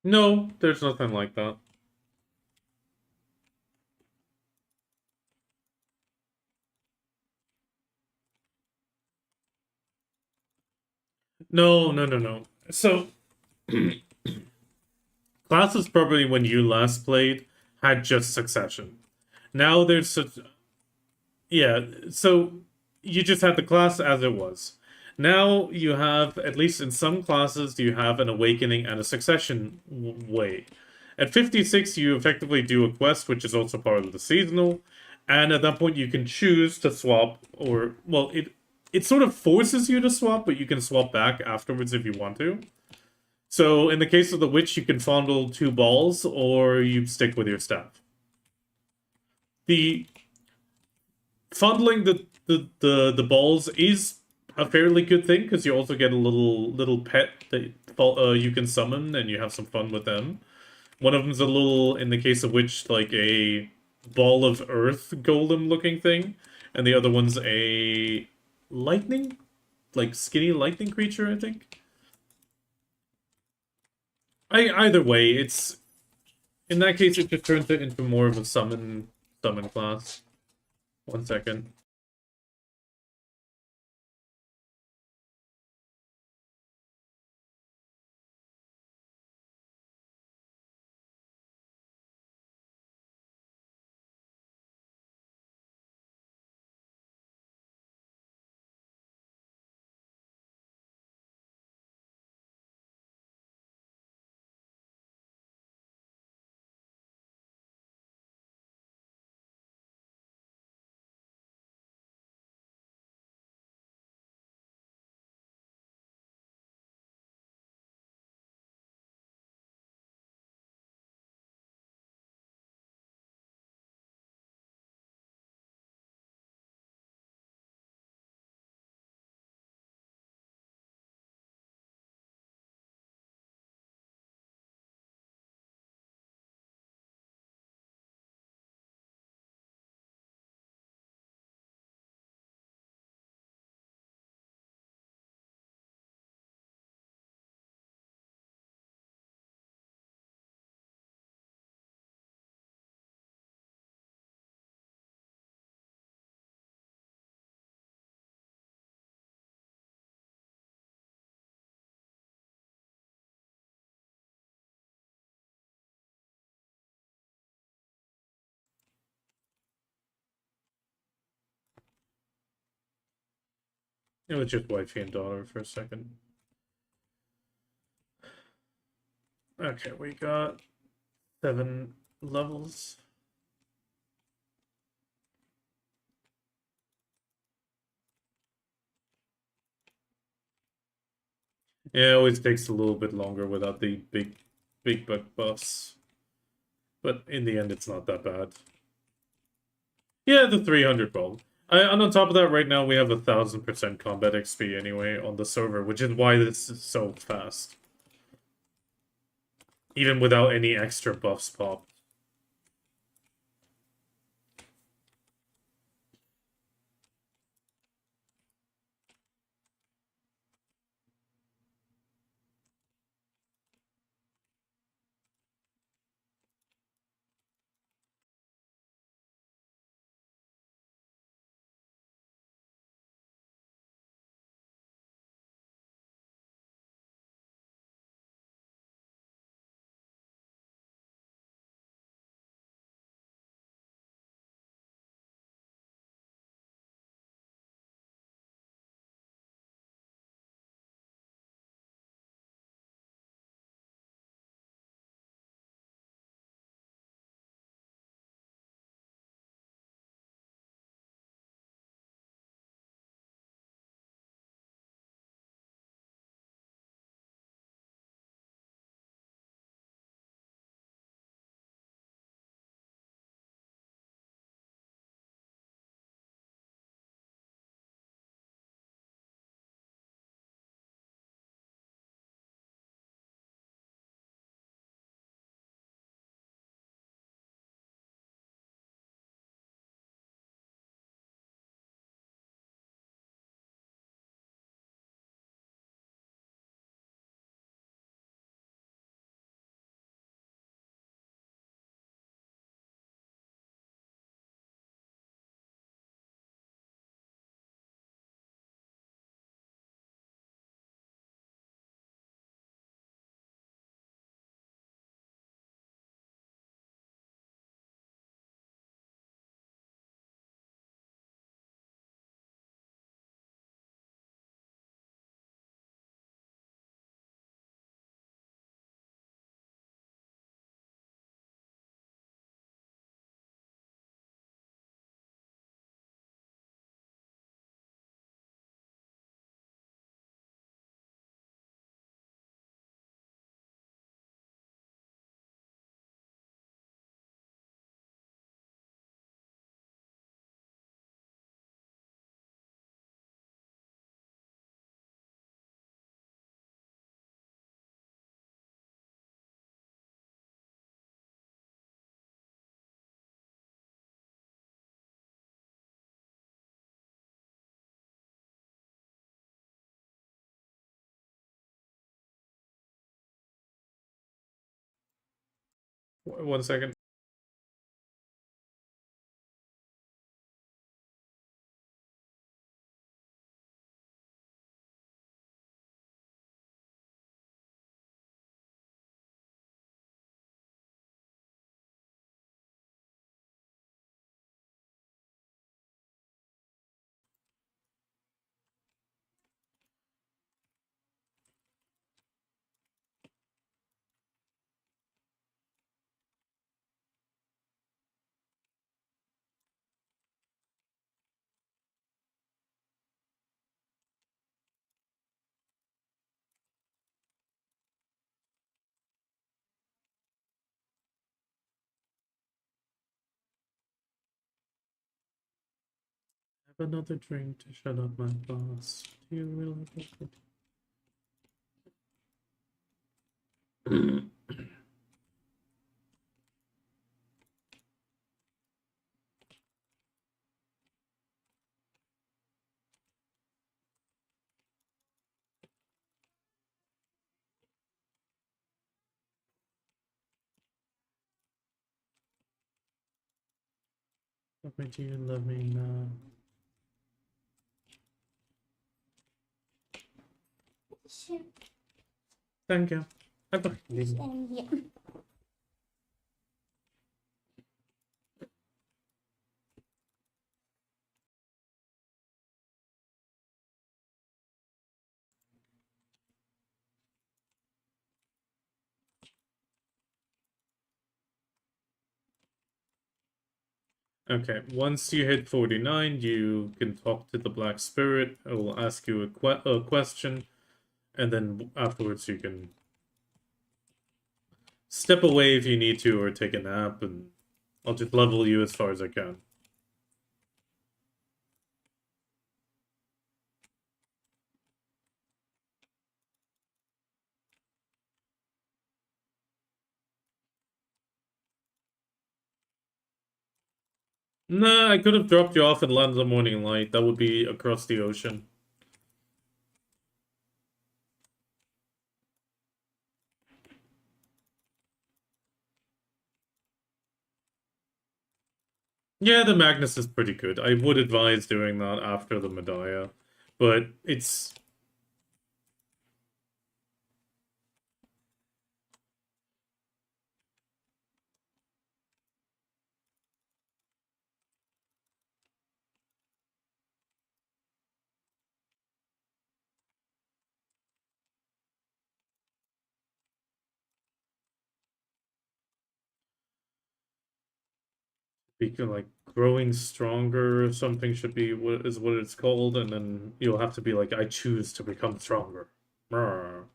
No, there's nothing like that. No, no, no, no. So, classes probably when you last played had just Succession. Now there's such yeah, so you just had the class as it was. Now you have, at least in some classes, you have an awakening and a succession way. At 56, you effectively do a quest, which is also part of the seasonal, and at that point you can choose to swap, or well, it sort of forces you to swap, but you can swap back afterwards if you want to. So in the case of the witch, you can fondle two balls, or you stick with your staff. The fondling the balls is a fairly good thing because you also get a little pet that you can summon and you have some fun with them. One of them's a little, in the case of which, like a ball of earth golem looking thing, and the other one's a lightning, like skinny lightning creature, I think. Either way, it's in that case it just turns it into more of a summon class. 1 second. It was just wifey and daughter for a second. Okay, we got 7 levels. Yeah, it always takes a little bit longer without the big bug buffs. But in the end, it's not that bad. Yeah, the 300 gold. And on top of that, right now we have 1000% combat XP anyway on the server, which is why this is so fast. Even without any extra buffs popped. One second. Have another drink to shut up my boss. Do you really think do you love me now? Sure. Thank you. Bye-bye. Yeah. Okay, once you hit 49, you can talk to the Black Spirit. It will ask you a question, and then afterwards you can step away if you need to, or take a nap, and I'll just level you as far as I can. Nah, I could have dropped you off in Lands of Morning Light. That would be across the ocean. Yeah, the Magnus is pretty good. I would advise doing that after the Medaya. But it's... like growing stronger or something should be what it's called, and then you'll have to be like, I choose to become stronger. Brr.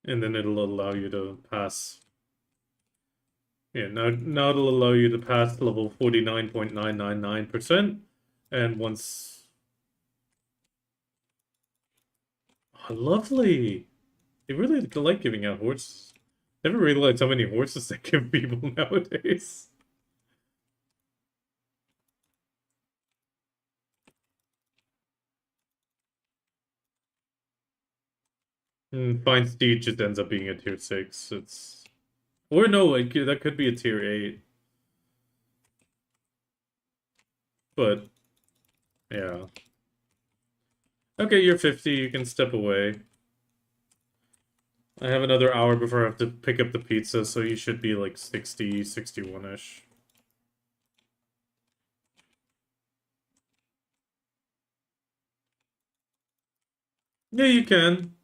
And then it'll allow you to pass. Yeah, now it'll allow you to pass level 49.999%. And once oh, lovely. They really like giving out horses. Never realized how many horses they give people nowadays. Fine Steed just ends up being a tier 6. It's or no, like that could be a tier 8. But yeah. Okay, you're 50, you can step away. I have another hour before I have to pick up the pizza, so you should be like 60, 61-ish. Yeah, you can.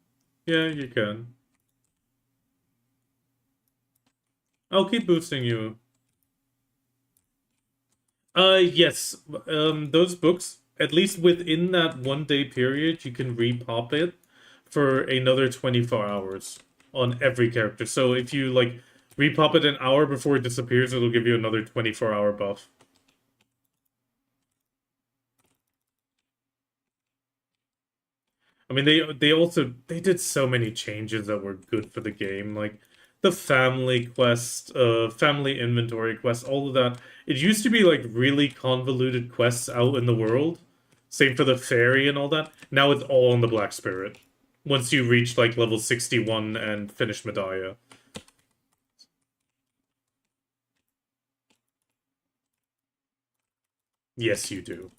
Yeah, you can. I'll keep boosting you. Yes. Those books, at least within that 1 day period, you can repop it for another 24 hours on every character. So if you, like, repop it an hour before it disappears, it'll give you another 24-hour buff. I mean, they did so many changes that were good for the game, like the family quest, family inventory quest, all of that. It used to be like really convoluted quests out in the world. Same for the fairy and all that. Now it's all on the Black Spirit. Once you reach like level 61 and finish Medaya. Yes, you do.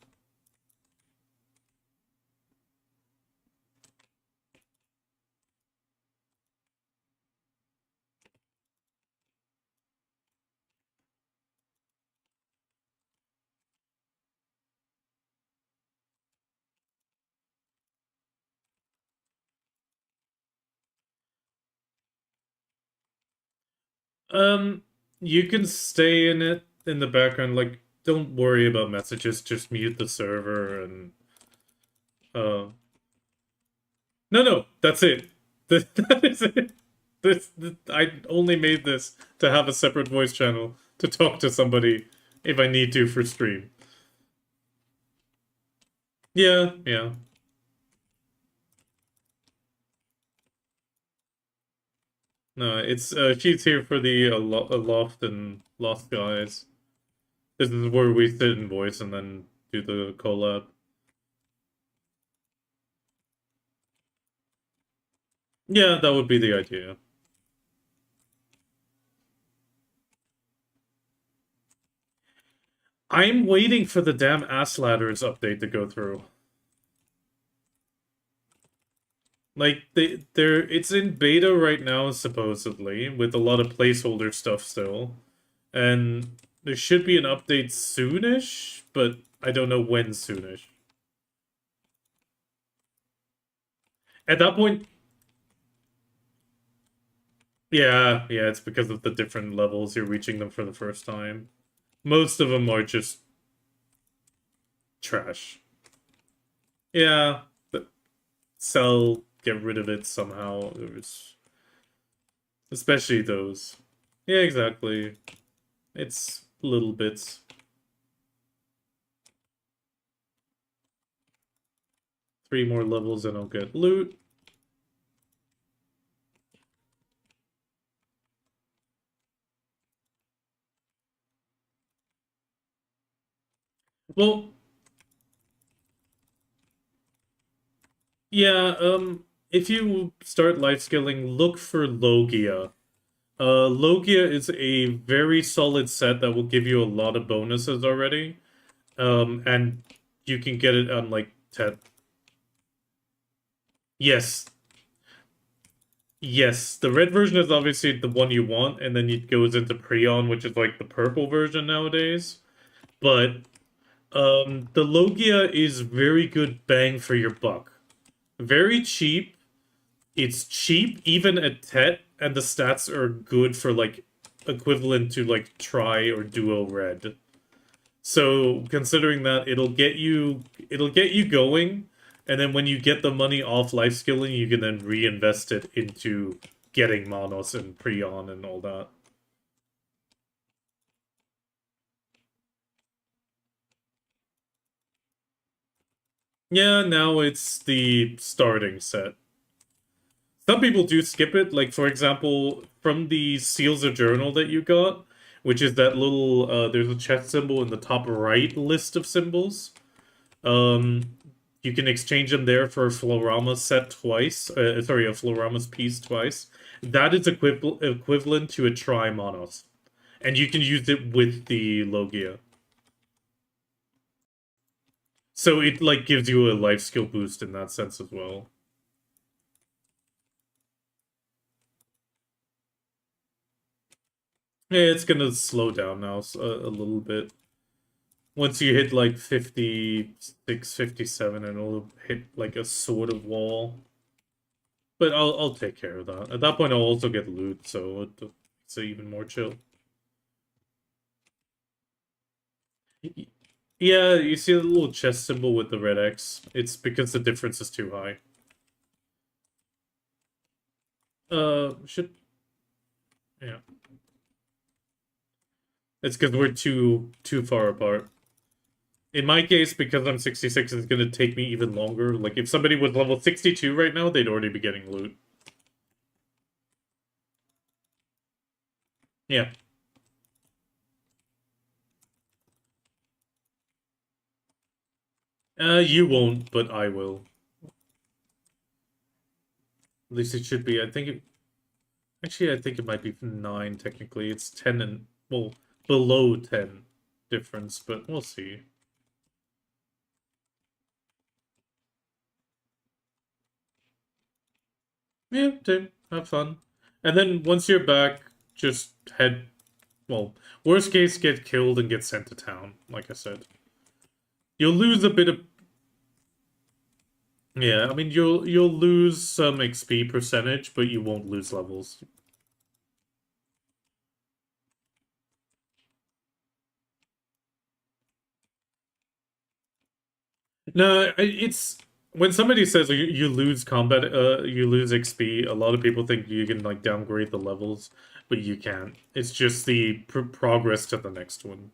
Um, you can stay in it in the background, like don't worry about messages, just mute the server and no, that's it. That is it. I only made this to have a separate voice channel to talk to somebody if I need to for stream. Yeah, yeah. No, it's she's here for the Loft and Lost guys. This is where we sit and voice and then do the collab. Yeah, that would be the idea. I'm waiting for the damn Ass Ladders update to go through. Like it's in beta right now supposedly with a lot of placeholder stuff still. And there should be an update soonish, but I don't know when soonish. At that point Yeah, yeah, it's because of the different levels you're reaching them for the first time. Most of them are just trash. Yeah, but sell, get rid of it somehow. There's especially those. Yeah, exactly. It's little bits. 3 more levels and I'll get loot. Well, yeah, if you start life skilling, look for Logia. Logia is a very solid set that will give you a lot of bonuses already. And you can get it on like 10. Yes. Yes. The red version is obviously the one you want, and then it goes into Prion, which is like the purple version nowadays. But the Logia is very good bang for your buck. Very cheap. It's cheap even at Tet, and the stats are good for like equivalent to like Tri or Duo Red. So considering that it'll get you going, and then when you get the money off life skilling, you can then reinvest it into getting Monos and Prion and all that. Yeah, now it's the starting set. Some people do skip it, like for example, from the Seals of Journal that you got, which is that little there's a chest symbol in the top right list of symbols. Um, you can exchange them there for a Florama set twice. Sorry, a Florama's piece twice. That is equivalent to a Tri Monos. And you can use it with the Logia. So it like gives you a life skill boost in that sense as well. Yeah, it's gonna slow down now a little bit. Once you hit like 56, 57, and it'll hit like a sort of wall. But I'll take care of that. At that point, I'll also get loot, so it's even more chill. Yeah, you see the little chest symbol with the red X? It's because the difference is too high. Should... Yeah. It's because we're too far apart. In my case, because I'm 66, it's gonna take me even longer. Like, if somebody was level 62 right now, they'd already be getting loot. Yeah. You won't, but I will. At least it should be. I think it... Actually, I think it might be 9, technically. It's 10 and... Well, below 10 difference, but we'll see. Yeah, Tim, have fun. And then once you're back, just head... Well, worst case, get killed and get sent to town, like I said. You'll lose a bit of... Yeah, I mean, you'll lose some XP percentage, but you won't lose levels. No, it's when somebody says you lose combat, you lose XP. A lot of people think you can like downgrade the levels, but you can't. It's just the progress to the next one.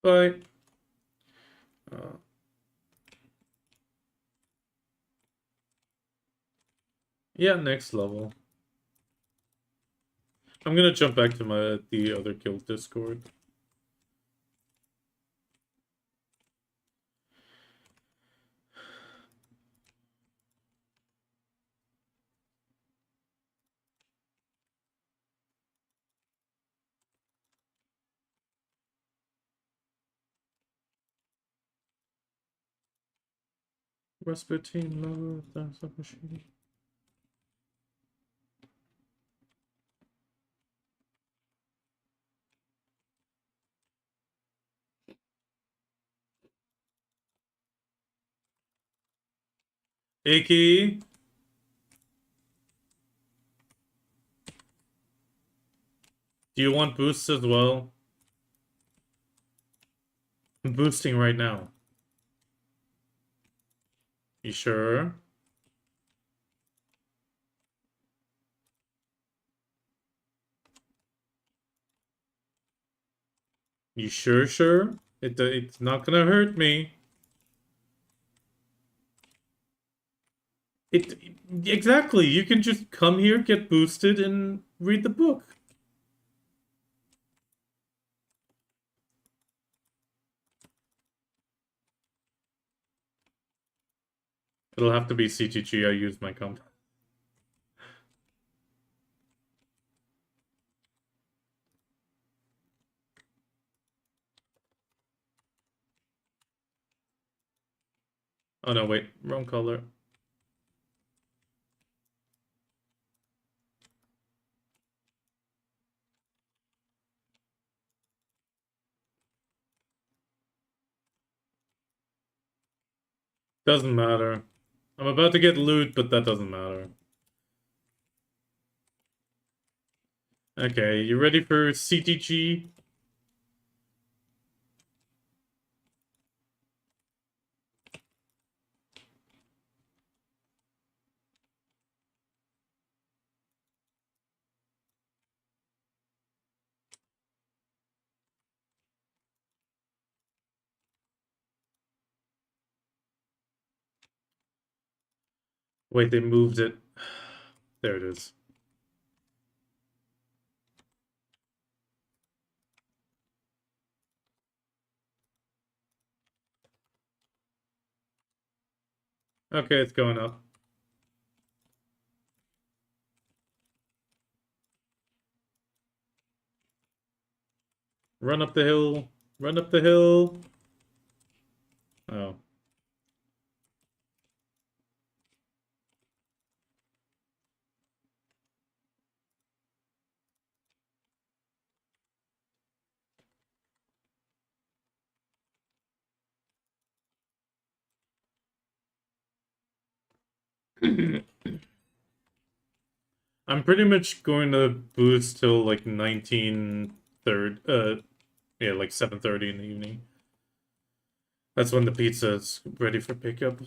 But uh, yeah, next level. I'm gonna jump back to the other guild Discord. Rasputin logo, that's a machine. Icky. Do you want boosts as well? I'm boosting right now. You sure? You sure? It's not gonna hurt me. It exactly. You can just come here, get boosted, and read the book. It'll have to be CGG. I use my comp. Oh no, wait, wrong color. Doesn't matter. I'm about to get loot, but that doesn't matter. Okay, you ready for CTG? Wait, they moved it. There it is. Okay, it's going up. Run up the hill. Run up the hill. Oh. I'm pretty much going to boost till like 19:30. Yeah, like 7:30 in the evening. That's when the pizza's ready for pickup.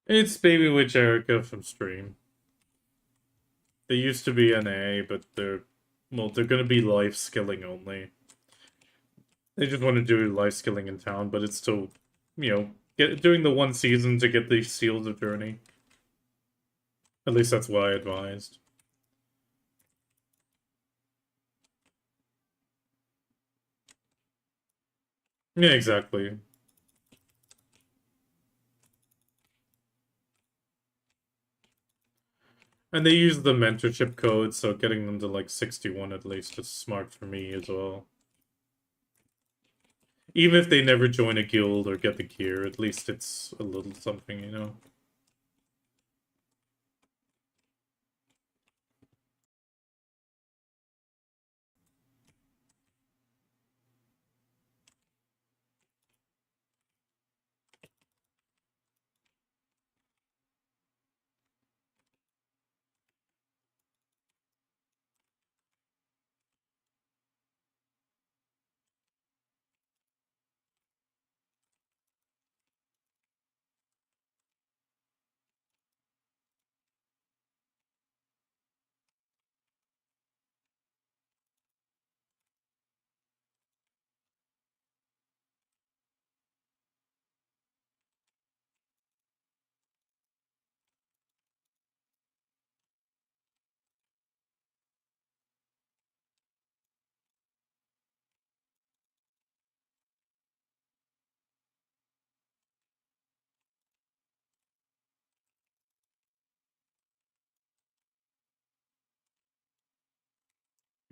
It's Baby Witch Erica from stream. They used to be NA, but they're gonna be life skilling only. They just want to do life skilling in town, but it's still, doing the one season to get the Seals of Journey. At least that's what I advised. Yeah, exactly. And they use the mentorship code, so getting them to like 61 at least is smart for me as well. Even if they never join a guild or get the gear, at least it's a little something, you know?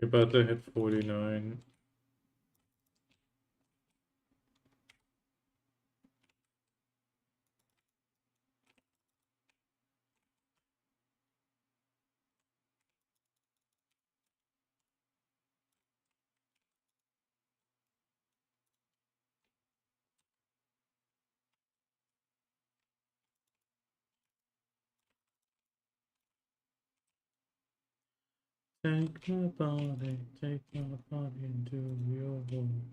You're about to hit 49. Take my body into your arms.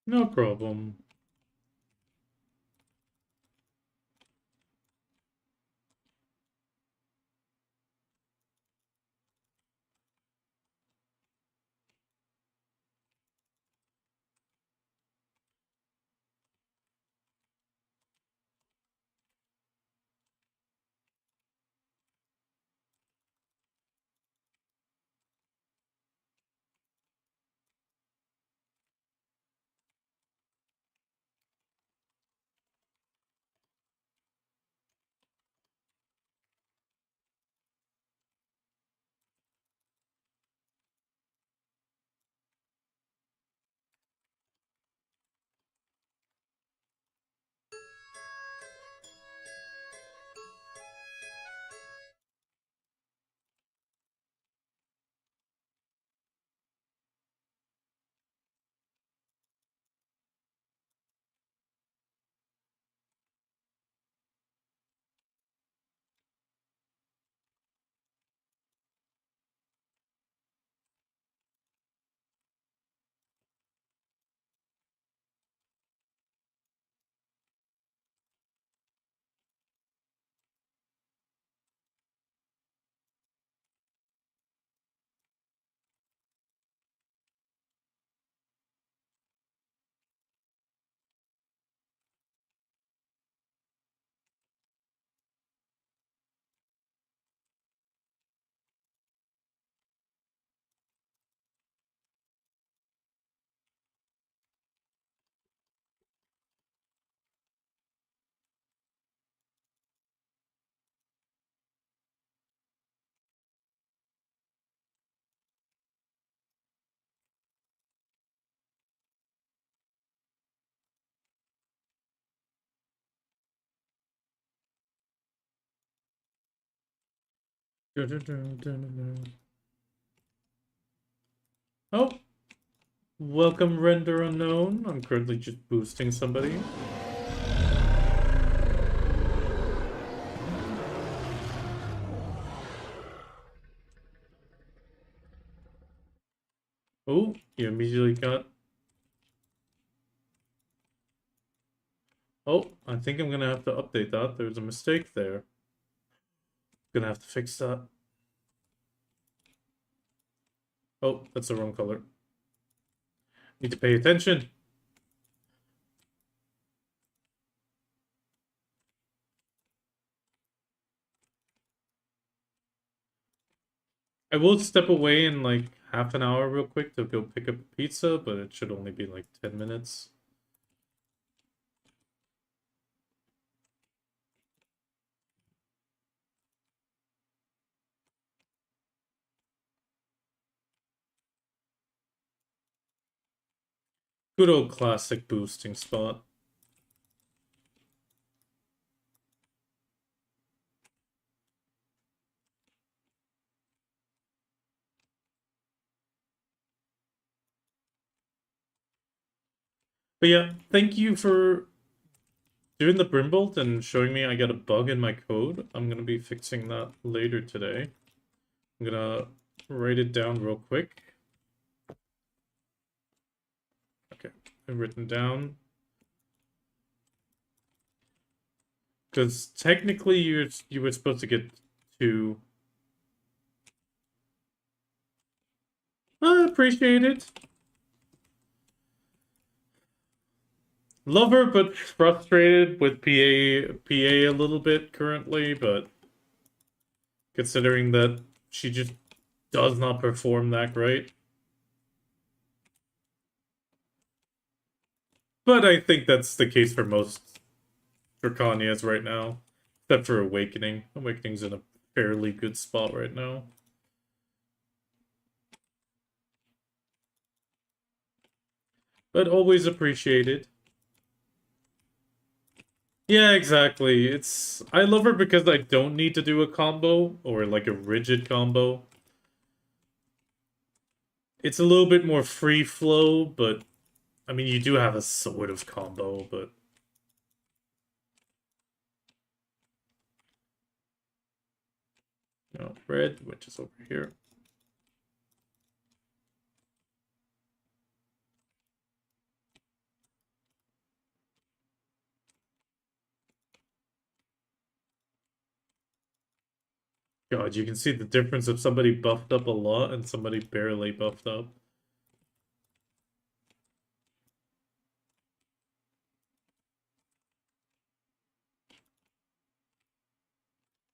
No problem. Oh, welcome render unknown. I'm currently just boosting somebody. Oh, you immediately got... Oh, I think I'm gonna have to update that. There's a mistake there. Gonna have to fix that. Oh, that's the wrong color. Need to pay attention. I will step away in like half an hour real quick to go pick up a pizza, but it should only be like 10 minutes. Good old classic boosting spot. But yeah, thank you for doing the Brimbolt and showing me I got a bug in my code. I'm gonna be fixing that later today. I'm gonna write it down real quick. Okay, I've written down. Because technically you were supposed to get two. I appreciate it. Love her, but frustrated with PA a little bit currently, but considering that she just does not perform that great. But I think that's the case for most Drakanias right now, except for Awakening. Awakening's in a fairly good spot right now. But always appreciated. Yeah, exactly. I love her because I don't need to do a combo or like a rigid combo. It's a little bit more free flow, but I mean you do have a sort of combo, but no, red, which is over here. God, you can see the difference of somebody buffed up a lot and somebody barely buffed up.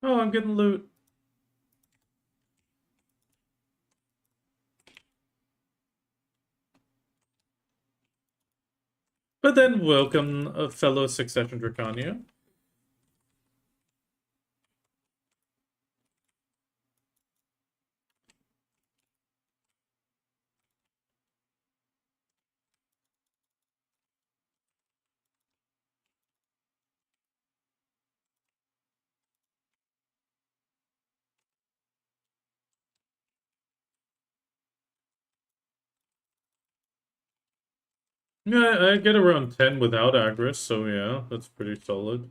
Oh, I'm getting loot. But then welcome a fellow Succession Drakania. Yeah, I get around 10 without Agris, so yeah, that's pretty solid.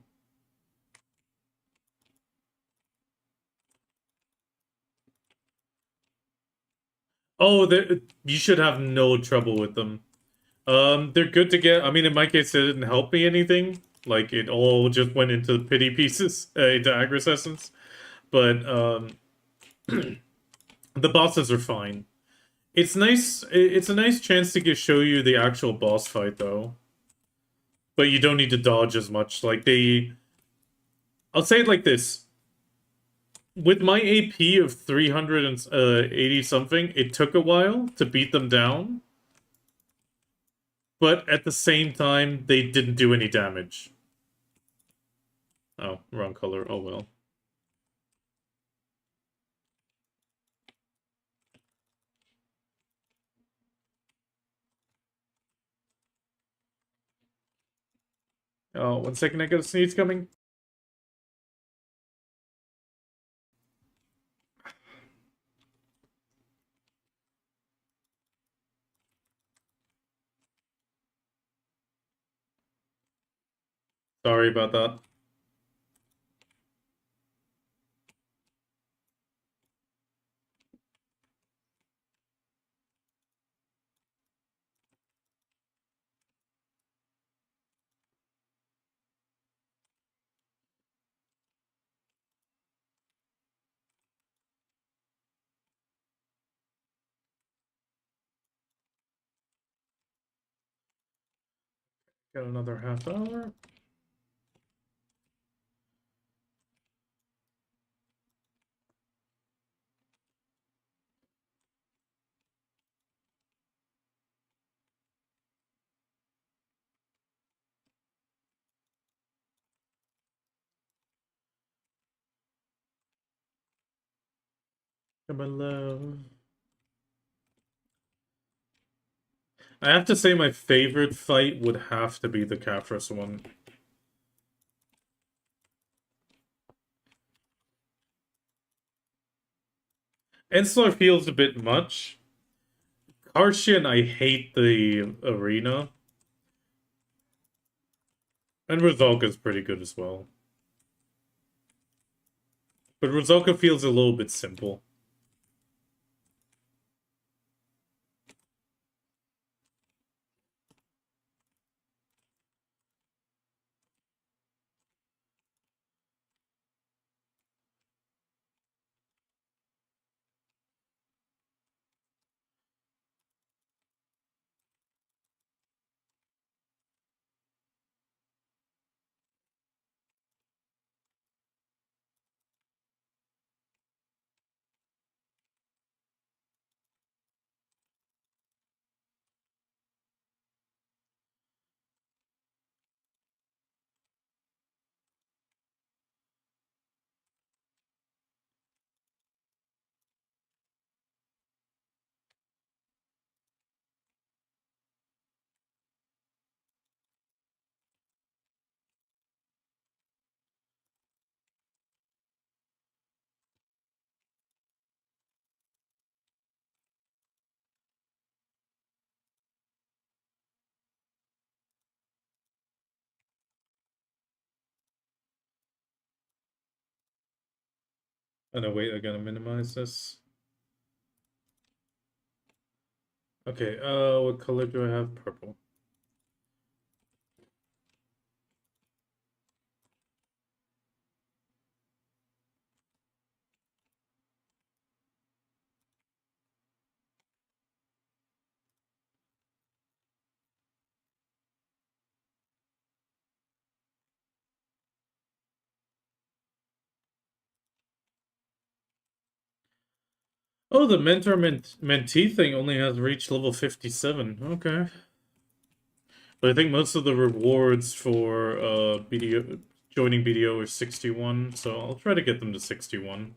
Oh, you should have no trouble with them. They're good to get. I mean, in my case, it didn't help me anything. Like, it all just went into pity pieces, into Agris Essence. But, the bosses are fine. It's nice. It's a nice chance to show you the actual boss fight, though. But you don't need to dodge as much. I'll say it like this. With my AP of 380 something, it took a while to beat them down. But at the same time, they didn't do any damage. Oh, wrong color. Oh well. Oh, 1 second, I got a sneeze coming. Sorry about that. Got another half hour. Come on, love. I have to say my favorite fight would have to be the Caphras one. Enslar feels a bit much. Karshian, I hate the arena. And Rizalka's pretty good as well. But Rizalka feels a little bit simple. Oh no, wait, I gotta minimize this. Okay, what color do I have? Purple. Oh, the mentee thing only has reached level 57. Okay. But I think most of the rewards for BDO joining BDO are 61, so I'll try to get them to 61.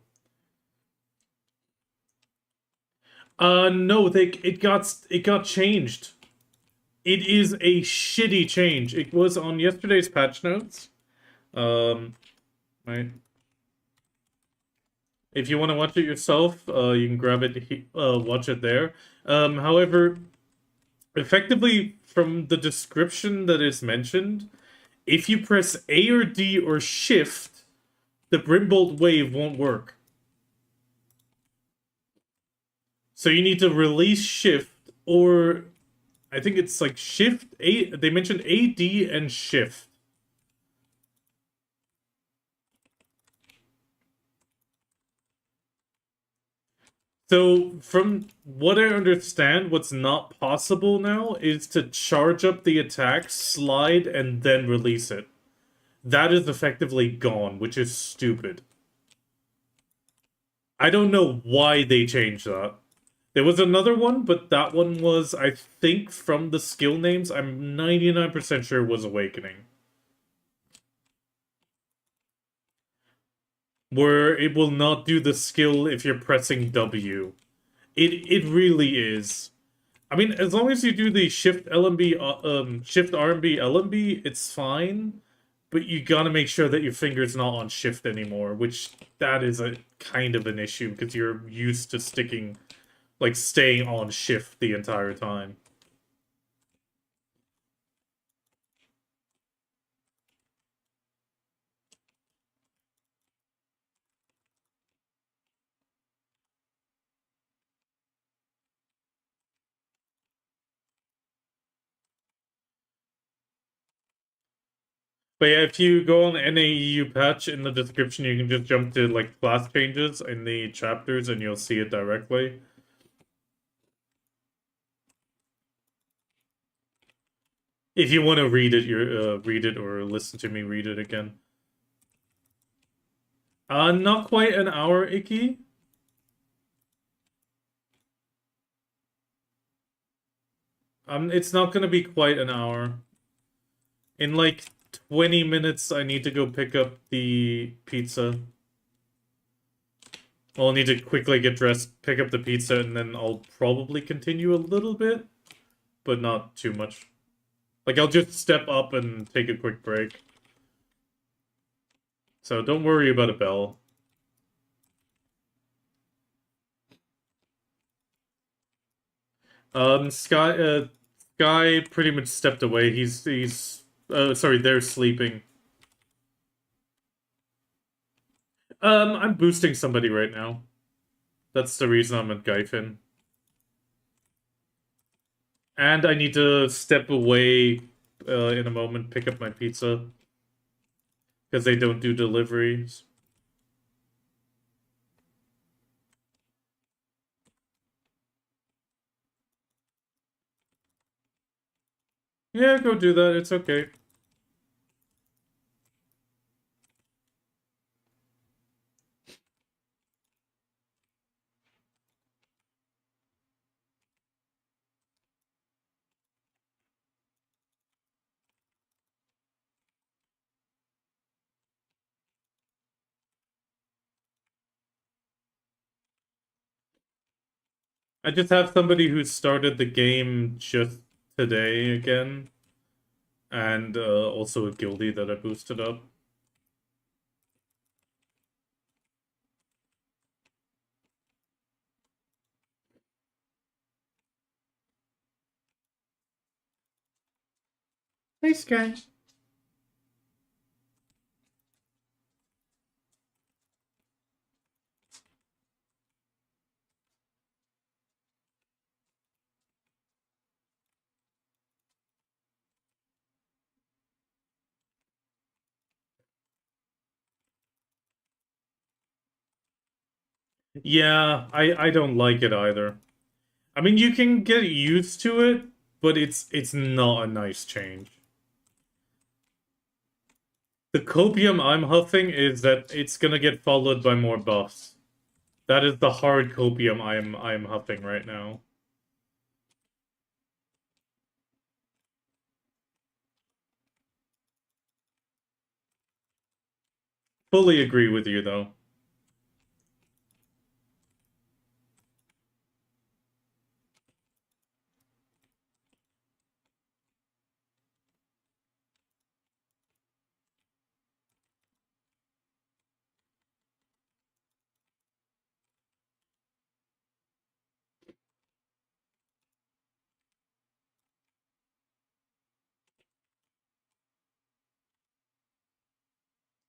No, it got changed. It is a shitty change. It was on yesterday's patch notes. Right. If you want to watch it yourself, you can grab it, watch it there. However, effectively, from the description that is mentioned, if you press A or D or Shift, the Brimbolt wave won't work. So you need to release Shift, or I think it's like Shift A. They mentioned A, D, and Shift. So, from what I understand, what's not possible now is to charge up the attack, slide, and then release it. That is effectively gone, which is stupid. I don't know why they changed that. There was another one, but that one was, I think, from the skill names, I'm 99% sure was Awakening. Where it will not do the skill if you're pressing W. It really is. I mean, as long as you do the shift LMB, shift RMB LMB, it's fine. But you gotta make sure that your finger's not on shift anymore, which that is a kind of an issue because you're used to staying on shift the entire time. But yeah, if you go on NAEU patch in the description, you can just jump to like class changes in the chapters and you'll see it directly. If you want to read it, read it or listen to me read it again. Not quite an hour, Icky. It's not gonna be quite an hour. In like 20 minutes, I need to go pick up the pizza. I'll need to quickly get dressed, pick up the pizza, and then I'll probably continue a little bit, but not too much. Like, I'll just step up and take a quick break. So don't worry about a bell. Sky pretty much stepped away. Sorry, they're sleeping. I'm boosting somebody right now. That's the reason I'm at Gyfin. And I need to step away in a moment, pick up my pizza. Because they don't do deliveries. Yeah, go do that. It's okay. I just have somebody who started the game just today again. And also a guildie that I boosted up. Nice guy. Yeah, I don't like it either. I mean, you can get used to it, but it's not a nice change. The copium I'm huffing is that it's gonna get followed by more buffs. That is the hard copium I'm huffing right now. Fully agree with you though.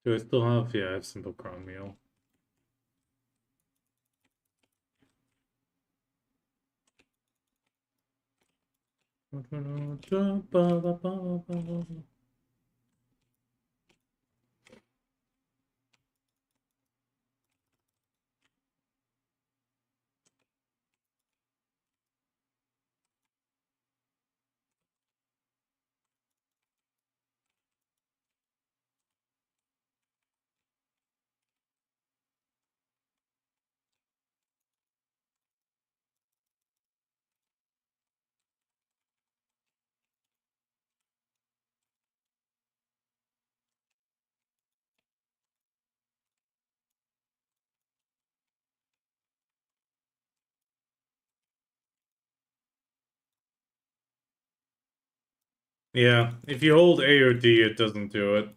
Do I still have? Yeah, I have simple crown meal. Yeah, if you hold A or D, it doesn't do it.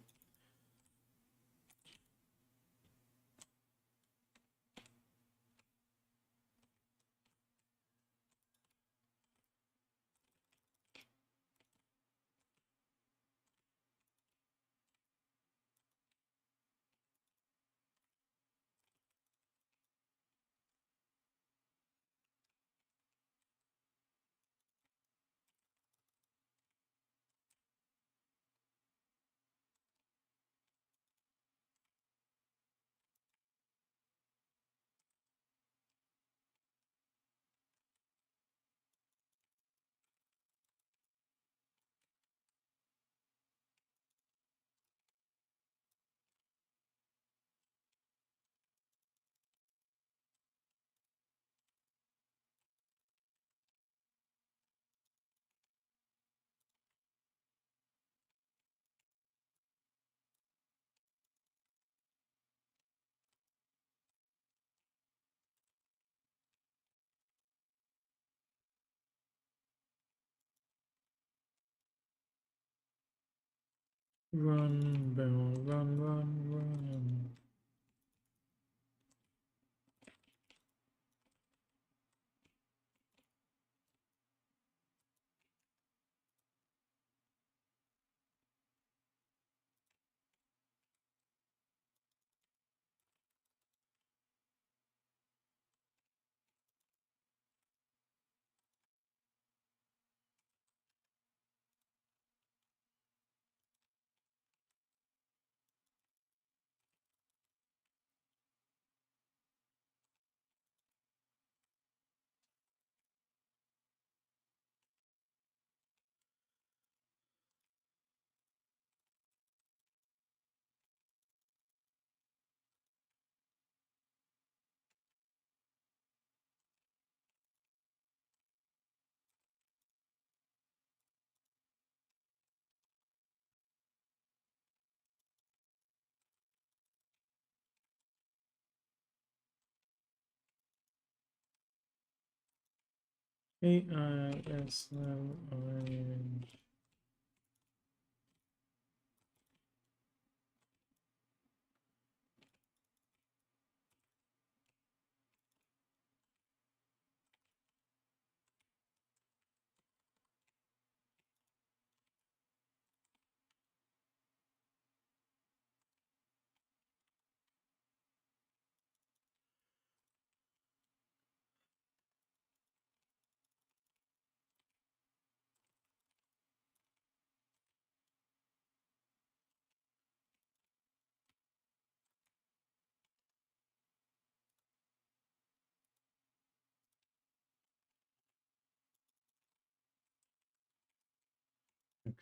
Run, Bell, run. AIS orange.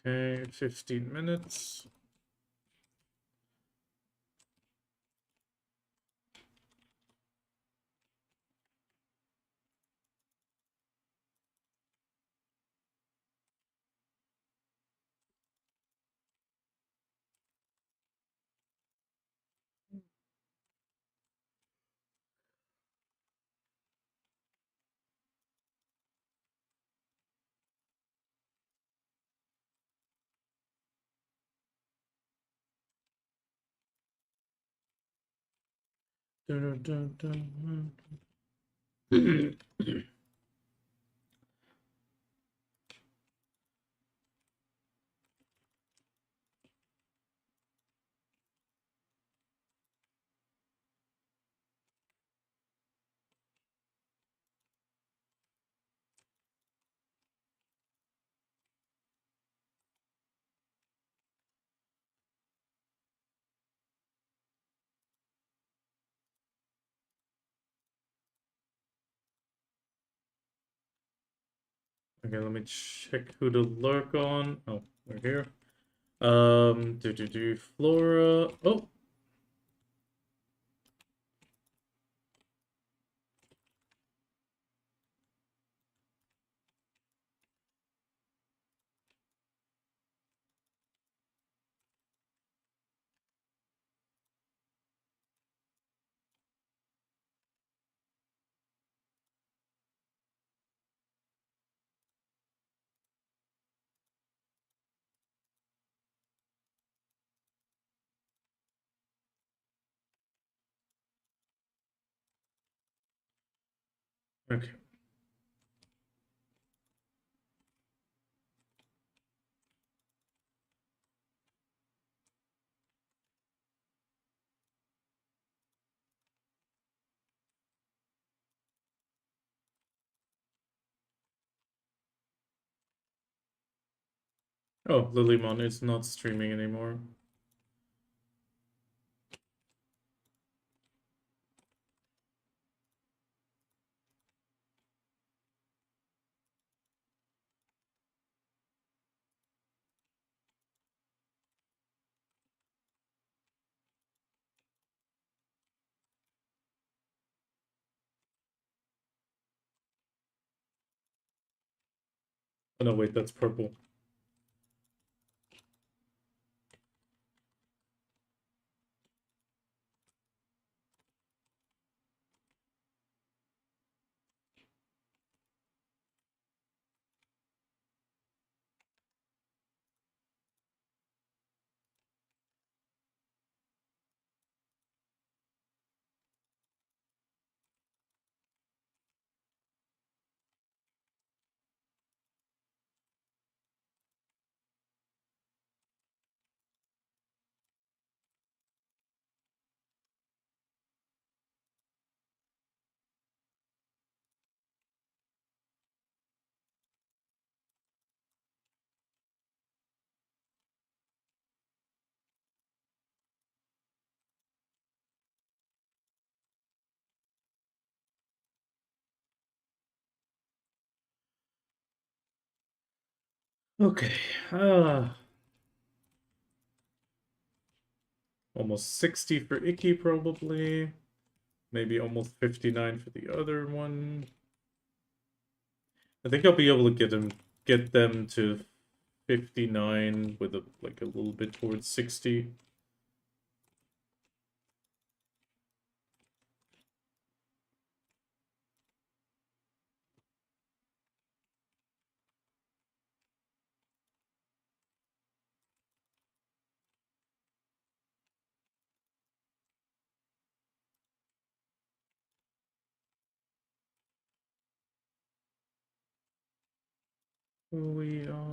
Okay, 15 minutes. Dun, dun, dun, dun. Okay, let me check who to lurk on. Oh, we're here. Flora. Oh, okay. Oh, Lilymon is not streaming anymore. Oh no, wait, that's purple. Okay. Almost 60 for Icky, probably. Maybe almost 59 for the other one. I think I'll be able to get them to 59 with a like a little bit towards 60. We are.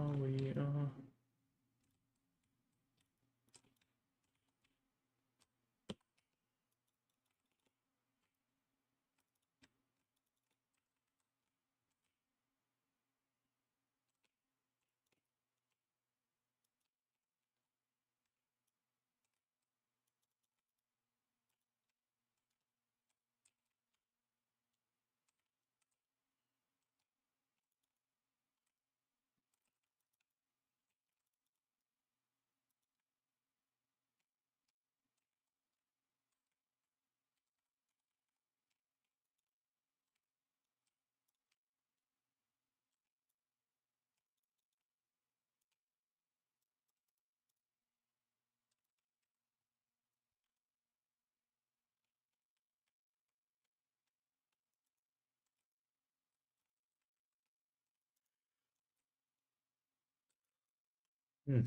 Hmm.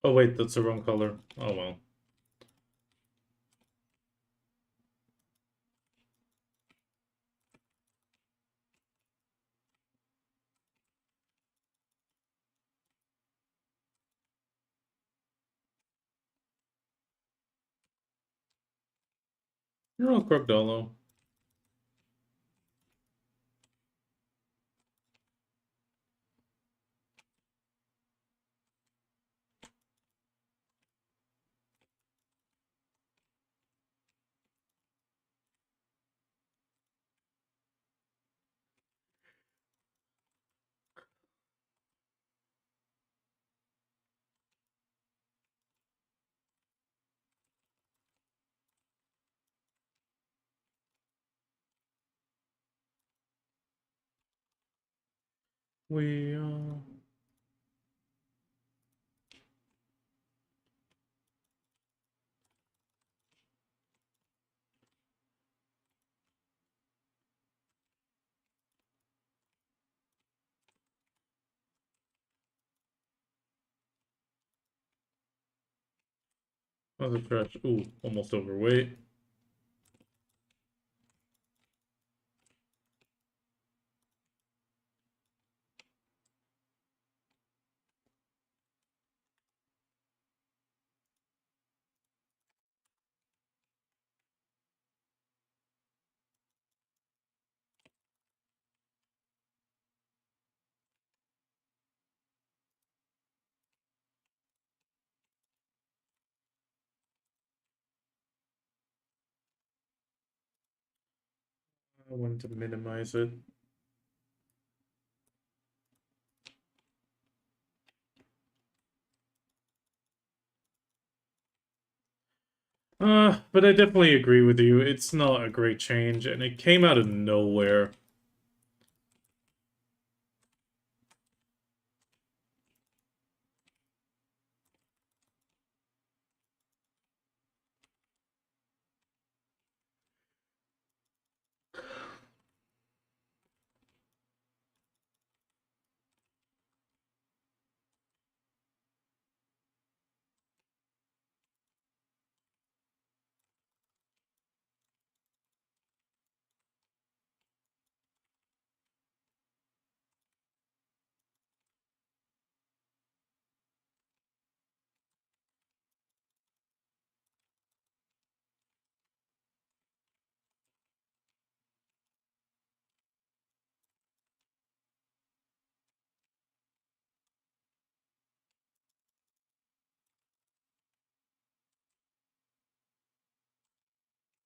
Oh wait, that's the wrong color. Oh well. You're all Crocodolo. We other trash. Ooh, almost overweight. I want to minimize it. But I definitely agree with you. It's not a great change, and it came out of nowhere.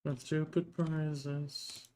That's stupid prizes.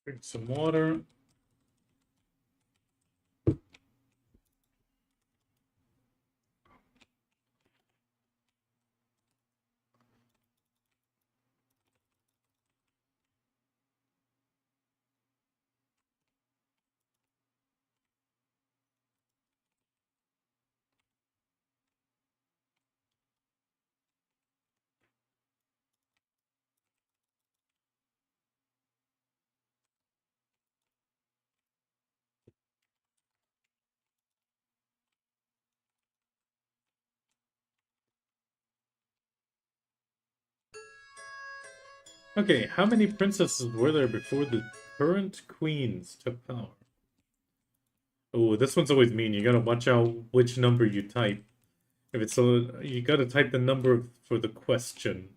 Drink some water. Okay, how many princesses were there before the current queens took power? Oh, this one's always mean. You gotta watch out which number you type. If it's so, you gotta type the number for the question.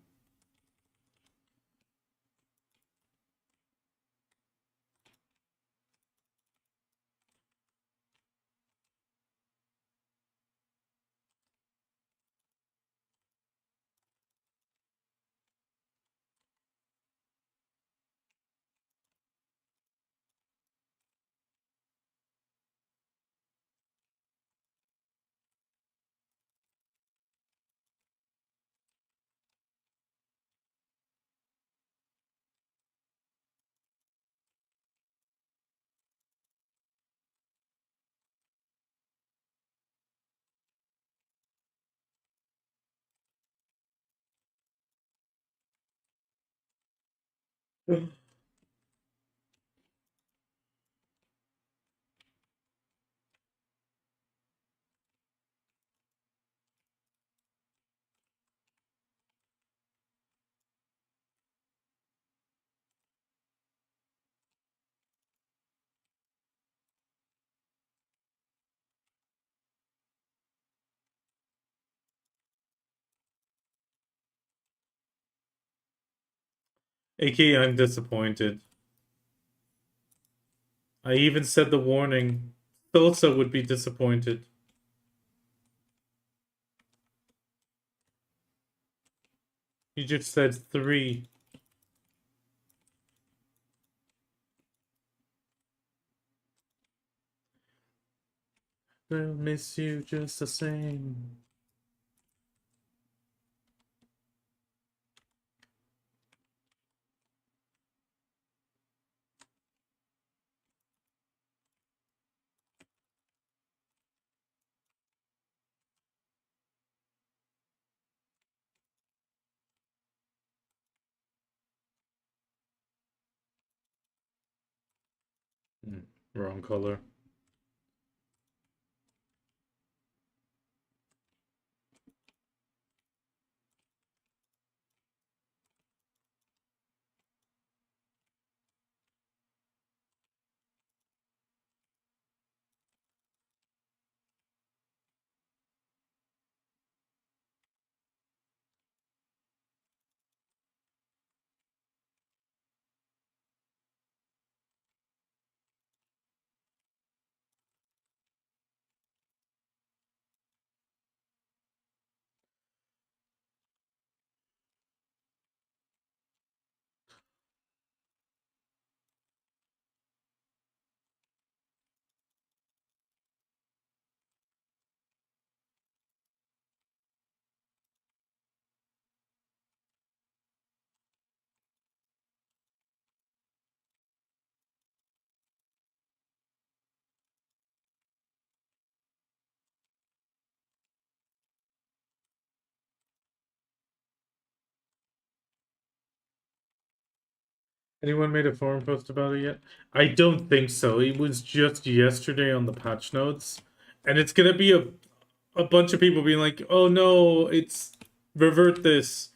AK, I'm disappointed. I even said the warning. Thulsa would be disappointed. You just said 3. I'll miss you just the same. Wrong color. Anyone made a forum post about it yet? I don't think so. It was just yesterday on the patch notes. And it's gonna be a bunch of people being like, oh no, it's revert this.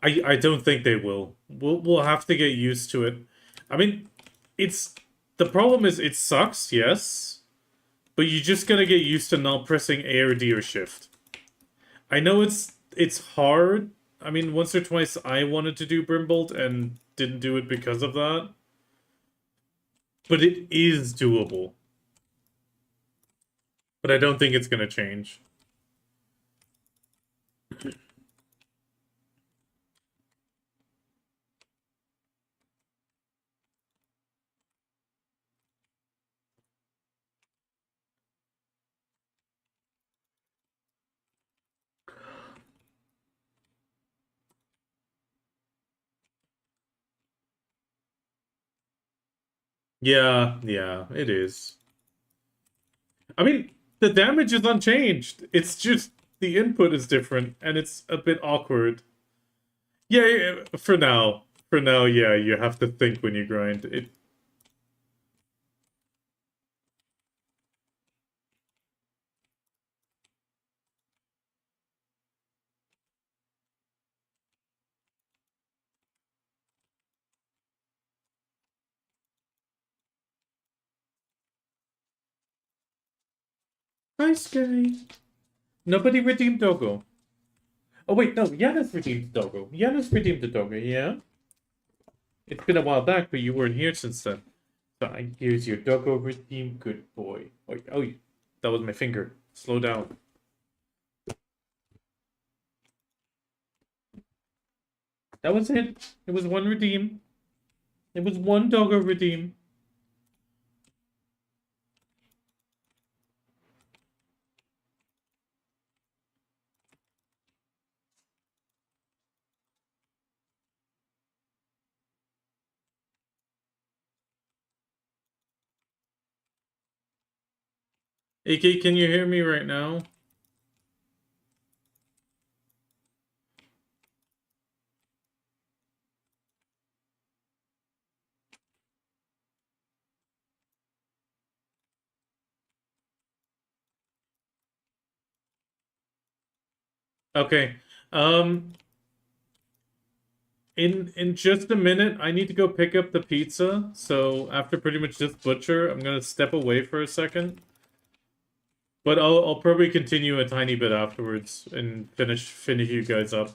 I don't think they will. We'll have to get used to it. I mean, it's the problem is it sucks, yes, but you just gotta get used to not pressing A or D or Shift. I know it's hard. I mean, once or twice I wanted to do Brimbolt and didn't do it because of that. But it is doable. But I don't think it's gonna change. Yeah, it is. I mean, the damage is unchanged. It's just the input is different, and it's a bit awkward. Yeah, for now. For now, yeah, you have to think when you grind. It. Hi, Sky. Nobody redeemed Doggo. Oh, wait, no. Yana's redeemed Doggo. Yana's redeemed the Doggo, yeah? It's been a while back, but you weren't here since then. So here's your Doggo redeem. Good boy. Oh, that was my finger. Slow down. That was it. It was one redeem. It was one Doggo redeem. AK, can you hear me right now? Okay. In just a minute, I need to go pick up the pizza. So after pretty much this butcher, I'm gonna step away for a second. But I'll probably continue a tiny bit afterwards and finish you guys up.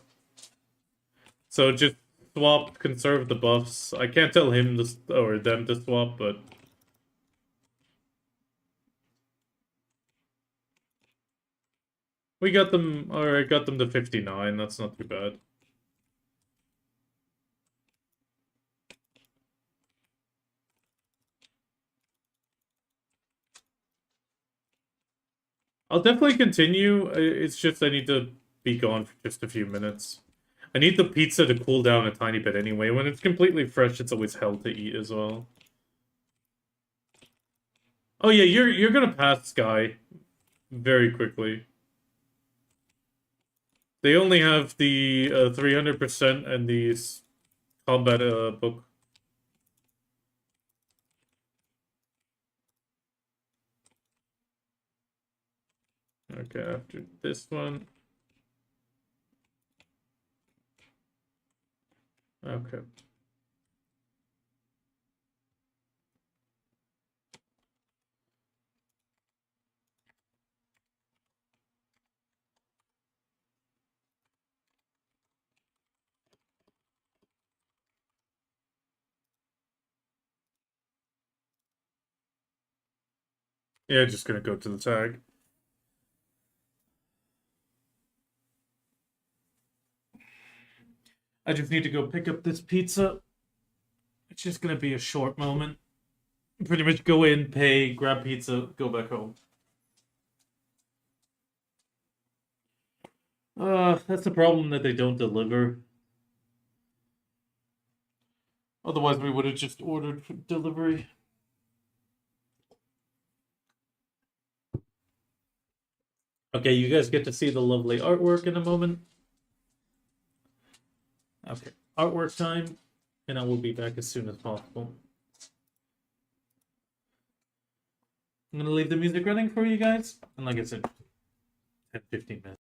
So just swap, conserve the buffs. I can't tell him to, or them to swap, but we got them, or I got them to 59. That's not too bad. I'll definitely continue. It's just I need to be gone for just a few minutes. I need the pizza to cool down a tiny bit anyway. When it's completely fresh, it's always hell to eat as well. Oh yeah, you're gonna pass Sky very quickly. They only have the 300% and the combat book. Okay, after this one. Okay. Yeah, just gonna go to the tag. I just need to go pick up this pizza. It's just gonna be a short moment. Pretty much go in, pay, grab pizza, go back home. That's the problem that they don't deliver. Otherwise, we would have just ordered for delivery. Okay, you guys get to see the lovely artwork in a moment. Okay, artwork time, and I will be back as soon as possible. I'm gonna leave the music running for you guys, and like I said, 10 15 minutes.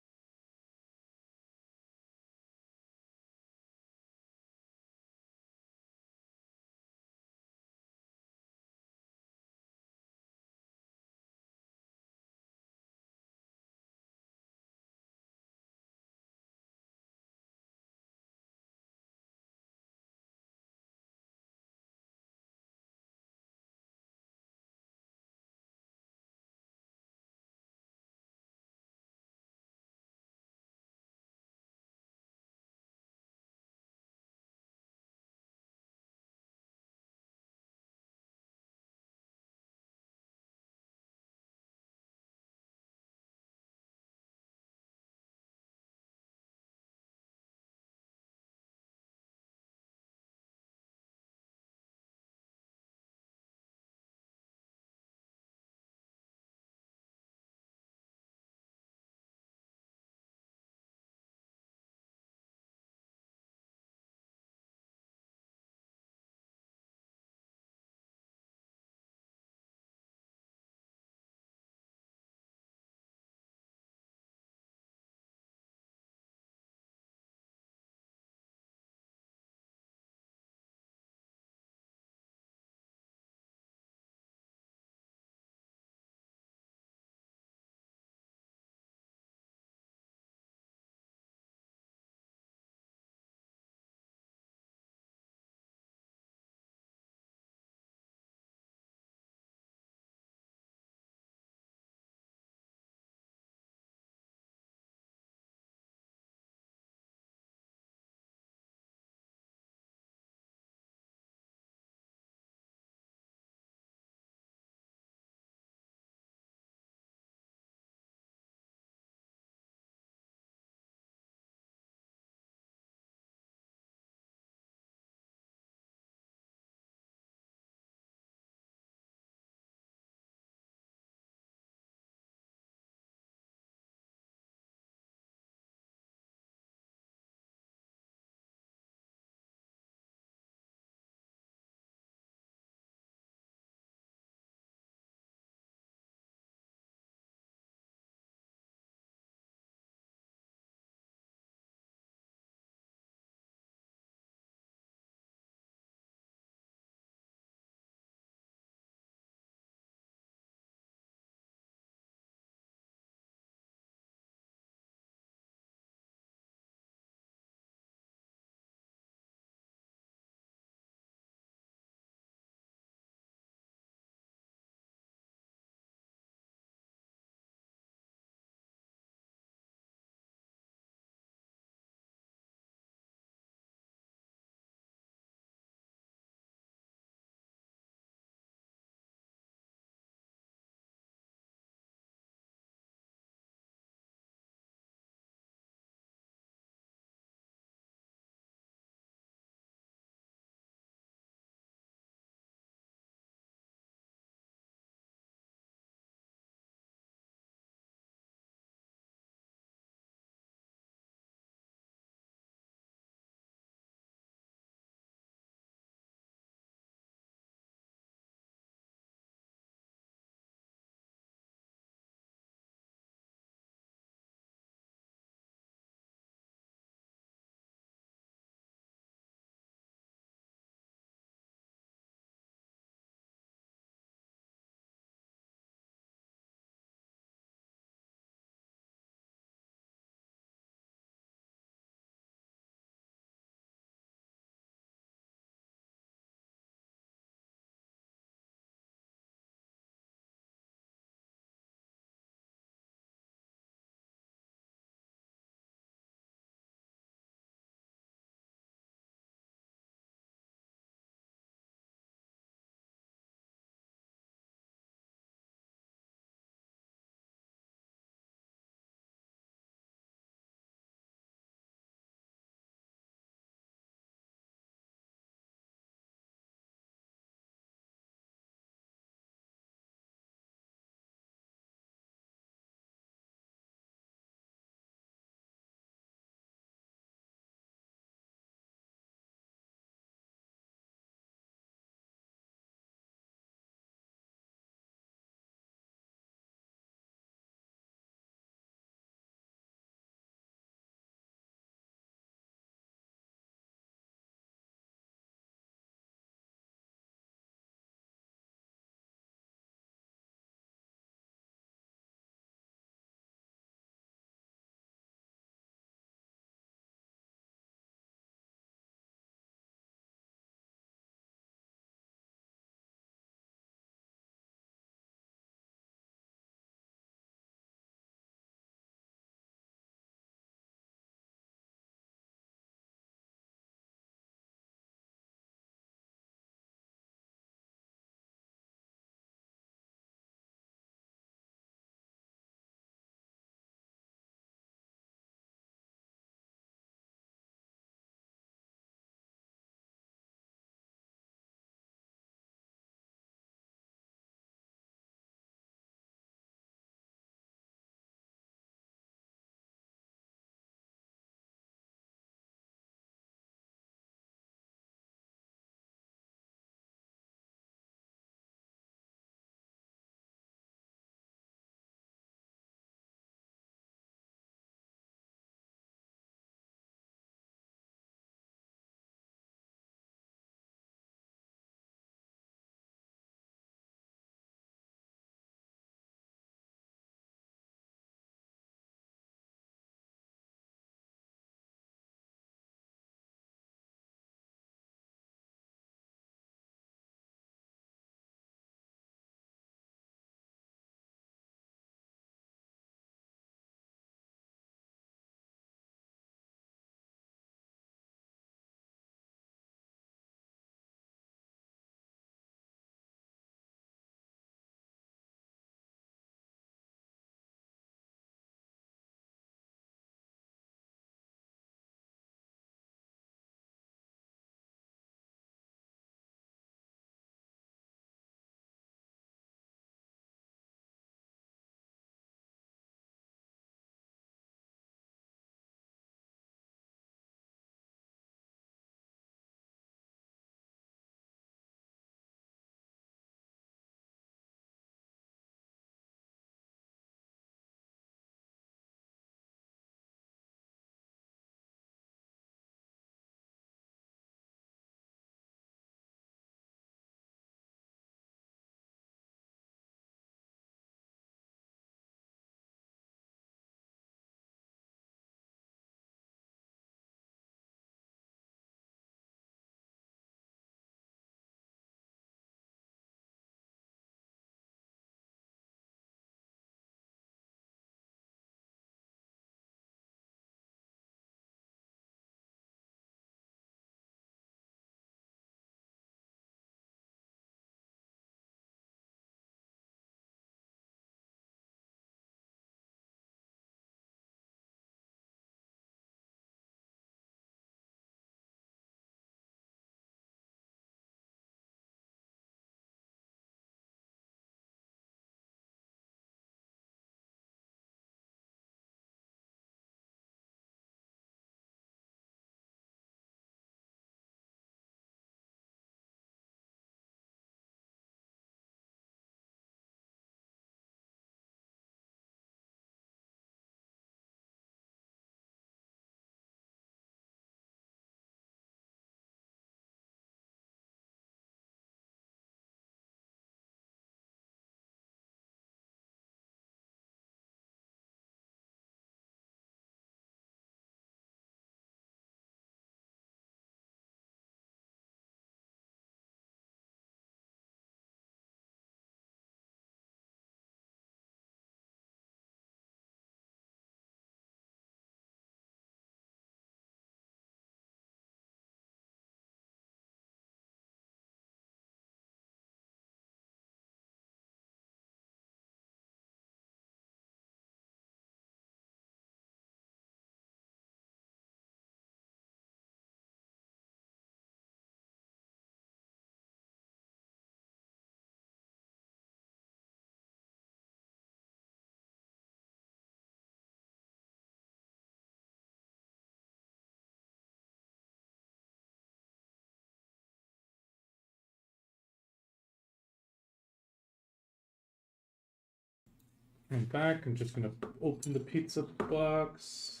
I'm back. I'm just gonna open the pizza box.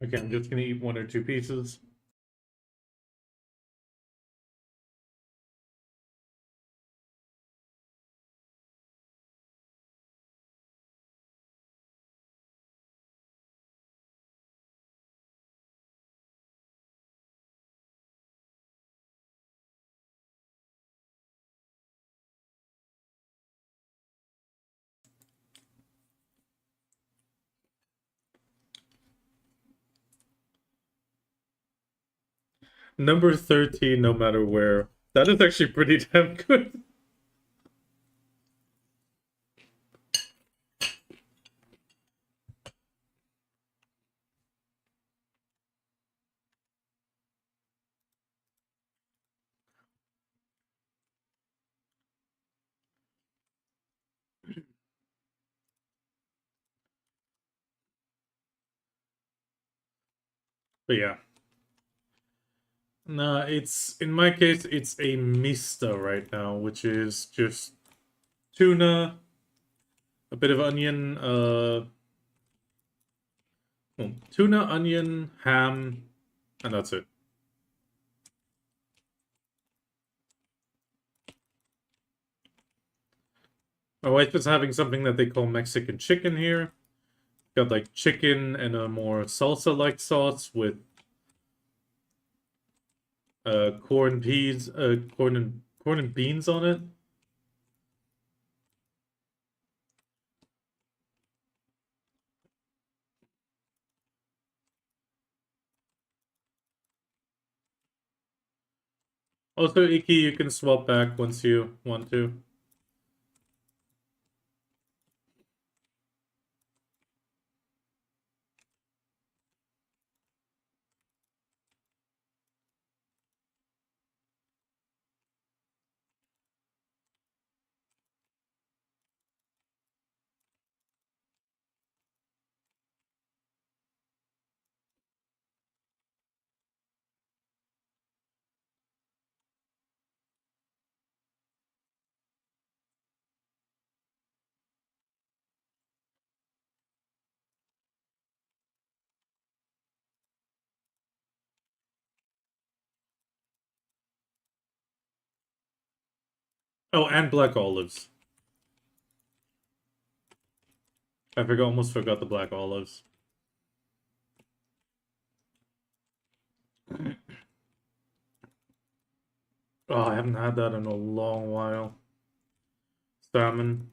Okay, I'm just gonna eat 1 or 2 pieces. Number 13, no matter where. That is actually pretty damn good. But yeah. Nah, it's in my case, it's a mista right now, which is just tuna, a bit of onion, tuna, onion, ham, and that's it. My wife is having something that they call Mexican chicken here. Got like chicken and a more salsa-like sauce with corn peas, corn and beans on it. Also, Iki, you can swap back once you want to. Oh, and black olives. Almost forgot the black olives. Oh, I haven't had that in a long while. Salmon.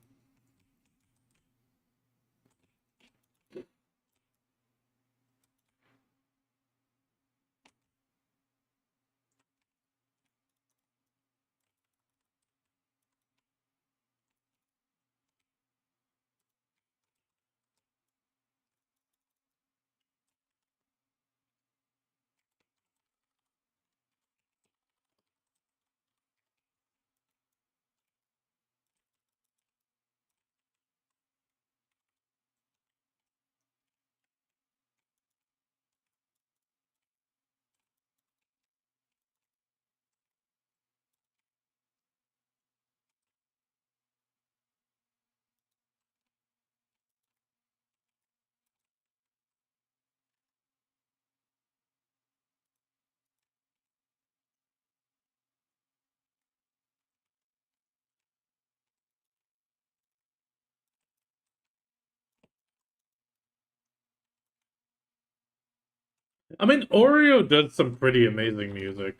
I mean, Oreo does some pretty amazing music.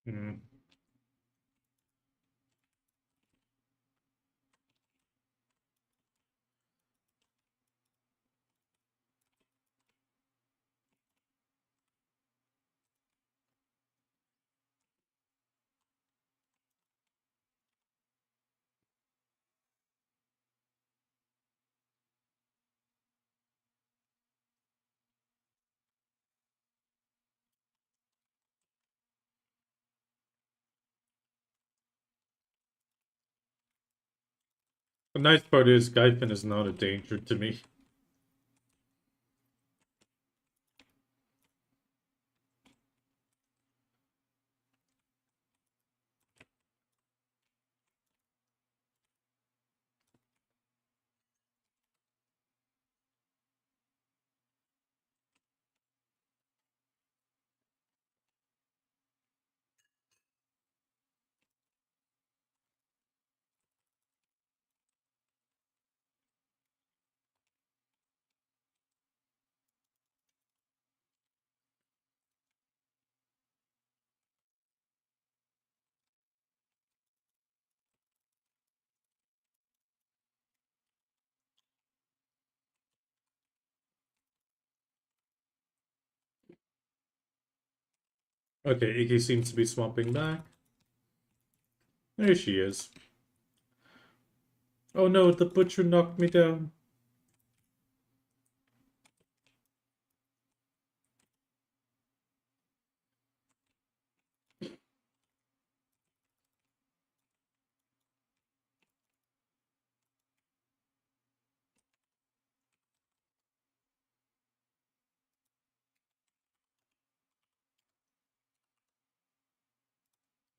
Mm. The nice part is Gaifen is not a danger to me. Okay, Iggy seems to be swapping back. There she is. Oh no, the butcher knocked me down.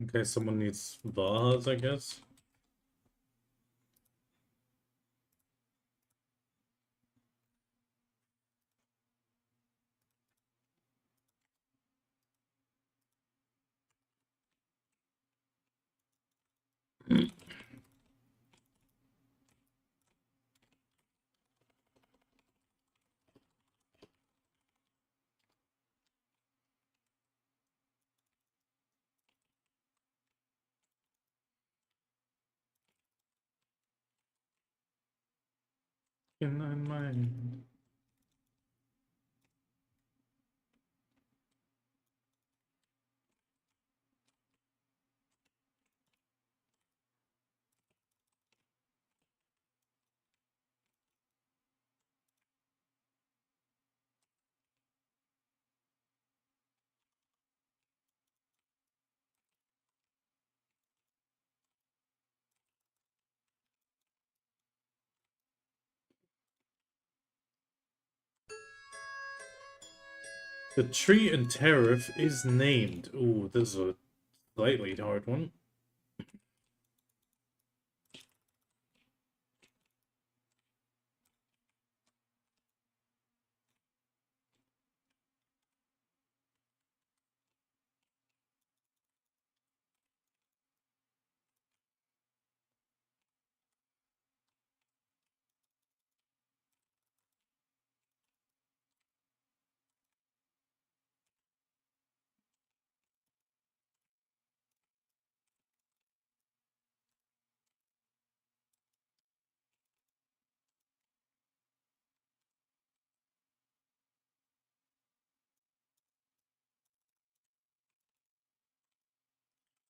Okay, someone needs vase, I guess. In my mind. The tree in Tariff is named. Ooh, this is a slightly hard one.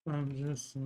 I'm just.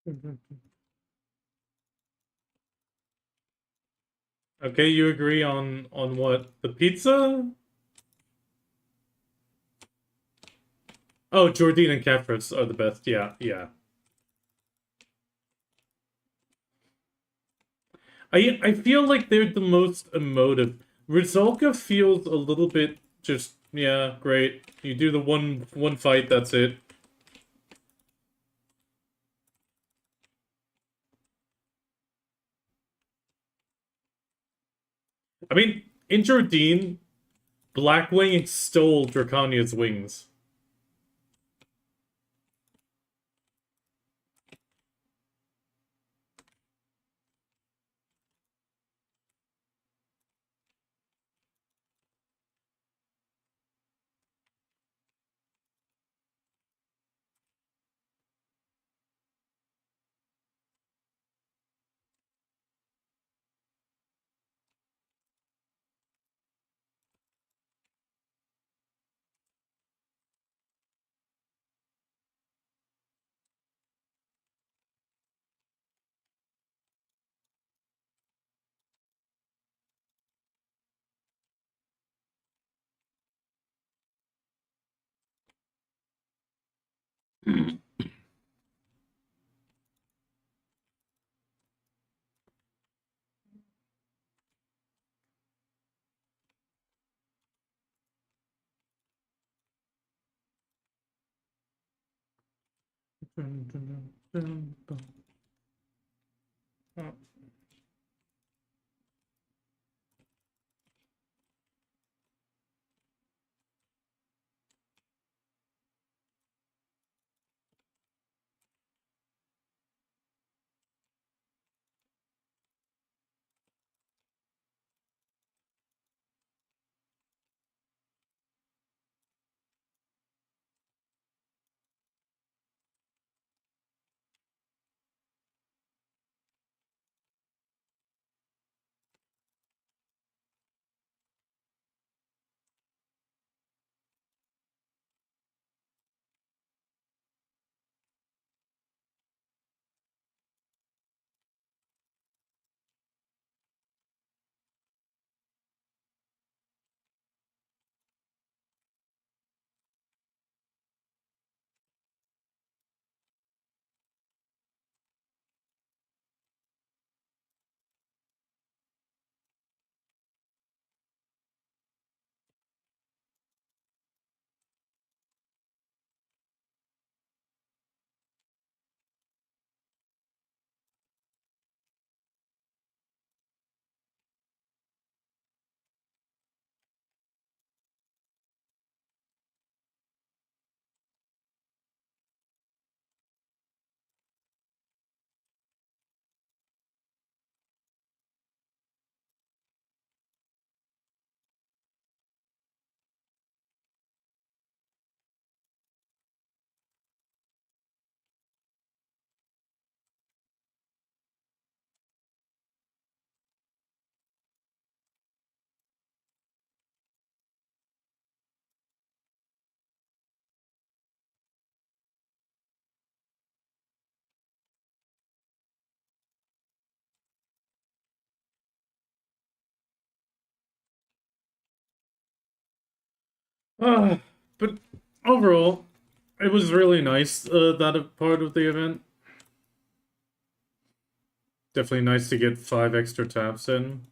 Okay, you agree on what? The pizza? Oh, Jordine and Kefris are the best. Yeah, yeah. I feel like they're the most emotive. Rizalka feels a little bit just yeah, great. You do the one fight, that's it. I mean, in Jordine, Blackwing stole Drakania's wings. But overall, it was really nice that a part of the event. Definitely nice to get 5 extra taps in.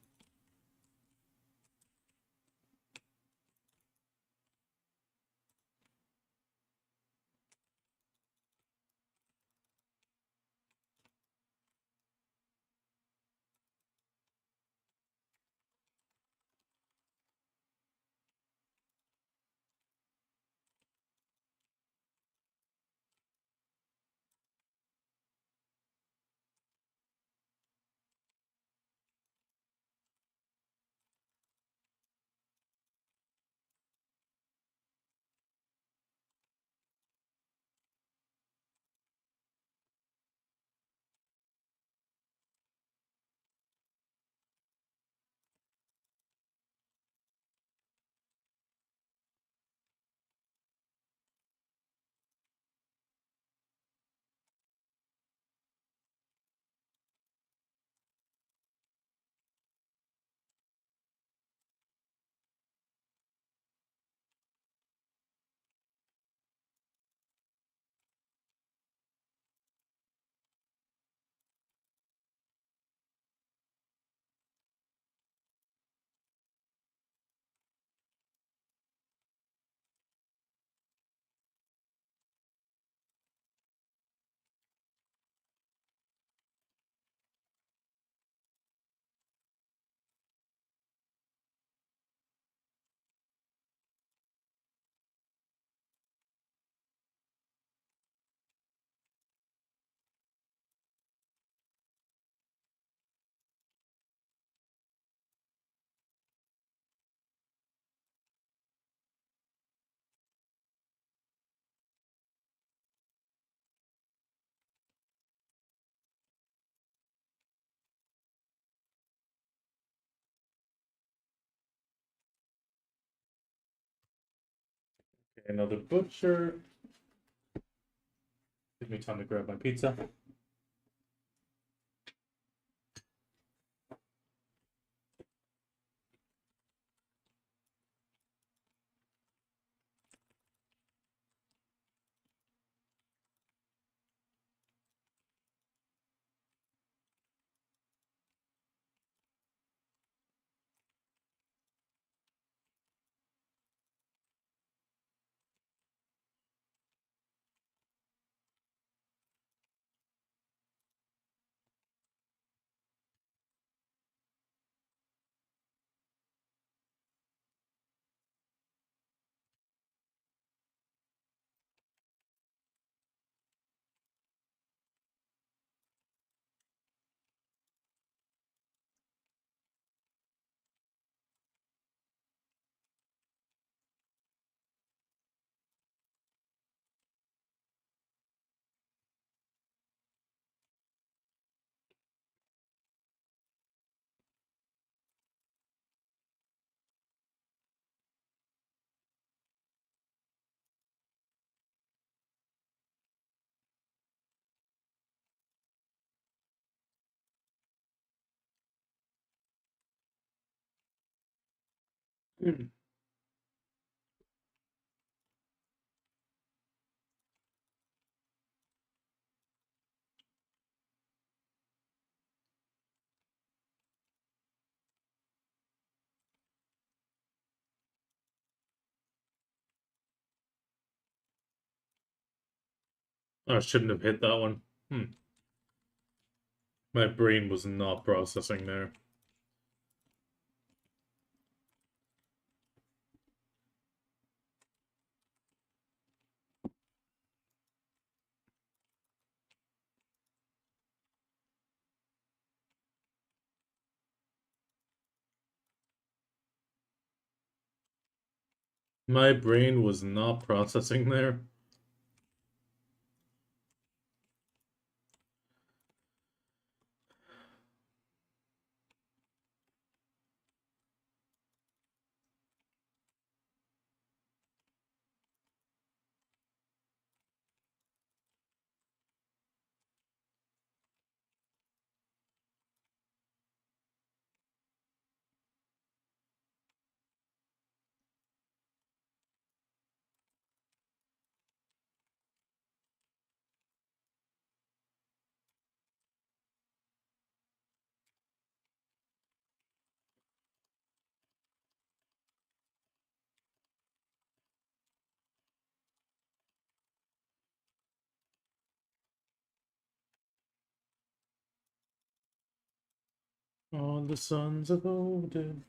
Okay, another butcher. Give me time to grab my pizza. I shouldn't have hit that one. My brain was not processing there. My brain was not processing there. All the sons of Odin.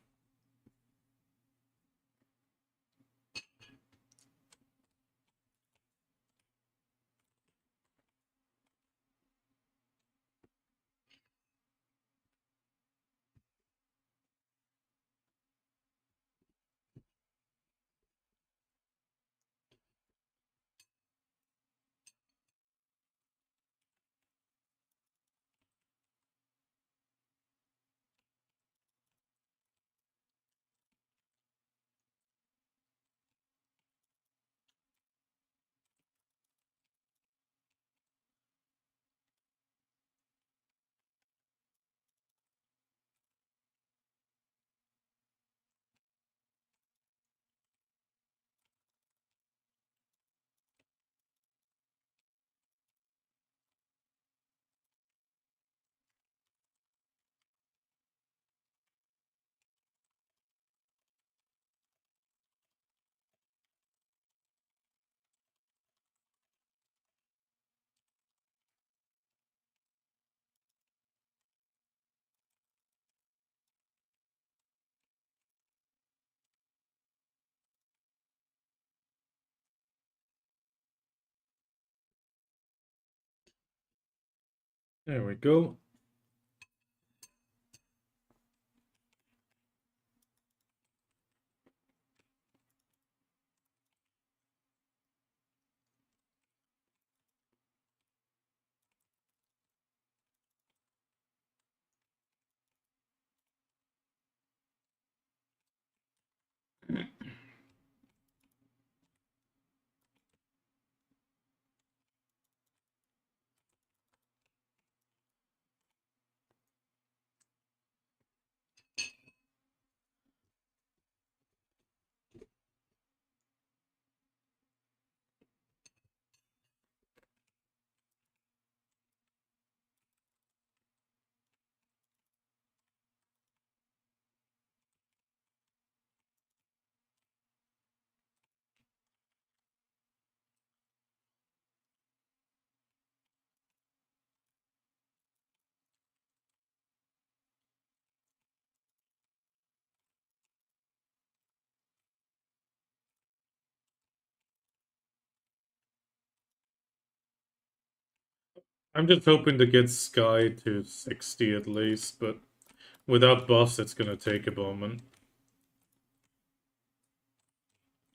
There we go. I'm just hoping to get Sky to 60 at least, but without buffs, it's gonna take a moment.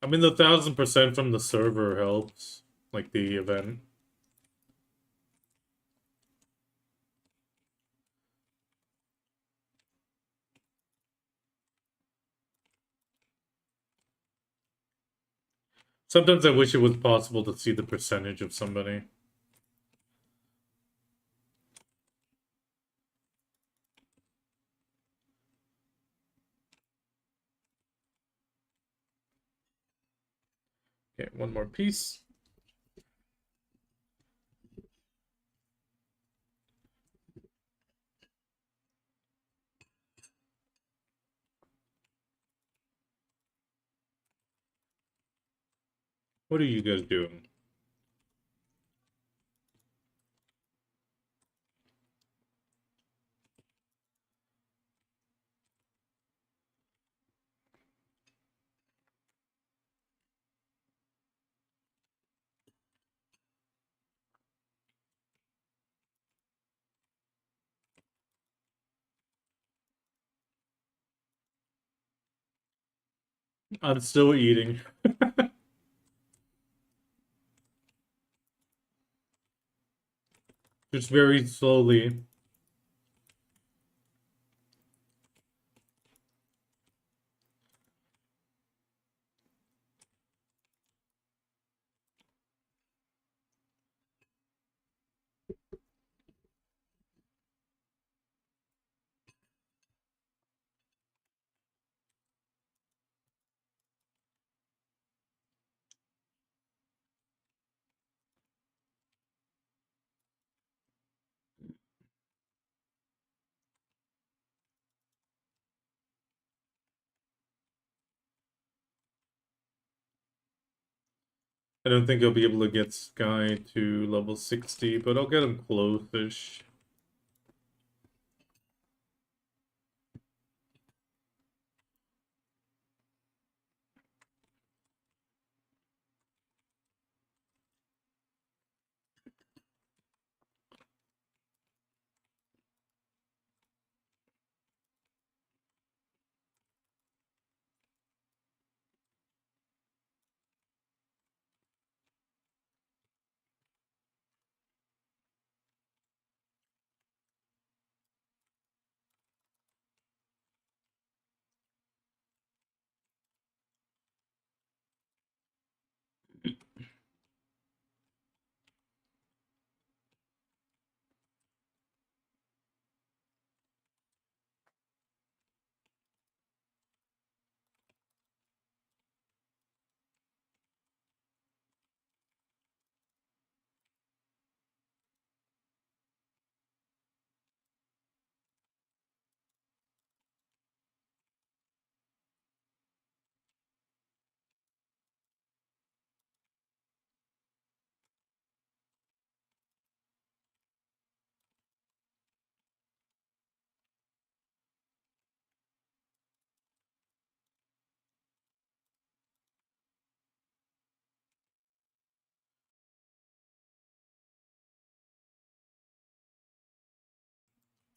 I mean, the 1000% from the server helps, like the event. Sometimes I wish it was possible to see the percentage of somebody. Okay, one more piece. What are you guys doing? I'm still eating. Just very slowly. I don't think I'll be able to get Sky to level 60, but I'll get him close-ish.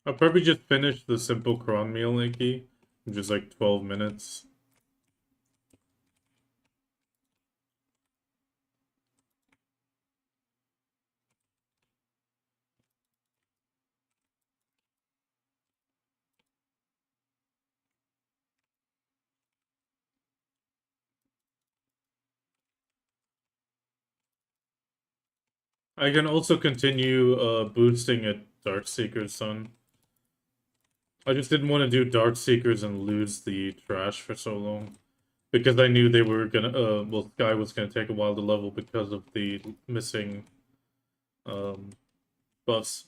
I'll probably just finish the simple cron meal, Nikki, which is like 12 minutes. I can also continue boosting at Darkseeker's Son. I just didn't want to do Darkseekers and lose the trash for so long. Because I knew they were gonna, well, Sky was gonna take a while to level because of the missing, um, buffs.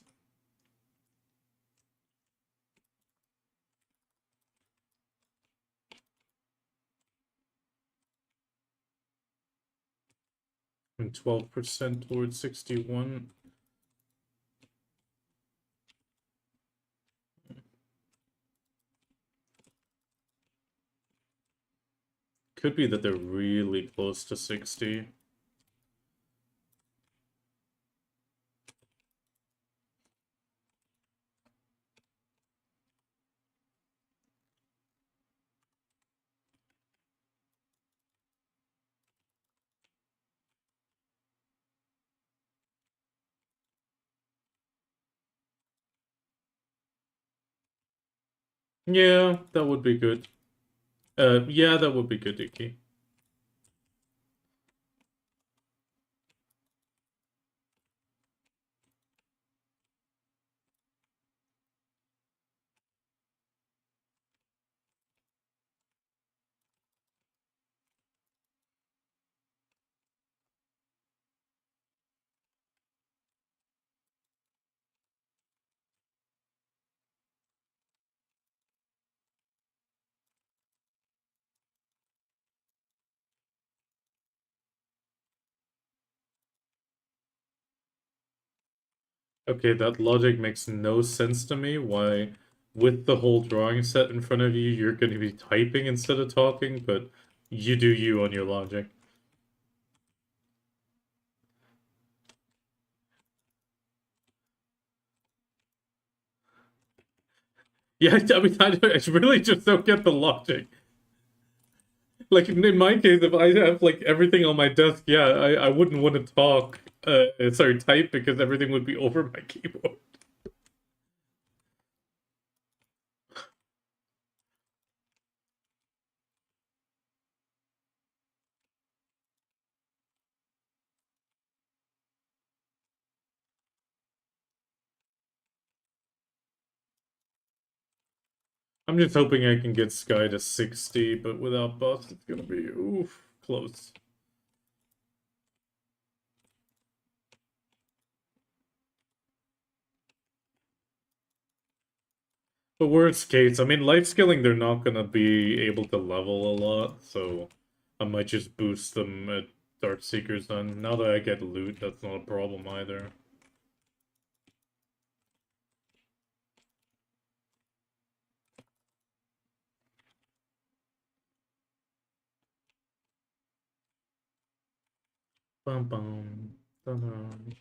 And 12% towards 61. Could be that they're really close to 60. Yeah, that would be good. Yeah, that would be good, Iki. Okay, that logic makes no sense to me. Why, with the whole drawing set in front of you, you're going to be typing instead of talking, but you do you on your logic. Yeah, I mean, I really just don't get the logic. Like, in my case, if I have, like, everything on my desk, yeah, I wouldn't want to talk, sorry, type, because everything would be over my keyboard. I'm just hoping I can get Sky to 60, but without buffs, it's gonna be, oof, close. But worst case, I mean, life skilling, they're not gonna be able to level a lot, so I might just boost them at Dark Seekers then. Now that I get loot, that's not a problem either. Bum bum. Dun-dun.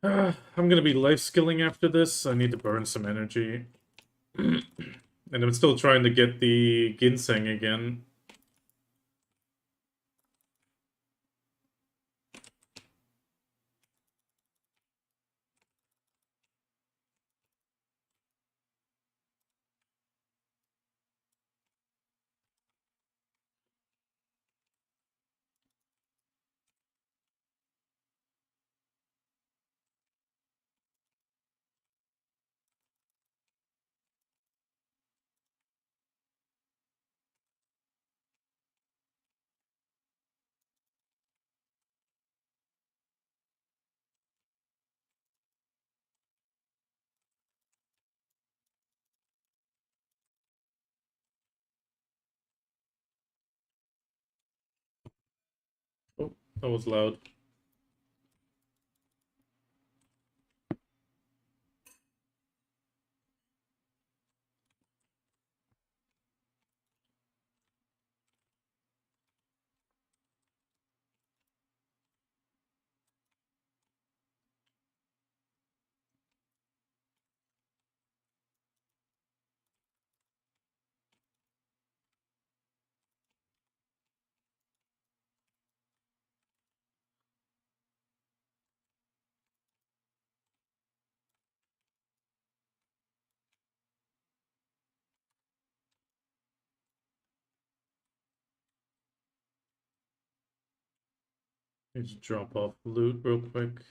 I'm gonna be life skilling after this. I need to burn some energy. And I'm still trying to get the ginseng again. Oh, that was loud. Let me just drop off loot real quick.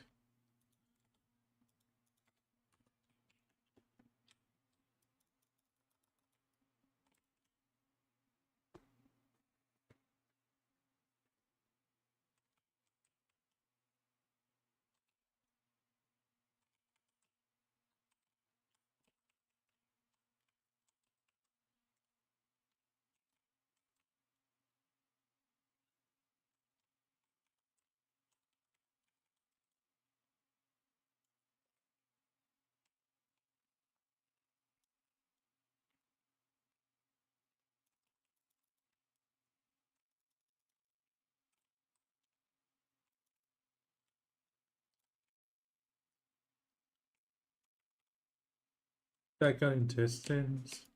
That got intestines.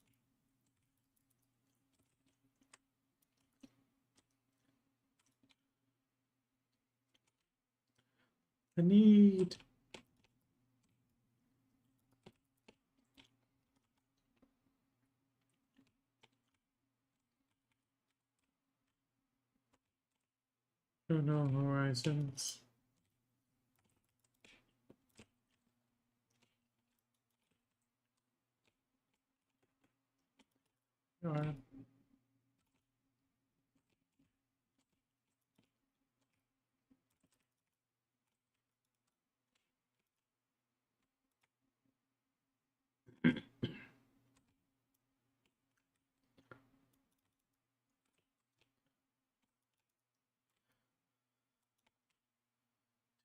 I need No horizons. Alright.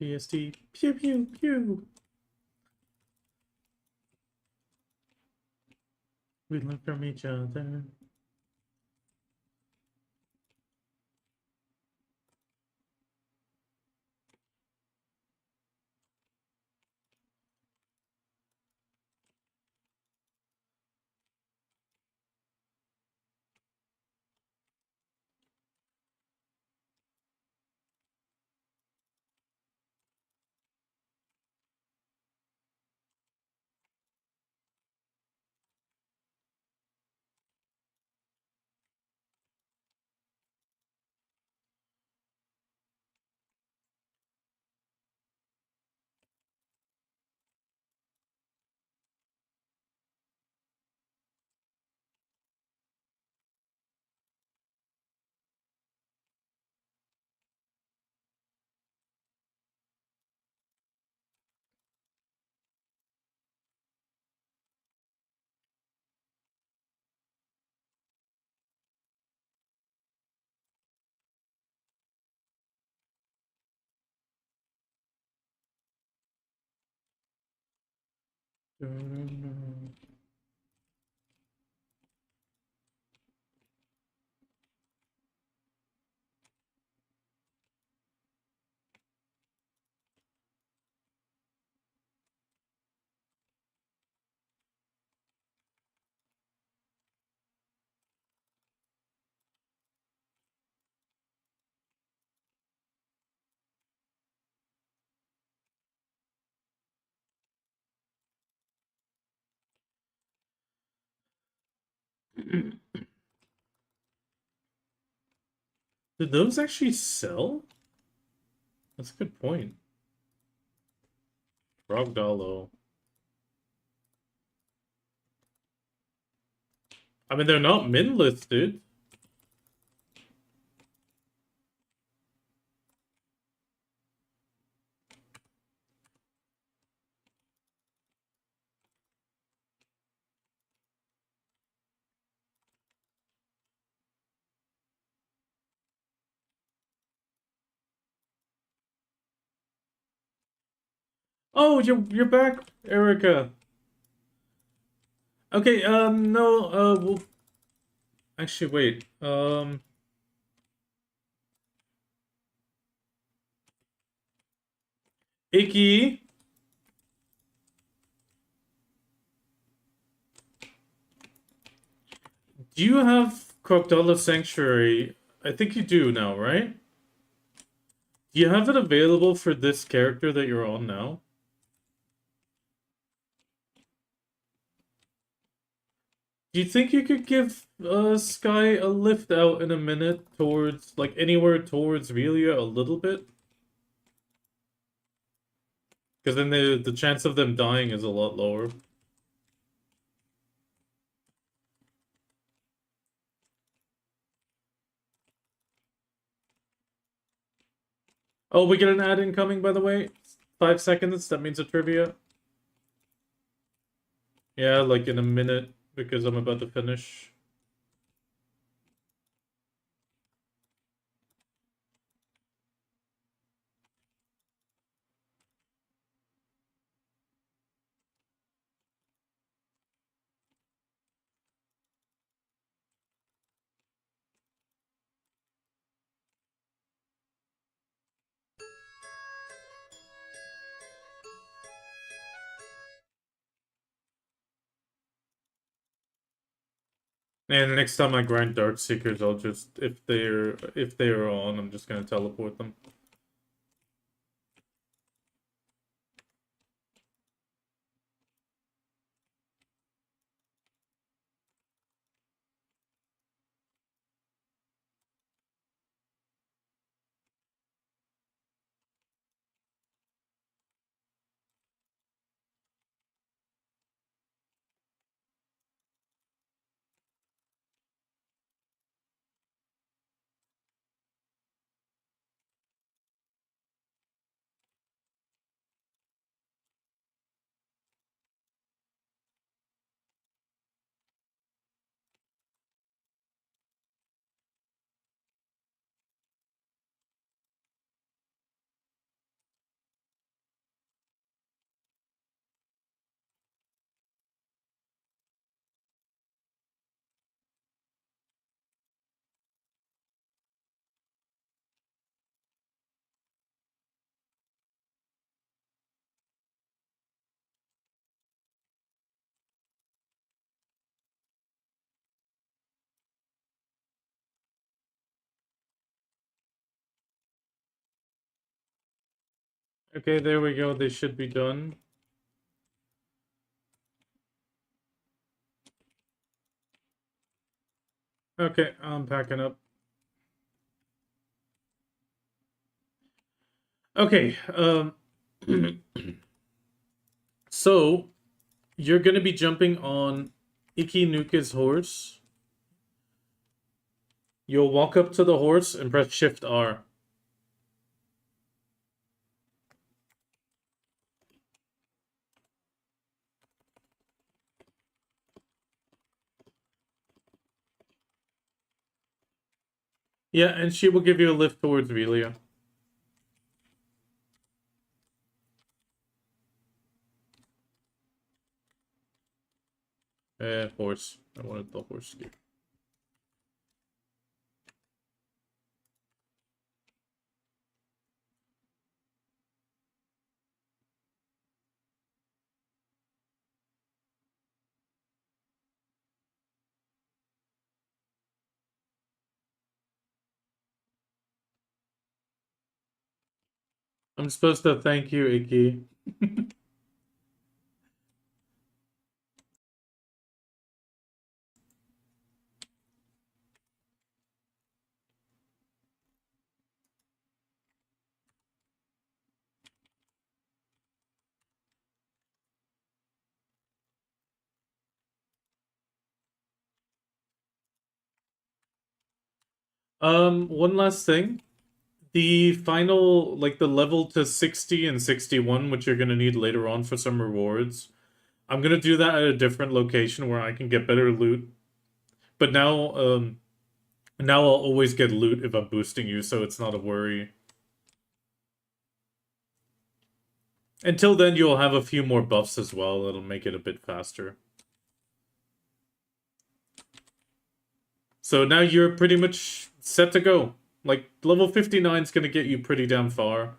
TST. Pew pew pew. We learn from each other. Did those actually sell? That's a good point. Rogdalo. I mean, they're not min listed. Oh, you're back, Erica. Okay, no, well, actually, wait, Icky, do you have Crocodile Sanctuary? I think you do now, right? Do you have it available for this character that you're on now? Do you think you could give Sky a lift out in a minute towards, like, anywhere towards Velia a little bit? Because then the chance of them dying is a lot lower. Oh, we get an ad incoming, by the way. 5 seconds. That means a trivia. Yeah, like in a minute, because I'm about to finish. And next time I grind Dark Seekers, I'll just if they're on, I'm just gonna teleport them. Okay, there we go. They should be done. Okay, I'm packing up. Okay, so you're gonna be jumping on Ikinuka's horse. You'll walk up to the horse and press Shift R. Yeah, and she will give you a lift towards Velia. Horse. I wanted the horse gear. I'm supposed to thank you, Iki. One last thing. The final, like the level to 60 and 61, which you're gonna need later on for some rewards. I'm gonna do that at a different location where I can get better loot. But now I'll always get loot if I'm boosting you, so it's not a worry. Until then, you'll have a few more buffs as well. It'll make it a bit faster. So now you're pretty much set to go. Like, level 59 is gonna get you pretty damn far.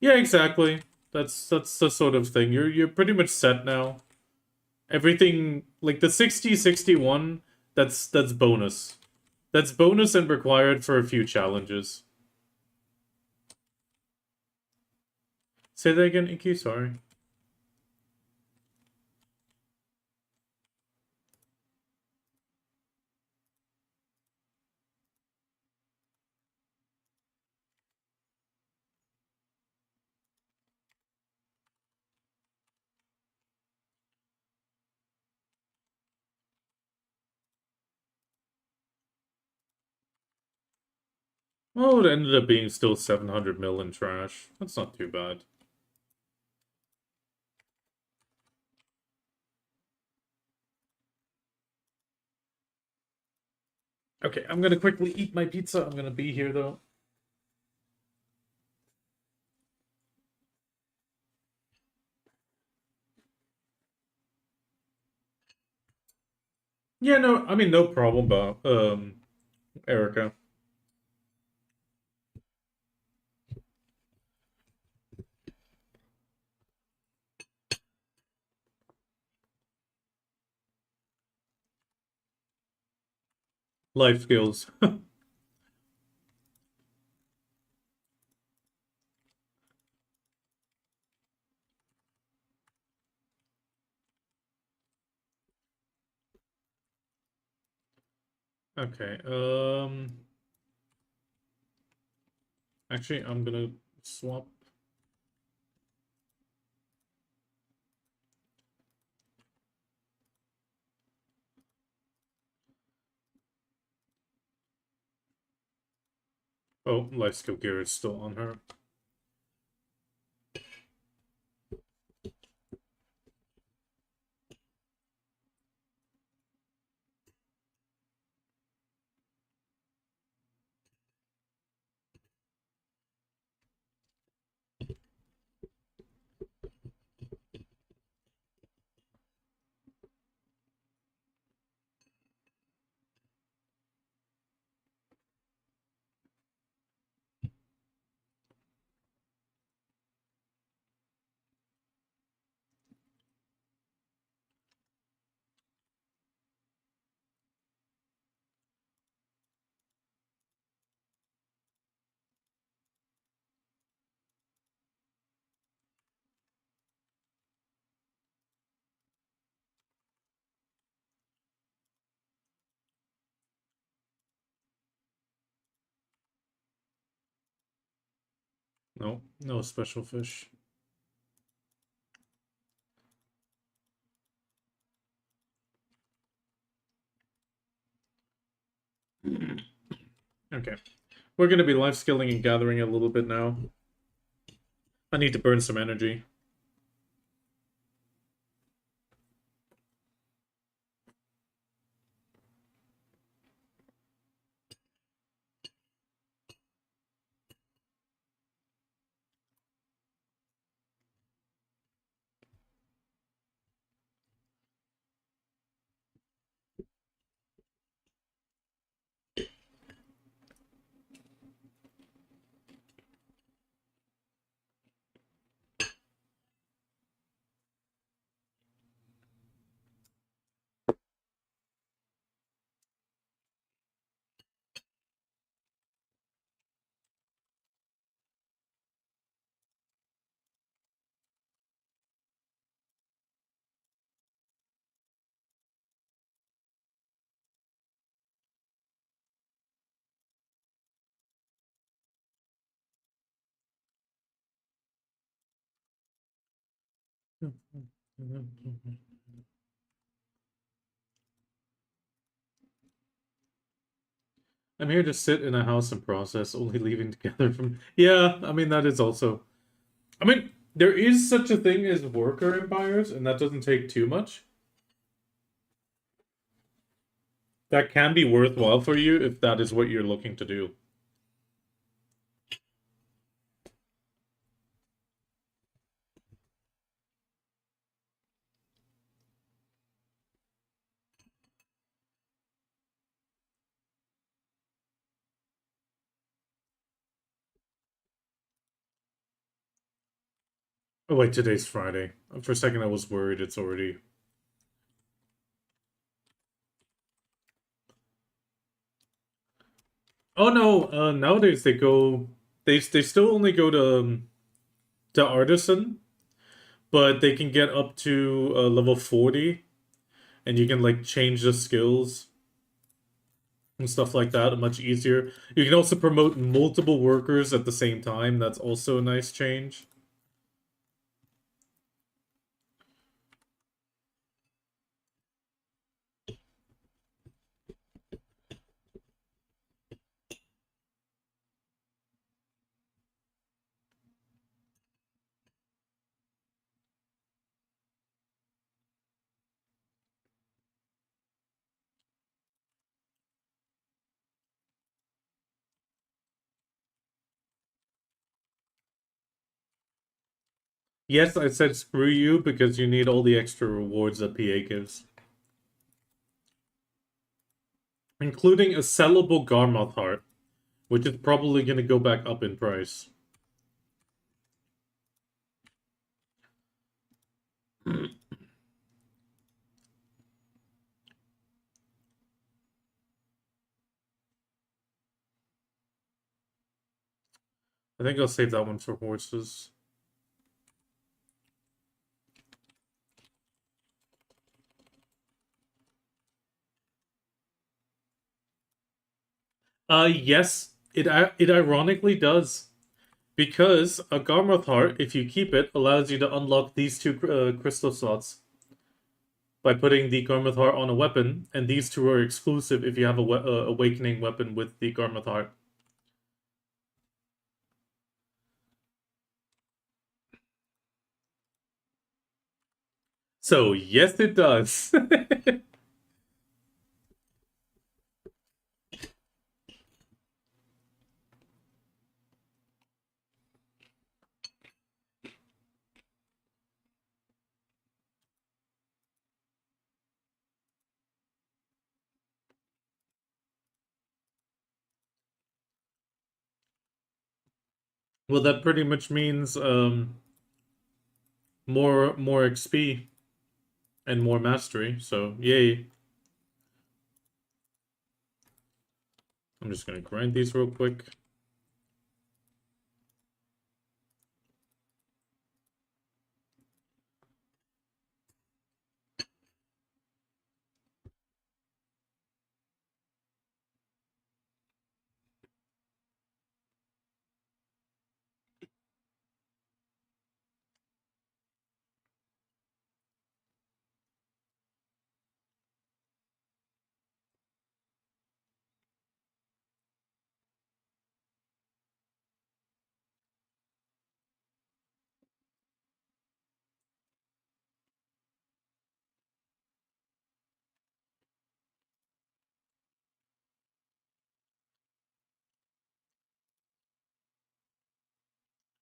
Yeah, exactly. That's the sort of thing. You're pretty much set now. Everything like the 60, 61, that's bonus. That's bonus and required for a few challenges. Say that again, Iki, sorry. Well, it ended up being still 700 mil in trash. That's not too bad. Okay, I'm gonna quickly eat my pizza. I'm gonna be here though. Yeah, no, I mean no problem, but Erica. Life skills. Okay, actually I'm gonna swap. Oh, life skill gear is still on her. No, no special fish. Okay. We're gonna be life skilling and gathering a little bit now. I need to burn some energy. I'm here to sit in a house and process, only leaving together from. Yeah, I mean, that is also. I mean, there is such a thing as worker empires, and that doesn't take too much. That can be worthwhile for you if that is what you're looking to do. Oh, wait, today's Friday. For a second, I was worried it's already. Oh no! Nowadays they go. They still only go to artisan, but they can get up to level 40, and you can like change the skills and stuff like that much easier. You can also promote multiple workers at the same time. That's also a nice change. Yes, I said screw you because you need all the extra rewards that PA gives, including a sellable Garmoth heart, which is probably going to go back up in price. I think I'll save that one for horses. Yes, it ironically does. Because a Garmoth heart, if you keep it, allows you to unlock these two crystal slots by putting the Garmoth heart on a weapon, and these two are exclusive if you have a awakening weapon with the Garmoth heart. So yes, it does. Well, that pretty much means more XP and more mastery. So yay! I'm just gonna grind these real quick.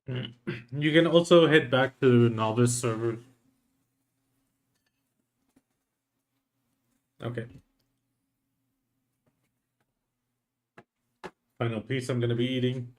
You can also head back to novice servers. Okay. Final piece I'm gonna be eating.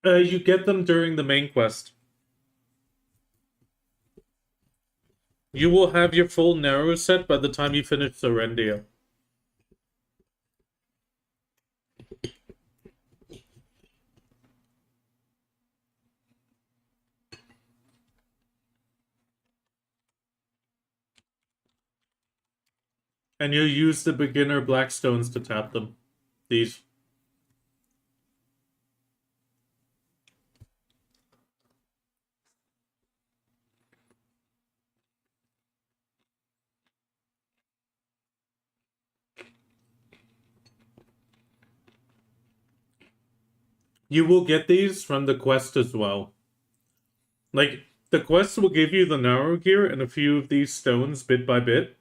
You get them during the main quest. You will have your full narrow set by the time you finish Serendia. And you'll use the beginner blackstones to tap them. These. You will get these from the quest as well. Like, the quest will give you the narrow gear and a few of these stones bit by bit.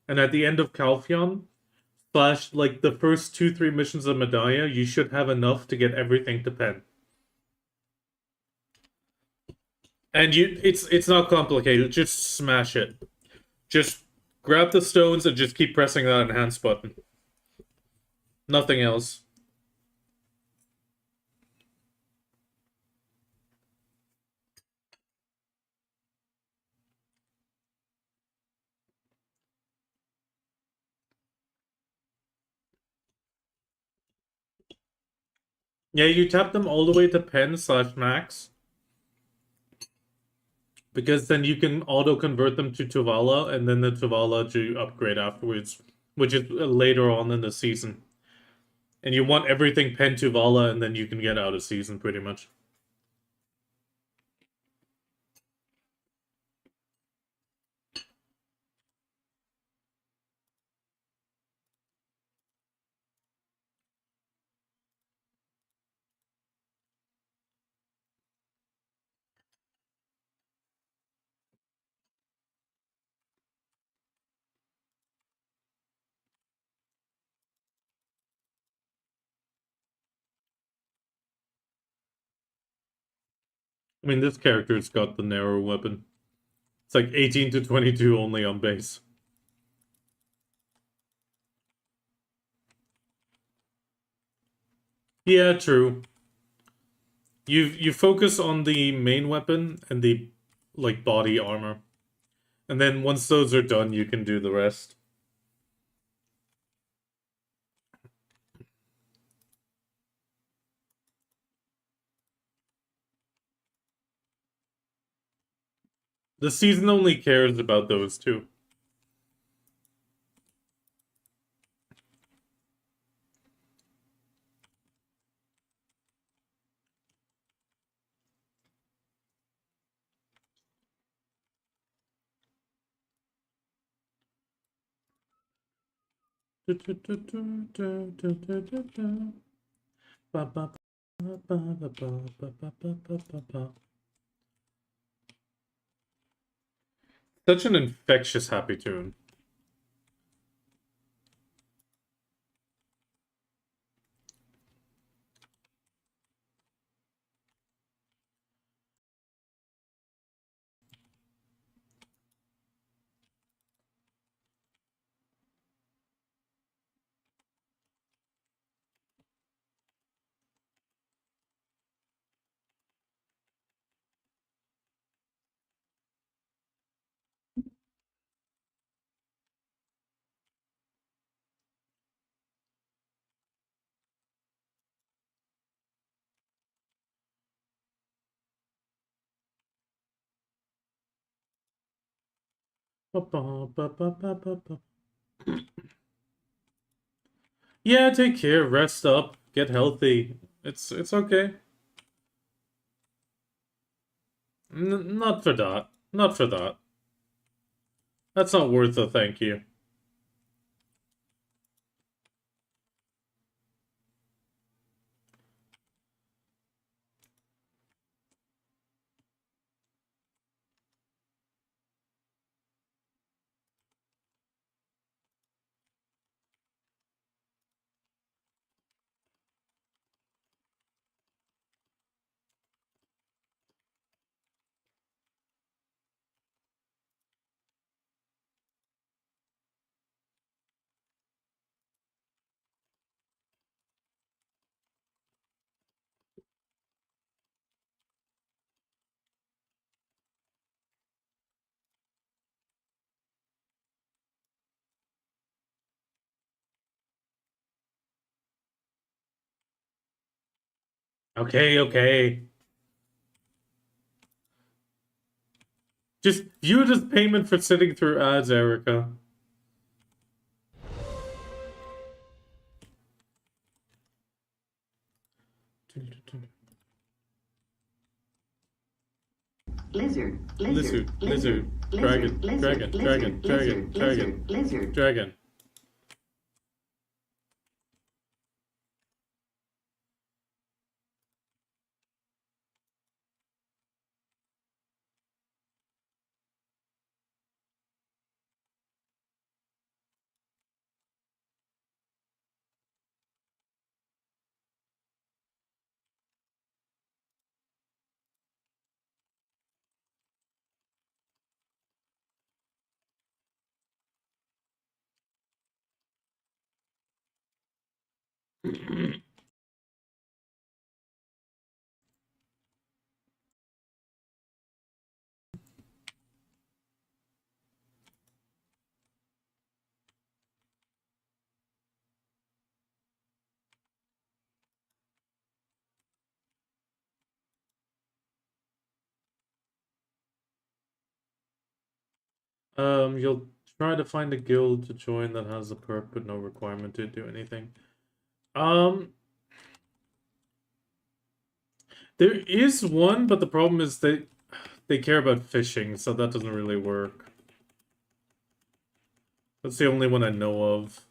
And at the end of Calphion, slash, like, the first 2-3 missions of Medaya, you should have enough to get everything to pen. And it's not complicated, just smash it. Just grab the stones and just keep pressing that enhance button. Nothing else. Yeah, you tap them all the way to pen slash max. Because then you can auto convert them to Tuvala and then the Tuvala to upgrade afterwards, which is later on in the season. And you want everything pen Tuvala and then you can get out of season pretty much. I mean, this character's got the narrow weapon. It's like 18 to 22 only on base. Yeah, true. You focus on the main weapon and the like body armor. And then once those are done, you can do the rest. The season only cares about those two. Such an infectious happy tune. Yeah, take care, rest up, get healthy. It's okay. Not for that. Not for that. That's not worth a thank you. Okay, okay. Just view it as payment for sitting through ads, Erica. Lizard, Lizard, lizard, lizard, lizard, dragon, lizard, dragon, dragon, lizard, dragon, lizard, dragon, lizard, lizard. dragon. You'll try to find a guild to join that has a perk but no requirement to do anything. Um, there is one, but the problem is they care about fishing, so that doesn't really work. That's the only one I know of.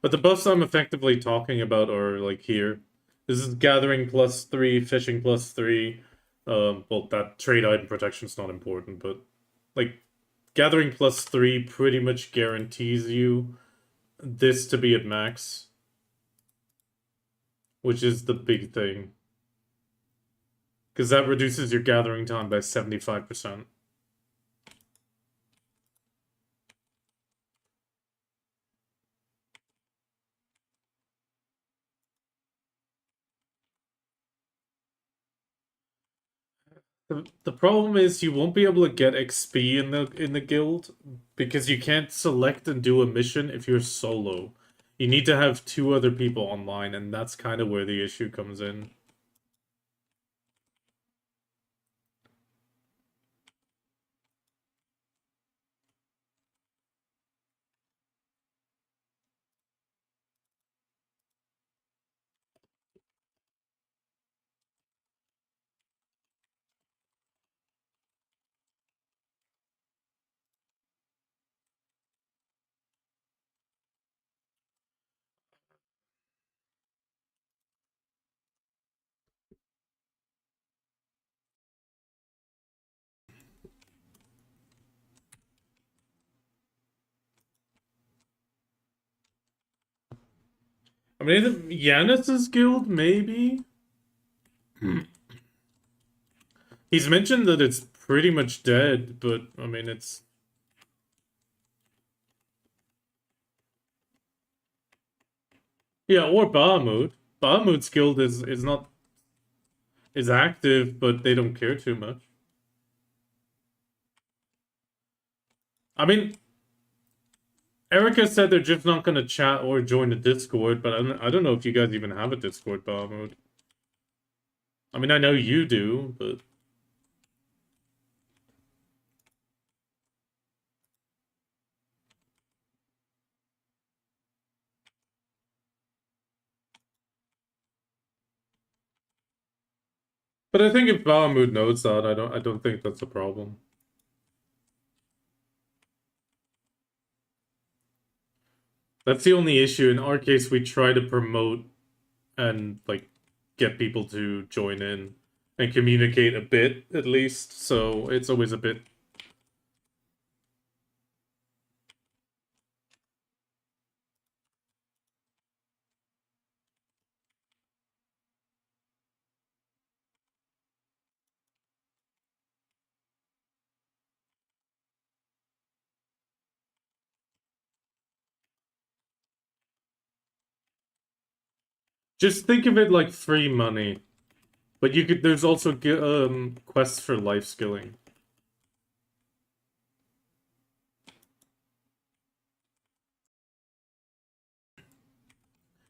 But the buffs I'm effectively talking about are like here. This is gathering +3, fishing +3. Well, that trade item protection's not important, but like gathering +3 pretty much guarantees you this to be at max, which is the big thing. Because that reduces your gathering time by 75%. The problem is you won't be able to get XP in the guild because you can't select and do a mission if you're solo. You need to have 2 other people online, and that's kind of where the issue comes in. I mean, Yanis's guild, maybe? He's mentioned that it's pretty much dead, but I mean, it's... Yeah, or Bahamut. Bahamut's guild is not... is active, but they don't care too much. I mean, Erica said they're just not going to chat or join the Discord, but I don't know if you guys even have a Discord, Bahamut. I mean, I know you do, but... But I think if Bahamut knows that, I don't think that's a problem. That's the only issue. In our case, we try to promote and like get people to join in and communicate a bit at least. So it's always a bit. Just think of it like free money. But you could. There's also quests for life skilling.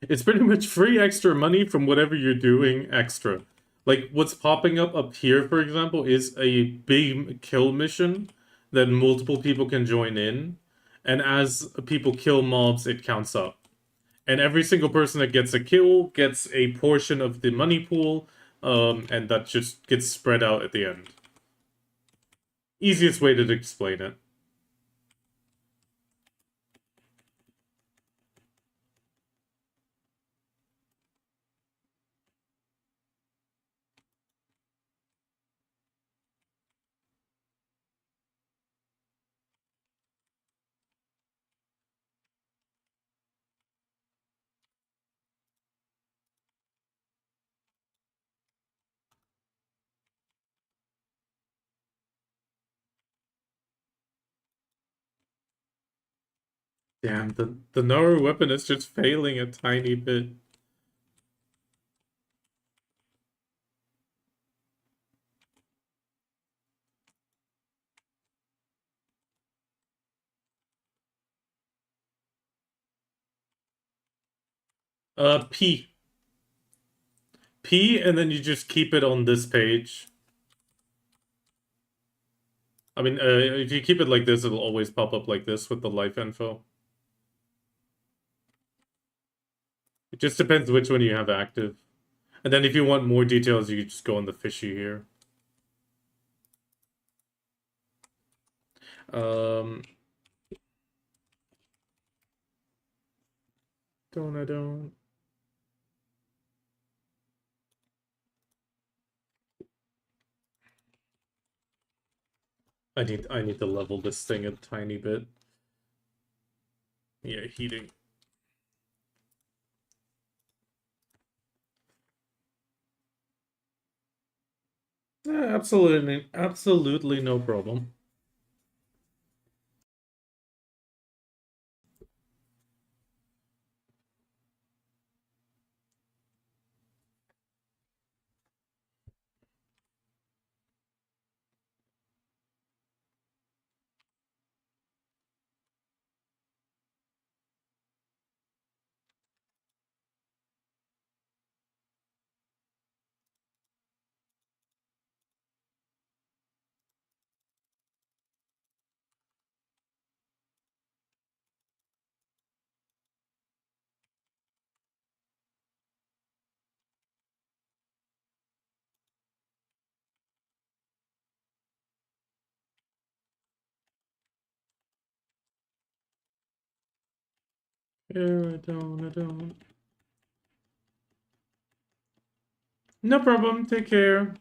It's pretty much free extra money from whatever you're doing extra. Like what's popping up here, for example, is a big kill mission that multiple people can join in, and as people kill mobs, it counts up. And every single person that gets a kill gets a portion of the money pool, and that just gets spread out at the end. Easiest way to explain it. Damn, the Naru weapon is just failing a tiny bit. P. P, and then you just keep it on this page. I mean, if you keep it like this, it'll always pop up like this with the life info. It just depends which one you have active. And then if you want more details, you can just go on the fishy here. Um, I don't. I need to level this thing a tiny bit. Yeah, heating. Yeah, absolutely no problem. Yeah, I don't. No problem. Take care.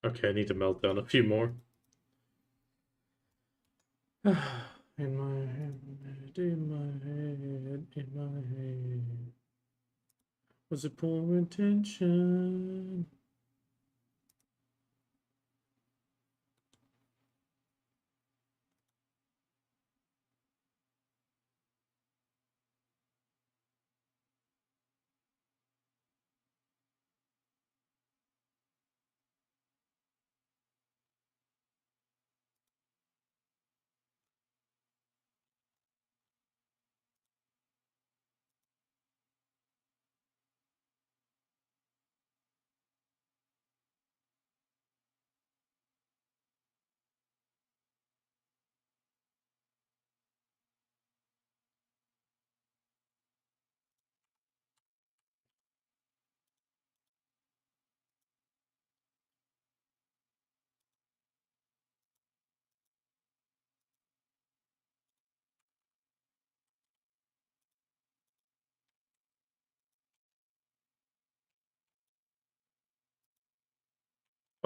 Okay, I need to melt down a few more. In my head, in my head, in my head. Was it poor intention?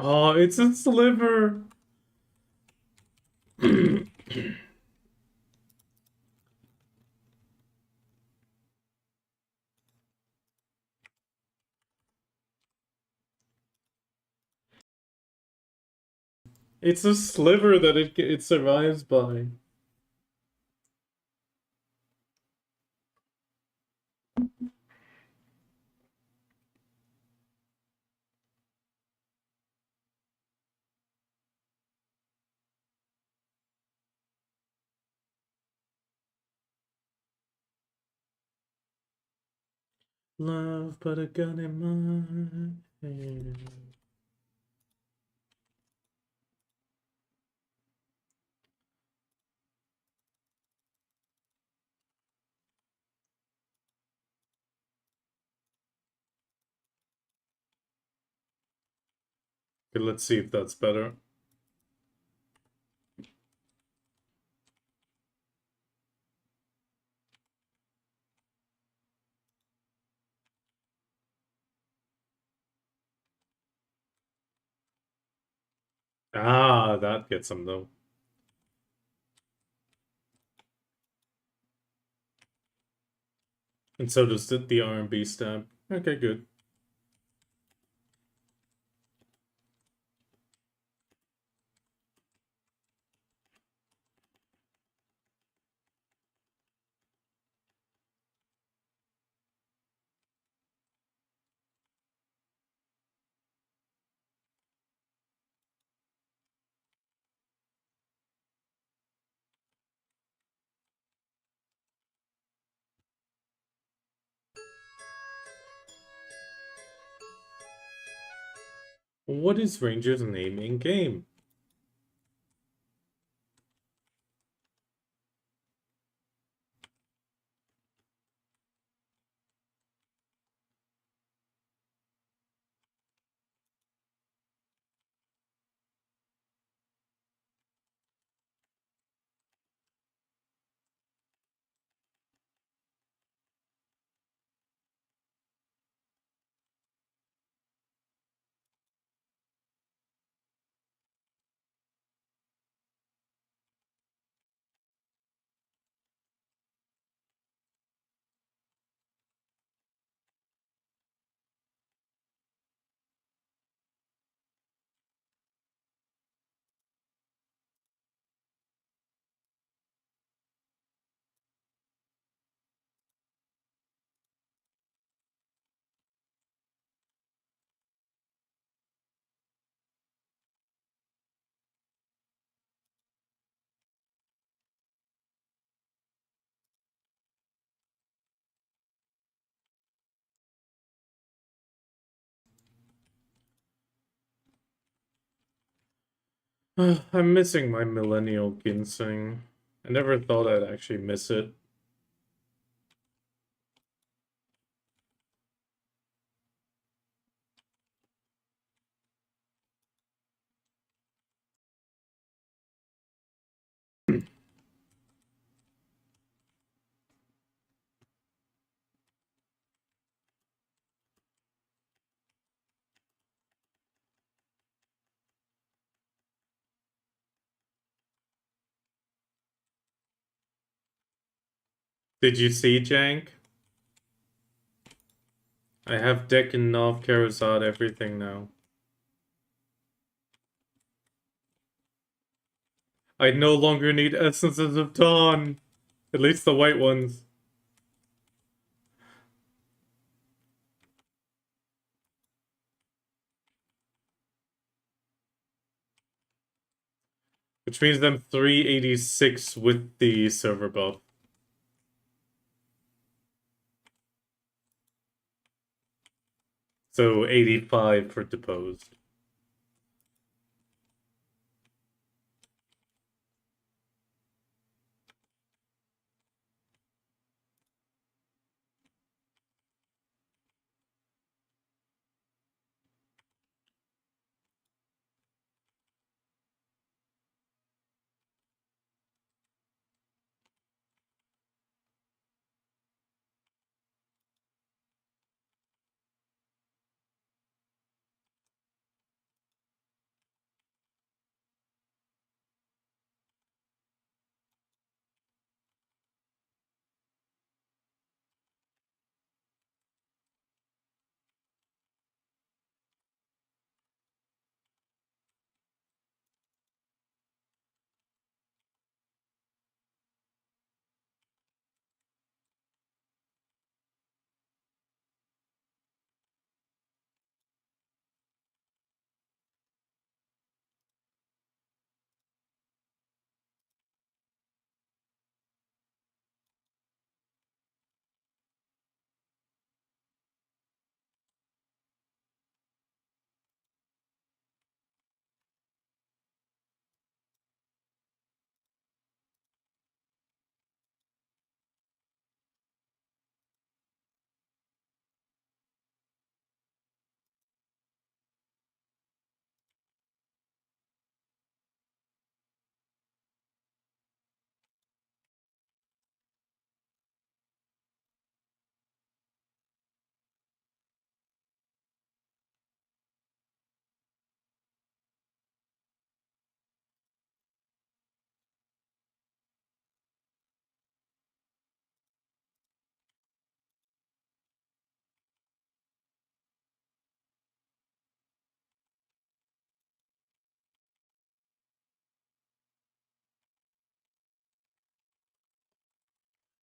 Oh, it's a sliver. It's a sliver that it survives by. Love, put a gun in my hand. Okay, let's see if that's better. Ah, that gets him though. And so does the R&B stab. Okay, good. What is Ranger's name in game? I'm missing my millennial ginseng. I never thought I'd actually miss it. Did you see, Jank? I have Dekin, Nov, Karazad, everything now. I no longer need Essences of Dawn. At least the white ones. Which means I'm 386 with the server buff. So 85 for deposed.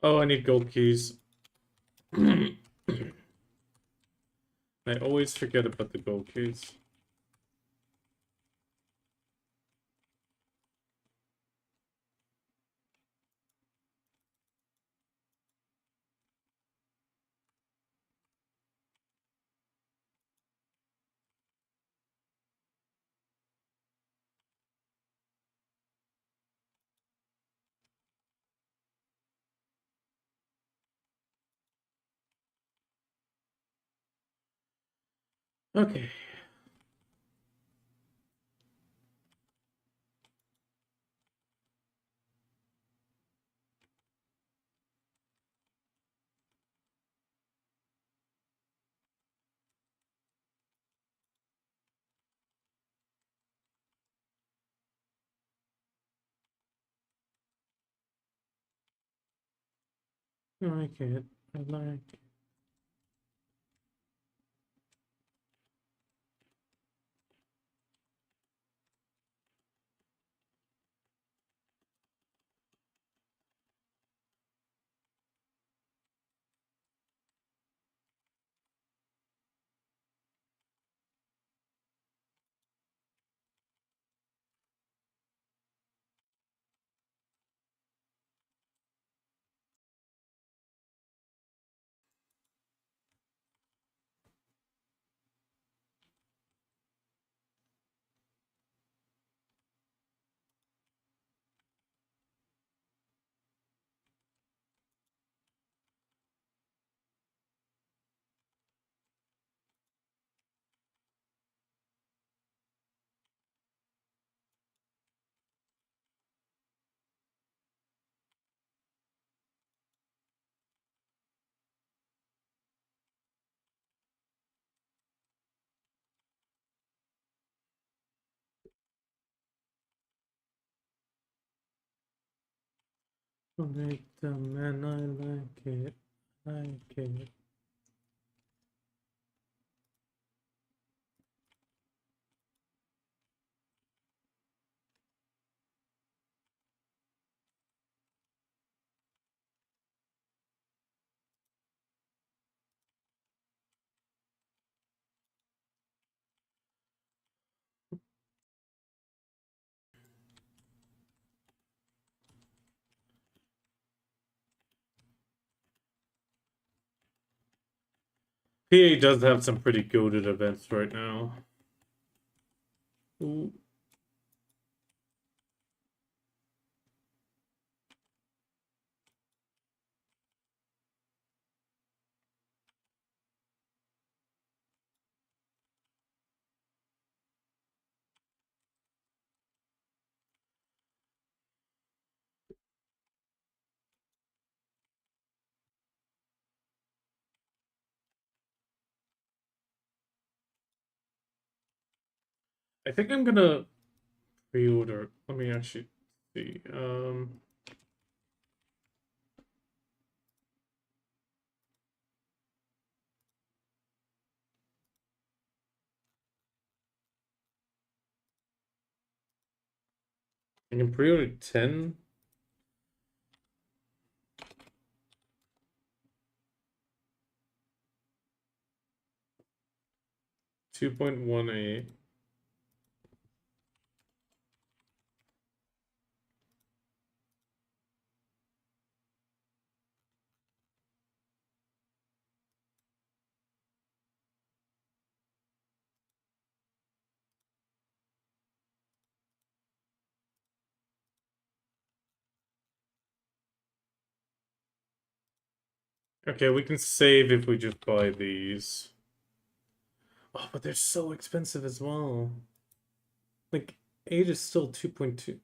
Oh, I need gold keys. I always forget about the gold keys. Okay. I like it. I like it. I like them and I like it. I like it. PA does have some pretty goated events right now. Ooh. I think I'm gonna pre-order. Let me actually see. I can pre-order 10. 2.18. Okay, we can save if we just buy these. Oh, but they're so expensive as well. Like, 8 is still 2.2.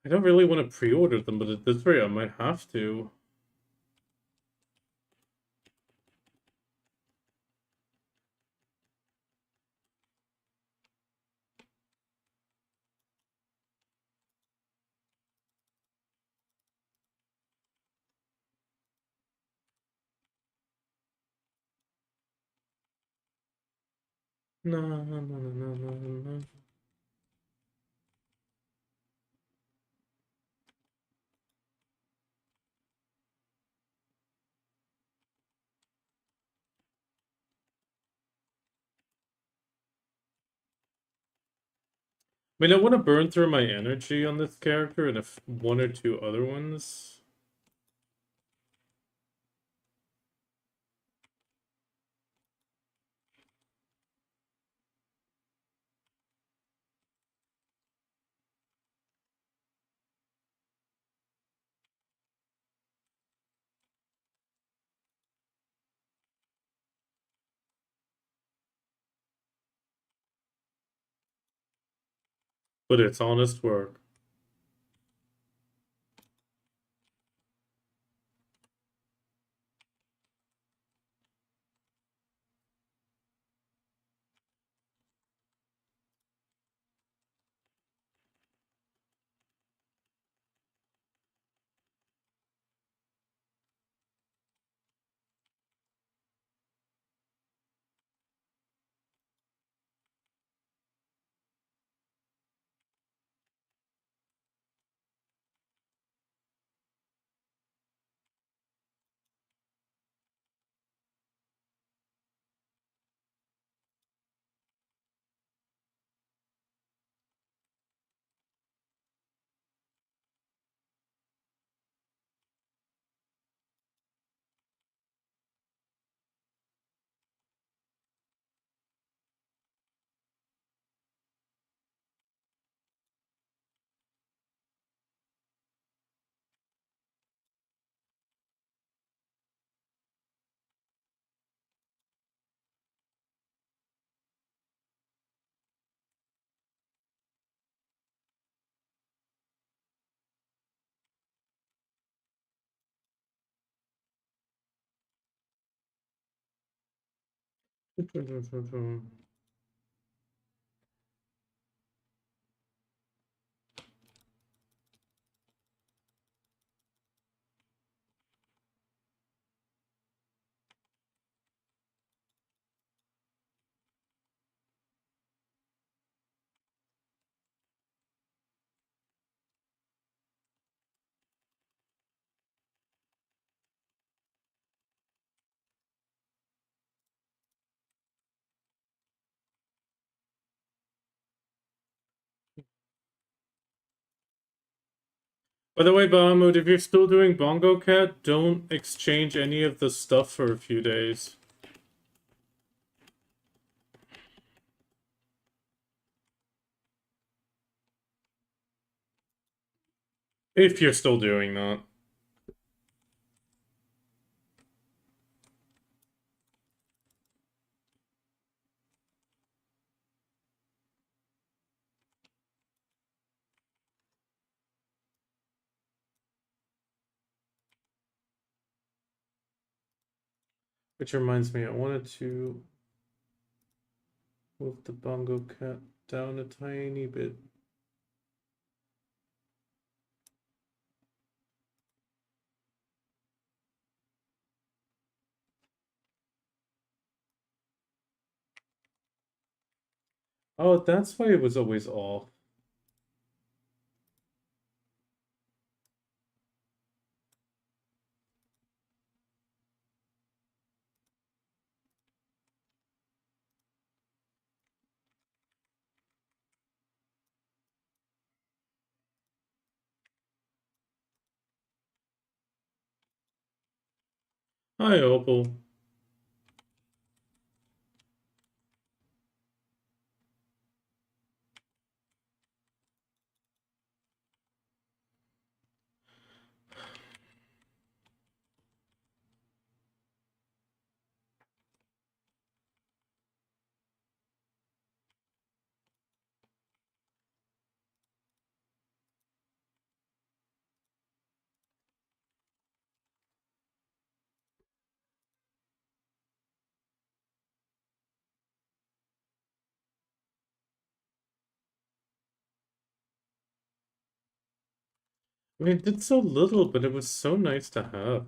I don't really want to pre-order them, but at this rate I might have to. No, no, no, no, no, no, no. mean, I want to burn through my energy on this character and one or two other ones. But it's honest work. By the way, Bahamut, if you're still doing Bongo Cat, don't exchange any of the stuff for a few days. If you're still doing that. Which reminds me, I wanted to move the Bongo Cat down a tiny bit. Oh, that's why it was always off. Hi, Opal. I mean, it did so little, but it was so nice to have.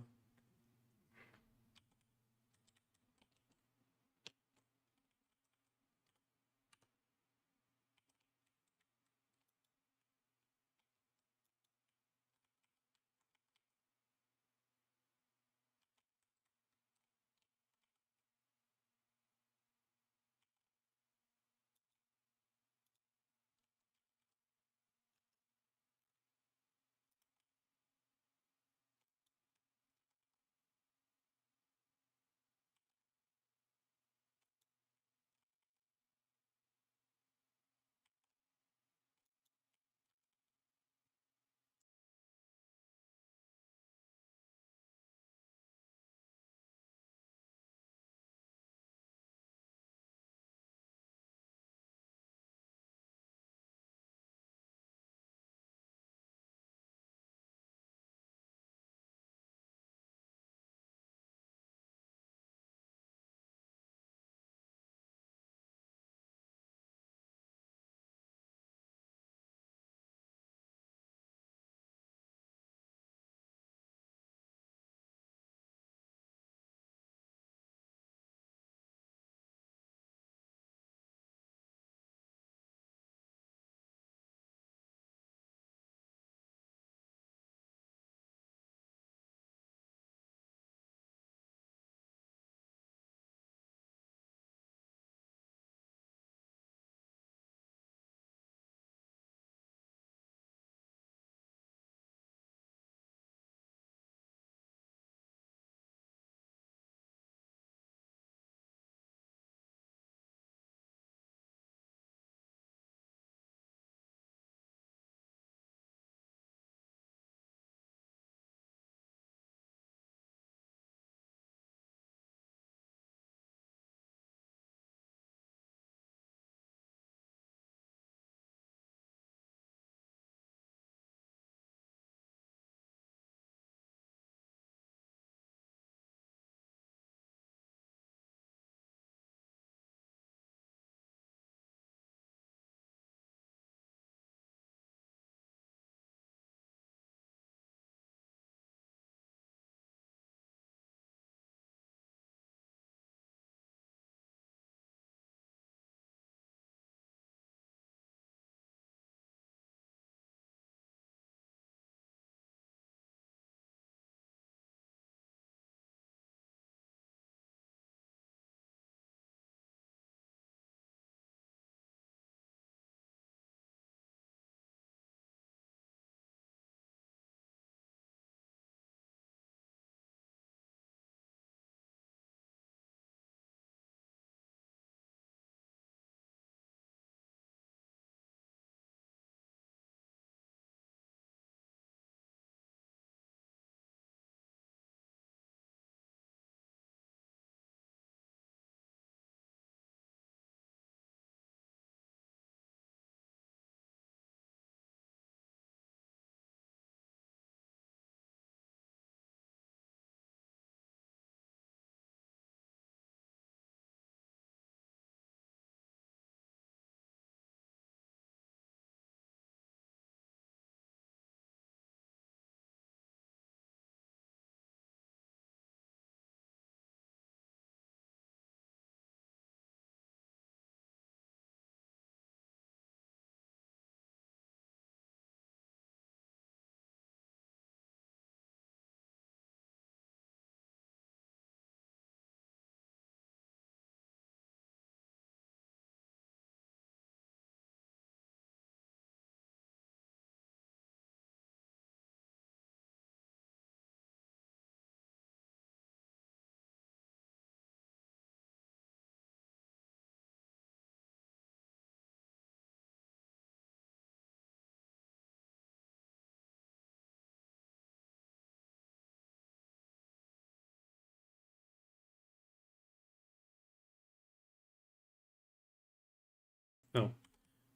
No.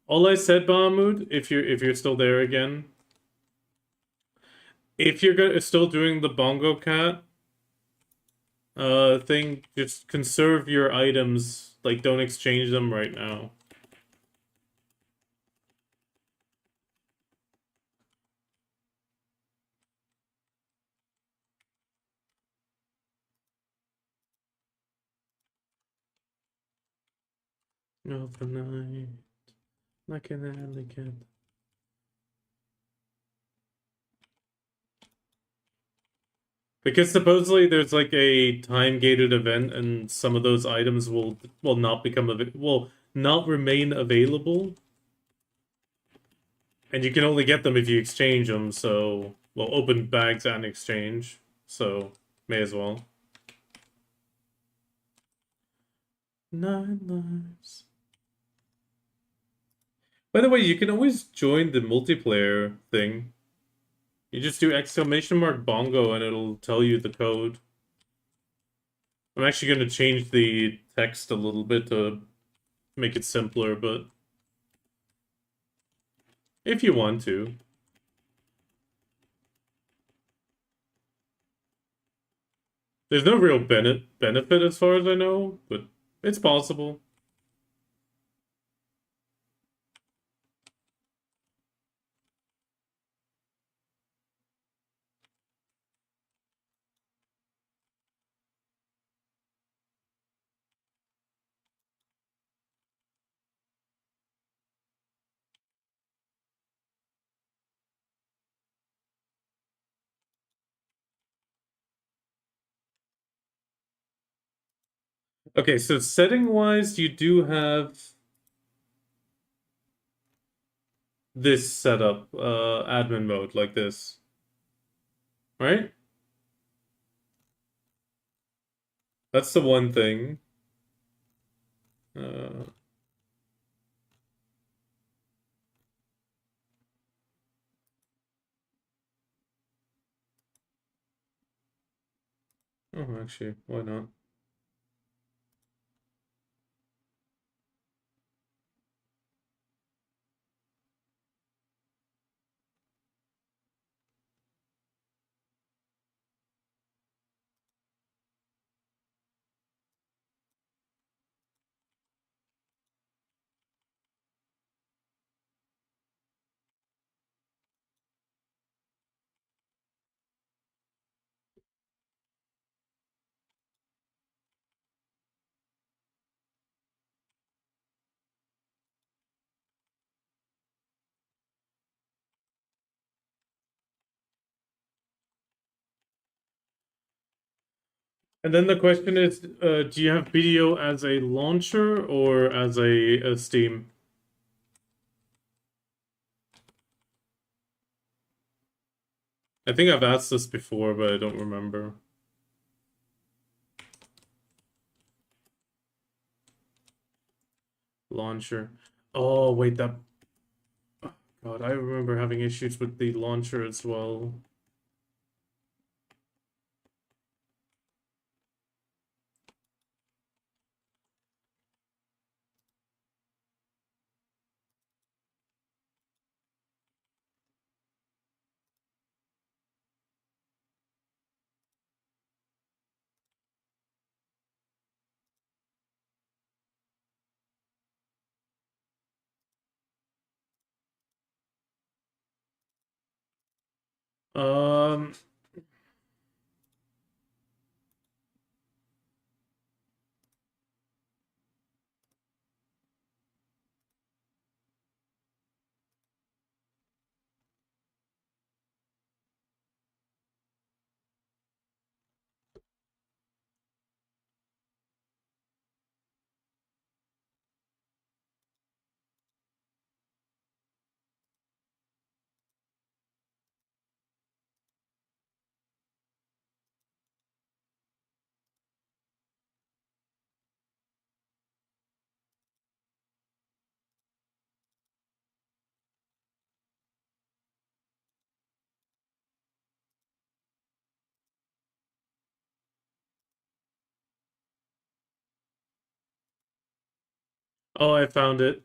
All I said, Bahamut, if you're still there again, if you're still doing the bongo cat thing, just conserve your items. Like, don't exchange them right now. Of the night, like an alley cat. Because supposedly there's like a time-gated event, and some of those items will not will not remain available, and you can only get them if you exchange them. So, well, open bags and exchange. So, may as well. 9 lives. By the way, you can always join the multiplayer thing. You just do !bongo and it'll tell you the code. I'm actually going to change the text a little bit to make it simpler, but if you want to. There's no real benefit as far as I know, but it's possible. Okay, so setting-wise, you do have this setup, admin mode like this, right? That's the one thing. Uh, oh, actually, why not? And then the question is, do you have video as a launcher or as a Steam? I think I've asked this before, but I don't remember. Launcher. Oh, wait, that... God, I remember having issues with the launcher as well. Um... Oh, I found it.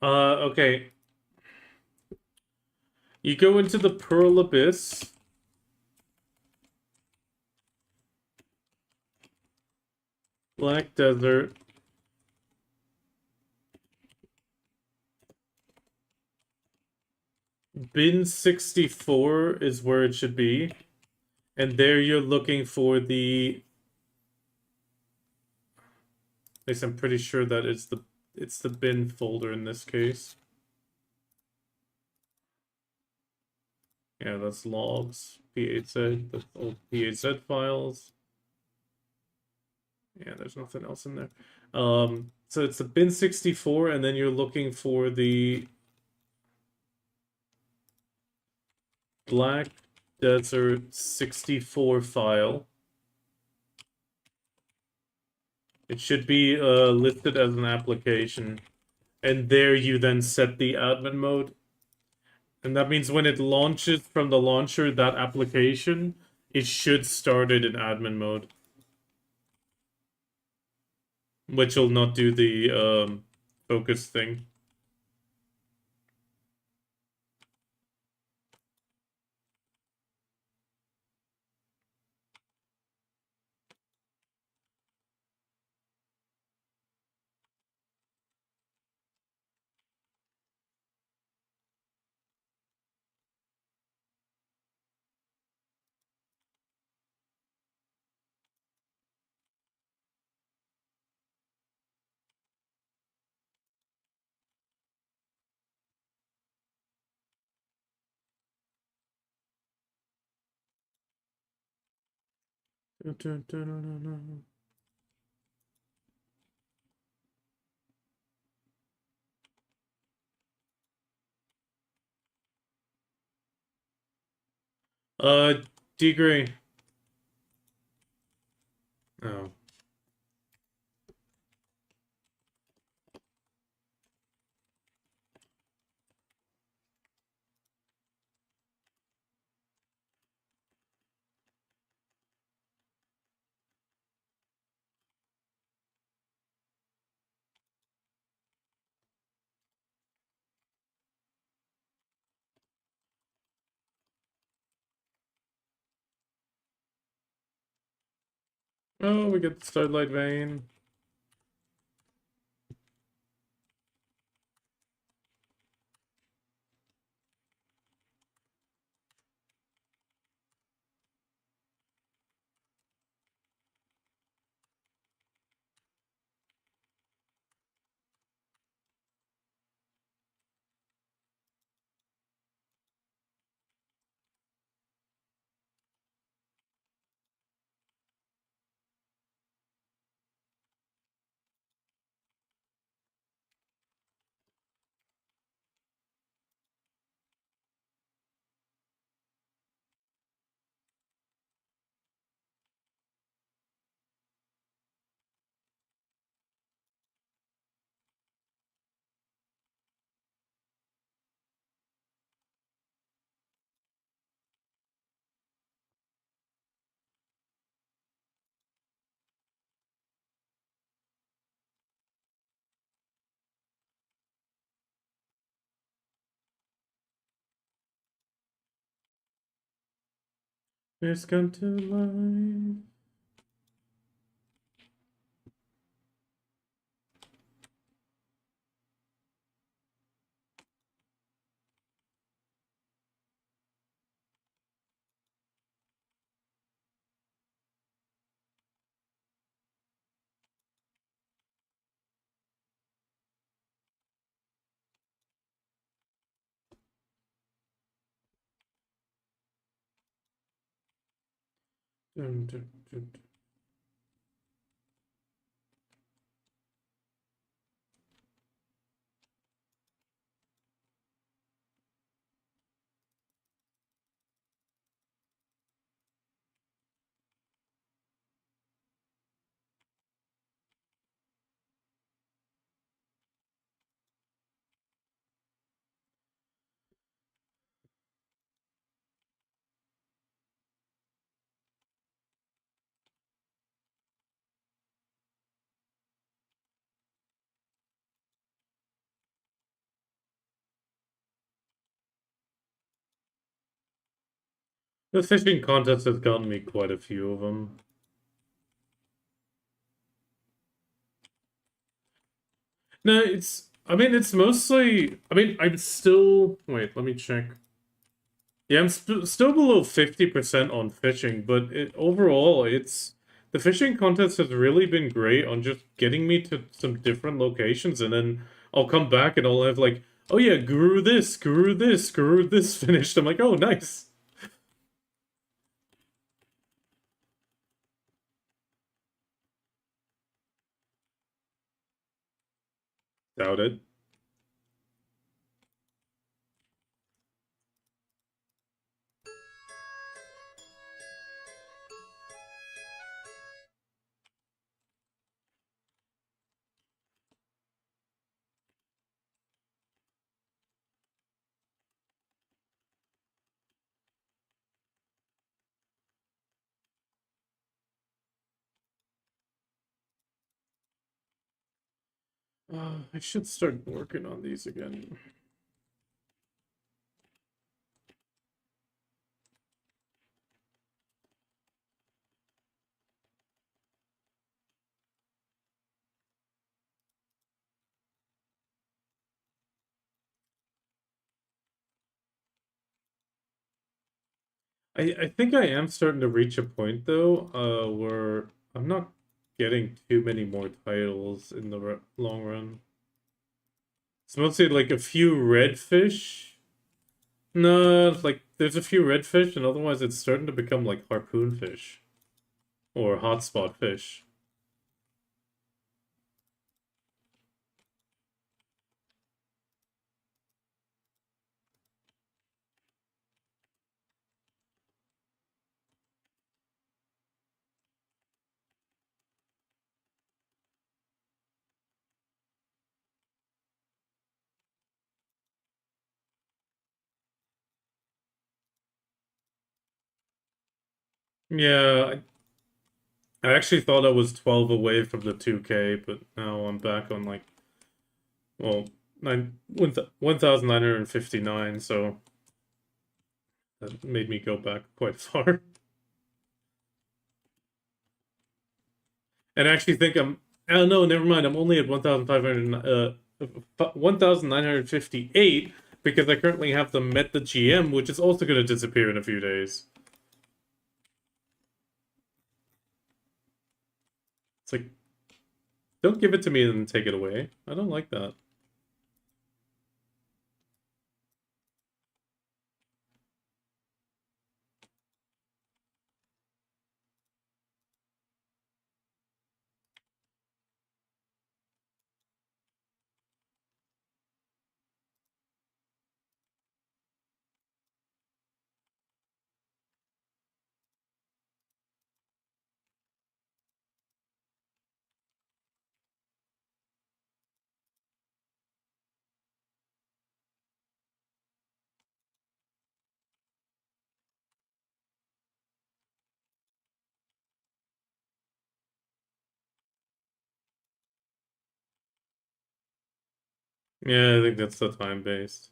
Okay. You go into the Pearl Abyss. Black Desert. Bin 64 is where it should be. And there you're looking for the... At least I'm pretty sure that it's the bin folder in this case. Yeah, that's logs. P8Z, the old P8Z files. Yeah, there's nothing else in there. So it's the bin 64, and then you're looking for the Black Desert 64 file. It should be listed as an application. And there you then set the admin mode. And that means when it launches from the launcher, that application, it should start it in admin mode. Which will not do the focus thing. Degree. Oh. Oh, we get the starlight vein. It's come to life. Dun, dun, dun, The fishing contest has gotten me quite a few of them. No, I mean, it's mostly. I mean, I'm still. Wait, let me check. Yeah, I'm still below 50% on fishing, but overall, it's. The fishing contest has really been great on just getting me to some different locations, and then I'll come back and I'll have like, oh yeah, guru this finished. I'm like, oh, nice. Doubt it. I should start working on these again. I think I am starting to reach a point though, where I'm not getting too many more titles in the long run. It's mostly like a few redfish. No, it's like there's a few redfish, and otherwise it's starting to become like harpoon fish or hotspot fish. Yeah, I actually thought I was 12 away from the 2K, but now I'm back on like, well, 1,959, so that made me go back quite far. And I actually think oh no, never mind. I'm only at 1,958 because I currently have the Met the GM, which is also going to disappear in a few days. It's like, don't give it to me and then take it away. I don't like that. Yeah, I think that's the time based.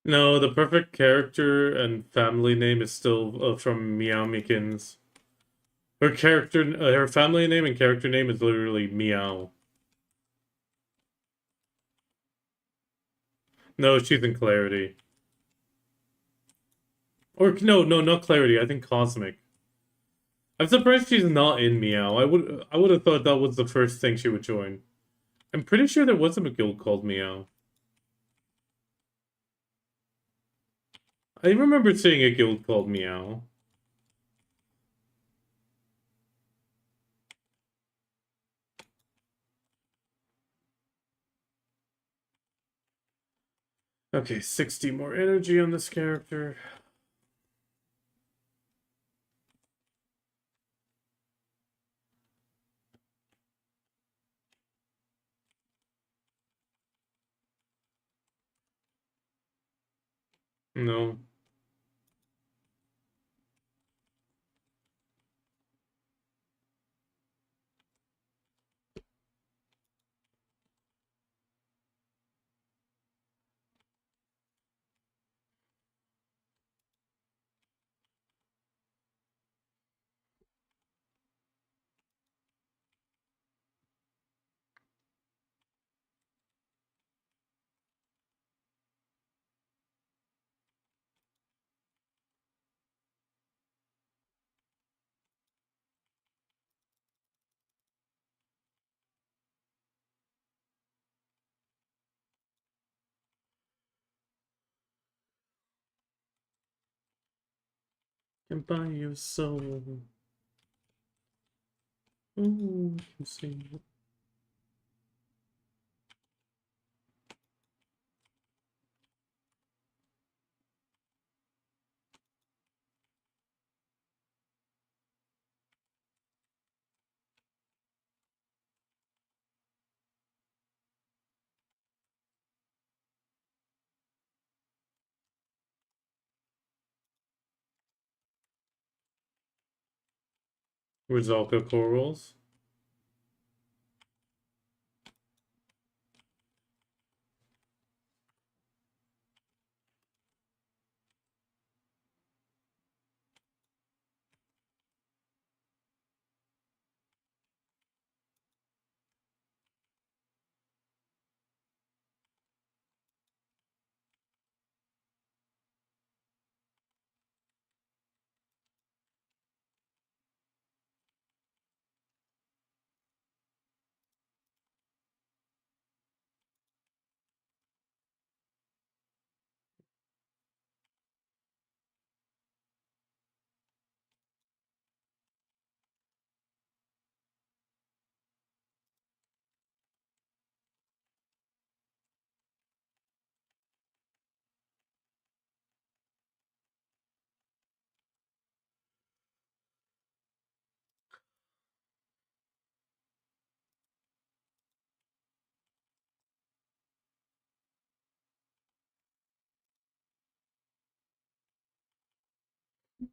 No, the perfect character and family name is still from Meow Mikins. Her family name and character name is literally Meow. No, she's in Clarity. Or no, not Clarity. I think Cosmic. I'm surprised she's not in Meow. I would have thought that was the first thing she would join. I'm pretty sure there wasn't a guild called Meow. I remember seeing a guild called Meow. Okay, 60 more energy on this character. No. Can buy your soul. Ooh, can see. Rizalka corals.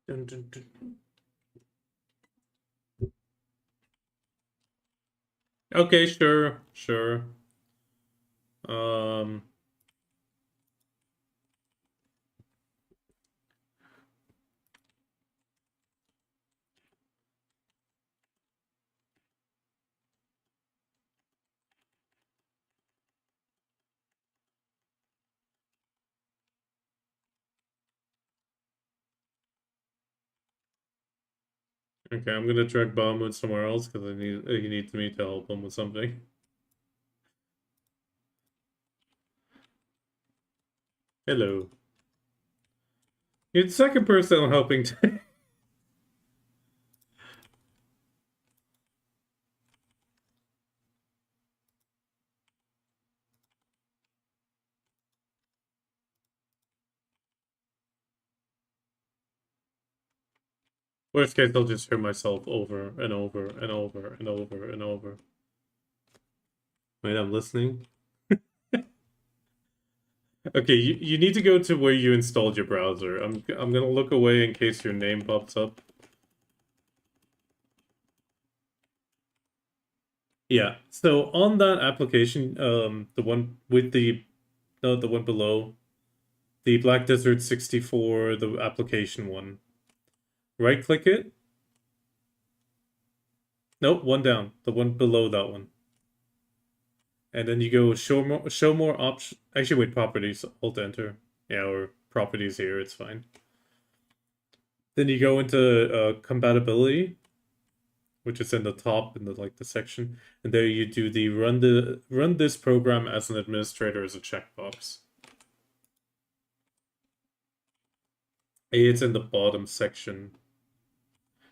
Dun, dun, dun. Okay, sure, sure. Um, okay, I'm gonna drag Bahamut somewhere else because he needs me to help him with something. Hello. You're the second person I'm helping today. Worst case, I'll just hear myself over and over and over and over and over. Wait, I'm listening. Okay, you need to go to where you installed your browser. I'm gonna look away in case your name pops up. Yeah. So on that application, the one with the no, the one below, the Black Desert 64, the application one. Right click it. Nope, one down. The one below that one. And then you go show more options. Actually, wait, properties. Alt enter. Yeah, or properties here. It's fine. Then you go into compatibility, which is in the top in the section, and there you do the run this program as an administrator as a checkbox. It's in the bottom section.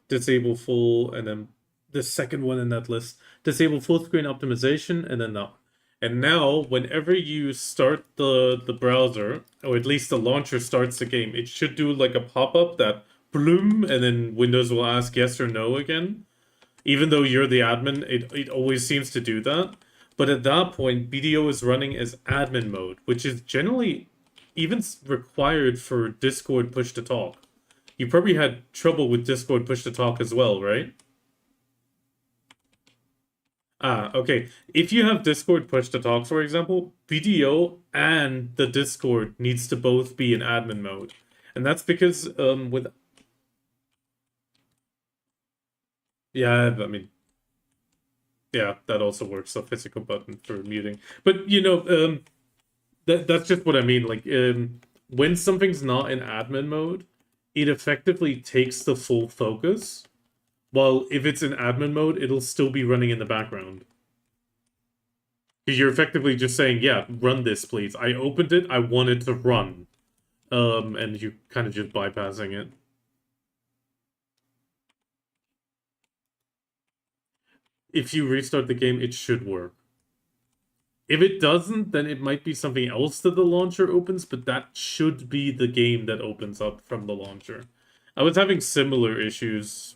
Disable full, and then the second one in that list. Disable full screen optimization, and then that. And now, whenever you start the browser, or at least the launcher starts the game, it should do like a pop-up that bloom, and then Windows will ask yes or no again. Even though you're the admin, it always seems to do that. But at that point, BDO is running as admin mode, which is generally even required for Discord push to talk. You probably had trouble with Discord push to talk as well, right? Ah, okay. If you have Discord push to talk, for example, BDO and the Discord needs to both be in admin mode. And that's because with yeah, I mean yeah, that also works, a physical button for muting. But you know, that's just what I mean. Like when something's not in admin mode, it effectively takes the full focus. While if it's in admin mode, it'll still be running in the background. Because you're effectively just saying, yeah, run this, please. I opened it, I want it to run. And you kind of just bypassing it. If you restart the game, it should work. If it doesn't, then it might be something else that the launcher opens, but that should be the game that opens up from the launcher. I was having similar issues.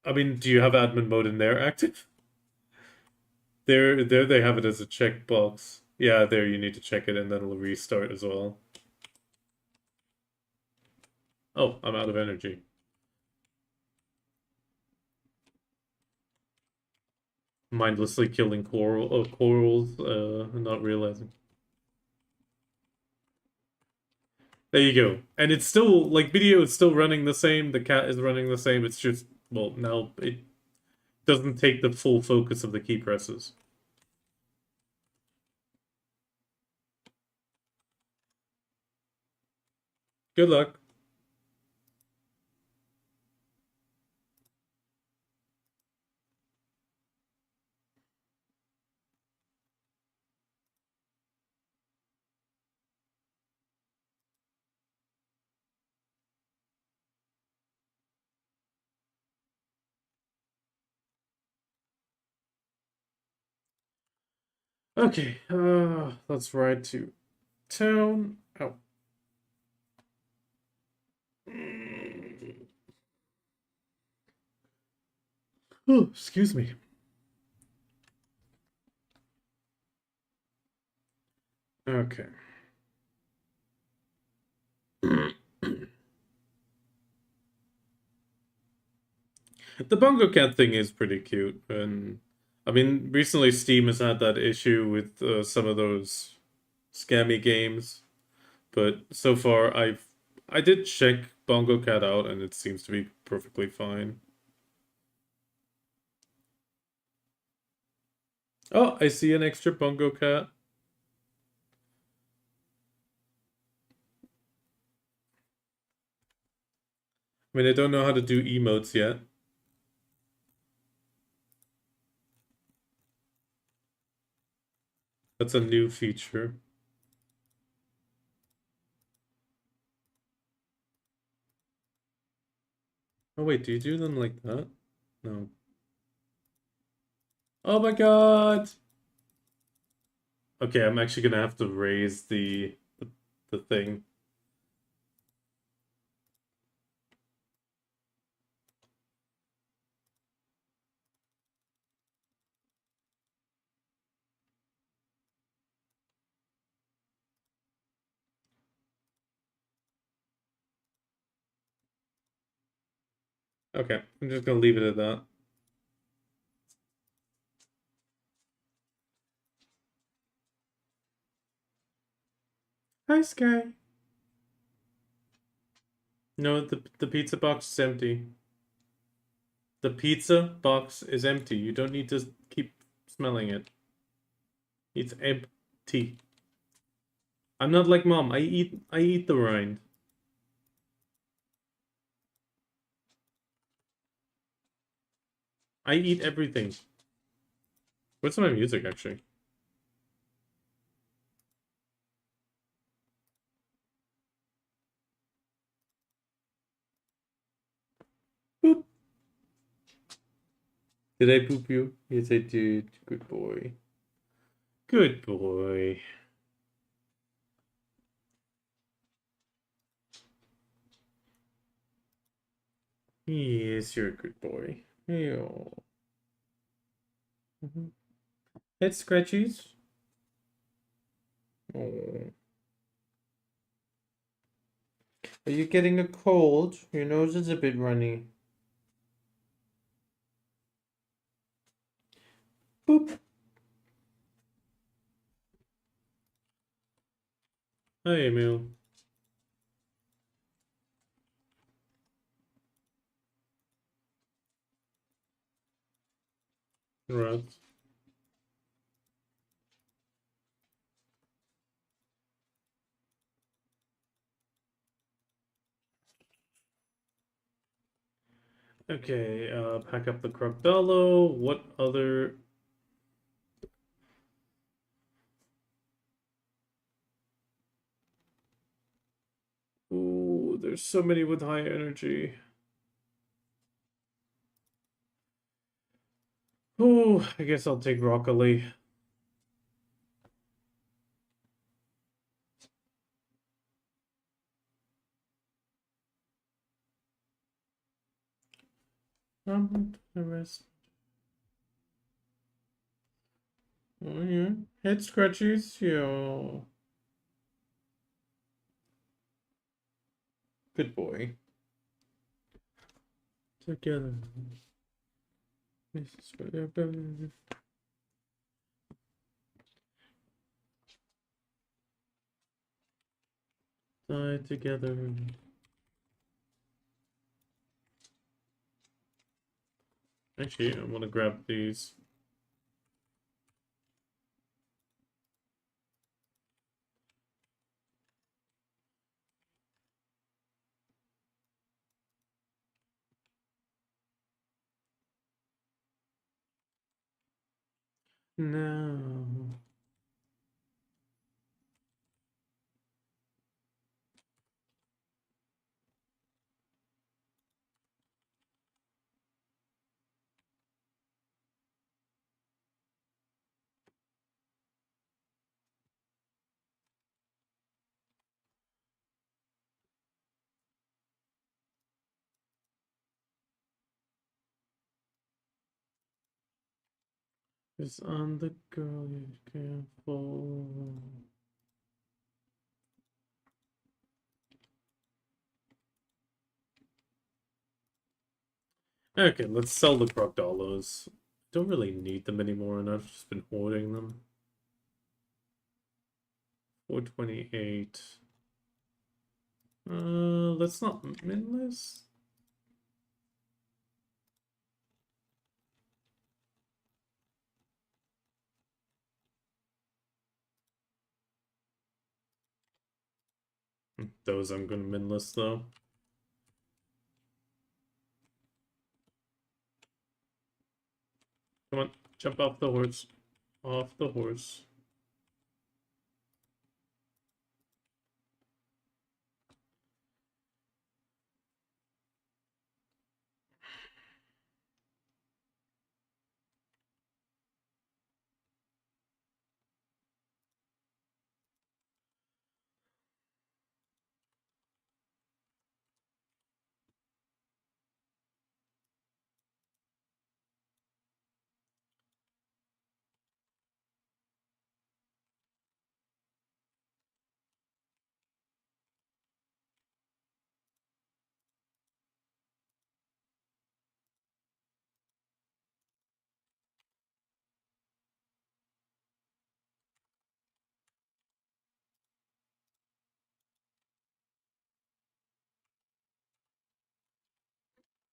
I mean, do you have admin mode in there active? There they have it as a checkbox. Yeah, there you need to check it and then it'll restart as well. Oh, I'm out of energy. Mindlessly killing corals, not realizing. There you go. And it's still, like, video is still running the same, the cat is running the same, it's just, well, now it doesn't take the full focus of the key presses. Good luck. Okay, let's ride to town. Oh. Oh, excuse me. Okay. The Bongo Cat thing is pretty cute, and I mean, recently Steam has had that issue with some of those scammy games, but so far I did check Bongo Cat out, and it seems to be perfectly fine. Oh, I see an extra Bongo Cat. I mean, I don't know how to do emotes yet. That's a new feature. Oh wait, do you do them like that? No. Oh my god! Okay, I'm actually gonna have to raise the thing. Okay, I'm just gonna leave it at that. Hi, Sky. No, the pizza box is empty. The pizza box is empty. You don't need to keep smelling it. It's empty. I'm not like mom. I eat the rind. I eat everything. What's my music actually? Boop. Did I poop you? Yes, I did. Good boy. Good boy. Yes, you're a good boy. Ew. Head scratchies. Oh. Are you getting a cold? Your nose is a bit runny. Boop. Hi, Emil. Right. Okay, pack up the Crocodolo. What other... Ooh, there's so many with high energy. Ooh, I guess I'll take broccoli. The rest. Oh yeah, head scratches. Yeah. Good boy. Together. Die together. Actually, I want to grab these. No. It's on the girl, you careful. Okay, let's sell the Crocdolos. Don't really need them anymore, and I've just been hoarding them. 428. Let's not minless. Those I'm gonna minless though. Come on, jump off the horse. Off the horse.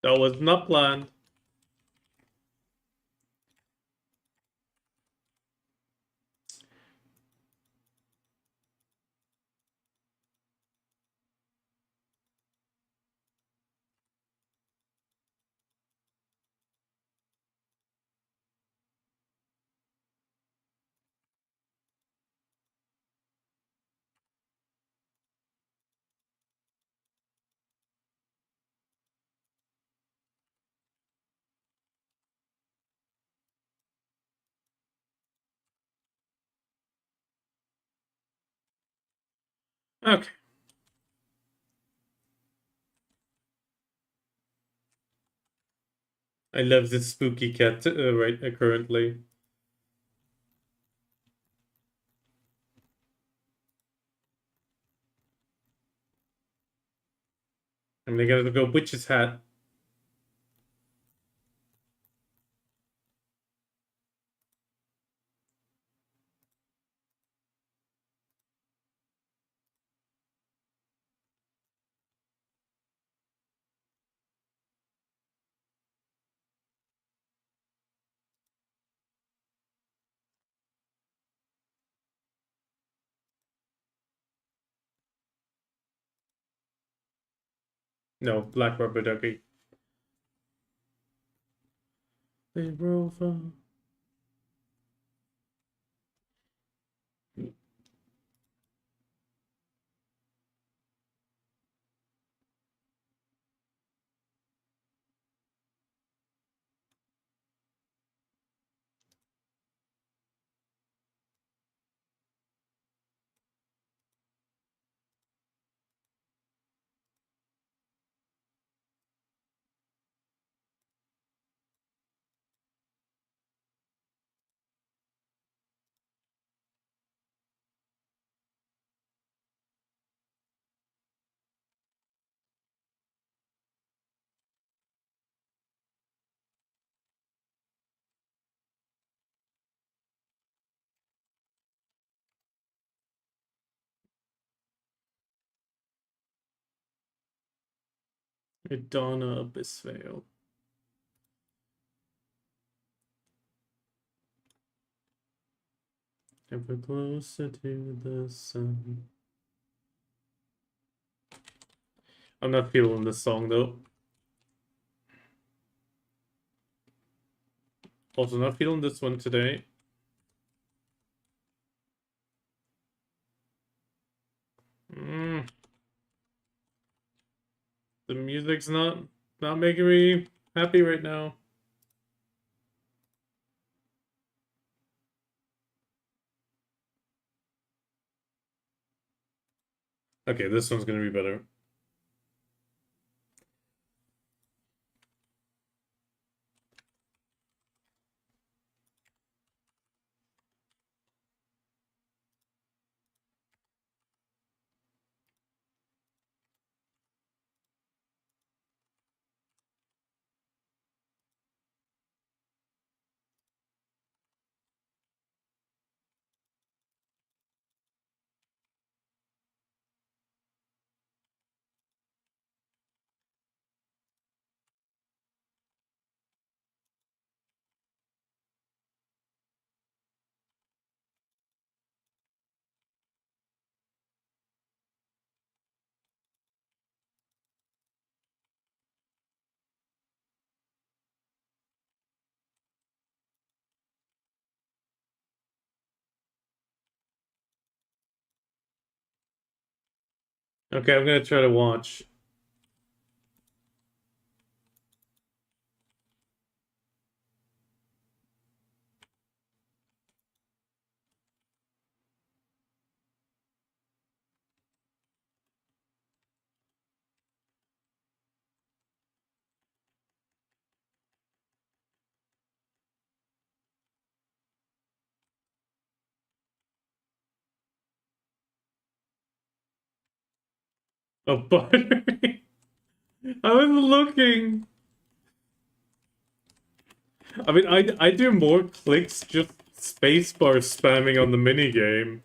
That was not planned. Okay. I love this spooky cat currently. And they gotta go witch's hat. No, black rubber ducky. They rover. Idana Abyssvale. Ever closer to the sun. I'm not feeling this song though. Also not feeling this one today. The music's not making me happy right now. Okay, this one's gonna be better. Okay, I'm gonna try to watch. Oh, buttery. I was looking. I mean, I do more clicks just spacebar spamming on the minigame.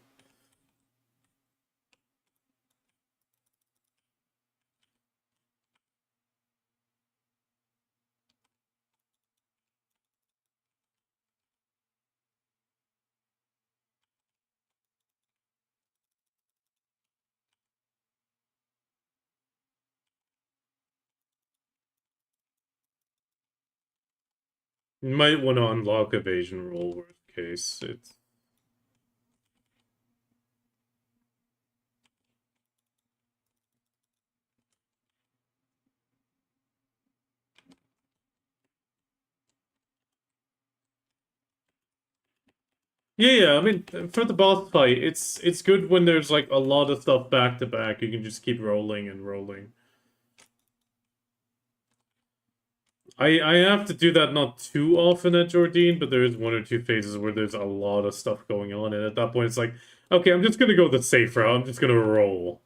You might want to unlock evasion roll, worst case. It's yeah. I mean, for the boss fight, it's good when there's like a lot of stuff back to back. You can just keep rolling and rolling. I have to do that not too often at Jordine, but there is one or two phases where there's a lot of stuff going on, and at that point it's like, okay, I'm just gonna go the safe route. I'm just gonna roll.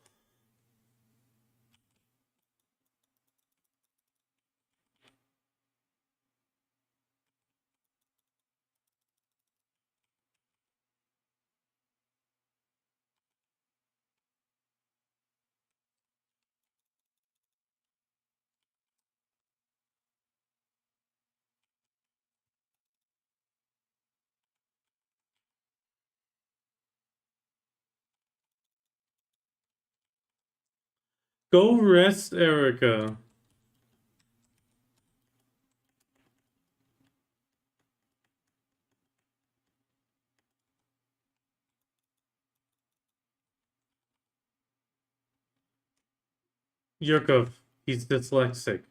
Go rest, Erica. Yurkov, he's dyslexic.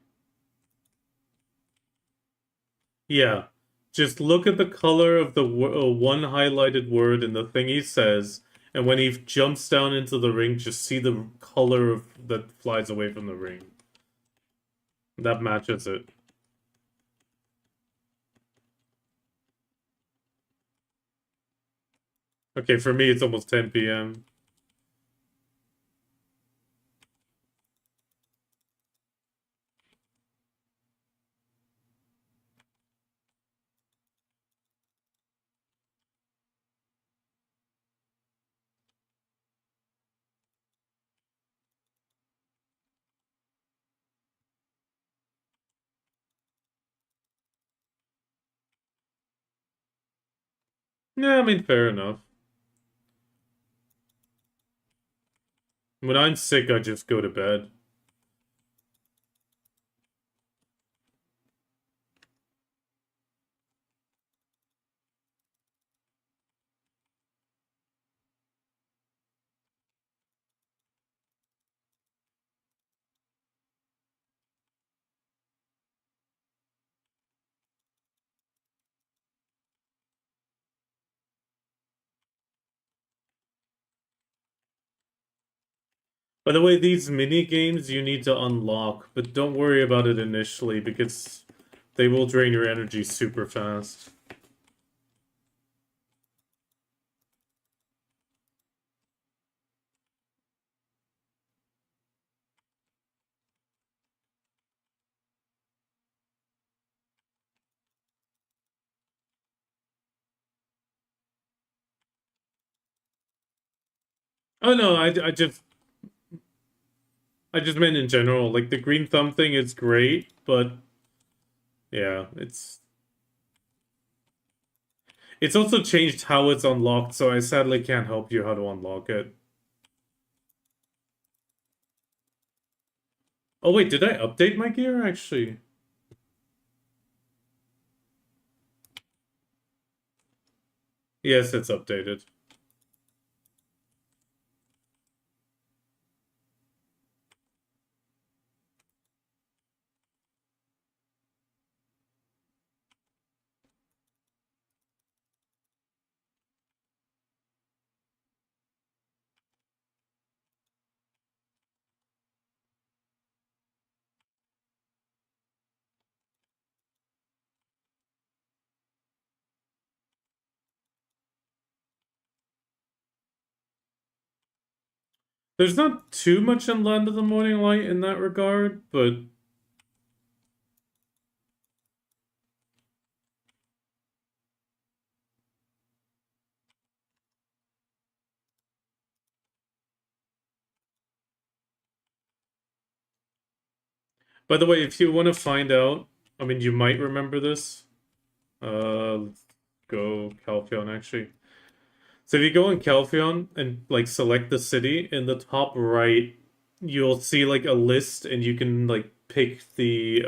Yeah. Just look at the color of the one highlighted word in the thing he says, and when he jumps down into the ring, just see the color of that flies away from the ring. That matches it. Okay, for me, it's almost 10 p.m. Yeah, I mean, fair enough. When I'm sick, I just go to bed. By the way, these mini games you need to unlock, but don't worry about it initially because they will drain your energy super fast. Oh no, I just meant in general. Like the green thumb thing is great, but yeah, it's also changed how it's unlocked, so I sadly can't help you how to unlock it. Oh wait, did I update my gear actually? Yes, it's updated. There's not too much in Land of the Morning Light in that regard, but by the way, if you want to find out, I mean, you might remember this. Let's go Calpheon actually. So if you go in Calpheon and like select the city, in the top right, you'll see like a list and you can like pick the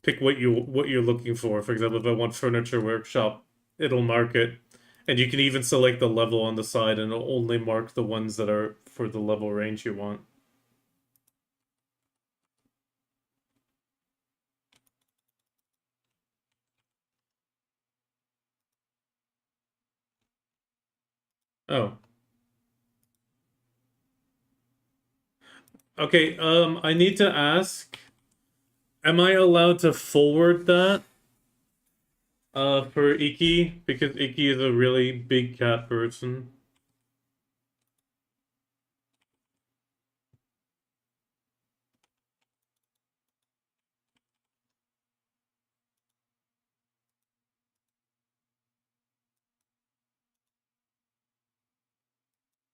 pick what you're looking for. For example, if I want furniture workshop, it'll mark it. And you can even select the level on the side and it'll only mark the ones that are for the level range you want. Oh. Okay, I need to ask, am I allowed to forward that for Iki? Because Iki is a really big cat person.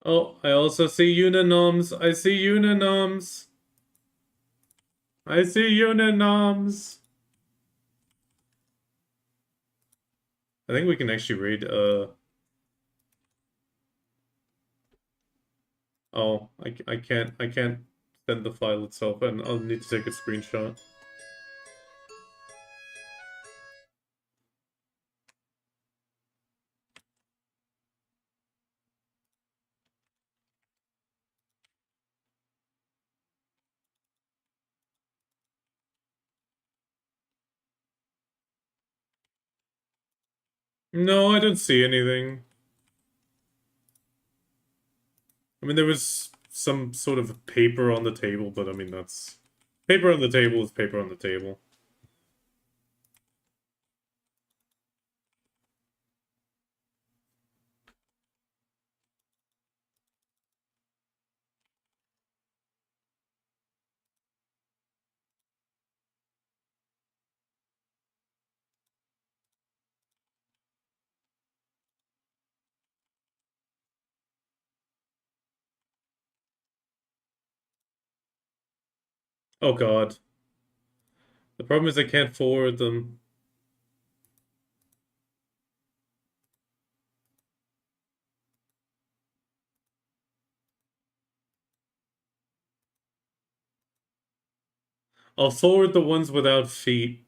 Oh, I also see Uninoms. I see Uninoms. I see Uninoms. I think we can actually read Oh, I can't send the file itself, and I'll need to take a screenshot. No, I don't see anything. I mean, there was some sort of paper on the table, but I mean, that's... Paper on the table is paper on the table. Oh god. The problem is I can't forward them. I'll forward the ones without feet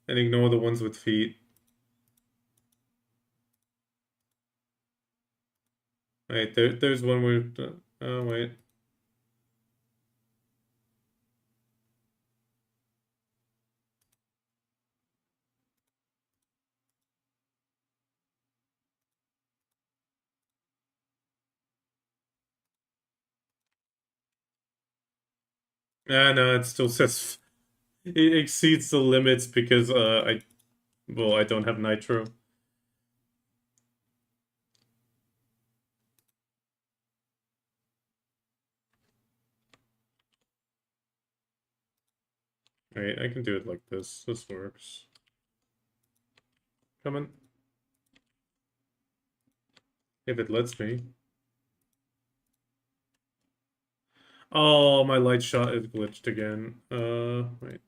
and ignore the ones with feet. Wait, there's one where... Oh, wait. Ah, no, it still says... It exceeds the limits because, Well, I don't have nitro. Wait, I can do it like this. This works. Come on. If it lets me. Oh, my light shot is glitched again. Wait.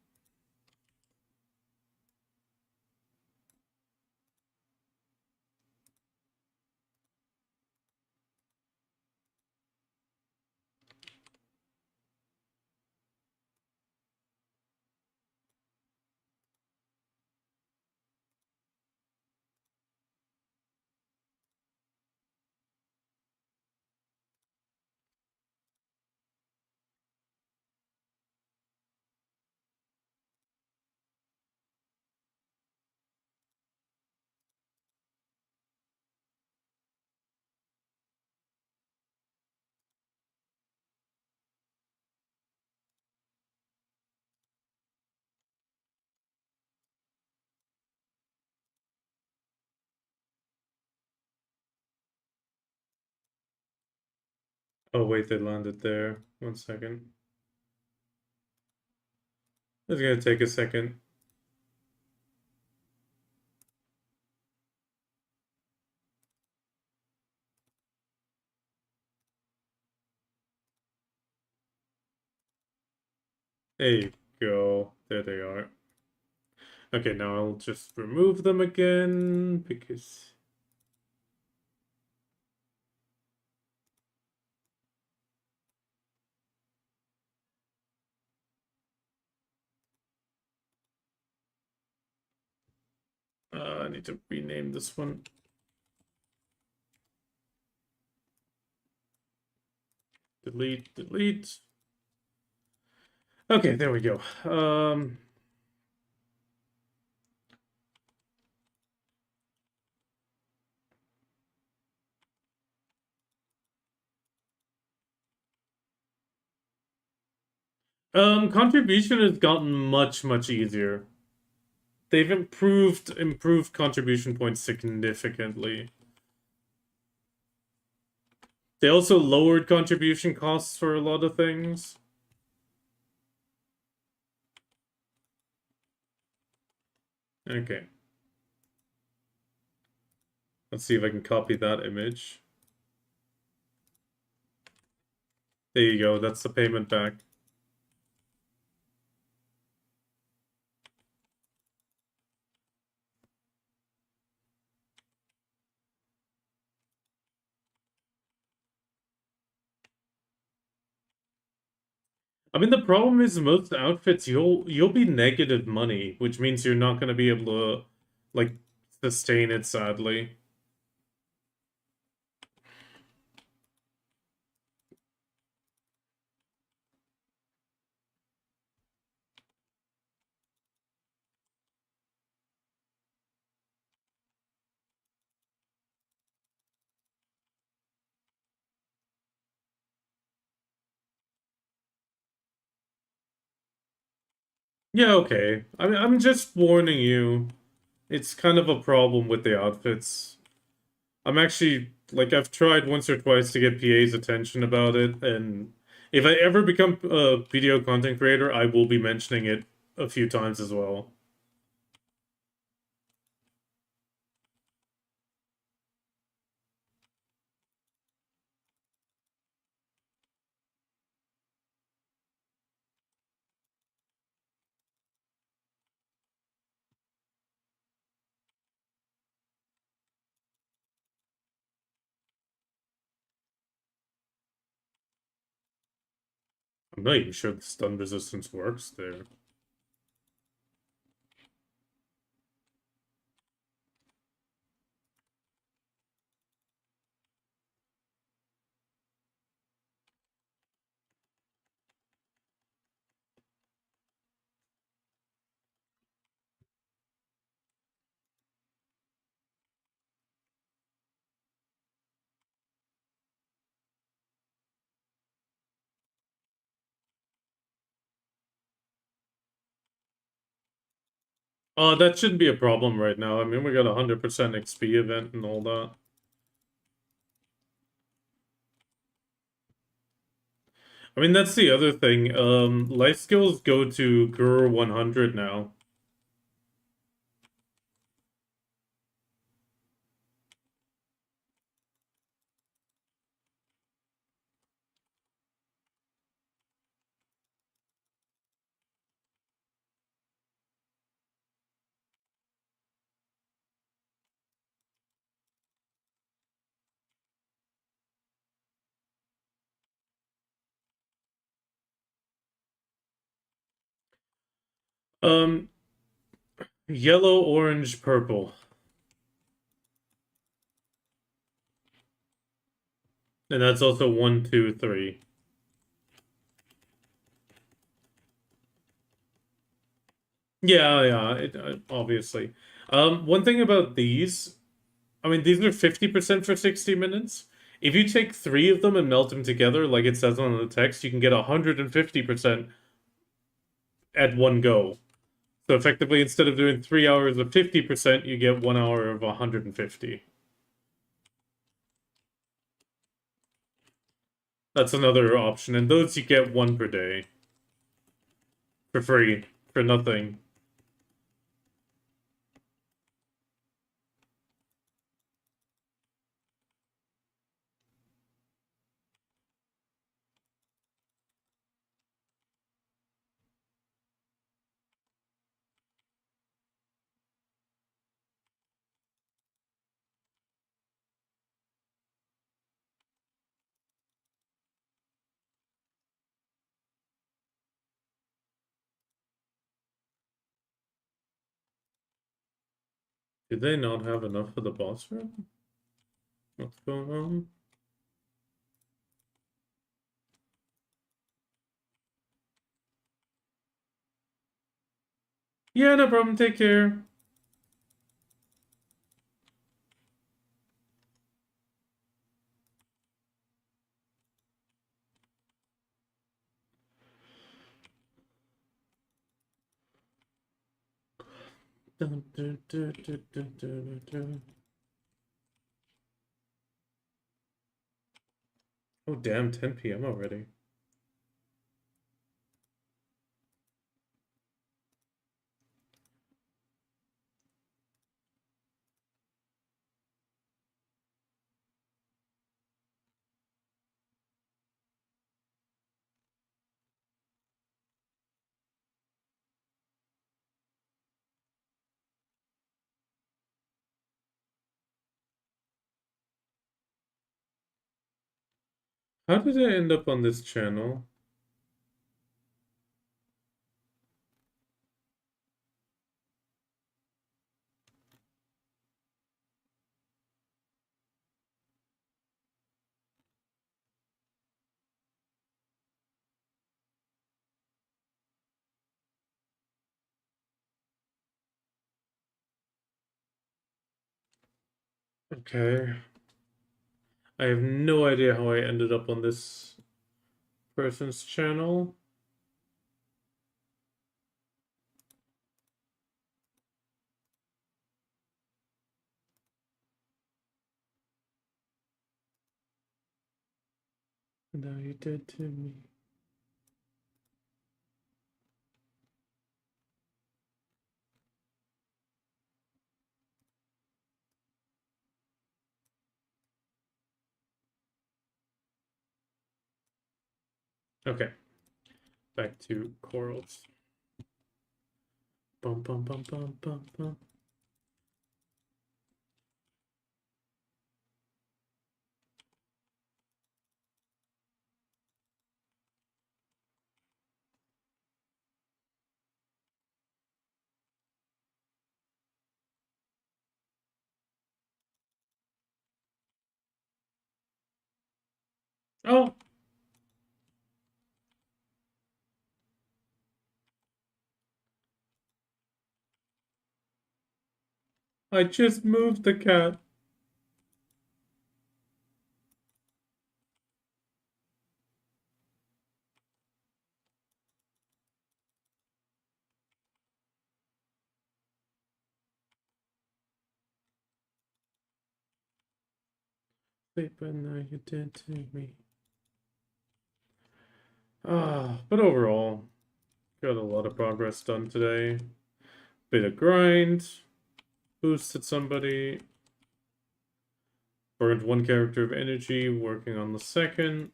Oh, wait, they landed there. 1 second. It's gonna take a second. There you go. There they are. Okay, now I'll just remove them again because... I need to rename this one. Delete, delete. Okay, there we go. Contribution has gotten much, much easier. They've improved contribution points significantly. They also lowered contribution costs for a lot of things. Okay. Let's see if I can copy that image. There you go, that's the payment back. I mean, the problem is most outfits you'll be negative money, which means you're not gonna be able to like sustain it, sadly. Yeah, okay. I'm just warning you. It's kind of a problem with the outfits. I'm actually like I've tried once or twice to get PA's attention about it, and if I ever become a video content creator, I will be mentioning it a few times as well. I'm not even sure the stun resistance works there. That shouldn't be a problem right now. I mean, we got a 100% XP event and all that. I mean, that's the other thing. Life skills go to Gur 100 now. Um, Yellow, orange, purple. And that's also 1, 2, 3. Yeah, yeah, obviously. One thing about these, I mean, these are 50% for 60 minutes. If you take three of them and melt them together, like it says on the text, you can get 150% at one go. So effectively, instead of doing 3 hours of 50%, you get 1 hour of 150. That's another option, and those you get one per day. For free. For nothing. Did they not have enough for the boss room? What's going on? Yeah, no problem. Take care. Dun, dun, dun, dun, dun, dun, dun. Oh, damn, 10 p.m. already. How did I end up on this channel? Okay. I have no idea how I ended up on this person's channel. Now you did to me. Okay. Back to corals. Bum bum bum bum bum bum. Oh, I just moved the cat. Wait, but now you did to me. But overall, got a lot of progress done today. Bit of grind, boosted somebody, burned one character of energy, working on the second.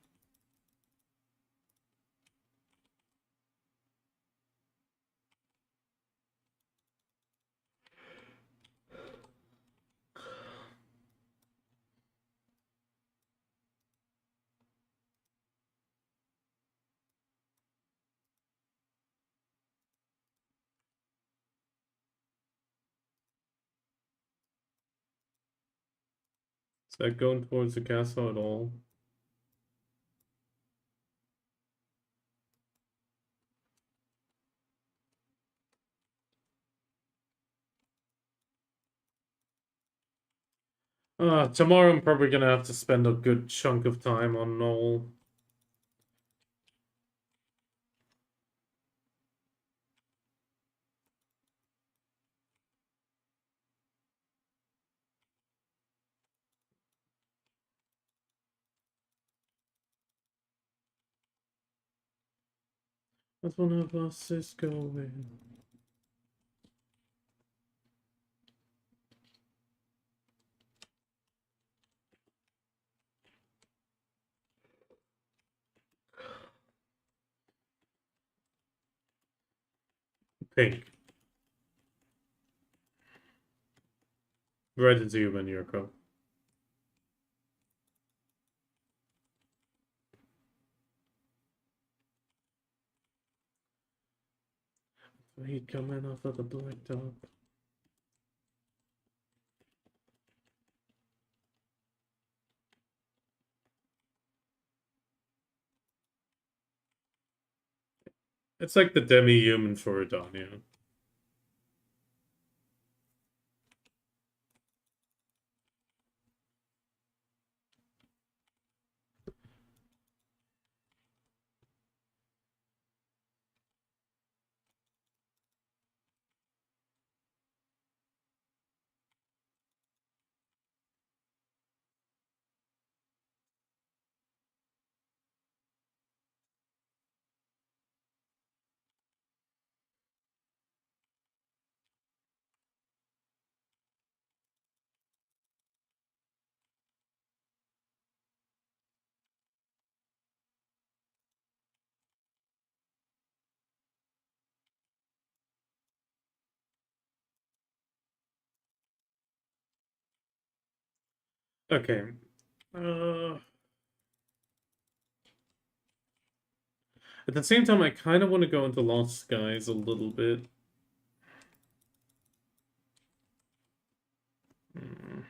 Is that going towards the castle at all? Tomorrow I'm probably gonna have to spend a good chunk of time on Knoll. As one of us is going. Pink. Right into you, Yurko. Heat coming off of the blacktop. It's like the demi-human for Drakania. Okay. At the same time, I kind of want to go into Lost Skies a little bit. Hmm.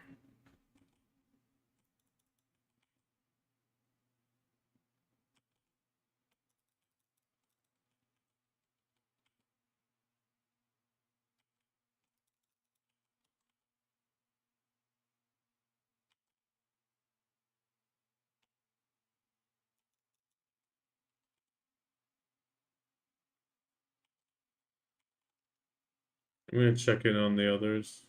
I'm gonna check in on the others.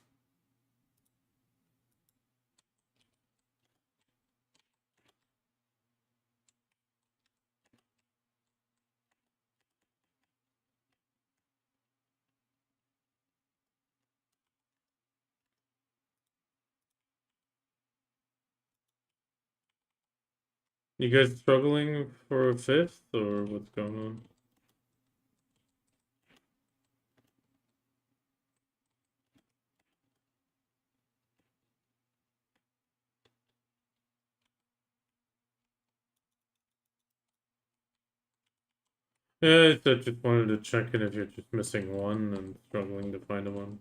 You guys struggling for a fifth, or what's going on? Yeah, I just wanted to check in if you're just missing one and struggling to find one.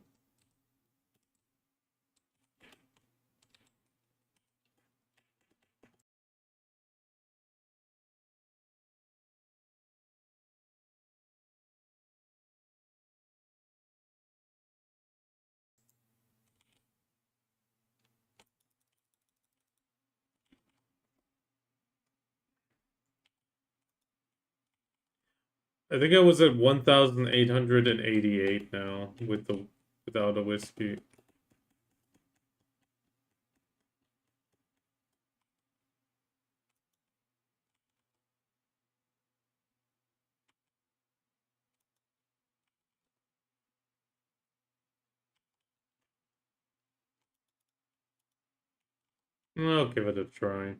I think I was at 1,888 now without a whiskey. I'll give it a try.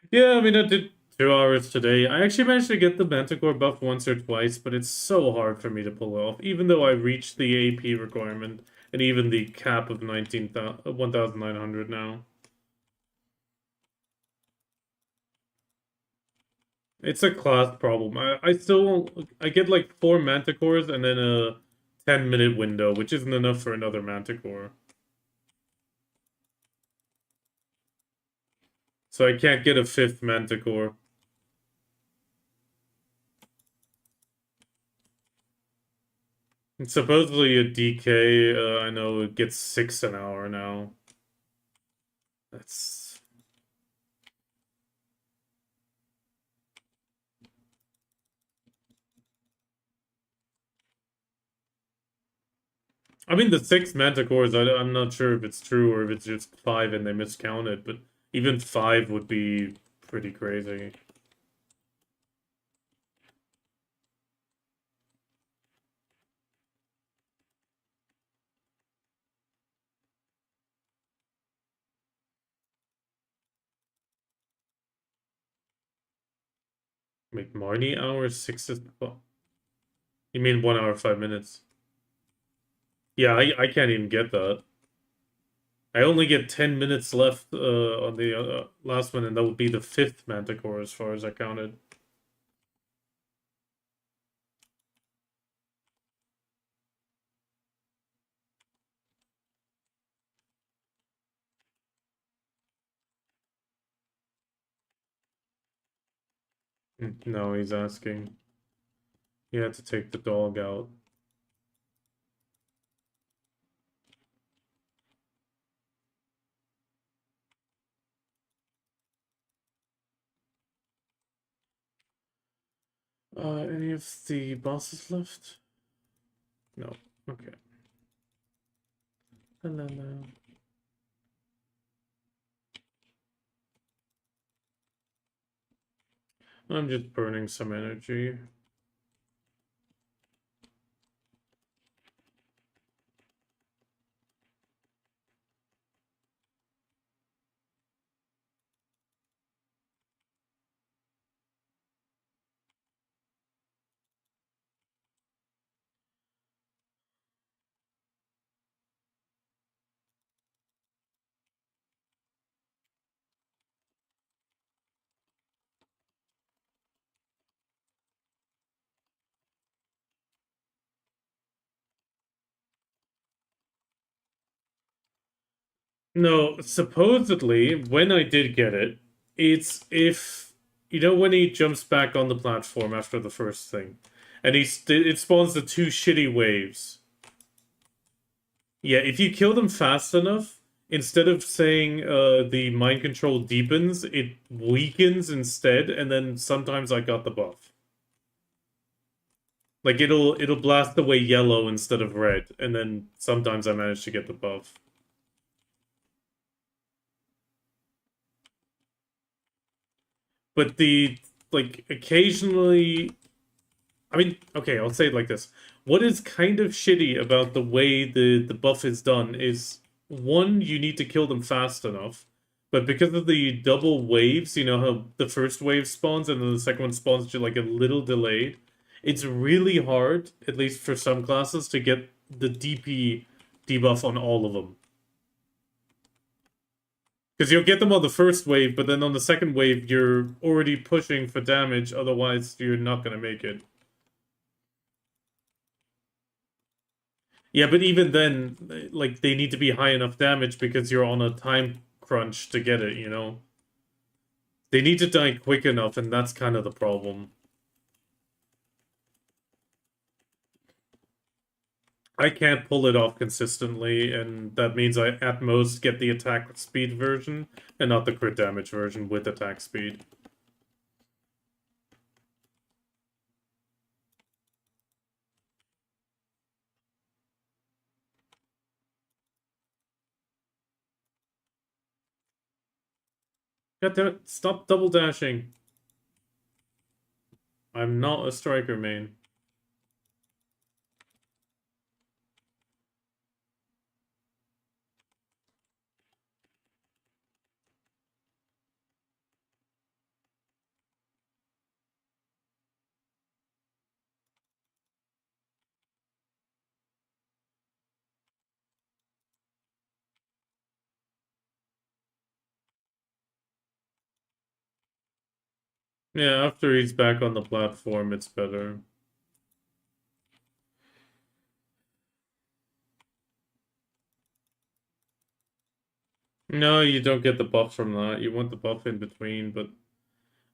Yeah, I mean, I did 2 hours today. I actually managed to get the Manticore buff once or twice, but it's so hard for me to pull off, even though I reached the AP requirement and even the cap of 1,900 now. It's a class problem. I get like 4 Manticores and then a 10-minute window, which isn't enough for another Manticore. So I can't get a 5th Manticore. And supposedly a DK, I know it gets 6 an hour now. That's... I mean, the 6 Manticores, I'm not sure if it's true or if it's just 5 and they miscounted, but even 5 would be pretty crazy. Wait, Marnie hour 6 is... Oh. You mean 1 hour 5 minutes? Yeah, I can't even get that. I only get 10 minutes left on the last one, and that would be the 5th Manticore as far as I counted. No, he's asking. You had to take the dog out. Any of the bosses left? No. Okay. La, la, la. I'm just burning some energy. No, supposedly, when I did get it, it's if... You know when he jumps back on the platform after the first thing? And it spawns the 2 shitty waves. Yeah, if you kill them fast enough, instead of saying the mind control deepens, it weakens instead, and then sometimes I got the buff. Like it'll blast away yellow instead of red, and then sometimes I manage to get the buff. But the like occasionally, I mean, okay, I'll say it like this. What is kind of shitty about the way the buff is done is one, you need to kill them fast enough. But because of the double waves, you know how the first wave spawns and then the second one spawns just like a little delayed. It's really hard, at least for some classes, to get the DP debuff on all of them. Because you'll get them on the first wave, but then on the second wave, you're already pushing for damage, otherwise you're not going to make it. Yeah, but even then, like, they need to be high enough damage because you're on a time crunch to get it, you know? They need to die quick enough, and that's kind of the problem. I can't pull it off consistently, and that means I at most get the attack speed version, and not the crit damage version with attack speed. God damn it, stop double dashing. I'm not a striker main. Yeah, after he's back on the platform, it's better. No, you don't get the buff from that. You want the buff in between, but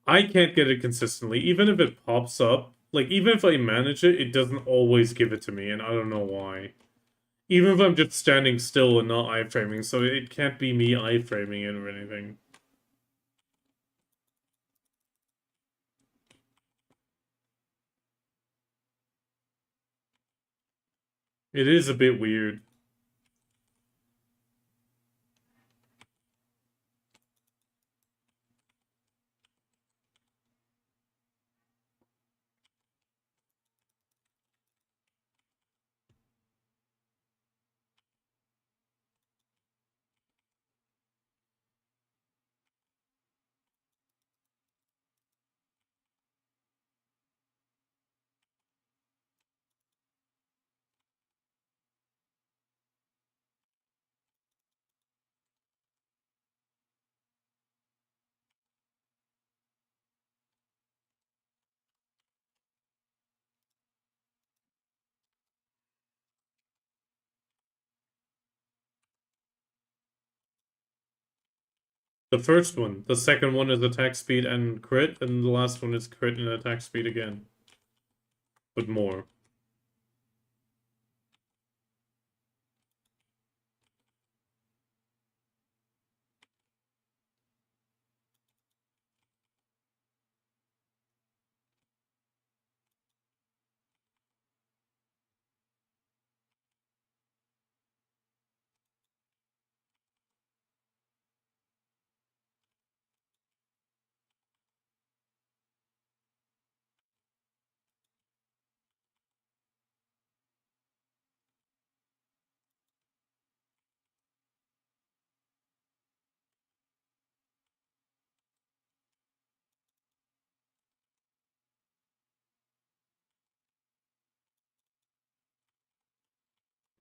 I can't get it consistently. Even if it pops up, like, even if I manage it, it doesn't always give it to me, and I don't know why. Even if I'm just standing still and not iframing, so it can't be me iframing it or anything. It is a bit weird. The first one. The second one is attack speed and crit, and the last one is crit and attack speed again. But more.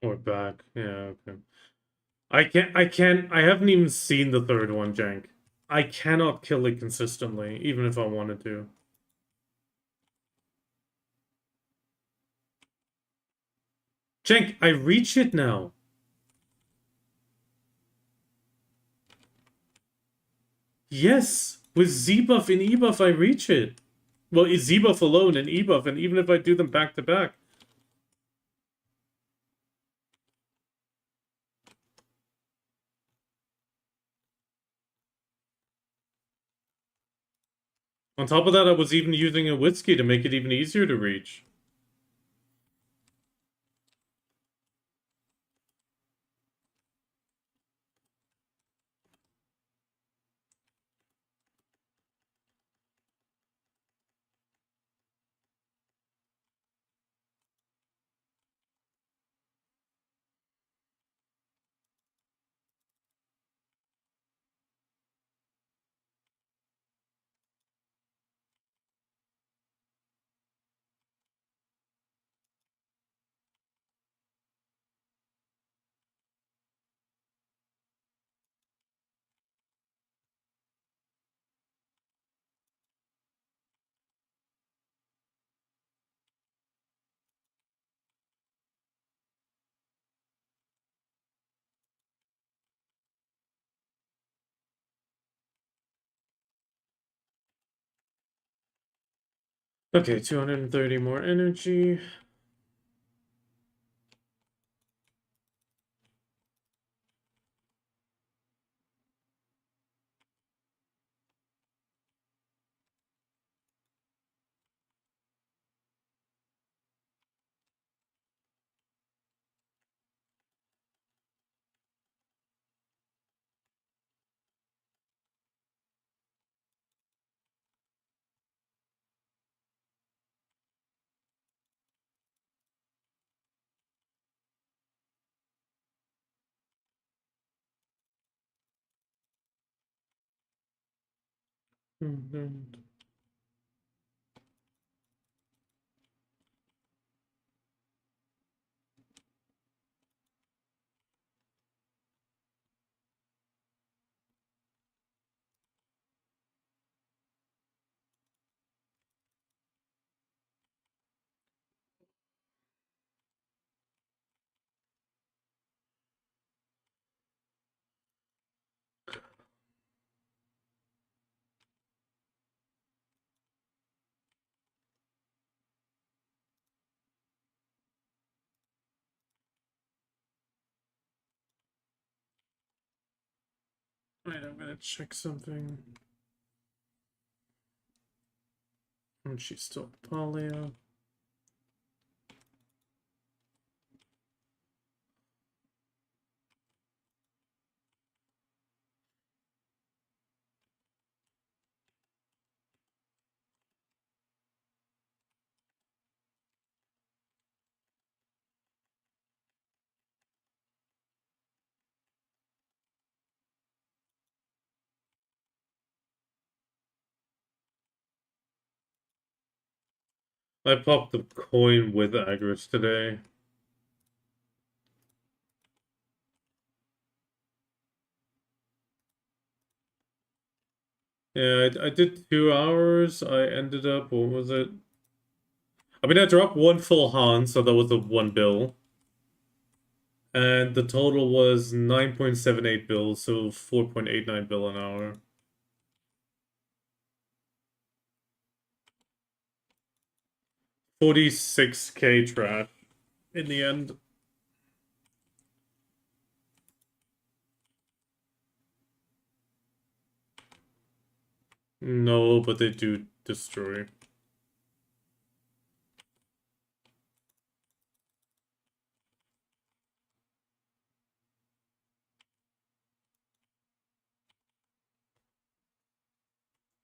Or back. Yeah, okay. I haven't even seen the third one, Jank. I cannot kill it consistently, even if I wanted to. Jank, I reach it now. Yes, with Z-buff and E-buff, I reach it. Well, it's Z-buff alone and E-buff, and even if I do them back to back. On top of that, I was even using a whiskey to make it even easier to reach. Okay, 230 more energy. Mhm. Wait, I'm gonna check something. And she's still polio. I popped a coin with Agris today. Yeah, I did 2 hours. I ended up, what was it? I mean, I dropped one full Han, so that was a 1 bill. And the total was 9.78 bills, so 4.89 bill an hour. 46K trash in the end. No, but they do destroy.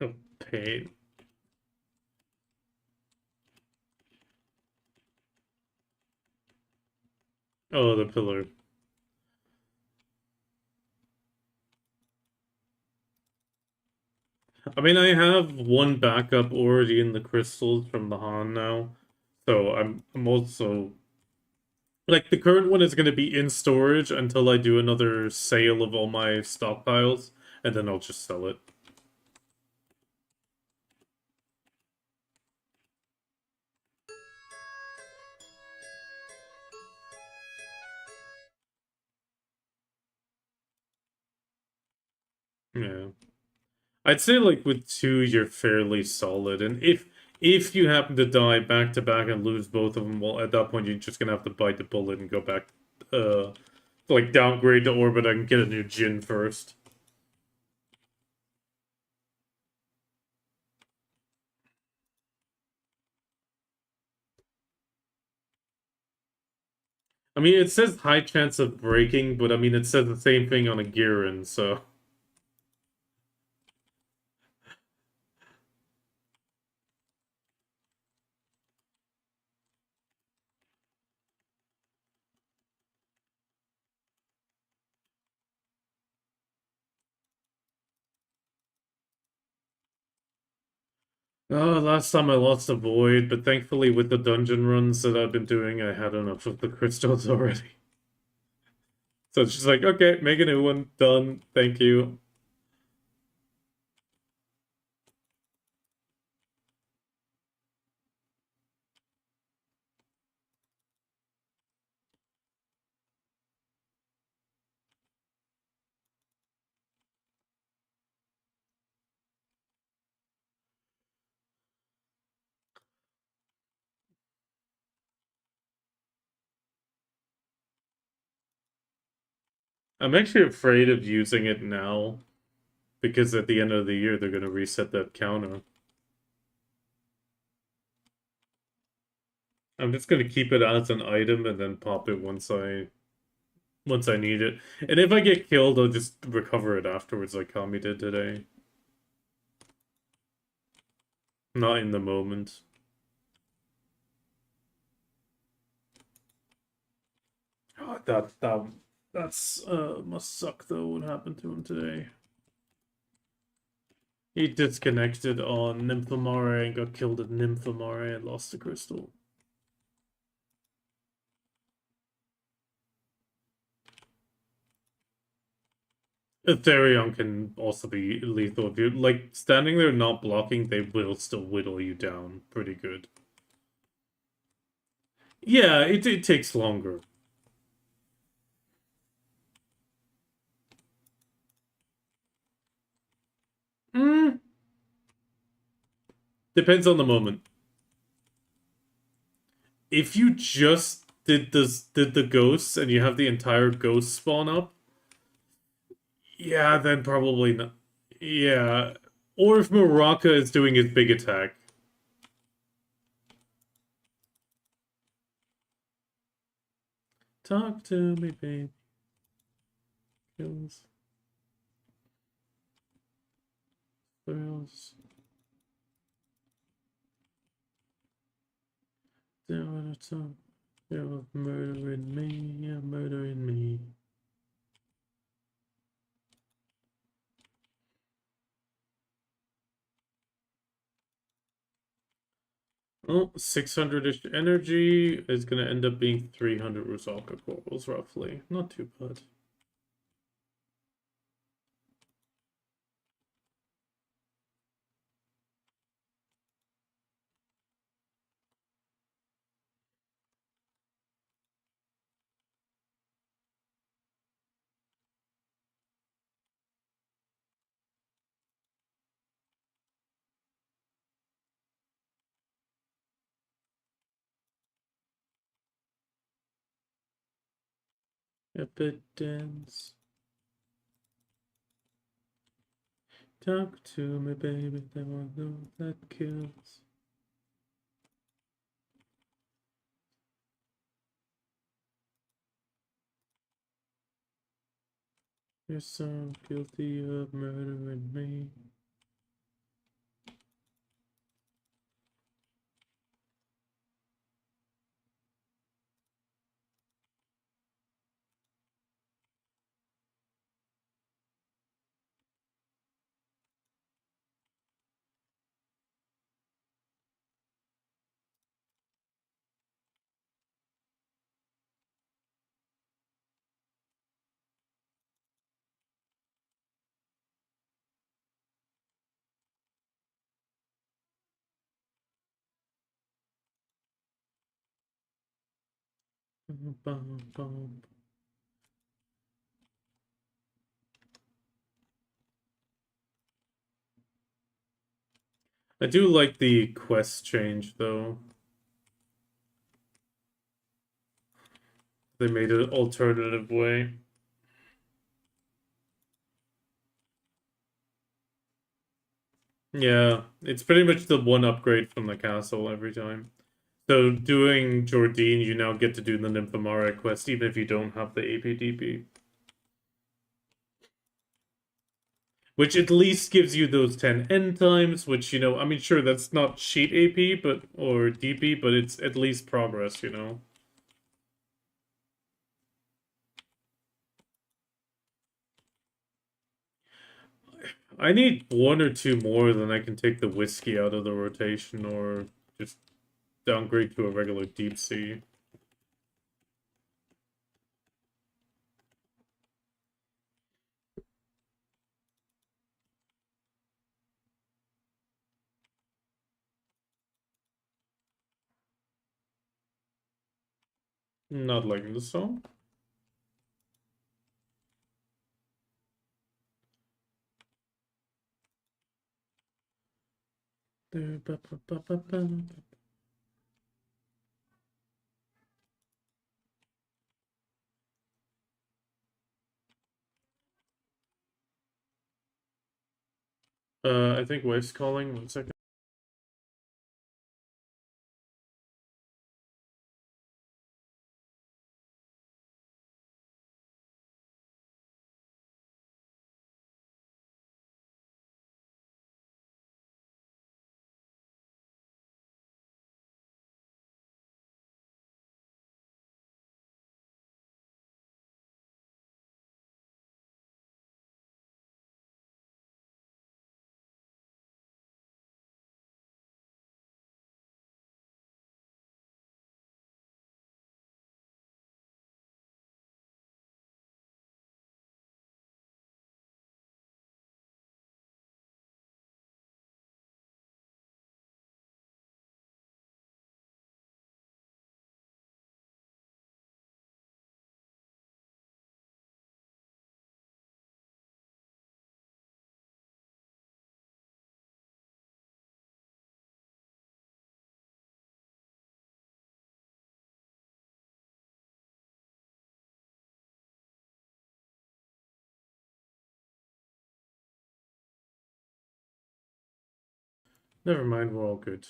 Oh, pain. Oh, the pillar. I mean, I have one backup already in the crystals from the Han now. So I'm also like the current one is gonna be in storage until I do another sale of all my stockpiles, and then I'll just sell it. Yeah. I'd say like with two you're fairly solid, and if you happen to die back to back and lose both of them, well at that point you're just gonna have to bite the bullet and go back like downgrade to orbit and get a new Jin first. I mean, it says high chance of breaking, but I mean, it says the same thing on a Girin, so. Last time I lost a void, but thankfully with the dungeon runs that I've been doing, I had enough of the crystals already. So it's just like, okay, make a new one, done, thank you. I'm actually afraid of using it now because at the end of the year they're gonna reset that counter. I'm just gonna keep it as an item and then pop it once I need it. And if I get killed, I'll just recover it afterwards like Kami did today. Not in the moment. Oh, that's must suck though what happened to him today. He disconnected on Nymphomare and got killed at Nymphomare and lost the crystal. Ethereum can also be lethal if you like standing there not blocking, they will still whittle you down pretty good. Yeah, it takes longer. Mm, depends on the moment. If you just did the ghosts and you have the entire ghost spawn up, yeah, then probably not. Yeah. Or if Muraka is doing his big attack. Talk to me, babe. Kills. Thrills. You're murdering me, you're murdering me. Oh, 600-ish energy is going to end up being 300 Rusalka corals, roughly. Not too bad. Evidence. Talk to me, baby. There are no that kills. You're so guilty of murdering me. Bum, bum. I do like the quest change, though. They made an alternative way. Yeah, it's pretty much the one upgrade from the castle every time. So doing Jordine, you now get to do the Nymphomare quest even if you don't have the APDP. Which at least gives you those 10 end times, which, you know, I mean, sure, that's not cheat AP, but, or DP, but it's at least progress, you know? I need one or two more, then I can take the whiskey out of the rotation, or just downgrade to a regular deep sea. Not liking the song. I think wife's calling. 1 second. Never mind, we're all good.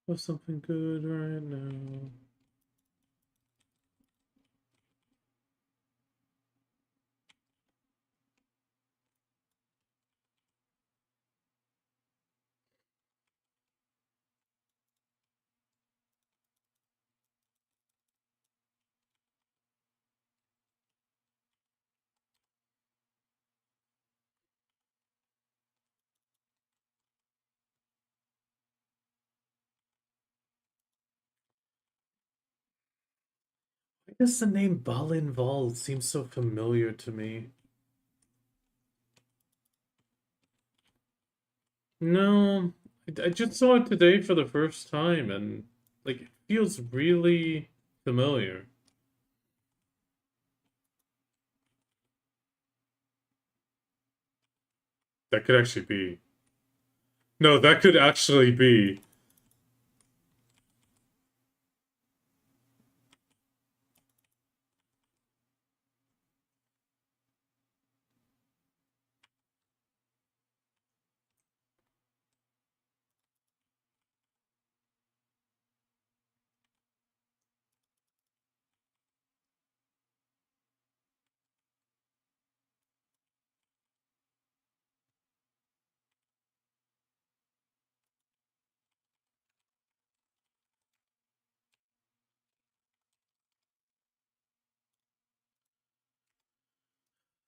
Oh, something good right now. Why does the name Balinval seem so familiar to me? No, I just saw it today for the first time, and like it feels really familiar. That could actually be. No, that could actually be.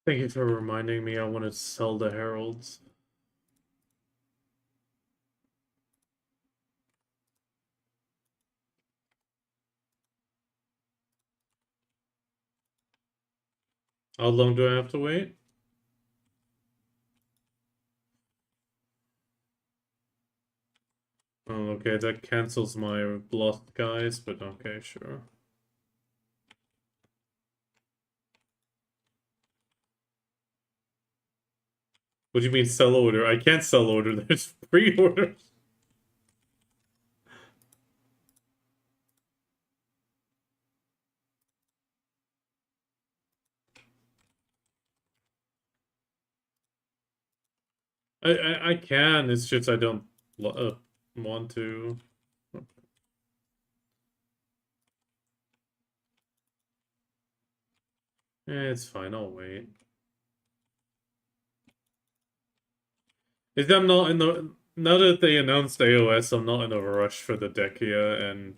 Thank you for reminding me I want to sell the Heralds. How long do I have to wait? Oh, okay, that cancels my lost guys, but okay, sure. What do you mean sell order? I can't sell order, there's pre-orders. I can, it's just I don't want to. It's fine, I'll wait. Is I'm not in the now that they announced AOS, I'm not in a rush for the Dekia, and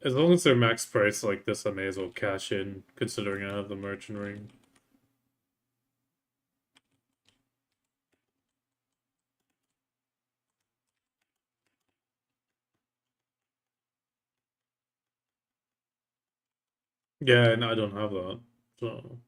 as long as they're max price like this, I may as well cash in, considering I have the merchant ring. Yeah, and I don't have that. So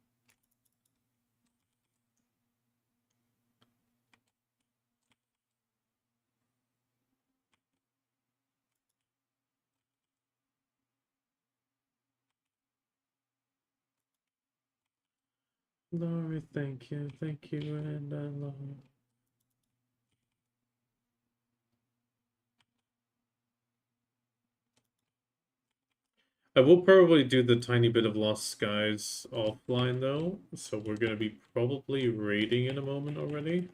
Lori, thank you, and I love you. I will probably do the tiny bit of Lost Skies offline though, so we're gonna be probably raiding in a moment already.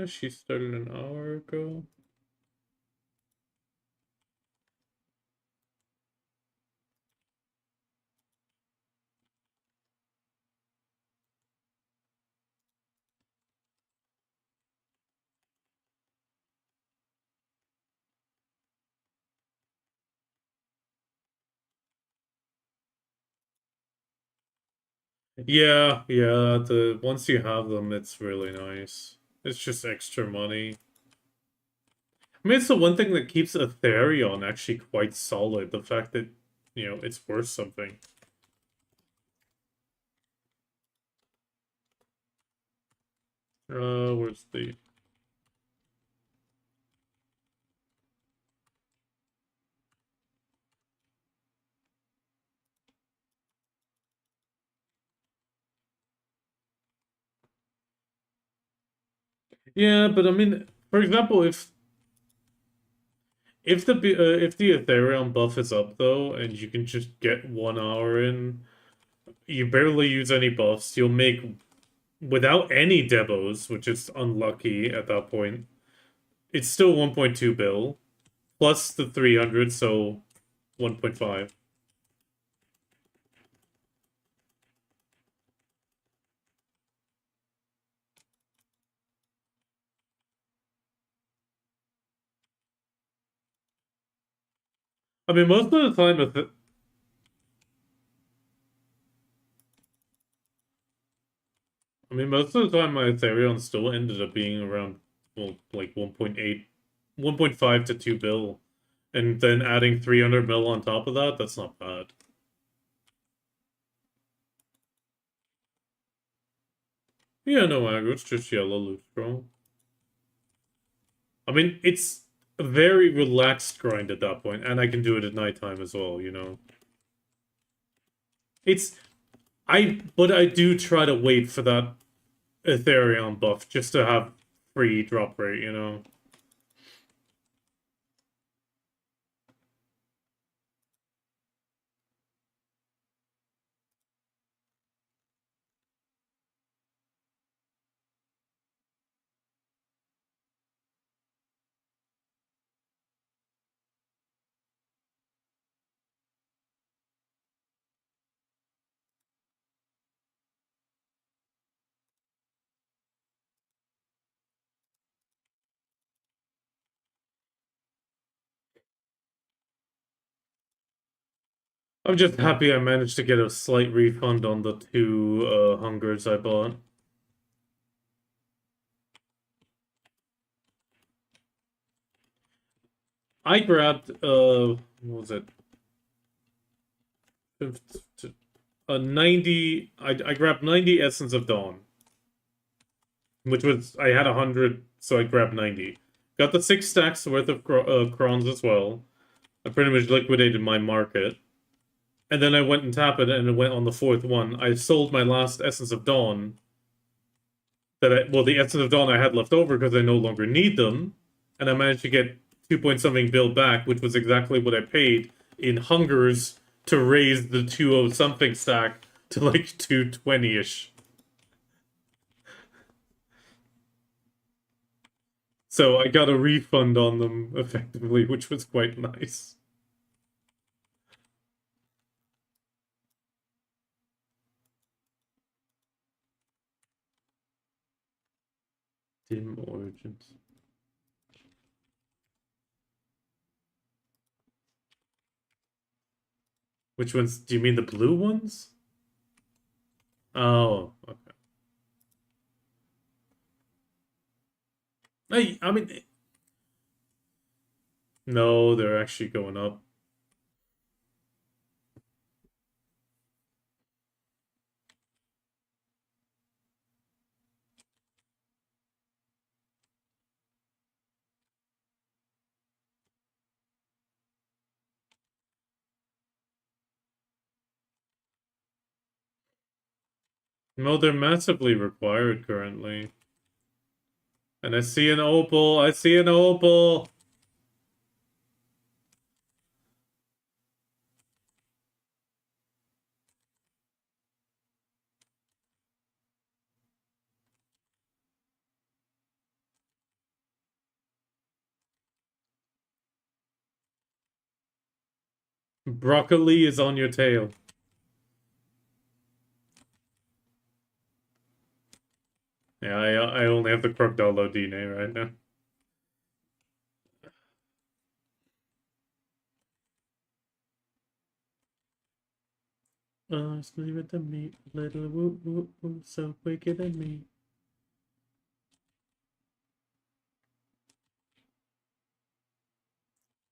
She started an hour ago. Yeah, yeah, the once you have them, it's really nice. It's just extra money. I mean, it's the one thing that keeps Ethereum actually quite solid. The fact that, it's worth something. Where's the... Yeah, but I mean, for example, if the Ethereum buff is up though, and you can just get 1 hour in, you barely use any buffs. You'll make without any debos, which is unlucky at that point. It's still 1.2 bill plus the 300, so 1.5. I mean, most of the time, most of the time, my Ethereum still ended up being around, well, like 1.8, 1.5 to 2 bill. And then adding 300 mil on top of that, that's not bad. Yeah, no aggro, it's just yellow loot scroll. I mean, it's a very relaxed grind at that point, and I can do it at nighttime as well, you know? It's... but I do try to wait for that Ethereum buff just to have free drop rate, you know? I'm just happy I managed to get a slight refund on the 2 hungers I bought. I grabbed, what was it? A 90, I grabbed 90 Essence of Dawn. Which was, I had 100, so I grabbed 90. Got the 6 stacks worth of crons as well. I pretty much liquidated my market. And then I went and tapped it, and it went on the 4th one. I sold my last Essence of Dawn. The Essence of Dawn I had left over because I no longer need them. And I managed to get 2 point something bill back, which was exactly what I paid in hungers to raise the 2 something stack to like 220-ish. So I got a refund on them effectively, which was quite nice. Dim Origins. Which ones? Do you mean the blue ones? Oh, okay. I mean, no, they're actually going up. No, they're massively required currently. And I see an opal. I see an opal. Broccoli is on your tail. Yeah, I only have the crocodile DNA right now. Sleep with the meat, little woo woo woo, so wicked and me.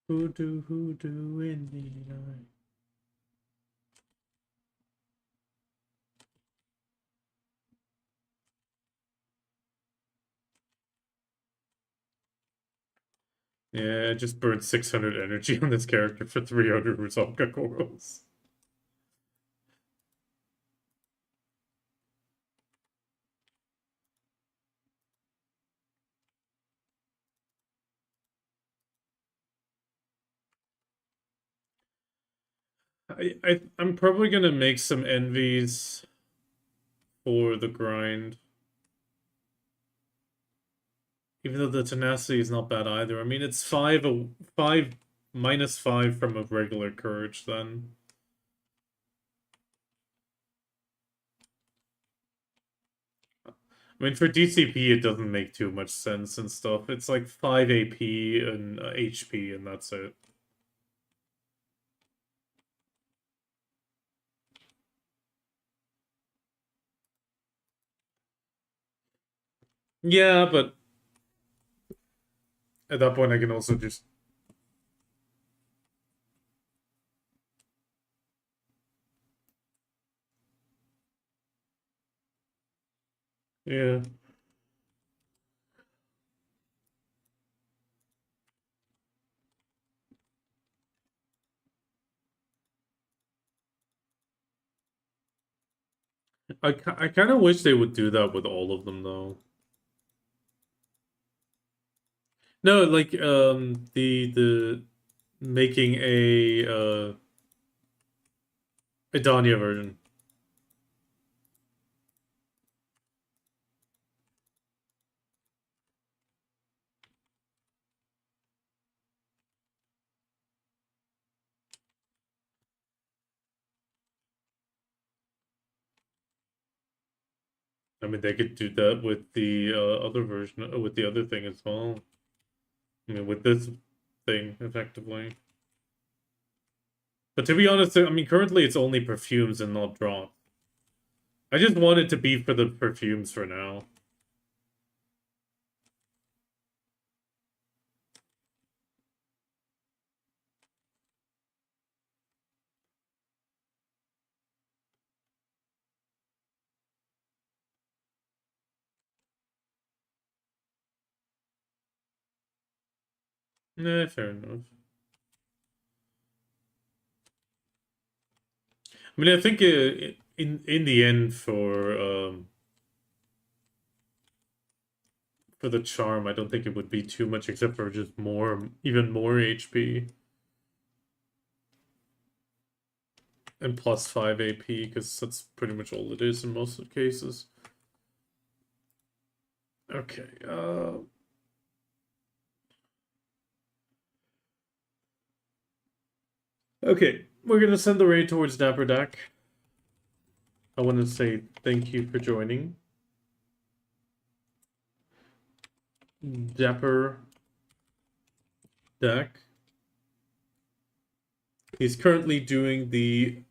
Hoodoo in the night. Yeah, I just burned 600 energy on this character for 300 Rusalka corals. I'm probably gonna make some envies for the grind. Even though the tenacity is not bad either. I mean, it's 5 minus 5 from a regular courage then. I mean, for DCP, it doesn't make too much sense and stuff. It's like 5 AP and HP, and that's it. Yeah, but at that point, I can also just... Yeah. I kind of wish they would do that with all of them, though. No, like, the making a Dania version. I mean, they could do that with the other version, with the other thing as well. I mean, with this thing, effectively. But to be honest, I mean, currently it's only perfumes and not drop. I just want it to be for the perfumes for now. Nah, fair enough. I mean, I think in the end for the charm, I don't think it would be too much except for just even more HP. And plus 5 AP, because that's pretty much all it is in most of the cases. Okay, okay, we're gonna send the raid towards Dapper Dak. I want to say thank you for joining. Dapper Dak. He's currently doing the,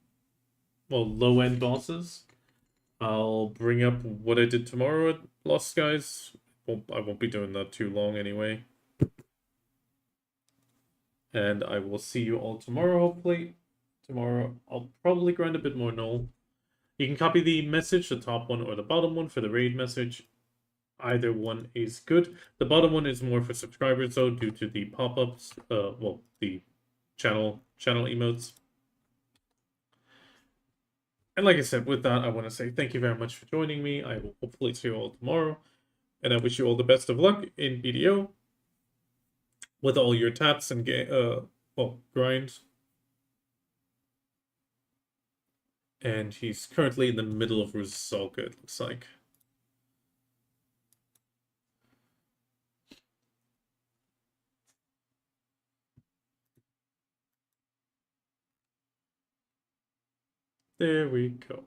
well, low-end bosses. I'll bring up what I did tomorrow at Lost Skies I won't be doing that too long anyway. And I will see you all tomorrow, hopefully. Tomorrow, I'll probably grind a bit more null. You can copy the message, the top one or the bottom one for the raid message. Either one is good. The bottom one is more for subscribers, though, due to the pop-ups. Well, the channel emotes. And like I said, with that, I want to say thank you very much for joining me. I will hopefully see you all tomorrow. And I wish you all the best of luck in BDO with all your tats and grinds. And he's currently in the middle of Rusalka, it looks like. There we go.